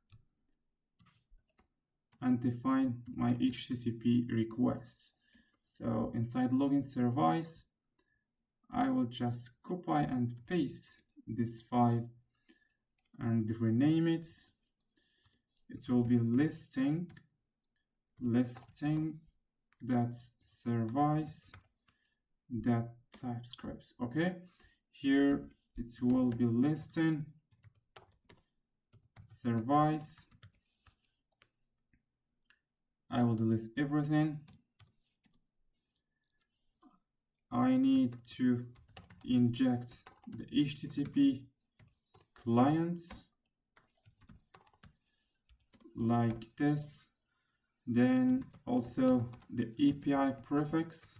and define my HTTP requests. So inside login service, I will just copy and paste this file and rename it. It will be listing that's service that TypeScript. Okay, here it will be listing service. I will delete everything. I need to inject the HTTP clients like this, then also the API prefix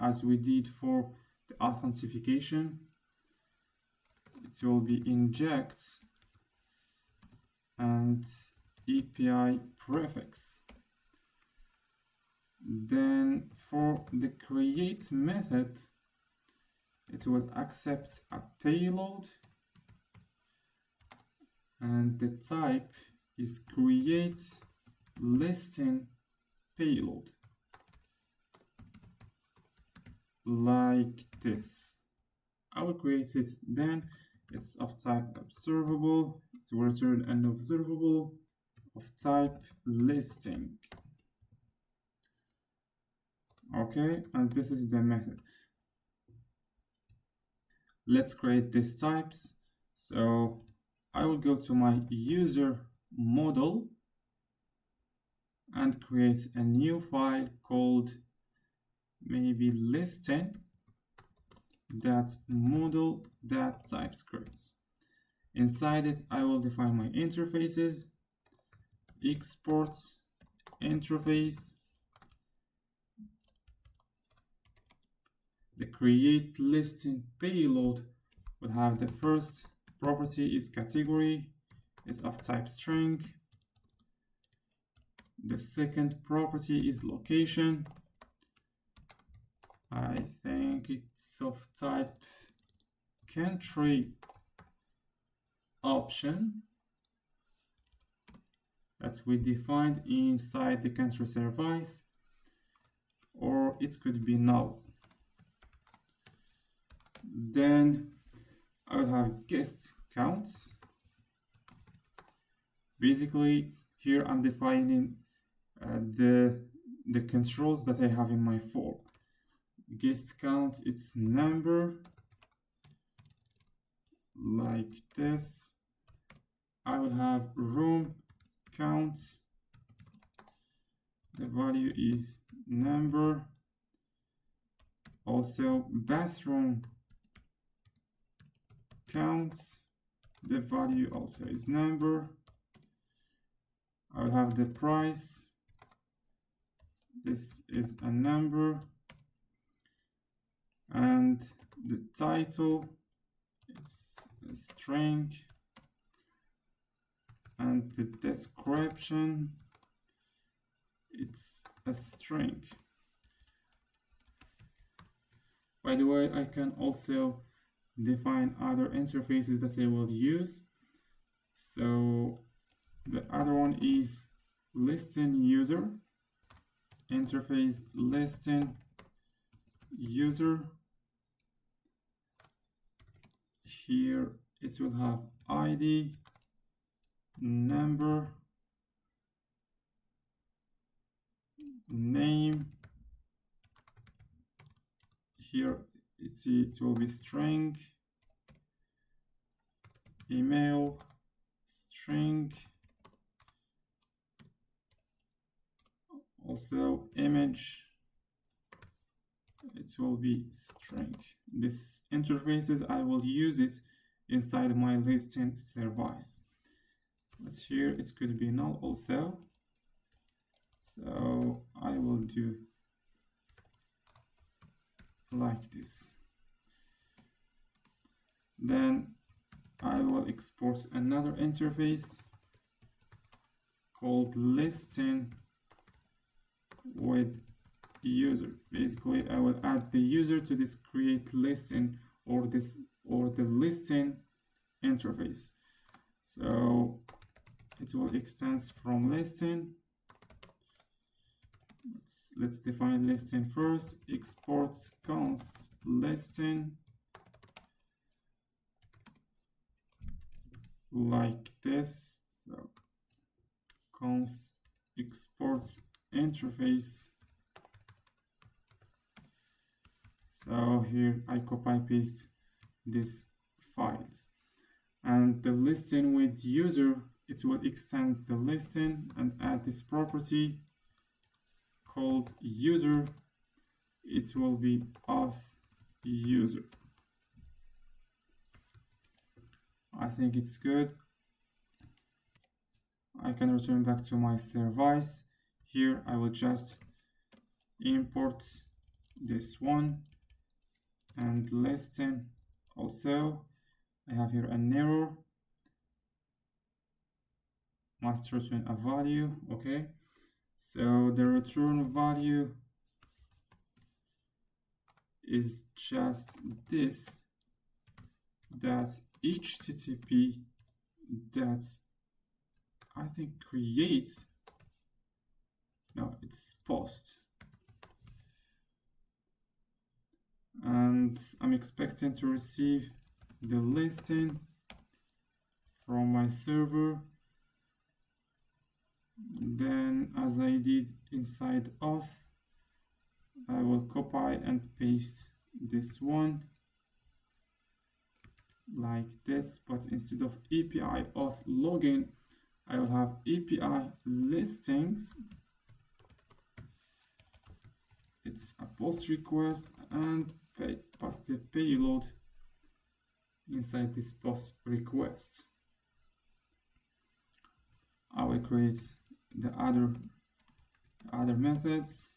as we did for the authentication. It it will be inject and API prefix. Then for the create method, it will accept a payload, and the type is create listing payload, like this. I will create it, then it's of type observable, it will return an observable of type listing. Okay, and this is the method. Let's create these types. So I will go to my user model and create a new file called maybe listing.model.typescript. Inside it, I will define my interfaces, exports, interface, the create listing payload will have the first property is category, is of type string. The second property is location. I think it's of type country option that we defined inside the country service, or it could be null. Then I will have guest counts. Basically, here I'm defining the controls that I have in my form. Guest count, it's number, like this. I will have room count. The value is number. Also, bathroom counts. The value also is number. I will have the price. This is a number. And the title, it's a string. And the description, it's a string. By the way, I can also define other interfaces that I will use. So the other one is listing user, interface listing user. Here it will have ID, number, name. Here it will be string, email, string, also image, it will be string. This interfaces, I will use it inside my listing service, but here it could be null also. So I will do like this. Then I will export another interface called listing with user. Basically, I will add the user to this create listing or the listing interface. So it will extend from listing. Let's define listing first. Export const listing, like this. So const exports interface. So here I copy paste these files, and the listing with user, it will extend the listing and add this property called user. It will be auth user. I think it's good. I can return back to my service. Here I will just import this one and listing also. I have here an error, must return a value. Okay, so the return value is just this, that HTTP that I think creates, no, it's post, and I'm expecting to receive the listing from my server. Then, as I did inside auth, I will copy and paste this one like this, but instead of API auth login, I will have API listings. It's a post request, and pass the payload inside this post request. I will create the other methods.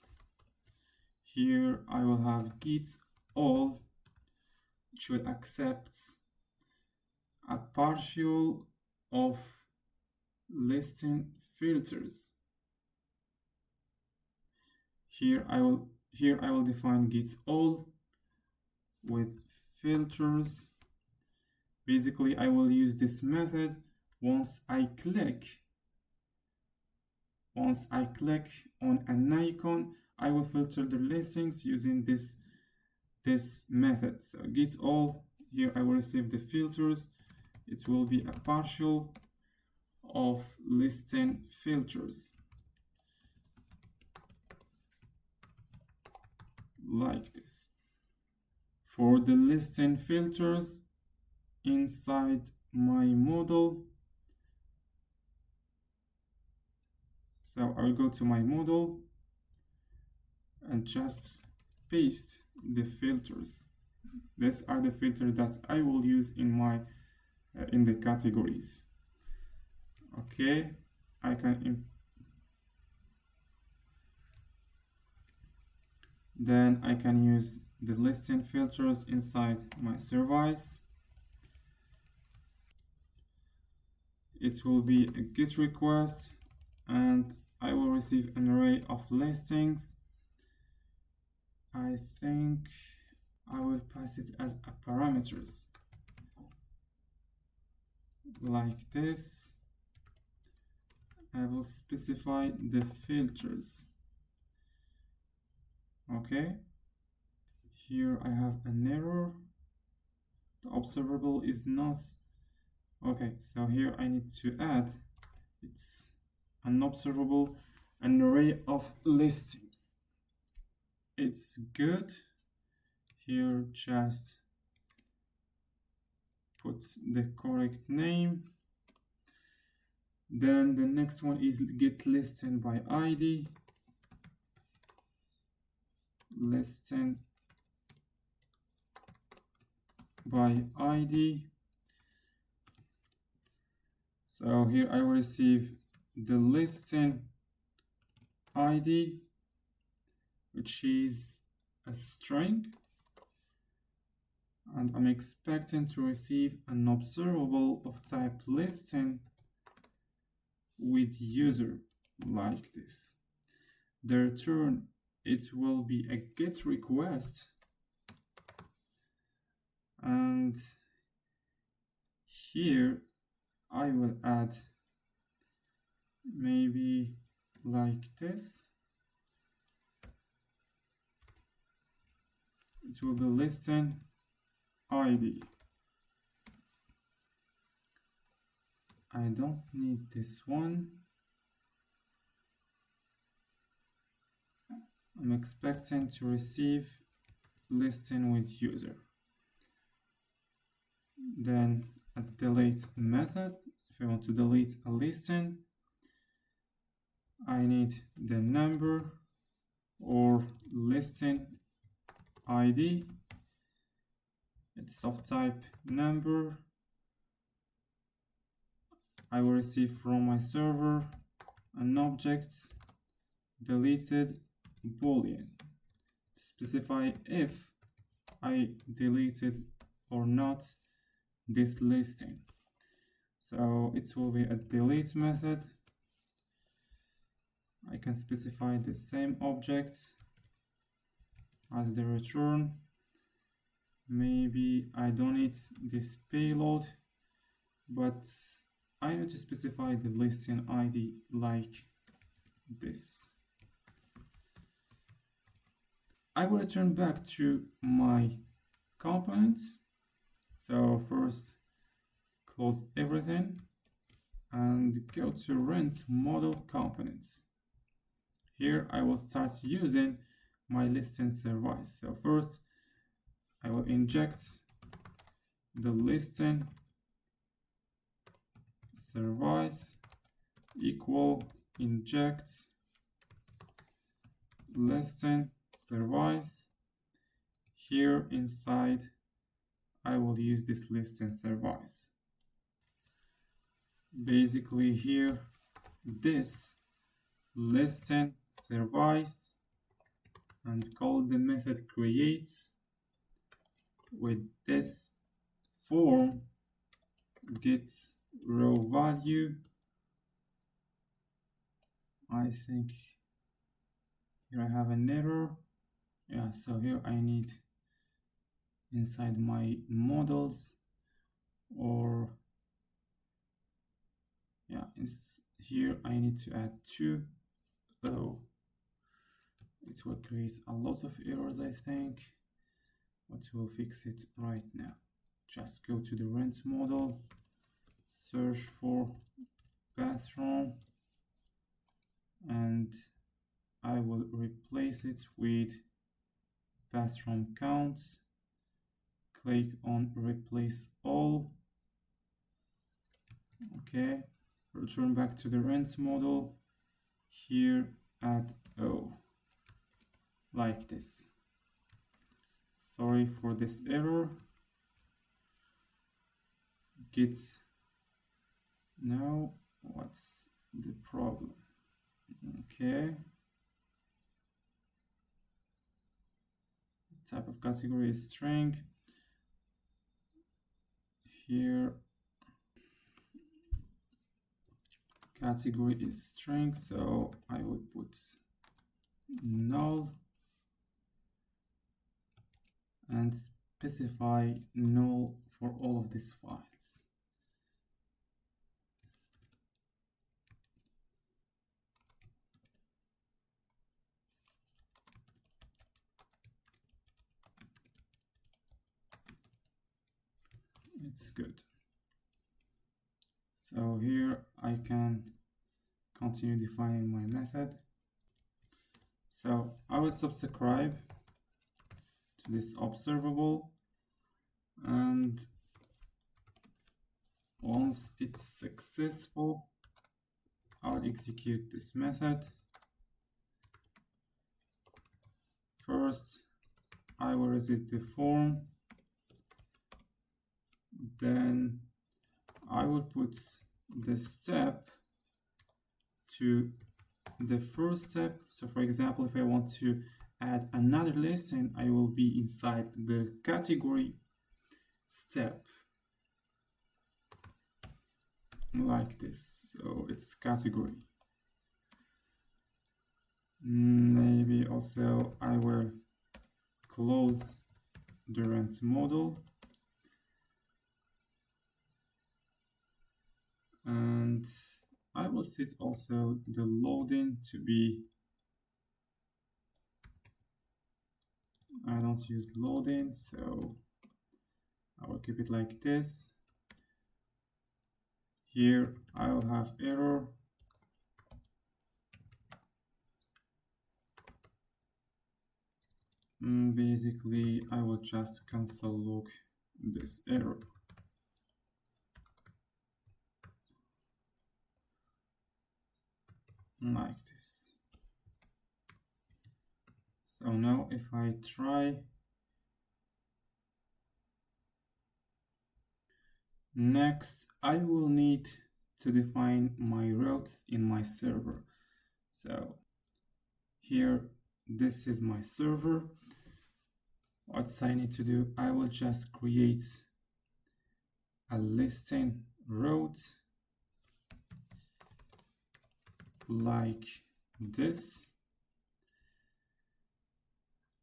Here I will have get all, which will accept a partial of listing filters. Here I will define get all with filters. Basically, I will use this method once I click on an icon. I will filter the listings using this method. So get all, here I will receive the filters. It will be a partial of listing filters like this. For the listing filters inside my model, so I'll go to my model and just paste the filters. These are the filters that I will use in my in the categories. Okay, I can then I can use the listing filters inside my service. It will be a GET request, and I will receive an array of listings. I think I will pass it as a parameters like this. I will specify the filters. Okay, here I have an error. The observable is not okay, so here I need to add, it's unobservable, an array of listings. It's good. Here just put the correct name. Then the next one is get listing by ID. Listing by ID. So here I will receive the listing ID, which is a string, and I'm expecting to receive an observable of type listing with user like this. The return, it will be a GET request, and here I will add maybe like this. It will be listing ID. I don't need this one. I'm expecting to receive listing with user. Then a delete method. If I want to delete a listing, I need the number or listing ID. It's of type number. I will receive from my server an object deleted boolean to specify if I deleted or not this listing. So it will be a delete method. I can specify the same object as the return. Maybe I don't need this payload, but I need to specify the listing ID like this. I will return back to my components. So first close everything and go to rent model components. Here I will start using my listing service. So first I will inject the listing service equal inject listing service. Here inside I will use this listing service. Basically here this listing service and call the method creates with this form get row value. I think here I have an error. Yeah, so here I need inside my models, or yeah, here I need to add 2. Oh, it will create a lot of errors, I think, but we'll fix it right now. Just go to the rent model, search for bathroom, and I will replace it with bathroom counts. Click on replace all. Okay, return back to the rent model. Here add O like this. Sorry for this error. Gets now what's the problem? Okay, the type of category is string. Here category is string, so I would put null and specify null for all of these files. It's good. So here I can continue defining my method. So I will subscribe to this observable, and once it's successful, I'll execute this method. First, I will reset the form. Then I will put the step to the first step. So for example, if I want to add another listing, I will be inside the category step like this. So it's category. Maybe also I will close the rent model, and I will set also the loading to be, I don't use loading, so I will keep it like this. Here I will have error. Basically I will just console log this error. Like this. So now if I try, next I will need to define my routes in my server. So here, this is my server. What I need to do, I will just create a listing route like this.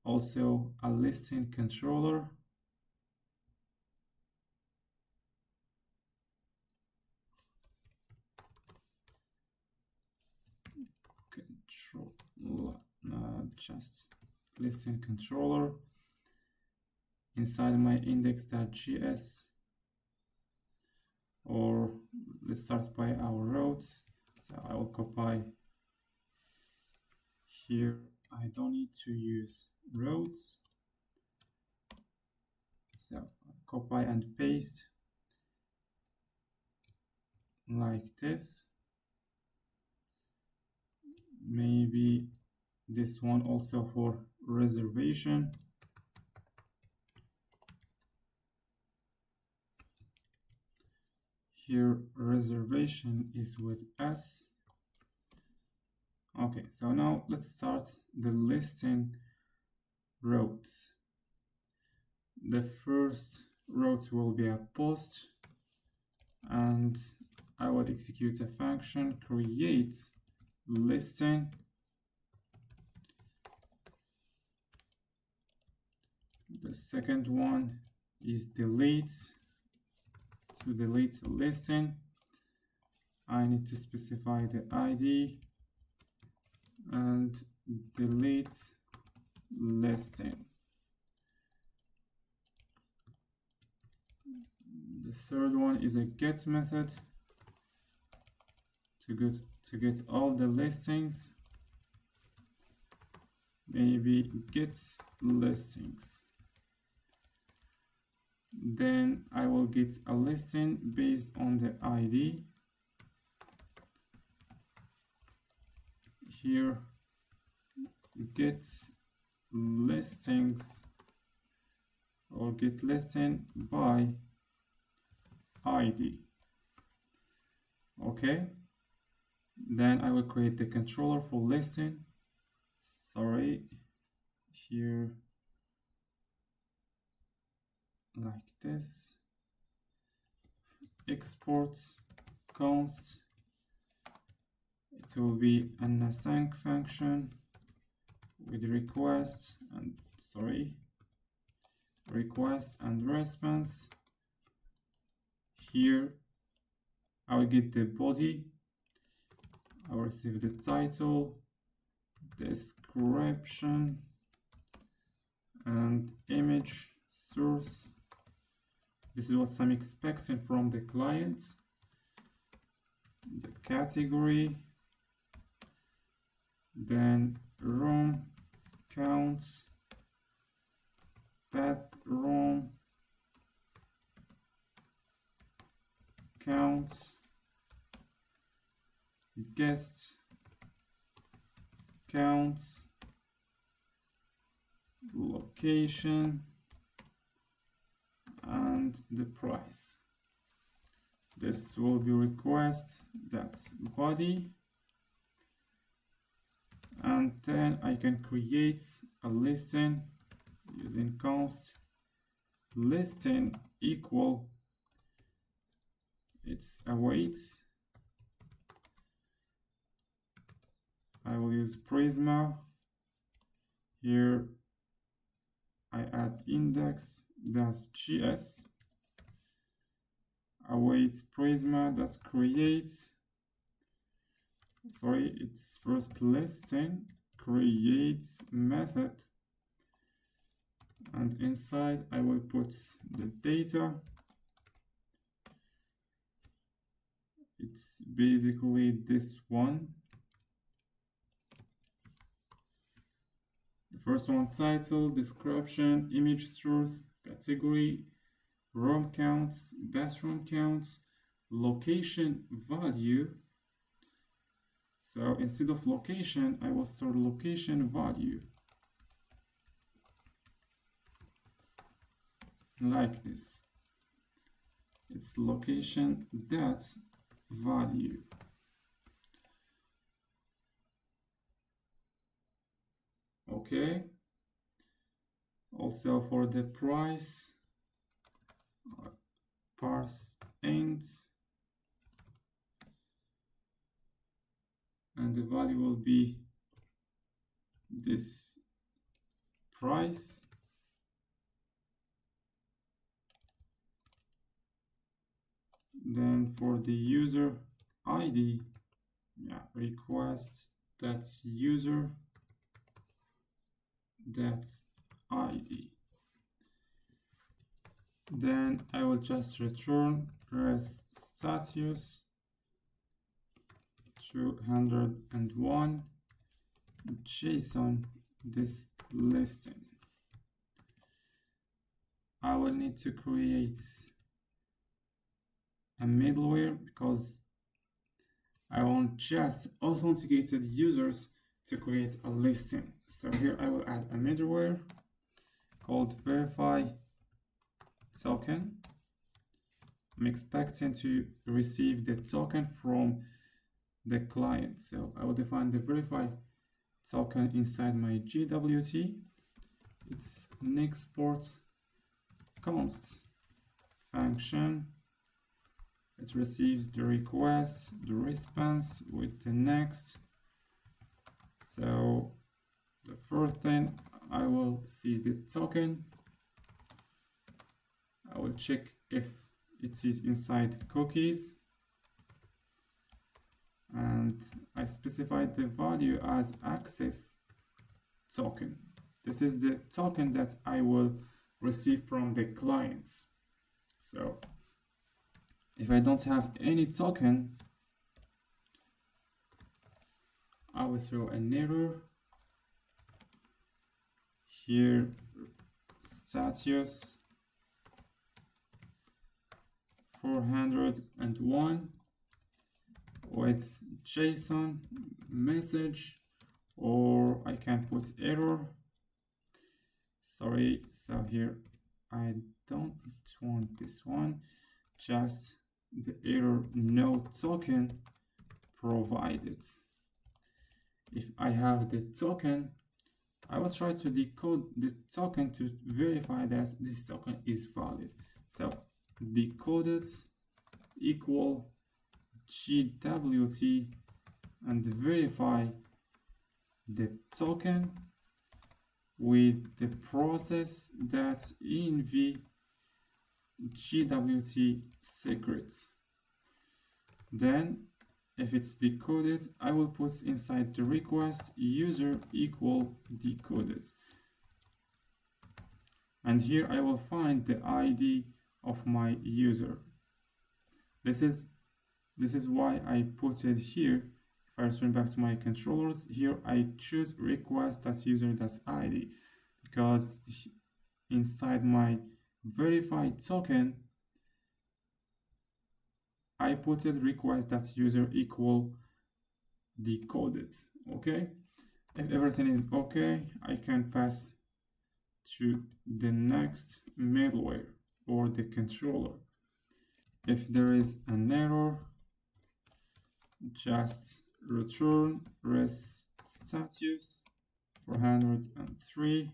Also a listing controller. Just listing controller inside my index.js, or let's start by our routes. So I will copy here. I don't need to use routes. So copy and paste like this. Maybe this one also for reservation. Here reservation is with S. Okay, so now let's start the listing routes. The first route will be a post, and I will execute a function create listing. The second one is delete. To delete a listing, I need to specify the ID and delete listing. The third one is a get method to get all the listings. Maybe get listings. Then I will get a listing based on the ID. Here get listings or get listing by ID. Okay, then I will create the controller for listing. Sorry, here like this. Export const. It will be an async function with request and request and response. Here I will get the body, I will receive the title, description, and image source. This is what I'm expecting from the client. The category, then room counts, path room counts, guest counts, location, and the price. This will be request, that's body. And then I can create a listing using const listing equal, it's await. I will use Prisma. Here I add index.js, await Prisma that creates, it's first listing creates method, and inside I will put the data. It's basically this one. The first one, title, description, image source, category, room counts, bathroom counts, location value. So instead of location, I will store location value like this. It's location dot value. Okay. Also for the price, parse int, and the value will be this price. Then for the user ID, request that user that ID. Then I will just return res status 201 JSON this listing. I will need to create a middleware because I want just authenticated users to create a listing. So here I will add a middleware called verify token. I'm expecting to receive the token from the client. So I will define the verify token inside my JWT. It's an export const function. It receives the request, the response with the next. So the first thing, I will see the token. I will check if it is inside cookies. And I specified the value as access token. This is the token that I will receive from the clients. So if I don't have any token, I will throw an error. Here, status 401 with JSON message, or I can put error. Sorry, so here I don't want this one, just the error no token provided. If I have the token, I will try to decode the token to verify that this token is valid. So decoded equal JWT and verify the token with the process that env JWT secrets. Then if it's decoded, I will put inside the request user equal decoded. And here I will find the ID of my user. This is why I put it here. If I return back to my controllers, here I choose request.user.id because inside my verified token, I put it request.user equal decoded. Okay, if everything is okay, I can pass to the next middleware or the controller. If there is an error, just return res status 403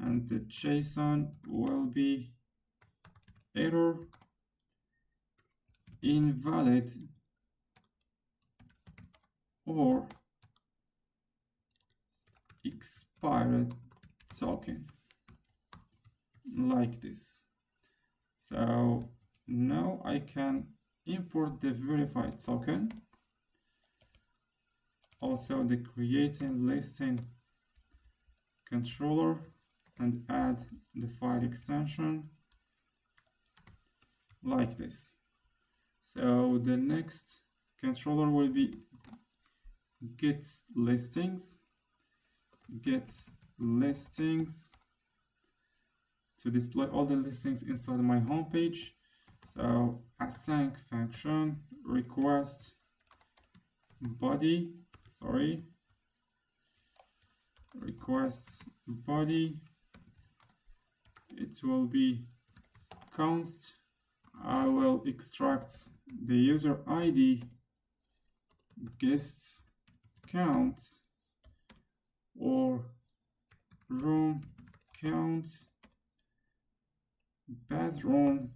and the JSON will be error invalid or expired token, like this. So now I can import the verified token, also the creating listing controller, and add the file extension like this. So the next controller will be get listings to display all the listings inside my home page. So async function request body, request body, it will be const. I will extract the user ID, guests count, or room count, bathroom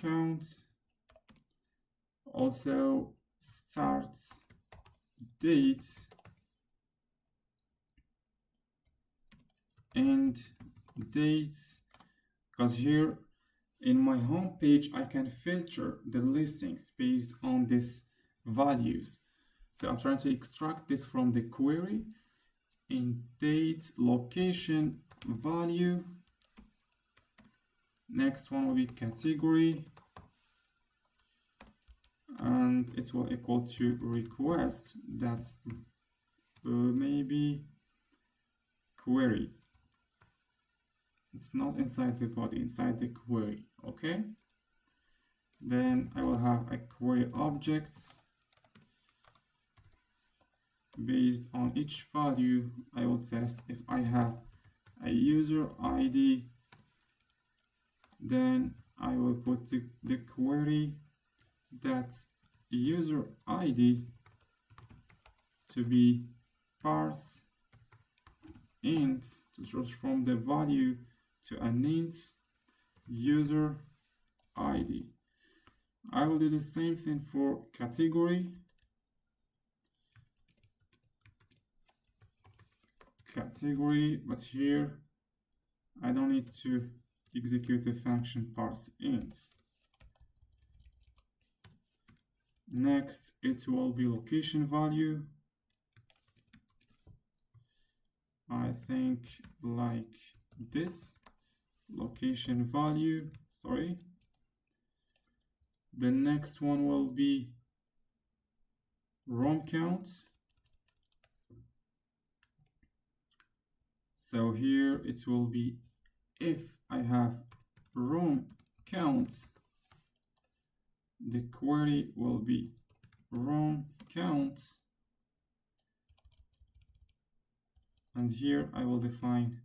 count, also start date, end date, because here in my home page I can filter the listings based on these values. So I'm trying to extract this from the query in date, location, value. Next one will be category, and it will equal to request, that's maybe query. It's not inside the body, inside the query, okay? Then I will have a query objects. Based on each value, I will test if I have a user ID, then I will put the query that user ID to be parse int to transform the value to an int user ID. I will do the same thing for category. But here I don't need to execute the function parse int. Next, it will be location value. I think like this, location value, sorry. The next one will be room count. So here it will be if I have room count, the query will be room count, and here I will define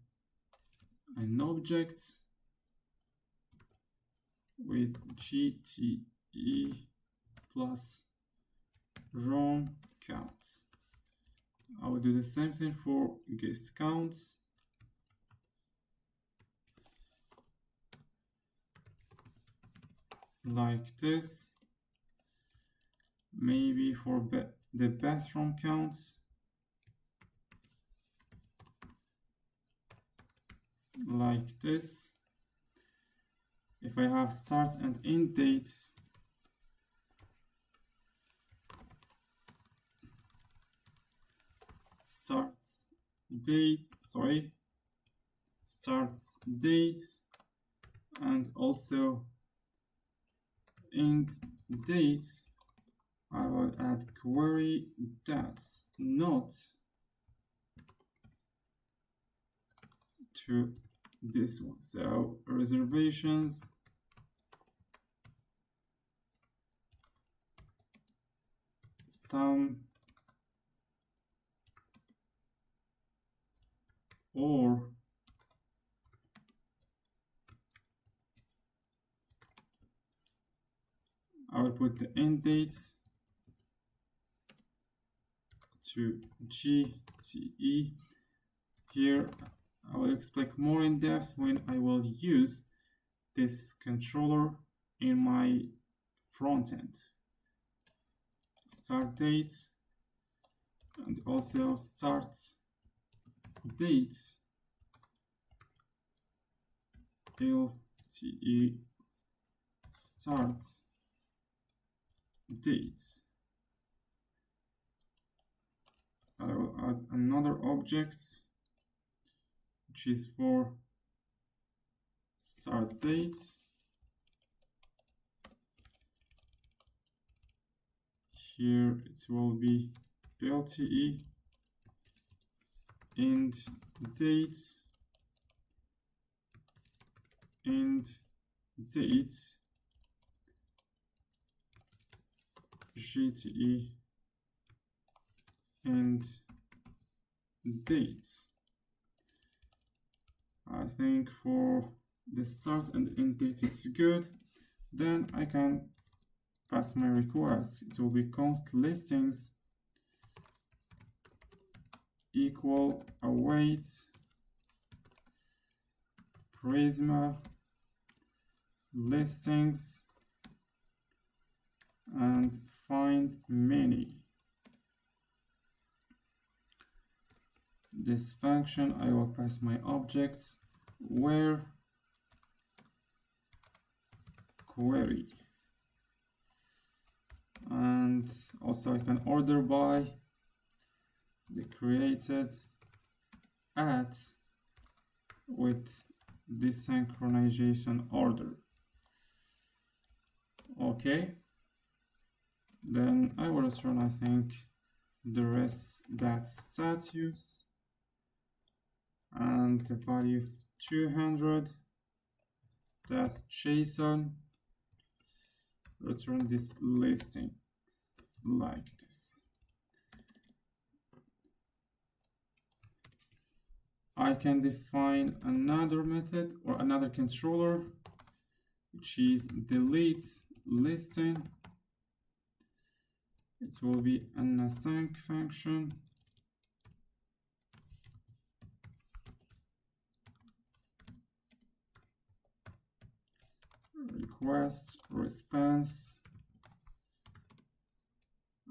an object with GTE plus room count. I will do the same thing for guest counts. Like this. Maybe for the bathroom counts, like this. If I have start and end dates, starts date, and also end dates, I will add query that's not to this one. So reservations, some, or I will put the end dates to GTE. Here I will explain more in depth when I will use this controller in my frontend. Start date and also start dates, LTE starts dates. I will add another object which is for start dates. Here it will be LTE end dates, GTE and dates. I think for the start and end date it's good. Then I can pass my request. It will be const listings equal await Prisma listings and find many. This function, I will pass my objects where query, and also I can order by the created at with desynchronization order. Okay, then I will return, I think, the rest that status and the value of 200. That's JSON. Return this listing like this. I can define another method or another controller, which is delete listing. It will be an async function. Request response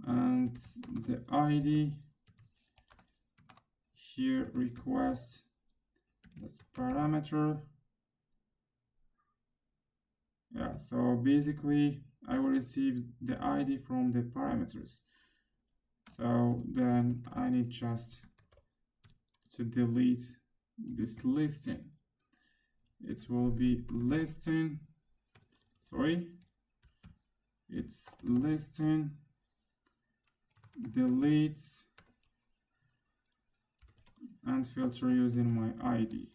and the ID here, request this parameter. Yeah, so basically I will receive the ID from the parameters. So then I need just to delete this listing. It will be listing, sorry, it's listing delete and filter using my ID,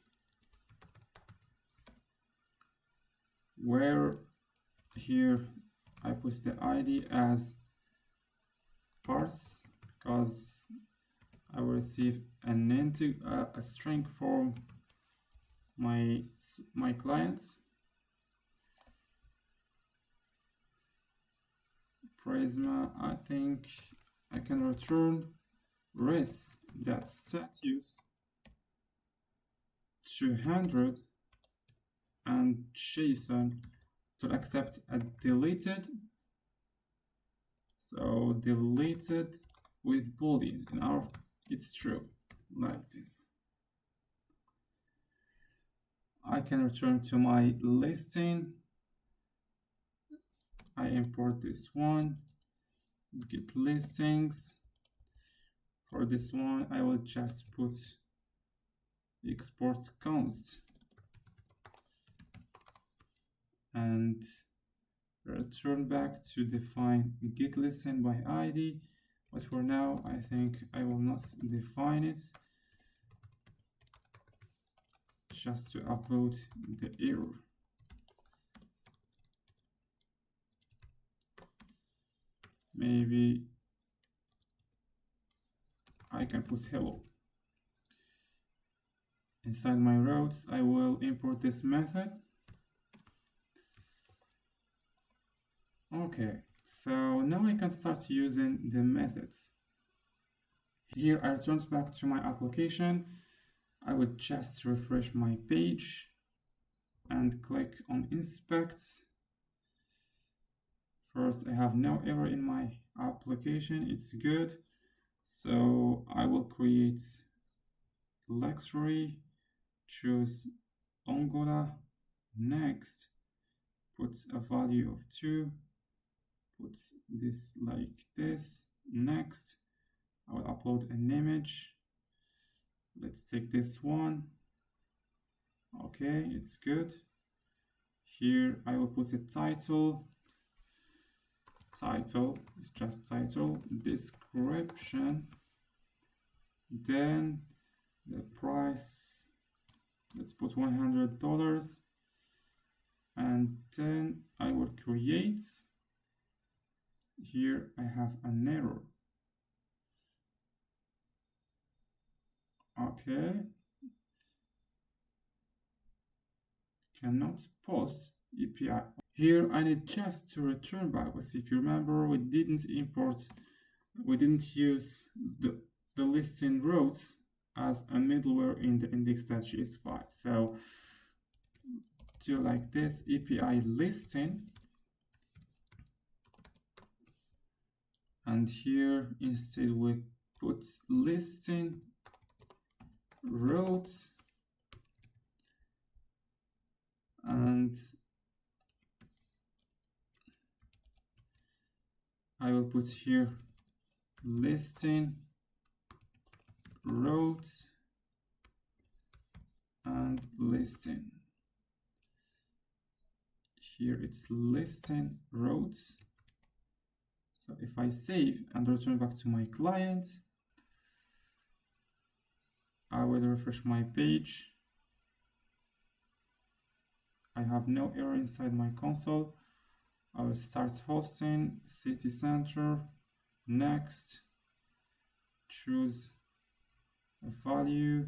where here I put the ID as parse because I will receive a string from my clients. Prisma, I think I can return res that status 200 and JSON to accept a deleted. So deleted with boolean. In our, it's true, like this. I can return to my listing. I import this one, get listings. For this one, I will just put export const and return back to define get listen by ID. But for now, I think I will not define it just to avoid the error. Maybe I can put hello. Inside my routes, I will import this method. Okay, so now I can start using the methods. Here I returned back to my application. I would just refresh my page and click on inspect. First, I have no error in my application, it's good. So I will create luxury, choose Angola, next, put a value of 2, put this like this, next, I will upload an image. Let's take this one. Okay, it's good. Here I will put a title. Title is just title, description, then the price, let's put $100, and then I will create. Here I have an error. Okay, cannot post API. Here I need just to return back, but if you remember, we didn't use the listing routes as a middleware in the index.js file. So do like this, API listing and here instead we put listing routes, and I will put here listing routes and listing. Here it's listing routes. So if I save and return back to my client, I will refresh my page. I have no error inside my console. I will start hosting, city center, next, choose a value,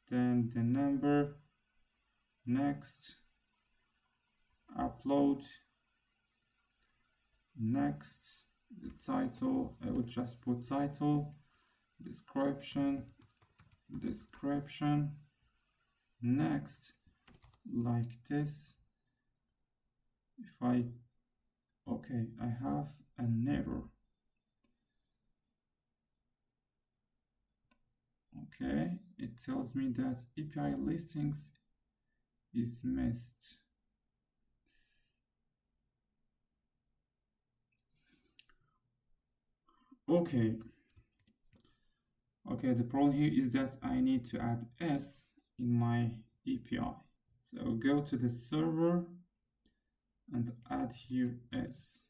then the number, next, upload, next, the title, I will just put title, description, next, like this. If I have an error. Okay, it tells me that API listings is missed. Okay, the problem here is that I need to add S in my API. So go to the server and add here S.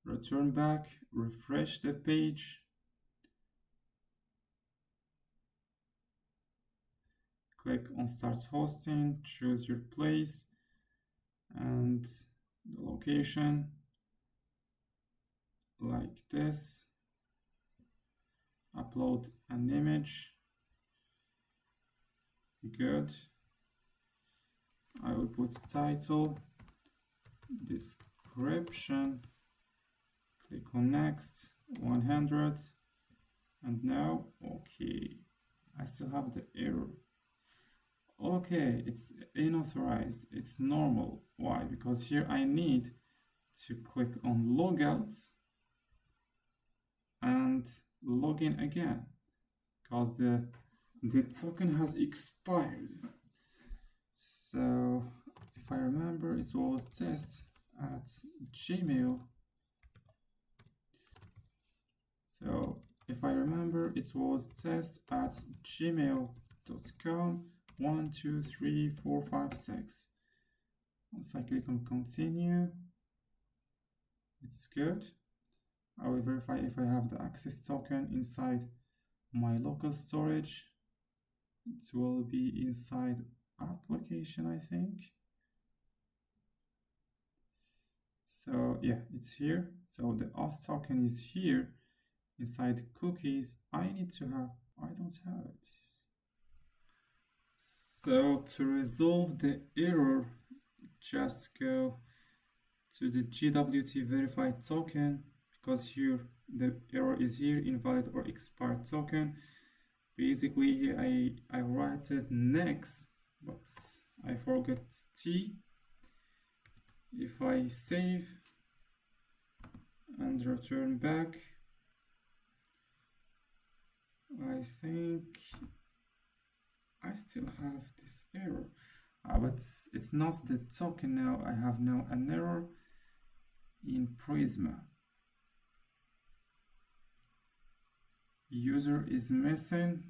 Return back, refresh the page. Click on start hosting, choose your place and the location like this. Upload an image. Good. I will put title, description, click on next, 100, and now, okay, I still have the error. Okay, it's unauthorized, it's normal. Why? Because here I need to click on logout and log in again, because the token has expired. So if I remember, it was test at Gmail. So if I remember, it was test at gmail.com 1 2 3 4 5 6. Once I click on continue, it's good. I will verify if I have the access token inside my local storage. It will be inside application, I think. So yeah, it's here. So the auth token is here inside cookies. I don't have it. So to resolve the error, just go to the JWT verified token, because here the error is here, invalid or expired token. Basically here I write it next, but I forget T. If I save and return back, I think I still have this error, but it's not the token now. I have now an error in Prisma. User is missing.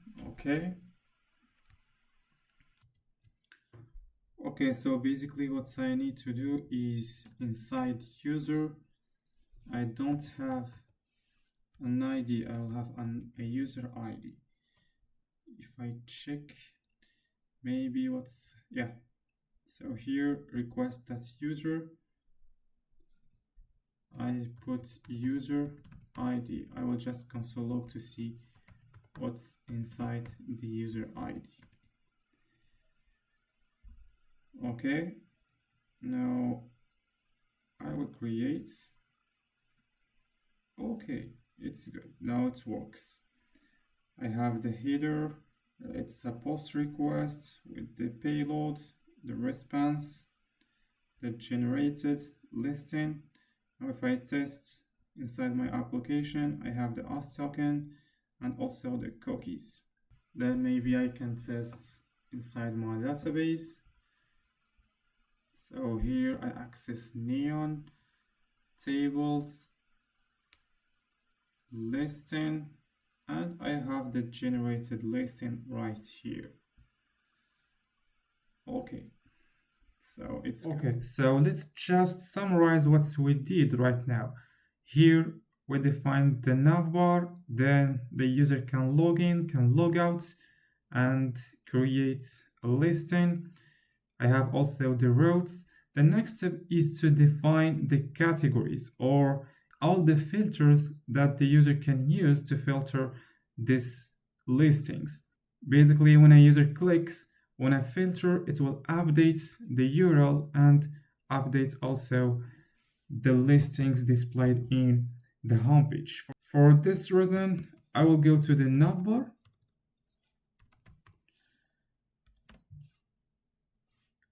Okay, so basically what I need to do is inside user, I don't have an ID, I will have a user ID. If I check, maybe so here request that's user, I put user ID. I will just console log to see what's inside the user ID. Okay, now I will create. Okay, it's good. Now it works. I have the header. It's a post request with the payload, the response, the generated listing. Now if I test inside my application, I have the auth token and also the cookies. Then maybe I can test inside my database. So here I access Neon, tables, listing, and I have the generated listing right here. Okay, so it's okay. So let's just summarize what we did right now. Here we define the navbar, then the user can log in, can log out, and create a listing. I have also the routes. The next step is to define the categories or all the filters that the user can use to filter these listings. Basically, when a user clicks on a filter, it will update the URL and update also the listings displayed in the homepage. For this reason, I will go to the navbar.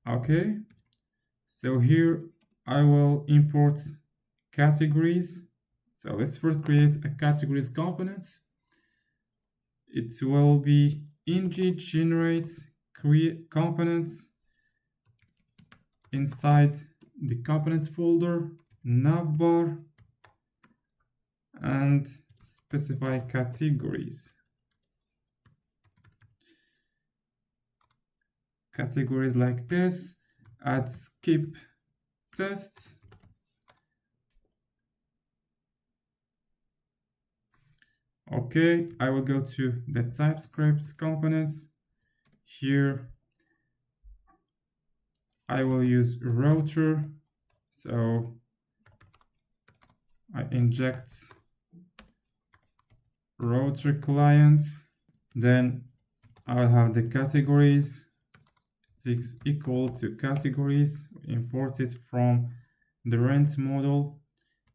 Okay, so here I will import categories. So let's first create a categories components. It will be ng generate create components inside the components folder, navbar, and specify categories. Categories like this, add skip tests. Okay, I will go to the TypeScript components. Here I will use router. So I inject router clients. Then I'll have the categories. It is equal to categories. Import it from the rent model.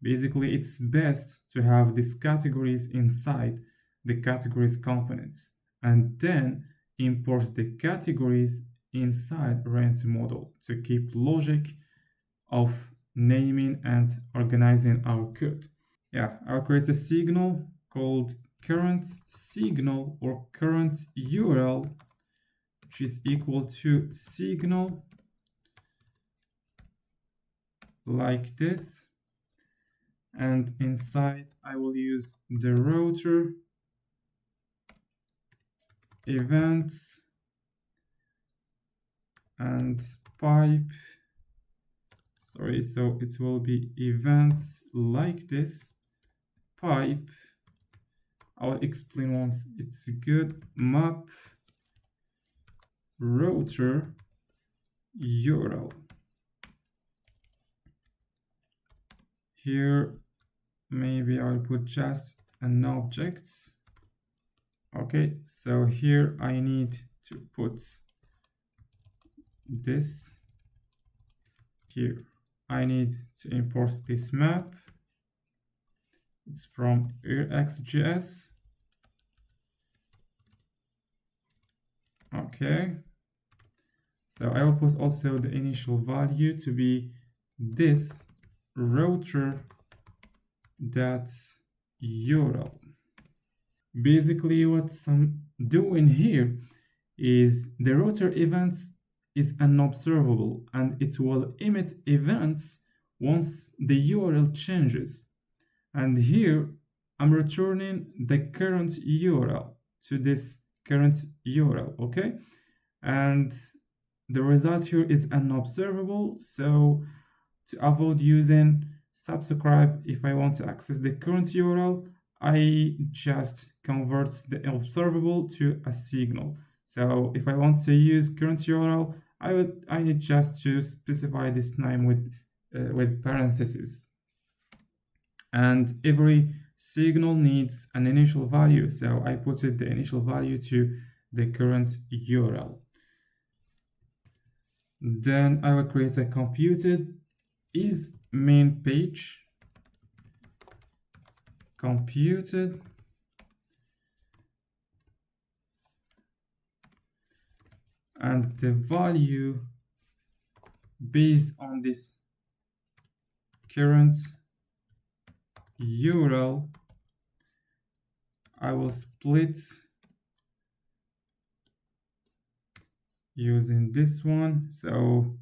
Basically, it's best to have these categories inside the categories components and then import the categories inside rent model to keep logic of naming and organizing our code. Yeah, I'll create a signal called current signal or current URL, which is equal to signal like this. And inside I will use the router events and pipe. Sorry, so it will be events like this, pipe. I'll explain once it's good. Map router URL. Here maybe I'll put just an object. Okay, so here I need to put this. Here I need to import this map. It's from RxJs. Okay, so I will put also the initial value to be this router that's URL. Basically what I'm doing here is the router events is unobservable and it will emit events once the URL changes. And here I'm returning the current URL to this current URL, okay? And the result here is unobservable, so to avoid using subscribe, if I want to access the current URL, I just convert the observable to a signal. So if I want to use current URL, I need just to specify this name with parentheses. And every signal needs an initial value, so I put the initial value to the current URL. Then I will create a computed is main page computed and the value based on this current URL, I will split using this one. So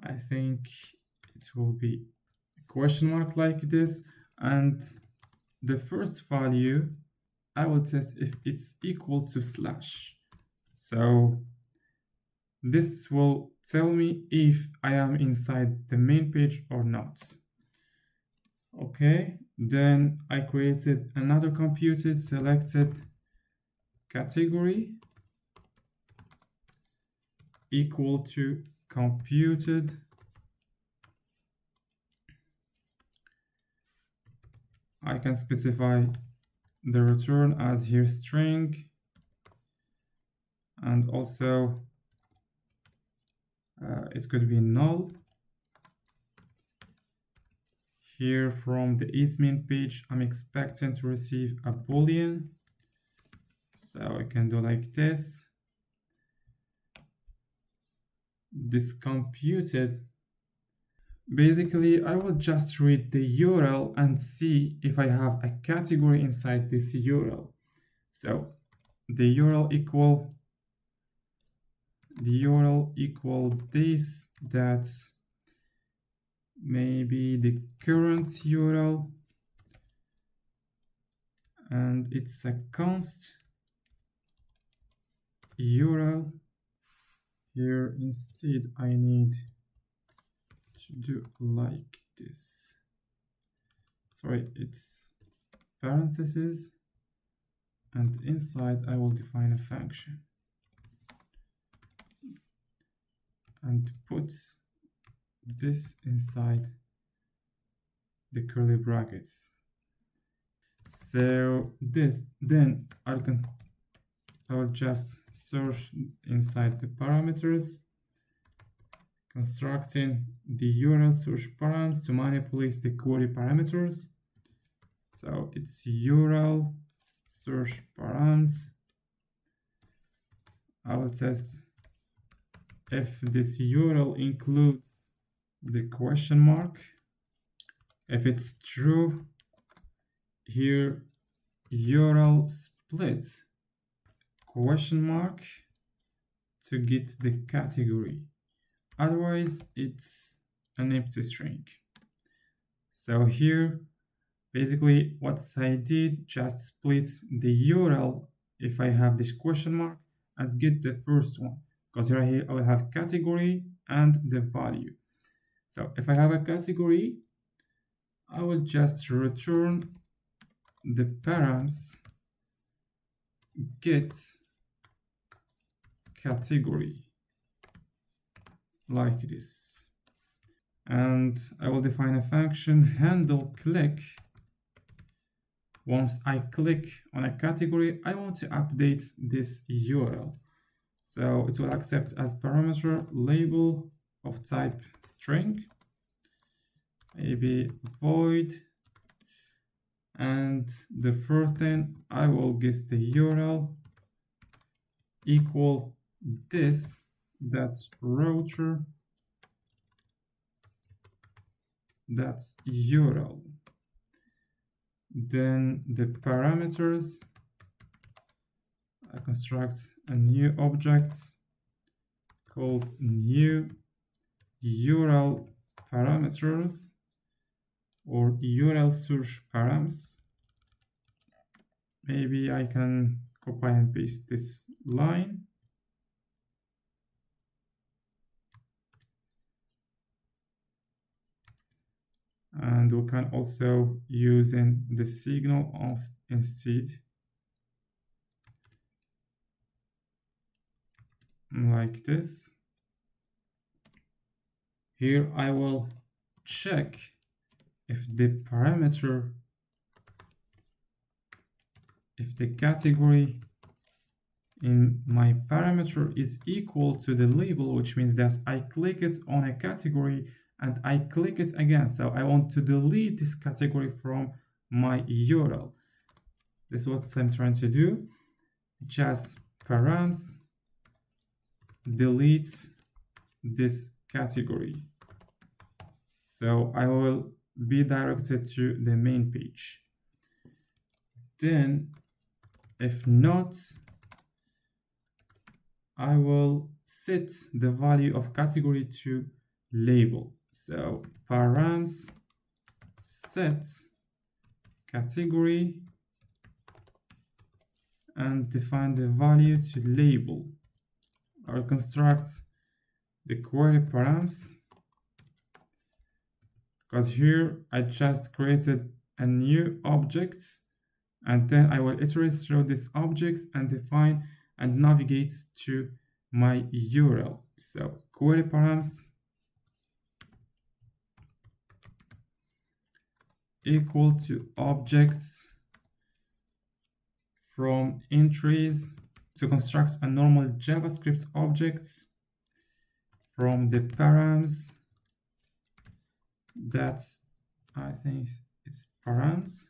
I think it will be a question mark like this. And the first value, I will test if it's equal to slash. So this will tell me if I am inside the main page or not. Okay, then I created another computed selected category equal to computed. I can specify the return as here string, and also it could be null. Here from the isMain page, I'm expecting to receive a boolean. So I can do like this. This computed, basically I will just read the URL and see if I have a category inside this URL. So the URL equal this, that's maybe the current URL, and it's a const URL. Here instead I need to do like this. Sorry, it's parentheses, and inside I will define a function and put this inside the curly brackets. So this, then I will just search inside the parameters, constructing the URL search params to manipulate the query parameters. So it's URL search params. I will test if this URL includes the question mark. If it's true, here URL split question mark to get the category. Otherwise, it's an empty string. So here, basically what I did, just split the URL if I have this question mark and get the first one, because right here I will have category and the value. So if I have a category, I will just return the params get category like this, and I will define a function handle click. Once I click on a category, I want to update this URL, so it will accept as parameter label of type string, maybe void, and the first thing I will get the URL equal this, that's router, that's URL. Then the parameters, I construct a new object called new URL parameters or URL search params. Maybe I can copy and paste this line. And we can also use in the signal instead, like this. Here I will check if the parameter, if the category in my parameter is equal to the label, which means that I click it on a category and I click it again. So I want to delete this category from my URL. This is what I'm trying to do. Just params delete this category. So I will be directed to the main page. Then if not, I will set the value of category to label. So params set category and define the value to label. I'll construct the query params because here I just created a new object, and then I will iterate through this object and define and navigate to my URL. So query params equal to objects from entries to construct a normal JavaScript object from the params. That's, I think it's params.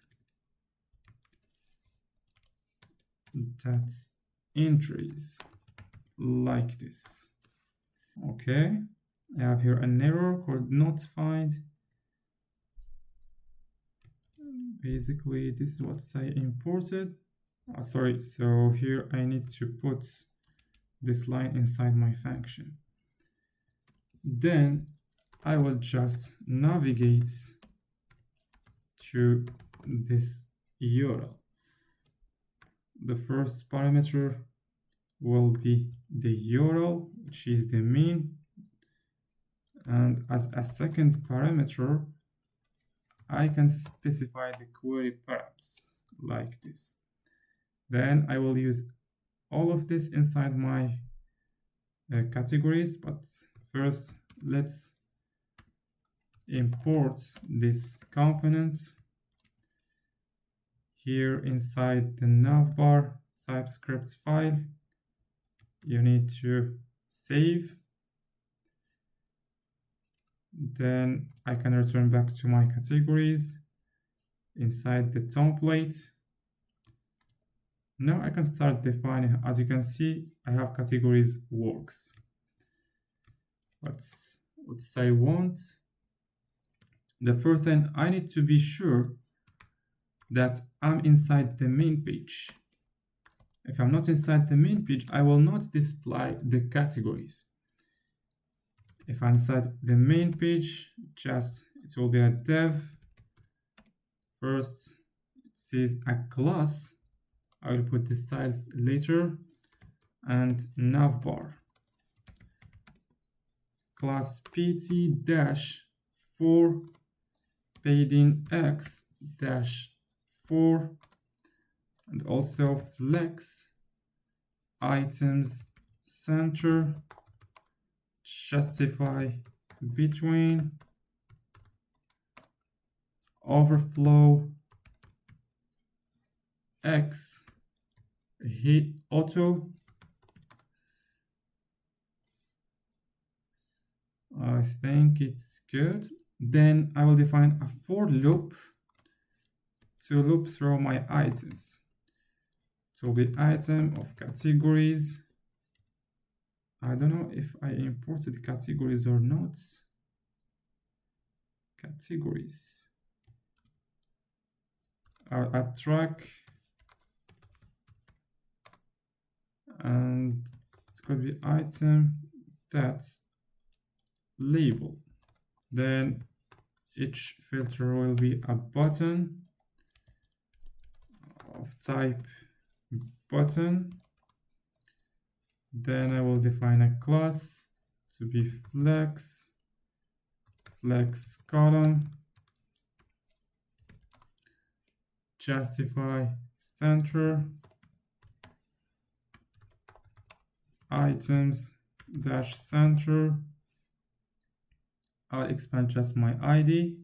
That's entries like this. Okay, I have here an error called not find. Basically, this is what I imported. Sorry, so here I need to put this line inside my function. Then I will just navigate to this URL. The first parameter will be the URL, which is the mean. And as a second parameter, I can specify the query params like this. Then I will use all of this inside my categories, but first let's import these components here inside the navbar TypeScript file. You need to save. Then I can return back to my categories inside the template. Now I can start defining. As you can see, I have categories works. What I want, the first thing I need to be sure that I'm inside the main page. If I'm not inside the main page, I will not display the categories. If I'm inside the main page, it will be a dev. First, it says a class. I will put the styles later, and navbar class pt-4 padding x-4, and also flex items center justify between overflow x hit auto. I think it's good. Then I will define a for loop to loop through my items. So the item of categories. I don't know if I imported categories or not. Categories. I'll track, and it's going to be item that's label. Then each filter will be a button of type button. Then I will define a class to be flex column justify center items dash center. I'll expand just my ID.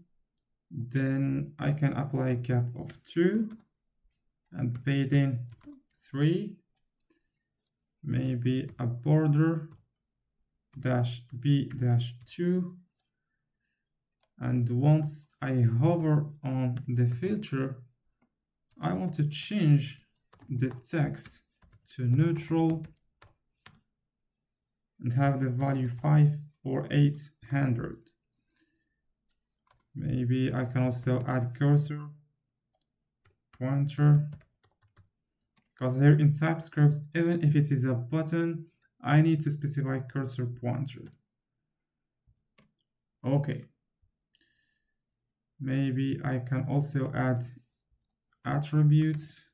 Then I can apply a gap of 2 and padding 3. Maybe a border dash b dash 2. And once I hover on the filter, I want to change the text to neutral and have the value 5 or 800. Maybe I can also add cursor, pointer, because here in TypeScript, even if it is a button, I need to specify cursor pointer. Okay. Maybe I can also add attributes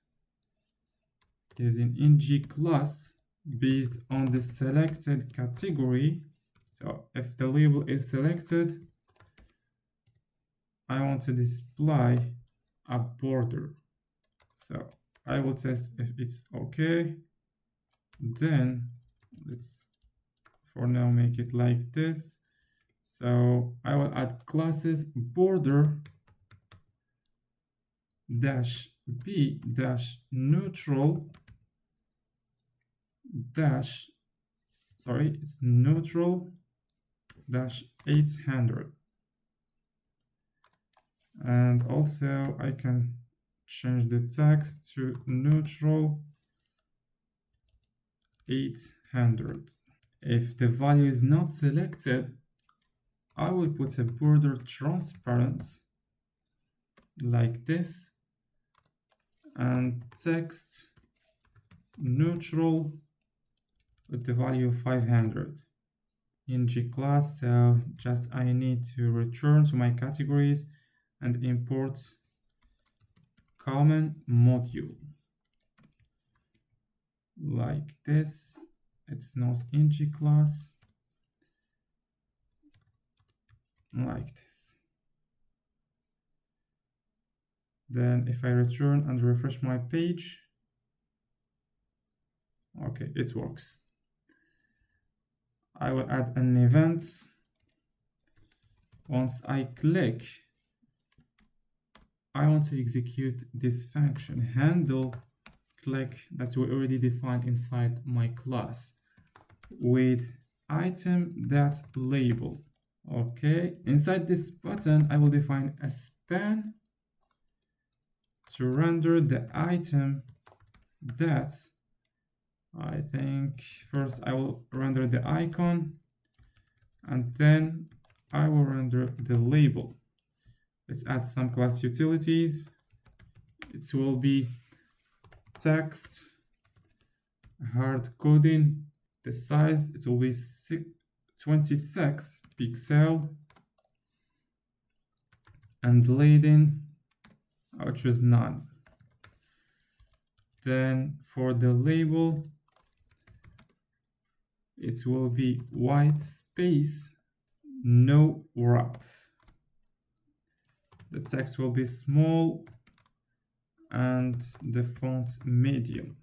using ng class based on the selected category. So if the label is selected, I want to display a border. So I will test if it's okay. Then let's for now make it like this. So I will add classes border dash b dash neutral dash, sorry, it's neutral dash 800. And also I can change the text to neutral 800. If the value is not selected, I will put a border transparent like this and text neutral with the value of 500 in G class. So just I need to return to my categories and import common module like this. It's not in G class like this. Then if I return and refresh my page, okay, it works. I will add an event. Once I click, I want to execute this function handle click that we already defined inside my class with item.label. Okay, inside this button, I will define a span to render the item that I think first I will render the icon and then I will render the label. Let's add some class utilities. It will be text, hard coding, the size, it will be 26 pixel, and laden, I'll choose none. Then for the label, it will be white space, no wrap. The text will be small and the font medium,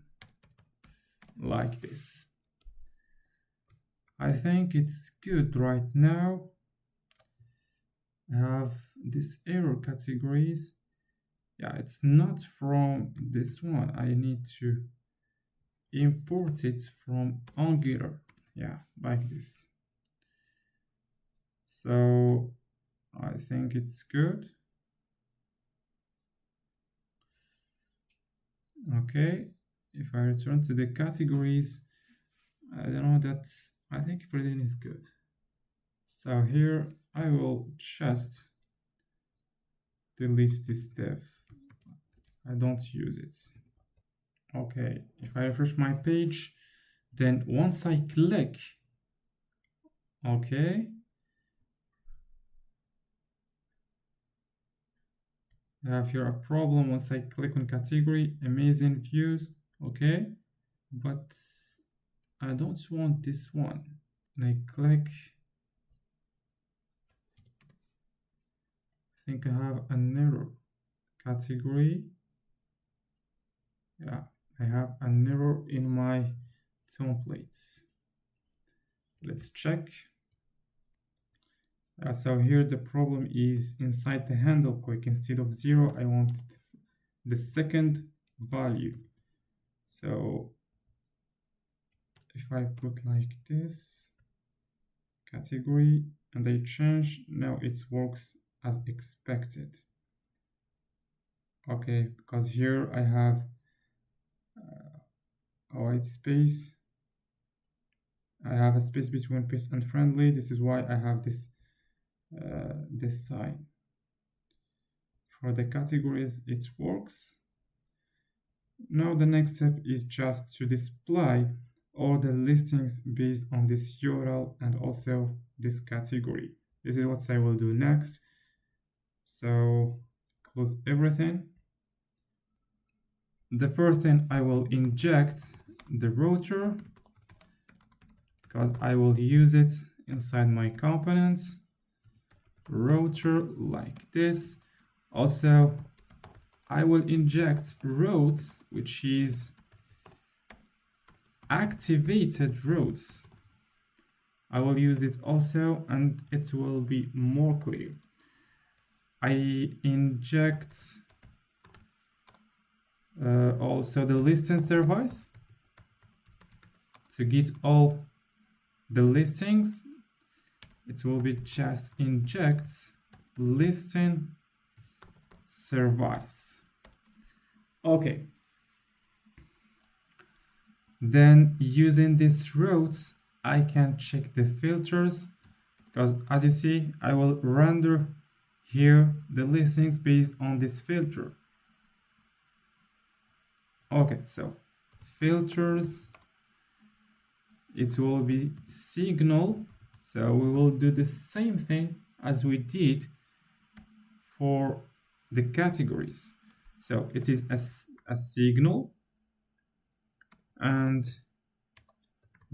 like this. I think it's good right now. I have this error categories. Yeah, it's not from this one. I need to import it from Angular. Yeah, like this. So I think it's good. Okay, if I return to the categories, I don't know, that's, I think everything is good. So here I will just delete this div. I don't use it. Okay, if I refresh my page, then once I click, okay, I have here a problem. Once I click on category, amazing views, okay, but I don't want this one. And I click, I think I have an error. Category, yeah, I have an error in my templates. Let's check. So here the problem is inside the handle click, instead of 0, I want the second value. So if I put like this, category, and I change, now it works as expected. Okay, because here I have a white space. I have a space between paste and friendly. This is why I have this this sign. For the categories, it works. Now the next step is just to display all the listings based on this URL and also this category. This is what I will do next. So close everything. The first thing, I will inject the router because I will use it inside my components. Router like this. Also, I will inject routes, which is activated routes. I will use it also, and it will be more clear. I inject also the listing service to get all the listings. It will be just injects listing service. Okay. Then using these routes, I can check the filters because as you see, I will render here the listings based on this filter. Okay, so filters, it will be signal. So we will do the same thing as we did for the categories. So it is a signal, and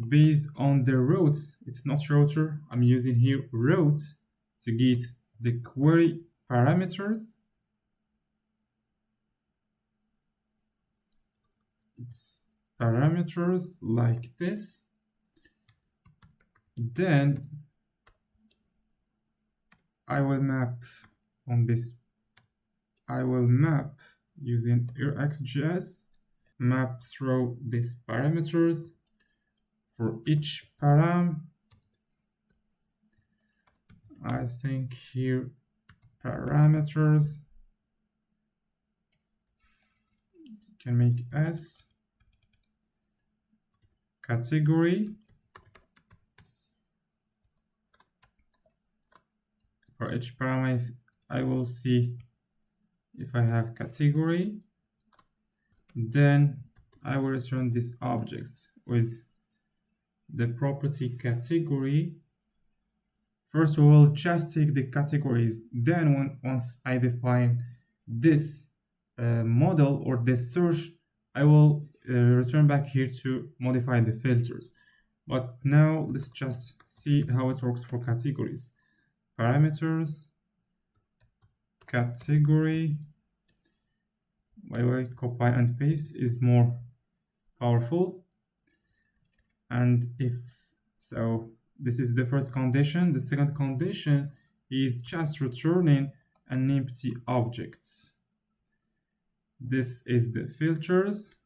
based on the routes, it's not router, I'm using here routes to get the query parameters. It's parameters like this. Then I will map on this. I will map using RxJs, map through these parameters for each param. I think here parameters can make S category. For each parameter, I will see if I have category. Then I will return this object with the property category. First, we will just take the categories. Then once I define this model or this search, I will return back here to modify the filters. But now let's just see how it works for categories. Parameters, category. By the way, copy and paste is more powerful. And if so, this is the first condition. The second condition is just returning an empty object. This is the filters.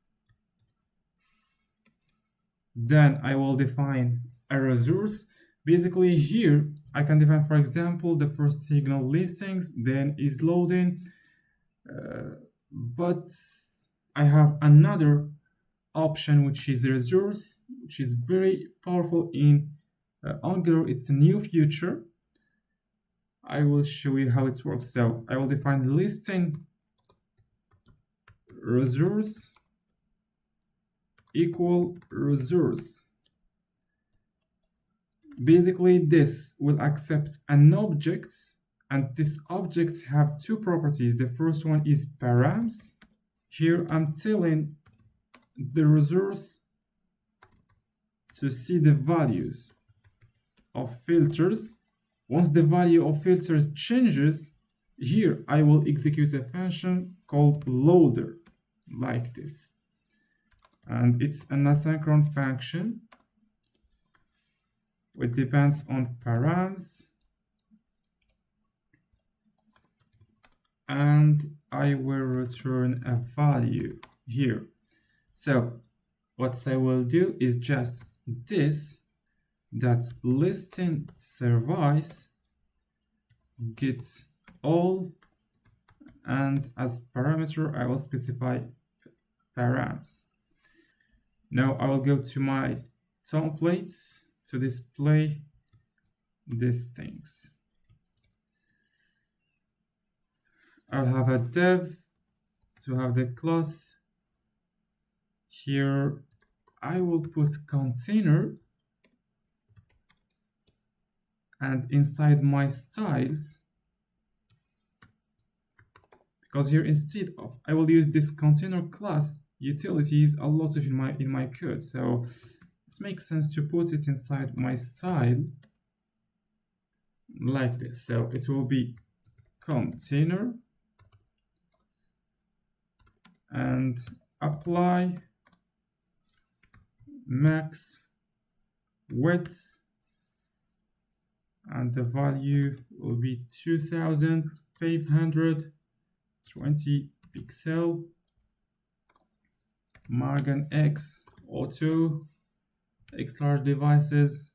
Then I will define a resource. Basically here, I can define, for example, the first signal listings, then is loading. But I have another option, which is resource, which is very powerful in Angular. It's a new feature. I will show you how it works. So I will define listing resource equal resource. Basically, this will accept an object, and this object have two properties. The first one is params. Here I'm telling the resource to see the values of filters. Once the value of filters changes, here I will execute a function called loader like this. And it's an asynchronous function. It depends on params. And I will return a value here. So what I will do is just this, that listing service gets all, and as parameter I will specify params. Now I will go to my templates to display these things. I'll have a dev to have the class. Here I will put container, and inside my styles, because here instead of I will use this container class utilities a lot of in my code, so it makes sense to put it inside my style like this. So it will be container and apply max width, and the value will be 2520 pixel. Margin X auto X large devices.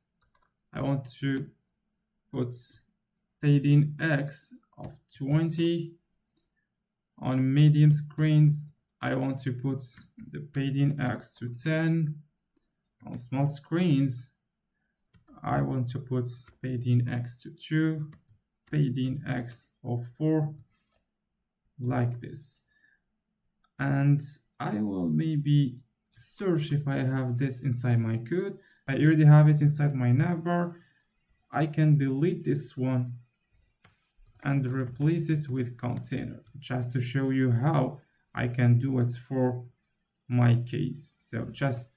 I want to put padding X of 20. On medium screens, I want to put the padding X to 10. On small screens, I want to put padding X to 2, padding X of 4, like this. And I will maybe search if I have this inside my code. I already have it inside my navbar. I can delete this one and replace it with container, just to show you how I can do it for my case. So just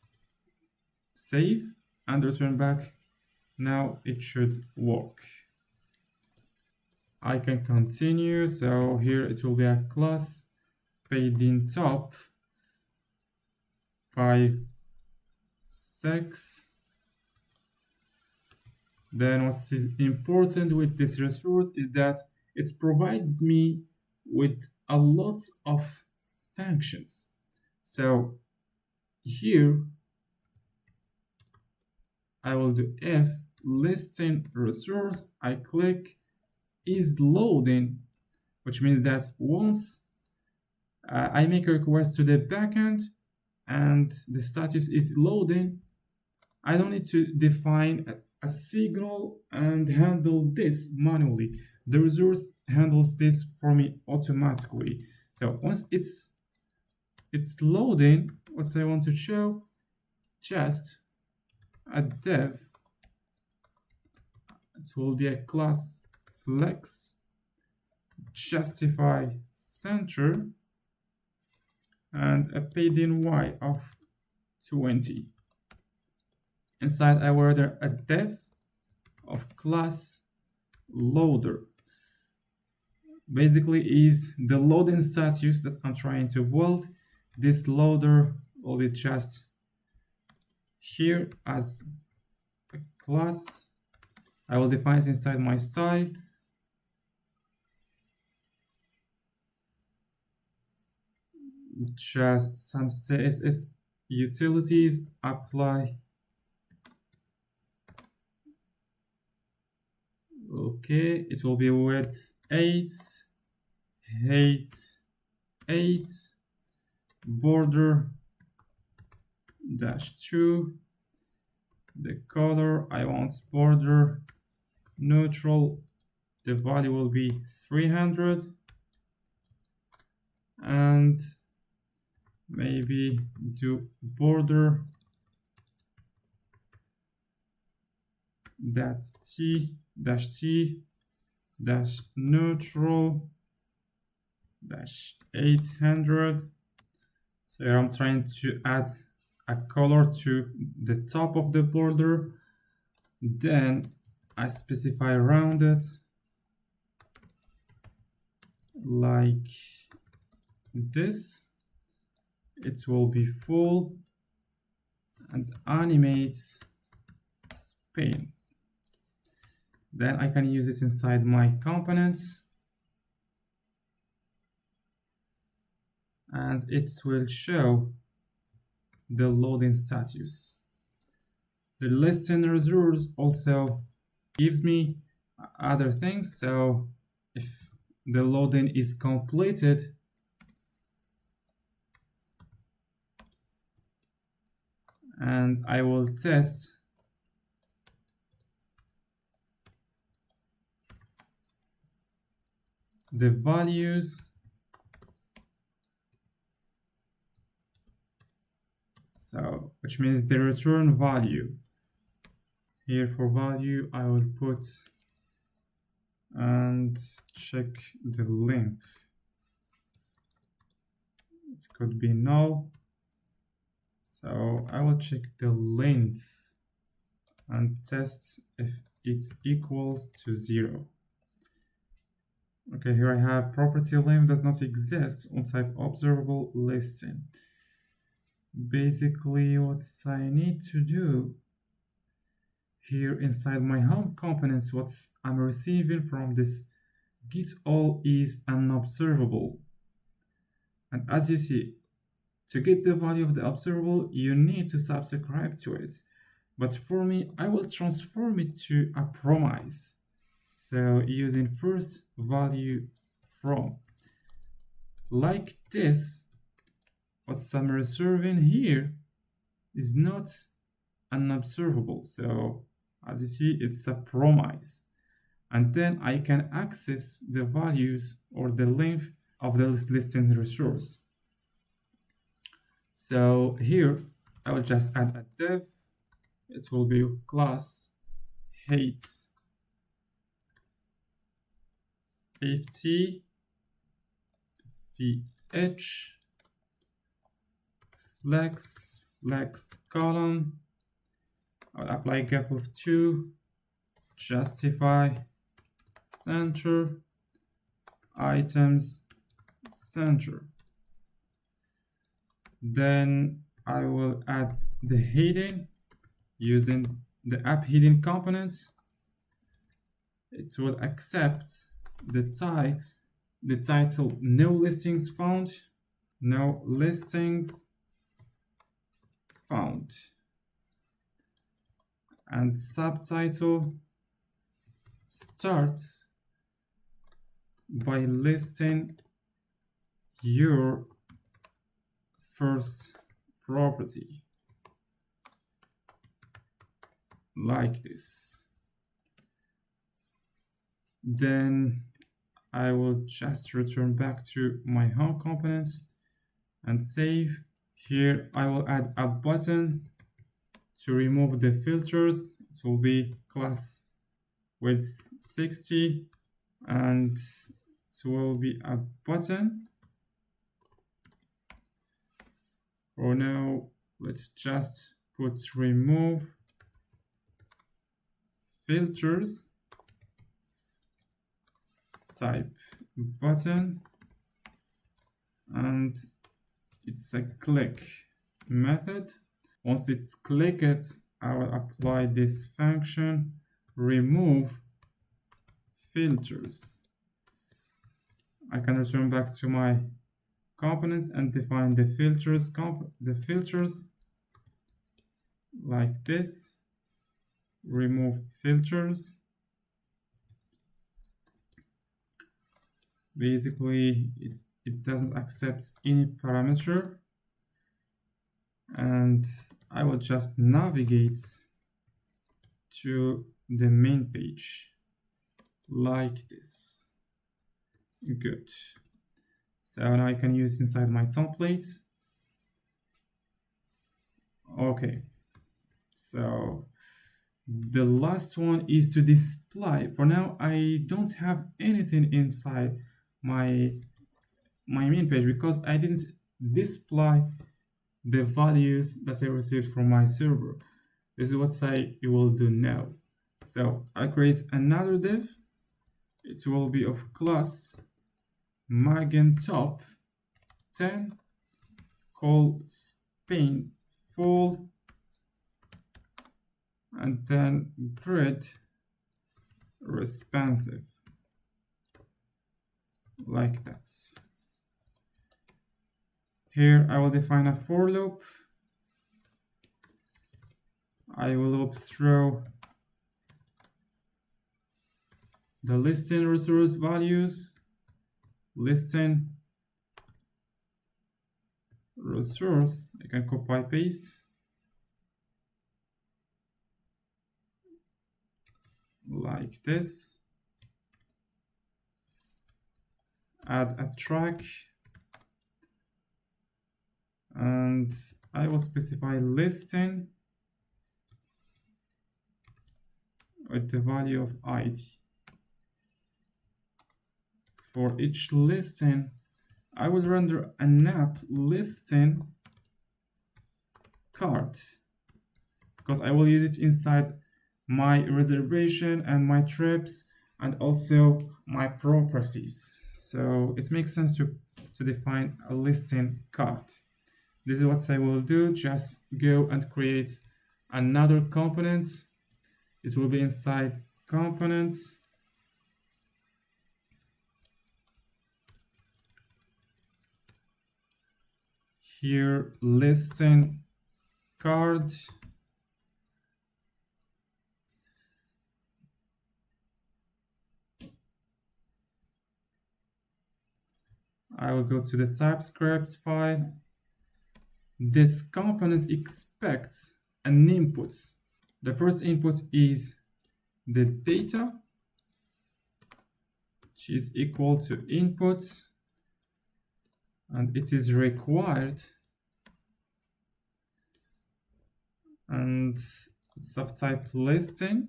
save and return back. Now it should work. I can continue. So here it will be a class padding top 5, 6. Then what is important with this resource is that it provides me with a lot of functions. So here I will do if listing resource, I click is loading, which means that once I make a request to the backend and the status is loading, I don't need to define a signal and handle this manually. The resource handles this for me automatically. So once it's loading, what I want to show, just a dev, it will be a class flex justify center and a padding Y of 20. Inside I will order a dev of class loader. Basically is the loading status that I'm trying to build. This loader will be just here as a class. I will define it inside my style. Just some CSS utilities, apply. Okay, it will be with 8, height 8, border -2. The color I want border neutral. The value will be 300, and maybe do border -t neutral -800. So here I'm trying to add a color to the top of the border. Then I specify rounded like this. It will be full and animates spin. Then I can use it inside my components, and it will show the loading status. The listing resource also gives me other things. So if the loading is completed, and I will test the values which means the return value. Here for value, I will put and check the length. It could be null. So I will check the length and test if it equals to 0. Okay, here I have property length does not exist on type observable listing. Basically, what I need to do here inside my home components, what I'm receiving from this get all is unobservable. And as you see, to get the value of the observable, you need to subscribe to it. But for me, I will transform it to a promise. So using first value from. Like this, what I'm reserving here is not unobservable. So as you see, it's a promise. And then I can access the values or the length of the listing resource. So here I will just add a div. It will be class height 50 vh flex column. I'll apply gap of 2, justify center, items center. Then I will add the heading using the app heading components. It will accept the type, the title no listings found, no listings found, and subtitle starts by listing your first property, like this. Then I will just return back to my home components and save. Here I will add a button to remove the filters. It will be class width 60, and it will be a button. For now, let's just put remove filters, type button, and it's a click method. Once it's clicked, I will apply this function remove filters. I can return back to my components and define the filters, like this. Remove filters. Basically, it doesn't accept any parameter, and I will just navigate to the main page like this. Good. So now I can use inside my template. Okay, so the last one is to display. For now, I don't have anything inside my main page because I didn't display the values that I received from my server. This is what I will do now. So I create another div. It will be of class margin top 10, call Spain full, and then grid responsive, like that. Here I will define a for loop. I will loop through the listing resource values, listing resource. I can copy paste like this. Add a track and I will specify listing with the value of ID. For each listing, I will render an app listing card because I will use it inside my reservation and my trips and also my properties. So it makes sense to define a listing card. This is what I will do. Just go and create another component. It will be inside components. Here, listing card. I will go to the TypeScript file. This component expects an input. The first input is the data, which is equal to input, and it is required, and it's of type listing,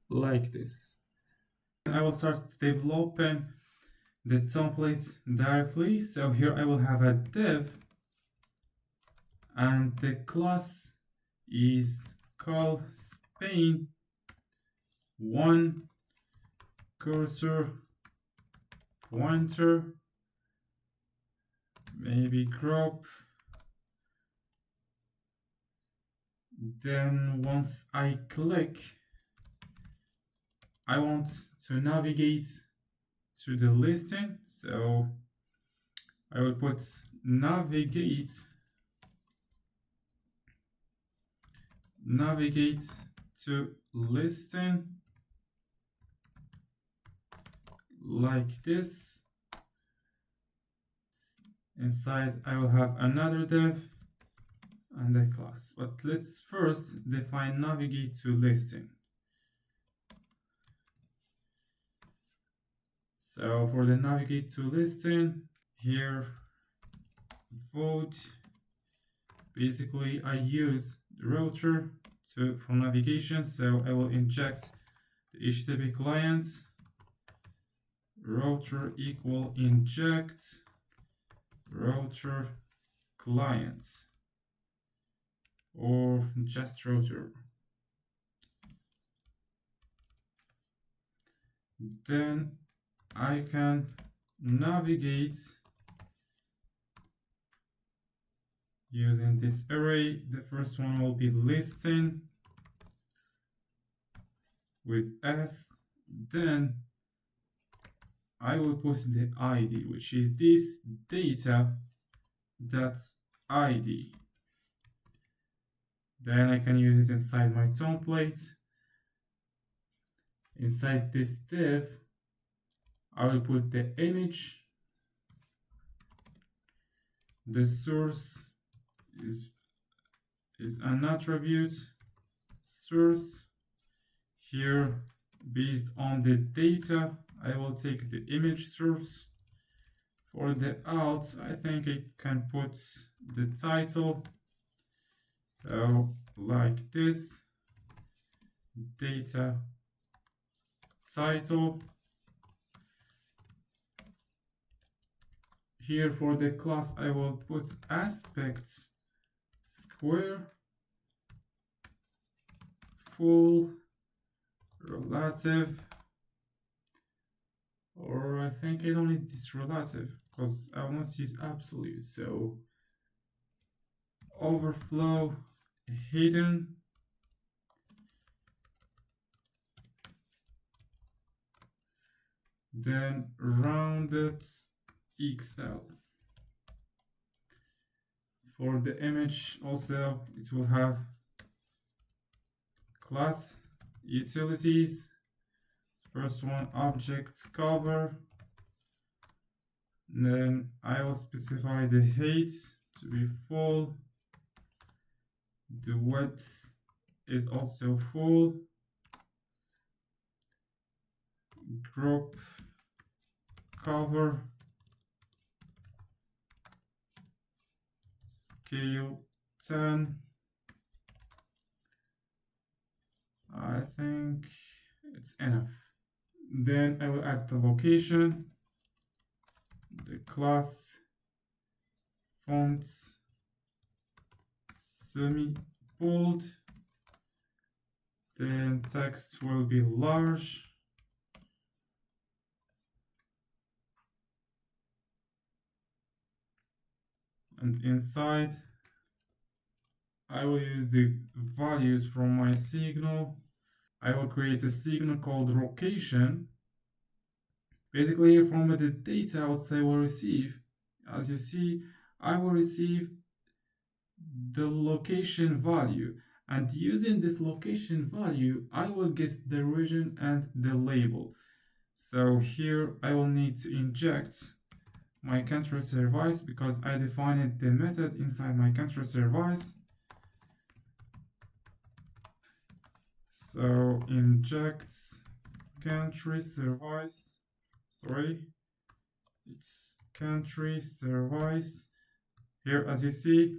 like this. I will start developing the template directly. So here I will have a div, and the class is called Spain 1 cursor pointer, maybe crop. Then once I click, I want to navigate to the listing, so I will put navigate to listing, like this. Inside I will have another div and a class, but let's first define navigate to listing. So for the navigate to listing, here vote, basically I use the router for navigation, so I will inject the HTTP client, router equal inject router client, or just router. Then I can navigate using this array. The first one will be listing with S. Then I will put the ID, which is this data that's ID. Then I can use it inside my template. Inside this div, I will put the image. The source is an attribute source. Here, based on the data, I will take the image source. For the alt, I think I can put the title. So like this, data title. Here for the class, I will put aspect square, full, relative, or I think I don't need this relative because I want to use absolute. So overflow, hidden, then rounded XL. For the image also, it will have class utilities. First one, object cover. Then I will specify the height to be full. The width is also full. Group cover scale 10. I think it's enough. Then I will add the location, the class, fonts, semi-bold, then text will be large, and inside I will use the values from my signal. I will create a signal called location. Basically, from the data which I will receive, as you see, I will receive the location value, and using this location value, I will get the region and the label. So here I will need to inject my country service because I defined the method inside my country service. So inject country service, it's country service. Here, as you see,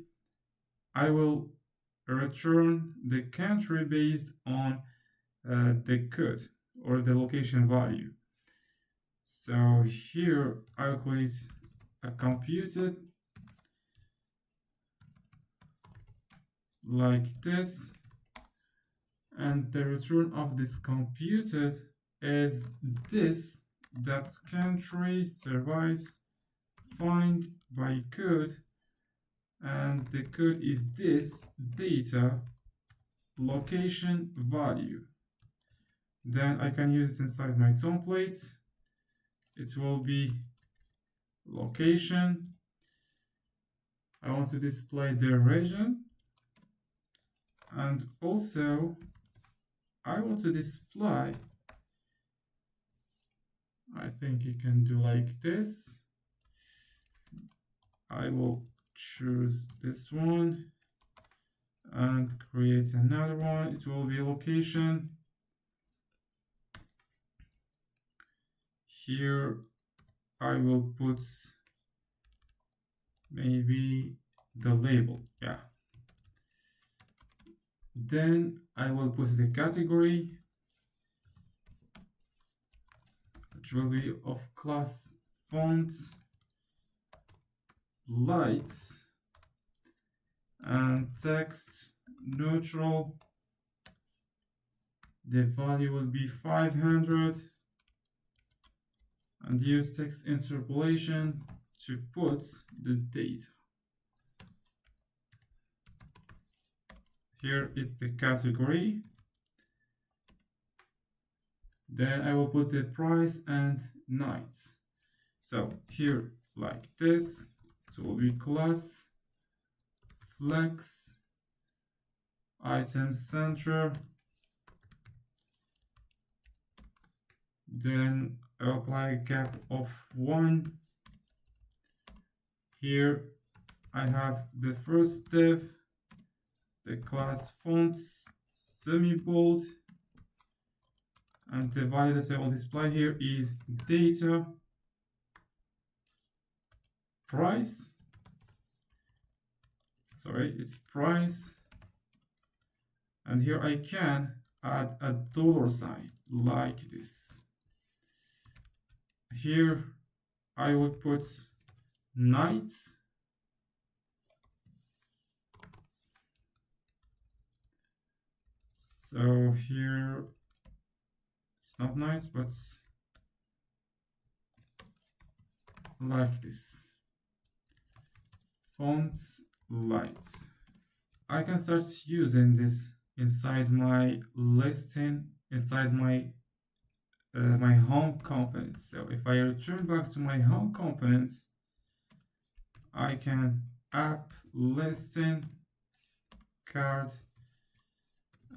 I will return the country based on the code or the location value. So here I will create a computed like this, and the return of this computed is this, that's country service find by code, and the code is this data location value. Then I can use it inside my templates. It will be location. I want to display the region, and also I want to display, I think you can do like this. I will choose this one and create another one. It will be location. Here I will put maybe the label, yeah. Then I will put the category, which will be of class font lights, and text neutral. The value will be 500, and use text interpolation to put the data. Here is the category. Then I will put the price and nights. So here like this, it will be class flex item center. Then I'll apply a gap of 1. Here I have the first div, the class fonts semi-bold, and the value that I will display here is data price. Sorry, it's price. And here I can add a $sign like this. Here I would put night. So here it's not nice, but like this. Fonts light. I can start using this inside my listing, inside my my home components. So if I return back to my home components, I can app listing card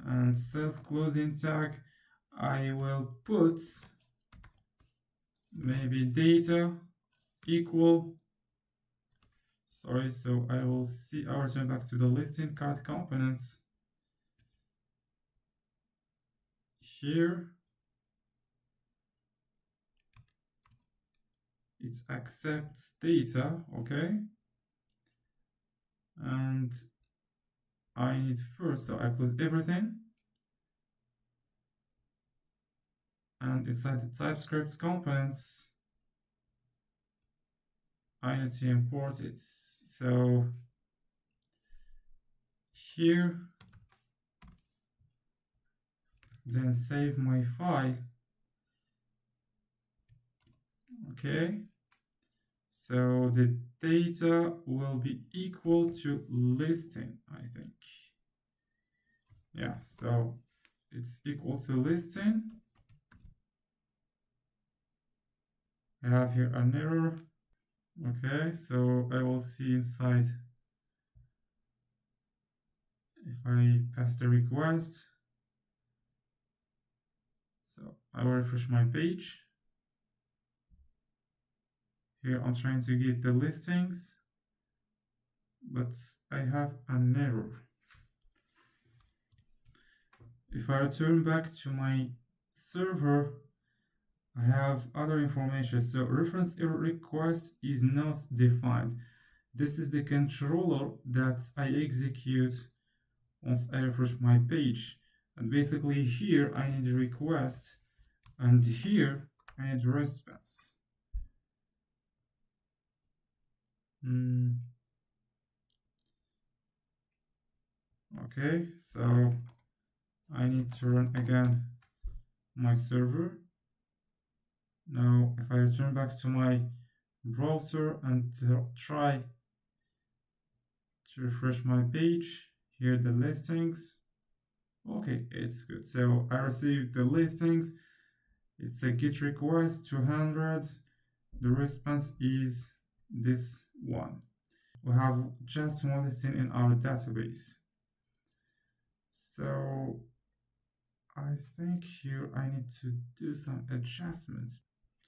and self-closing tag. I will put maybe data equal. Sorry, so I will see. I'll return back to the listing card components. Here it accepts data, okay? and I need first, so I close everything, and inside the TypeScript components I need to import it. So here, then save my file. Okay, so the data will be equal to listing, I think. Yeah, so it's equal to listing. I have here an error. Okay, so I will see inside if I pass the request. So I will refresh my page. Here I'm trying to get the listings, but I have an error. If I return back to my server, I have other information. So reference error request is not defined. This is the controller that I execute once I refresh my page. And basically here I need a request, and here I need response. Okay, so I need to run again my server. Now if I return back to my browser and try to refresh my page, here the listings. Okay, it's good. So I received the listings. It's a GET request 200. The response is this one. We have just one listing in our database. So I think here I need to do some adjustments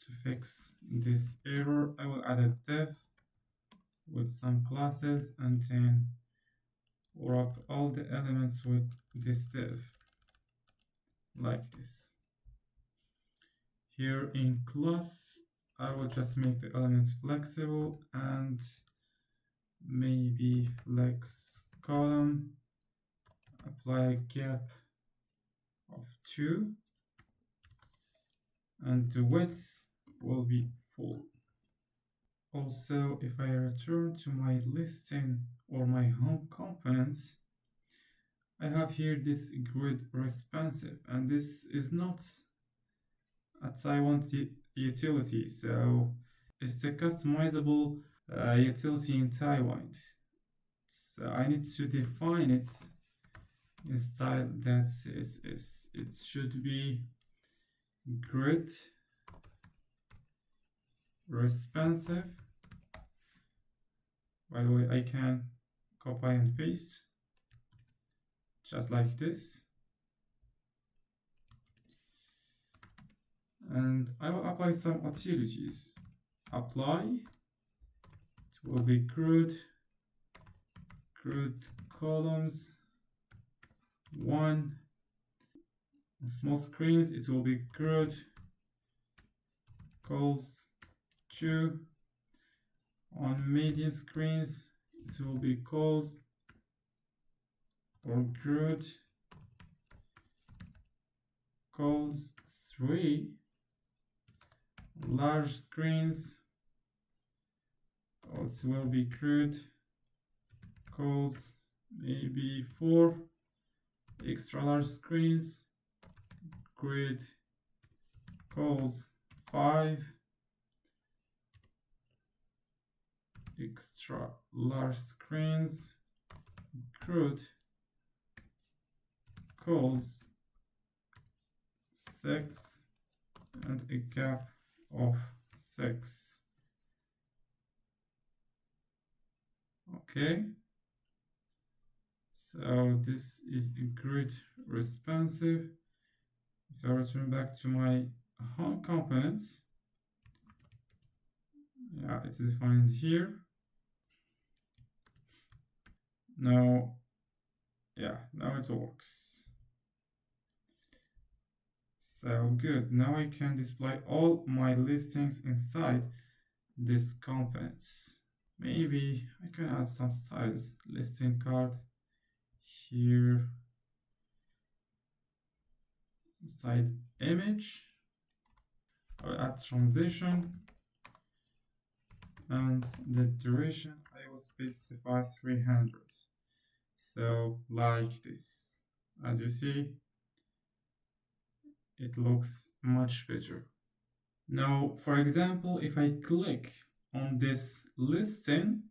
to fix this error. I will add a div with some classes and then wrap all the elements with this div like this. Here in class, I will just make the elements flexible and maybe flex column, apply a gap of 2, and the width will be full. Also, if I return to my listing or my home components, I have here this grid responsive, and this is not a Tailwind utility, so it's a customizable utility in Tailwind. So I need to define it in style that it should be grid responsive. By the way, I can copy and paste just like this, and I will apply some utilities. Apply, it will be grid columns 1. On small screens it will be grid calls 2. On medium screens it will be calls or grid calls 3. Large screens it will be grid calls maybe 4. Extra large screens grid calls 5. Extra large screens grid calls 6 and a gap of 6. Okay, so this is a grid responsive. If I return back to my home components, yeah, it's defined here. Now, yeah, now it works. So good, now I can display all my listings inside these components. maybe I can add some styles. Listing card here, inside image. I'll add transition, and the duration I will specify 300. So like this, as you see, it looks much better. Now, for example, if I click on this listing,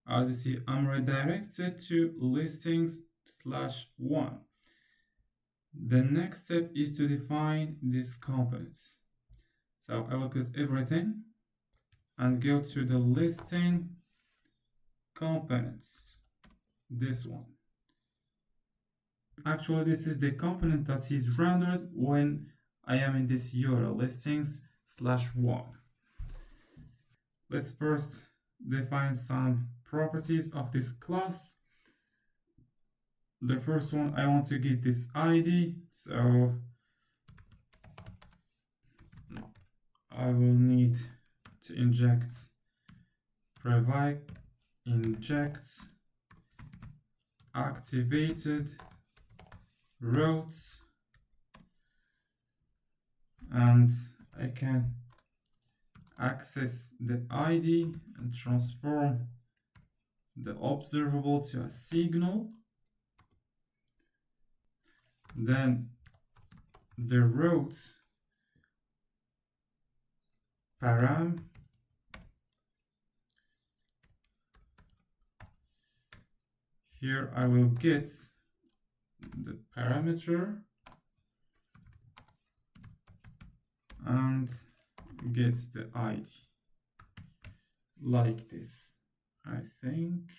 as you see, I'm redirected to listings/1. The next step is to define these components. So I will close everything and go to the listing components, this one. Actually, this is the component that is rendered when I am in this URL, listings/1. Let's first define some properties of this class. The first one, I want to get this ID, so I will need to inject provide inject activated routes, and I can access the ID and transform the observable to a signal. Then the route param here I will get the parameter and get the ID like this. I think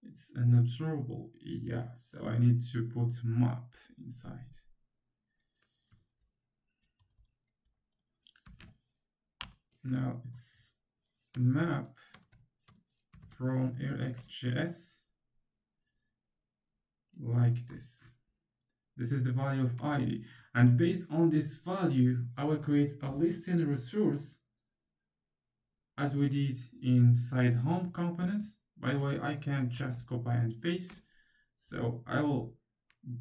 it's an observable, yeah, so I need to put map inside. Now it's map from RxJs like this. This is the value of ID, and based on this value I will create a listing resource as we did inside home components. By the way, I can just copy and paste, so I will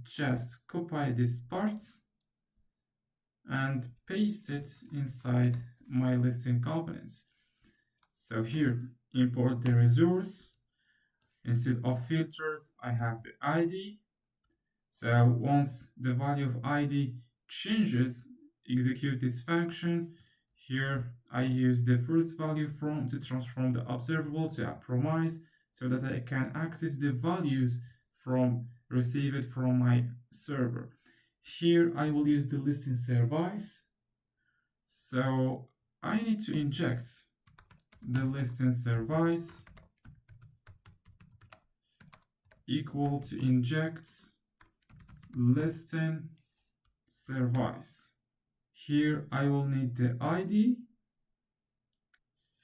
just copy these parts and paste it inside my listing components. So here, import the resource. Instead of filters, I have the ID. So once the value of ID changes, execute this function. Here I use the first value to transform the observable to a promise, so that I can access the values received from my server. Here I will use the listing service. So I need to inject the listing service equal to inject listing service. Here I will need the ID.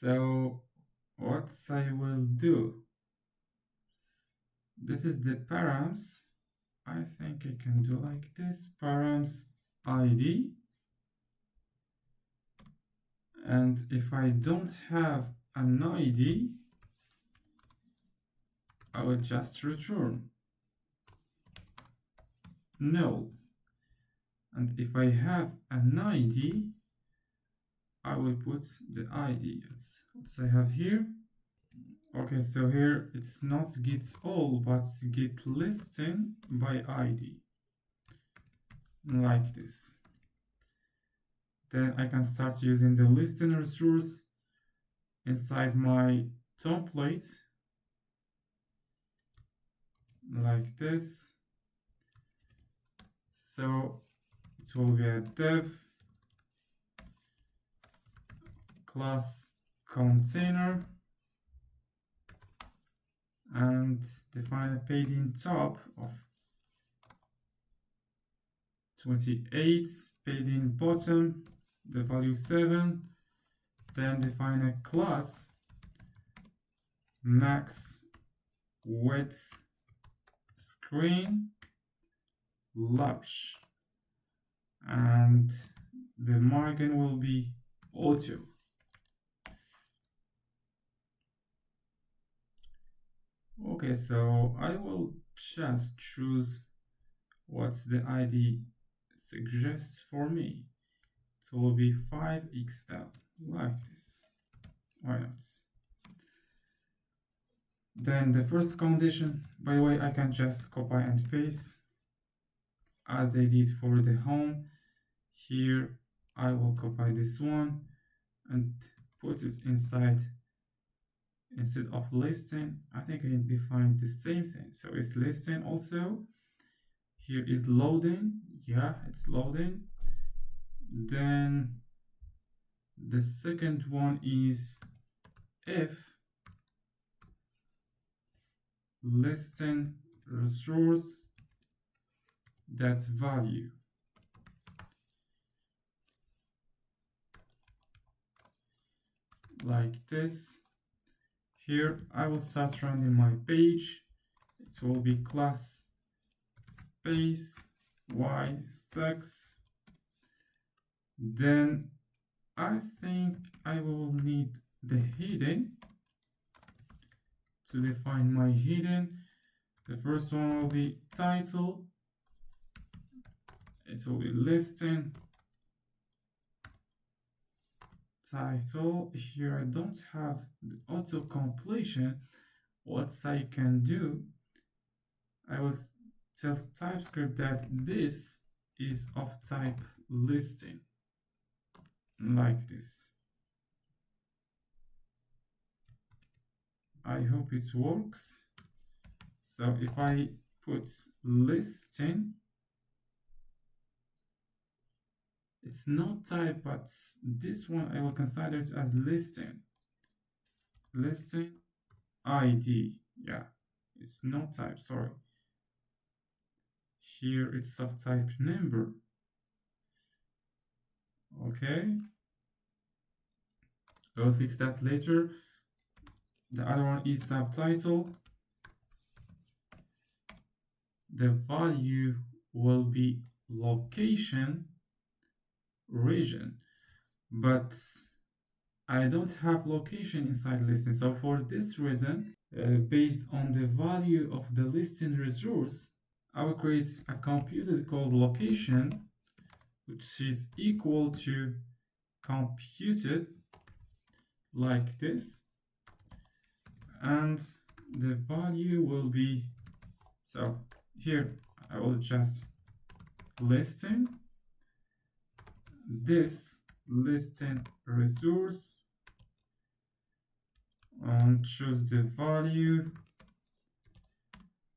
So what I will do, this is the params. I think I can do like this, params ID. And if I don't have an ID, I will just return null. And if I have an ID, I will put the ID. What I have here. Okay, so here it's not get all, but get listing by ID, like this. Then I can start using the listing resource inside my template, like this. So it will be a dev class container and define a padding top of 28, padding bottom, the value 7, then define a class max width screen large, and the margin will be auto. Okay, so I will just choose what's the ID suggests for me. It will be 5XL, like this. Why not? Then the first condition, by the way, I can just copy and paste as I did for the home. Here I will copy this one and put it inside. Instead of listing, I think I defined the same thing. So it's listing also. Here is loading. Yeah, it's loading. Then the second one is if listing resource that value. Like this. Here I will start running my page. It will be class space y6. Then I think I will need the hidden to define my hidden. The first one will be title. It will be listing title. Here I don't have the auto completion. What I can do, I will tell TypeScript that this is of type listing, like this. I hope it works. So if I put listing, it's not type, but this one I will consider it as listing. Listing ID. Yeah, it's not type, sorry. Here it's of type number. Okay. I'll fix that later. The other one is subtitle. The value will be location region, but I don't have location inside listing. So for this reason, based on the value of the listing resource, I will create a computed called location, which is equal to computed, like this, and the value will be, so here I will just listing this listing resource and choose the value,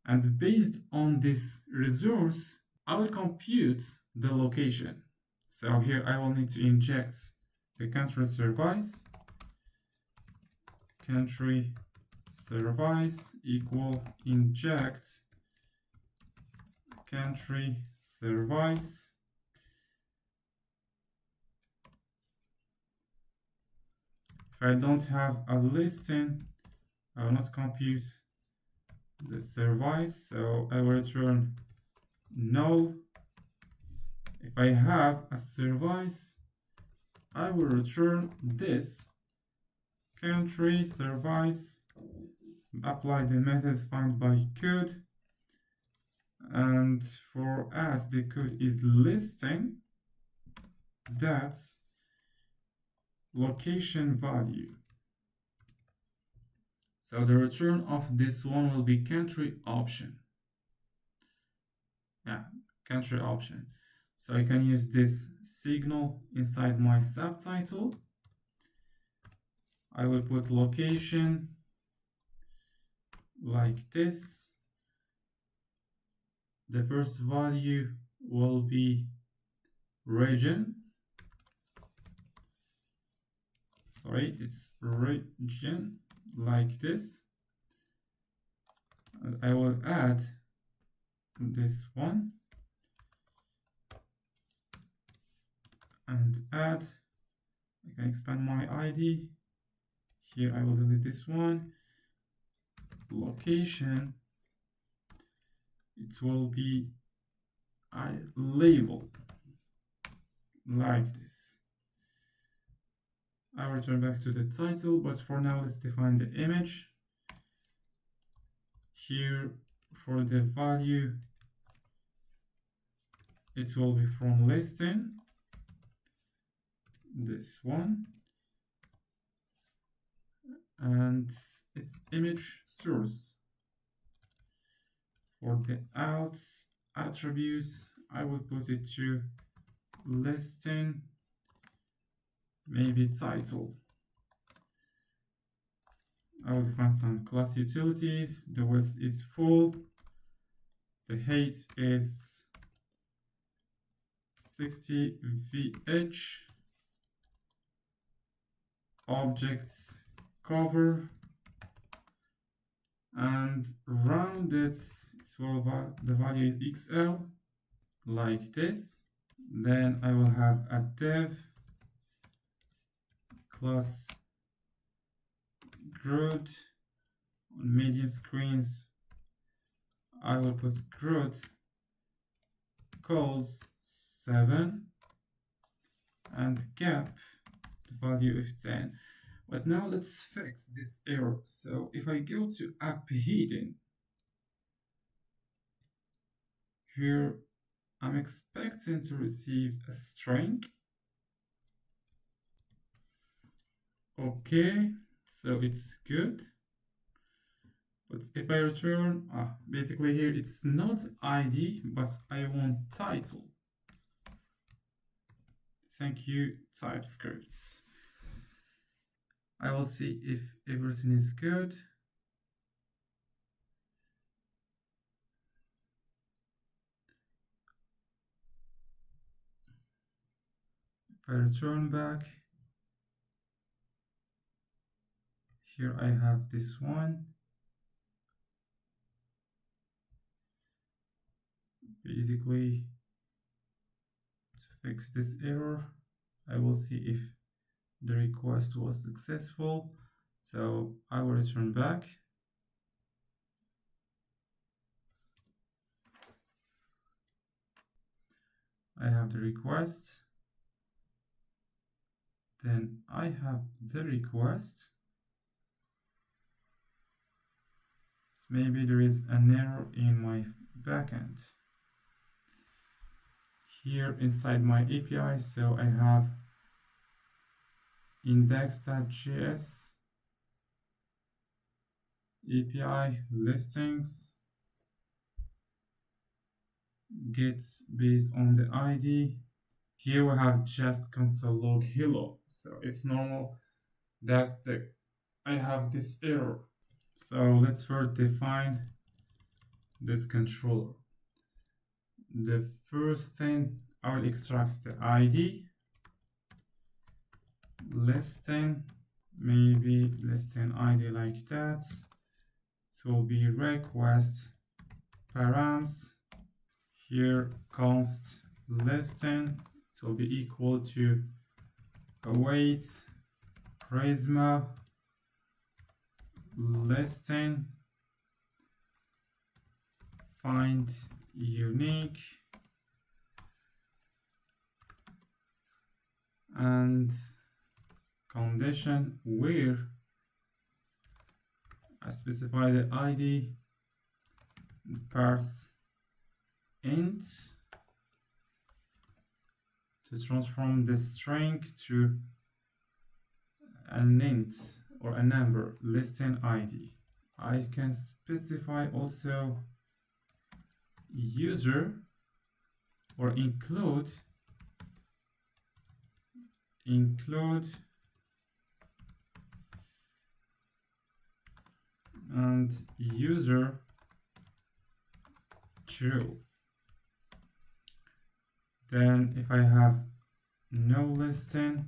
and based on this resource I will compute the location. So here I will need to inject the country service equal inject country service. If I don't have a listing, I will not compute the service, so I will return null. If I have a service, I will return this country service, apply the method find by code, and for us the code is listing that's location value. So the return of this one will be country option. Yeah, country option. So I can use this signal inside my subtitle. I will put location like this. The first value will be region. Sorry, it's region, like this. And I will add this one and add, I can expand my ID. Here I will delete this one. Location, it will be a label, like this. I'll return back to the title, but for now let's define the image. Here for the value, it will be from listing, this one, and its image source. For the outs attributes, I will put it to listing, maybe title. I will define some class utilities. The width is full. The height is 60 VH. Objects cover, and rounded, the value is XL, like this. Then I will have a dev class GRUD. On medium screens, I will put GRUD calls 7 and gap, the value of 10. But now let's fix this error. So if I go to app hidden, here I'm expecting to receive a string. Okay, so it's good. But if I return, basically here it's not ID, but I want title. Thank you, TypeScript. I will see if everything is good. If I return back, here I have this one. Basically, to fix this error, I will see if the request was successful. So I will return back. I have the request. Then I have the request. So maybe there is an error in my backend. Here inside my API, so I have index.js API listings gets based on the ID. Here we have just console log hello, so it's normal. I have this error. So let's first define this controller. The first thing, I will extract the ID, listing, maybe listing ID like that. It will be request params. Here const listing, it will be equal to await Prisma listing find unique, and condition where I specify the ID, parse int to transform the string to an int or a number, listing ID. I can specify also user or include and user true. Then if I have no listing,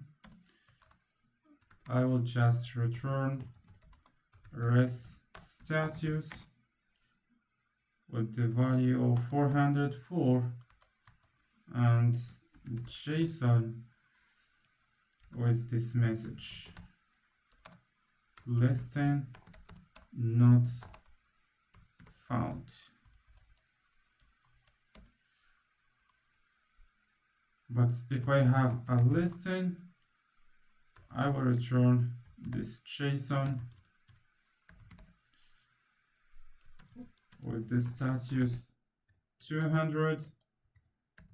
I will just return res status with the value of 404 and JSON with this message: listing not found. But if I have a listing, I will return this JSON with the status 200,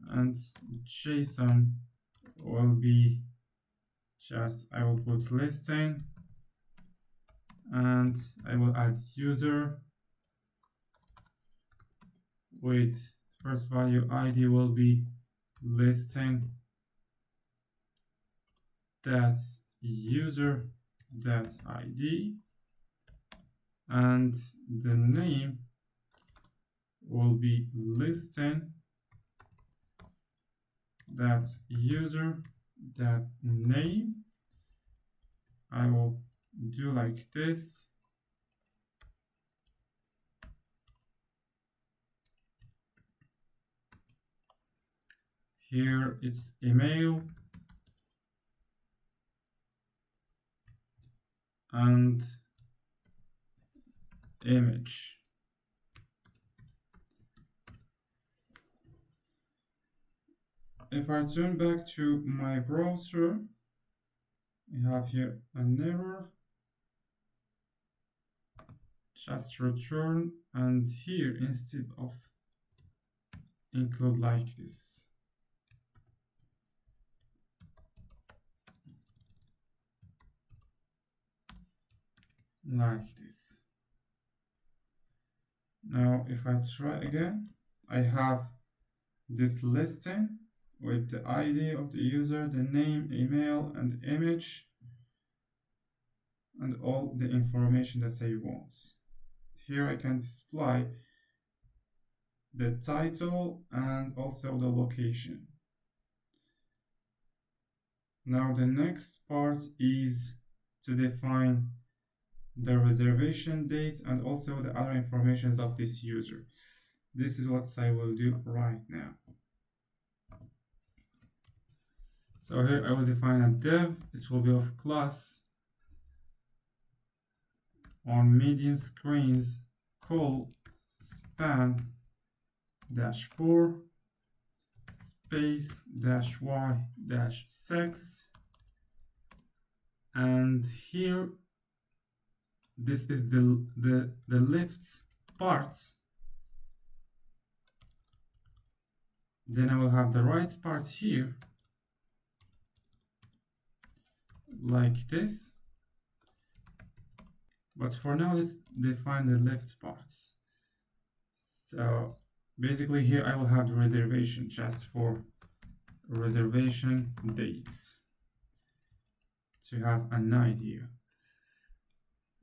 and JSON will be just, I will put listing, and I will add user with first value ID will be listing that's user that's ID, and the name will be listing that's user that name. I will do like this. Here it's email, and image. If I turn back to my browser, I have here an error. Just return, and here instead of include like this. Like this. Now if I try again, I have this listing with the ID of the user, the name, email, and image, and all the information that I want. Here I can display the title and also the location. Now the next part is to define the reservation dates and also the other informations of this user. This is what I will do right now. So here I will define a div. It will be of class on medium screens call span -4 space -y -6, and here this is the left part. Then I will have the right part here like this, but for now let's define the left parts. So basically here I will have the reservation just for reservation dates to have an idea.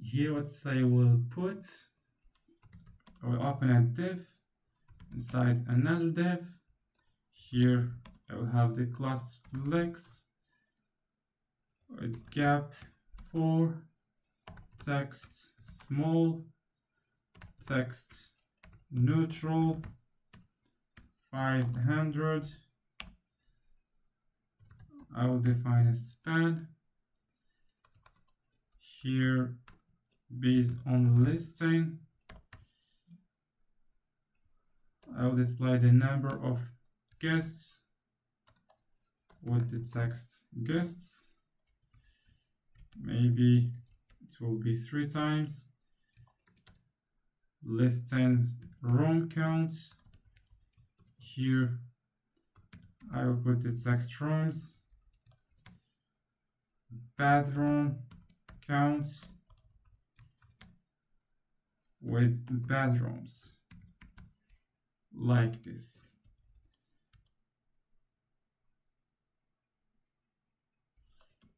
Here what I will put, I will open a div inside another div. Here I will have the class flex with gap 4, text small, text neutral 500. I will define a span here based on listing. I will display the number of guests with the text guests. Maybe it will be 3 times. Listing room count. Here I will put the text rooms. Bathroom count with bathrooms like this.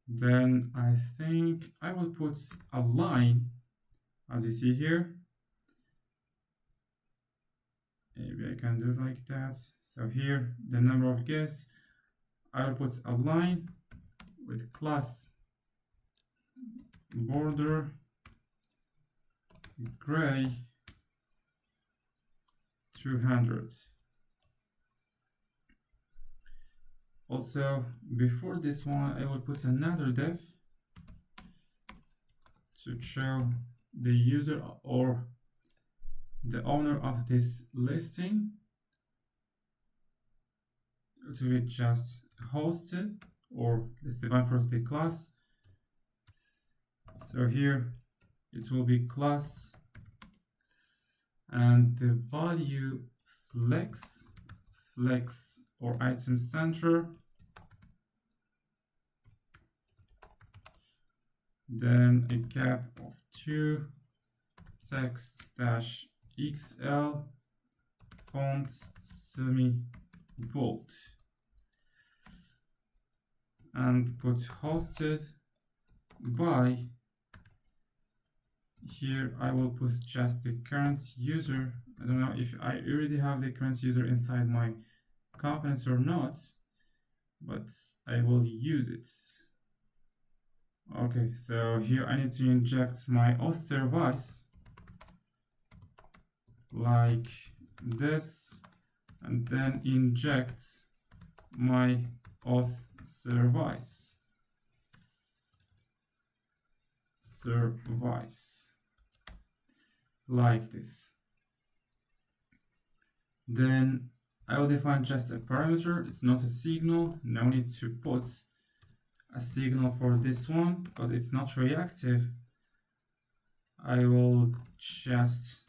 Then I think I will put a line, as you see here. Maybe I can do it like that. So here, the number of guests, I will put a line with class border gray 200. Also, before this one, I will put another div to show the user or the owner of this listing to be just hosted, or let's define first the class. So here it will be class and the value flex or item center, then a gap of 2, text dash XL, font semi-bold, and put hosted by. Here I will put just the current user. I don't know if I already have the current user inside my components or not, but I will use it. Okay, so here I need to inject my auth service like this, and then inject my auth service like this. Then I will define just a parameter. It's not a signal. No need to put a signal for this one because it's not reactive. I will just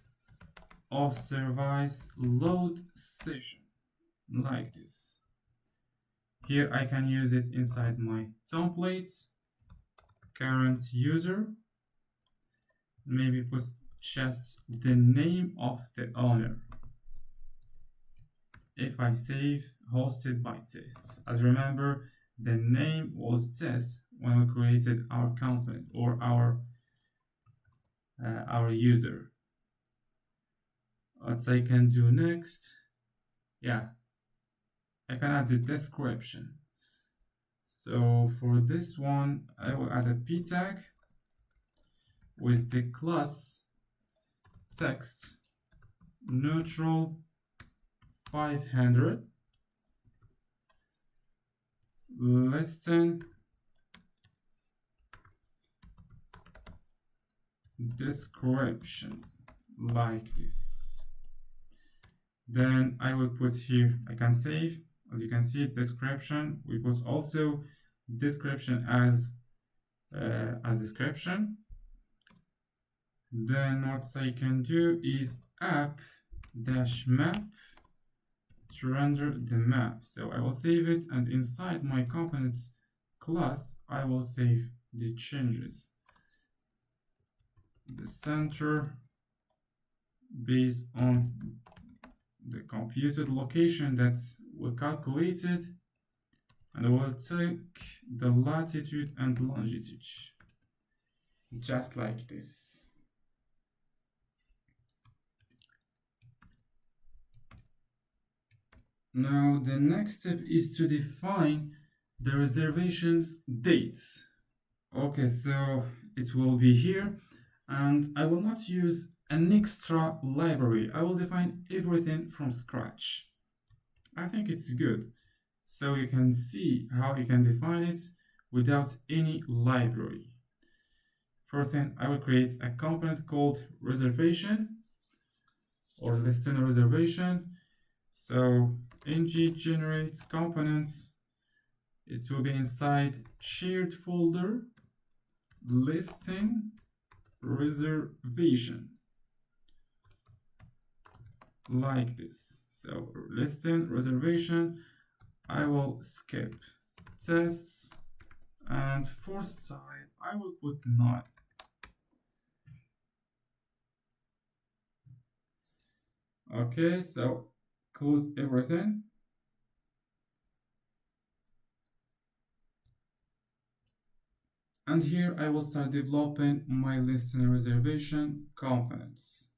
auth service load session like this. Here I can use it inside my templates, current user, maybe put just the name of the owner. If I save hosted by tests, as remember, the name was test when we created our component or our user. What I can do next, yeah, I can add the description. So for this one, I will add a p tag with the class text neutral 500 listen description like this. Then I will put here, I can save, as you can see, description. We put also description as a description. Then what I can do is app-map to render the map. So I will save it, and inside my components class, I will save the changes. The center based on the computed location that we calculated, and I will take the latitude and longitude, just like this. Now the next step is to define the reservations dates. Okay, so it will be here, and I will not use an extra library. I will define everything from scratch. I think it's good. So you can see how you can define it without any library. First thing, I will create a component called reservation or listener reservation. So ng generate components. It will be inside shared folder listing reservation like this. So listing reservation, I will skip tests, and for style I will put none. Okay, so close everything. And here I will start developing my listener reservation components.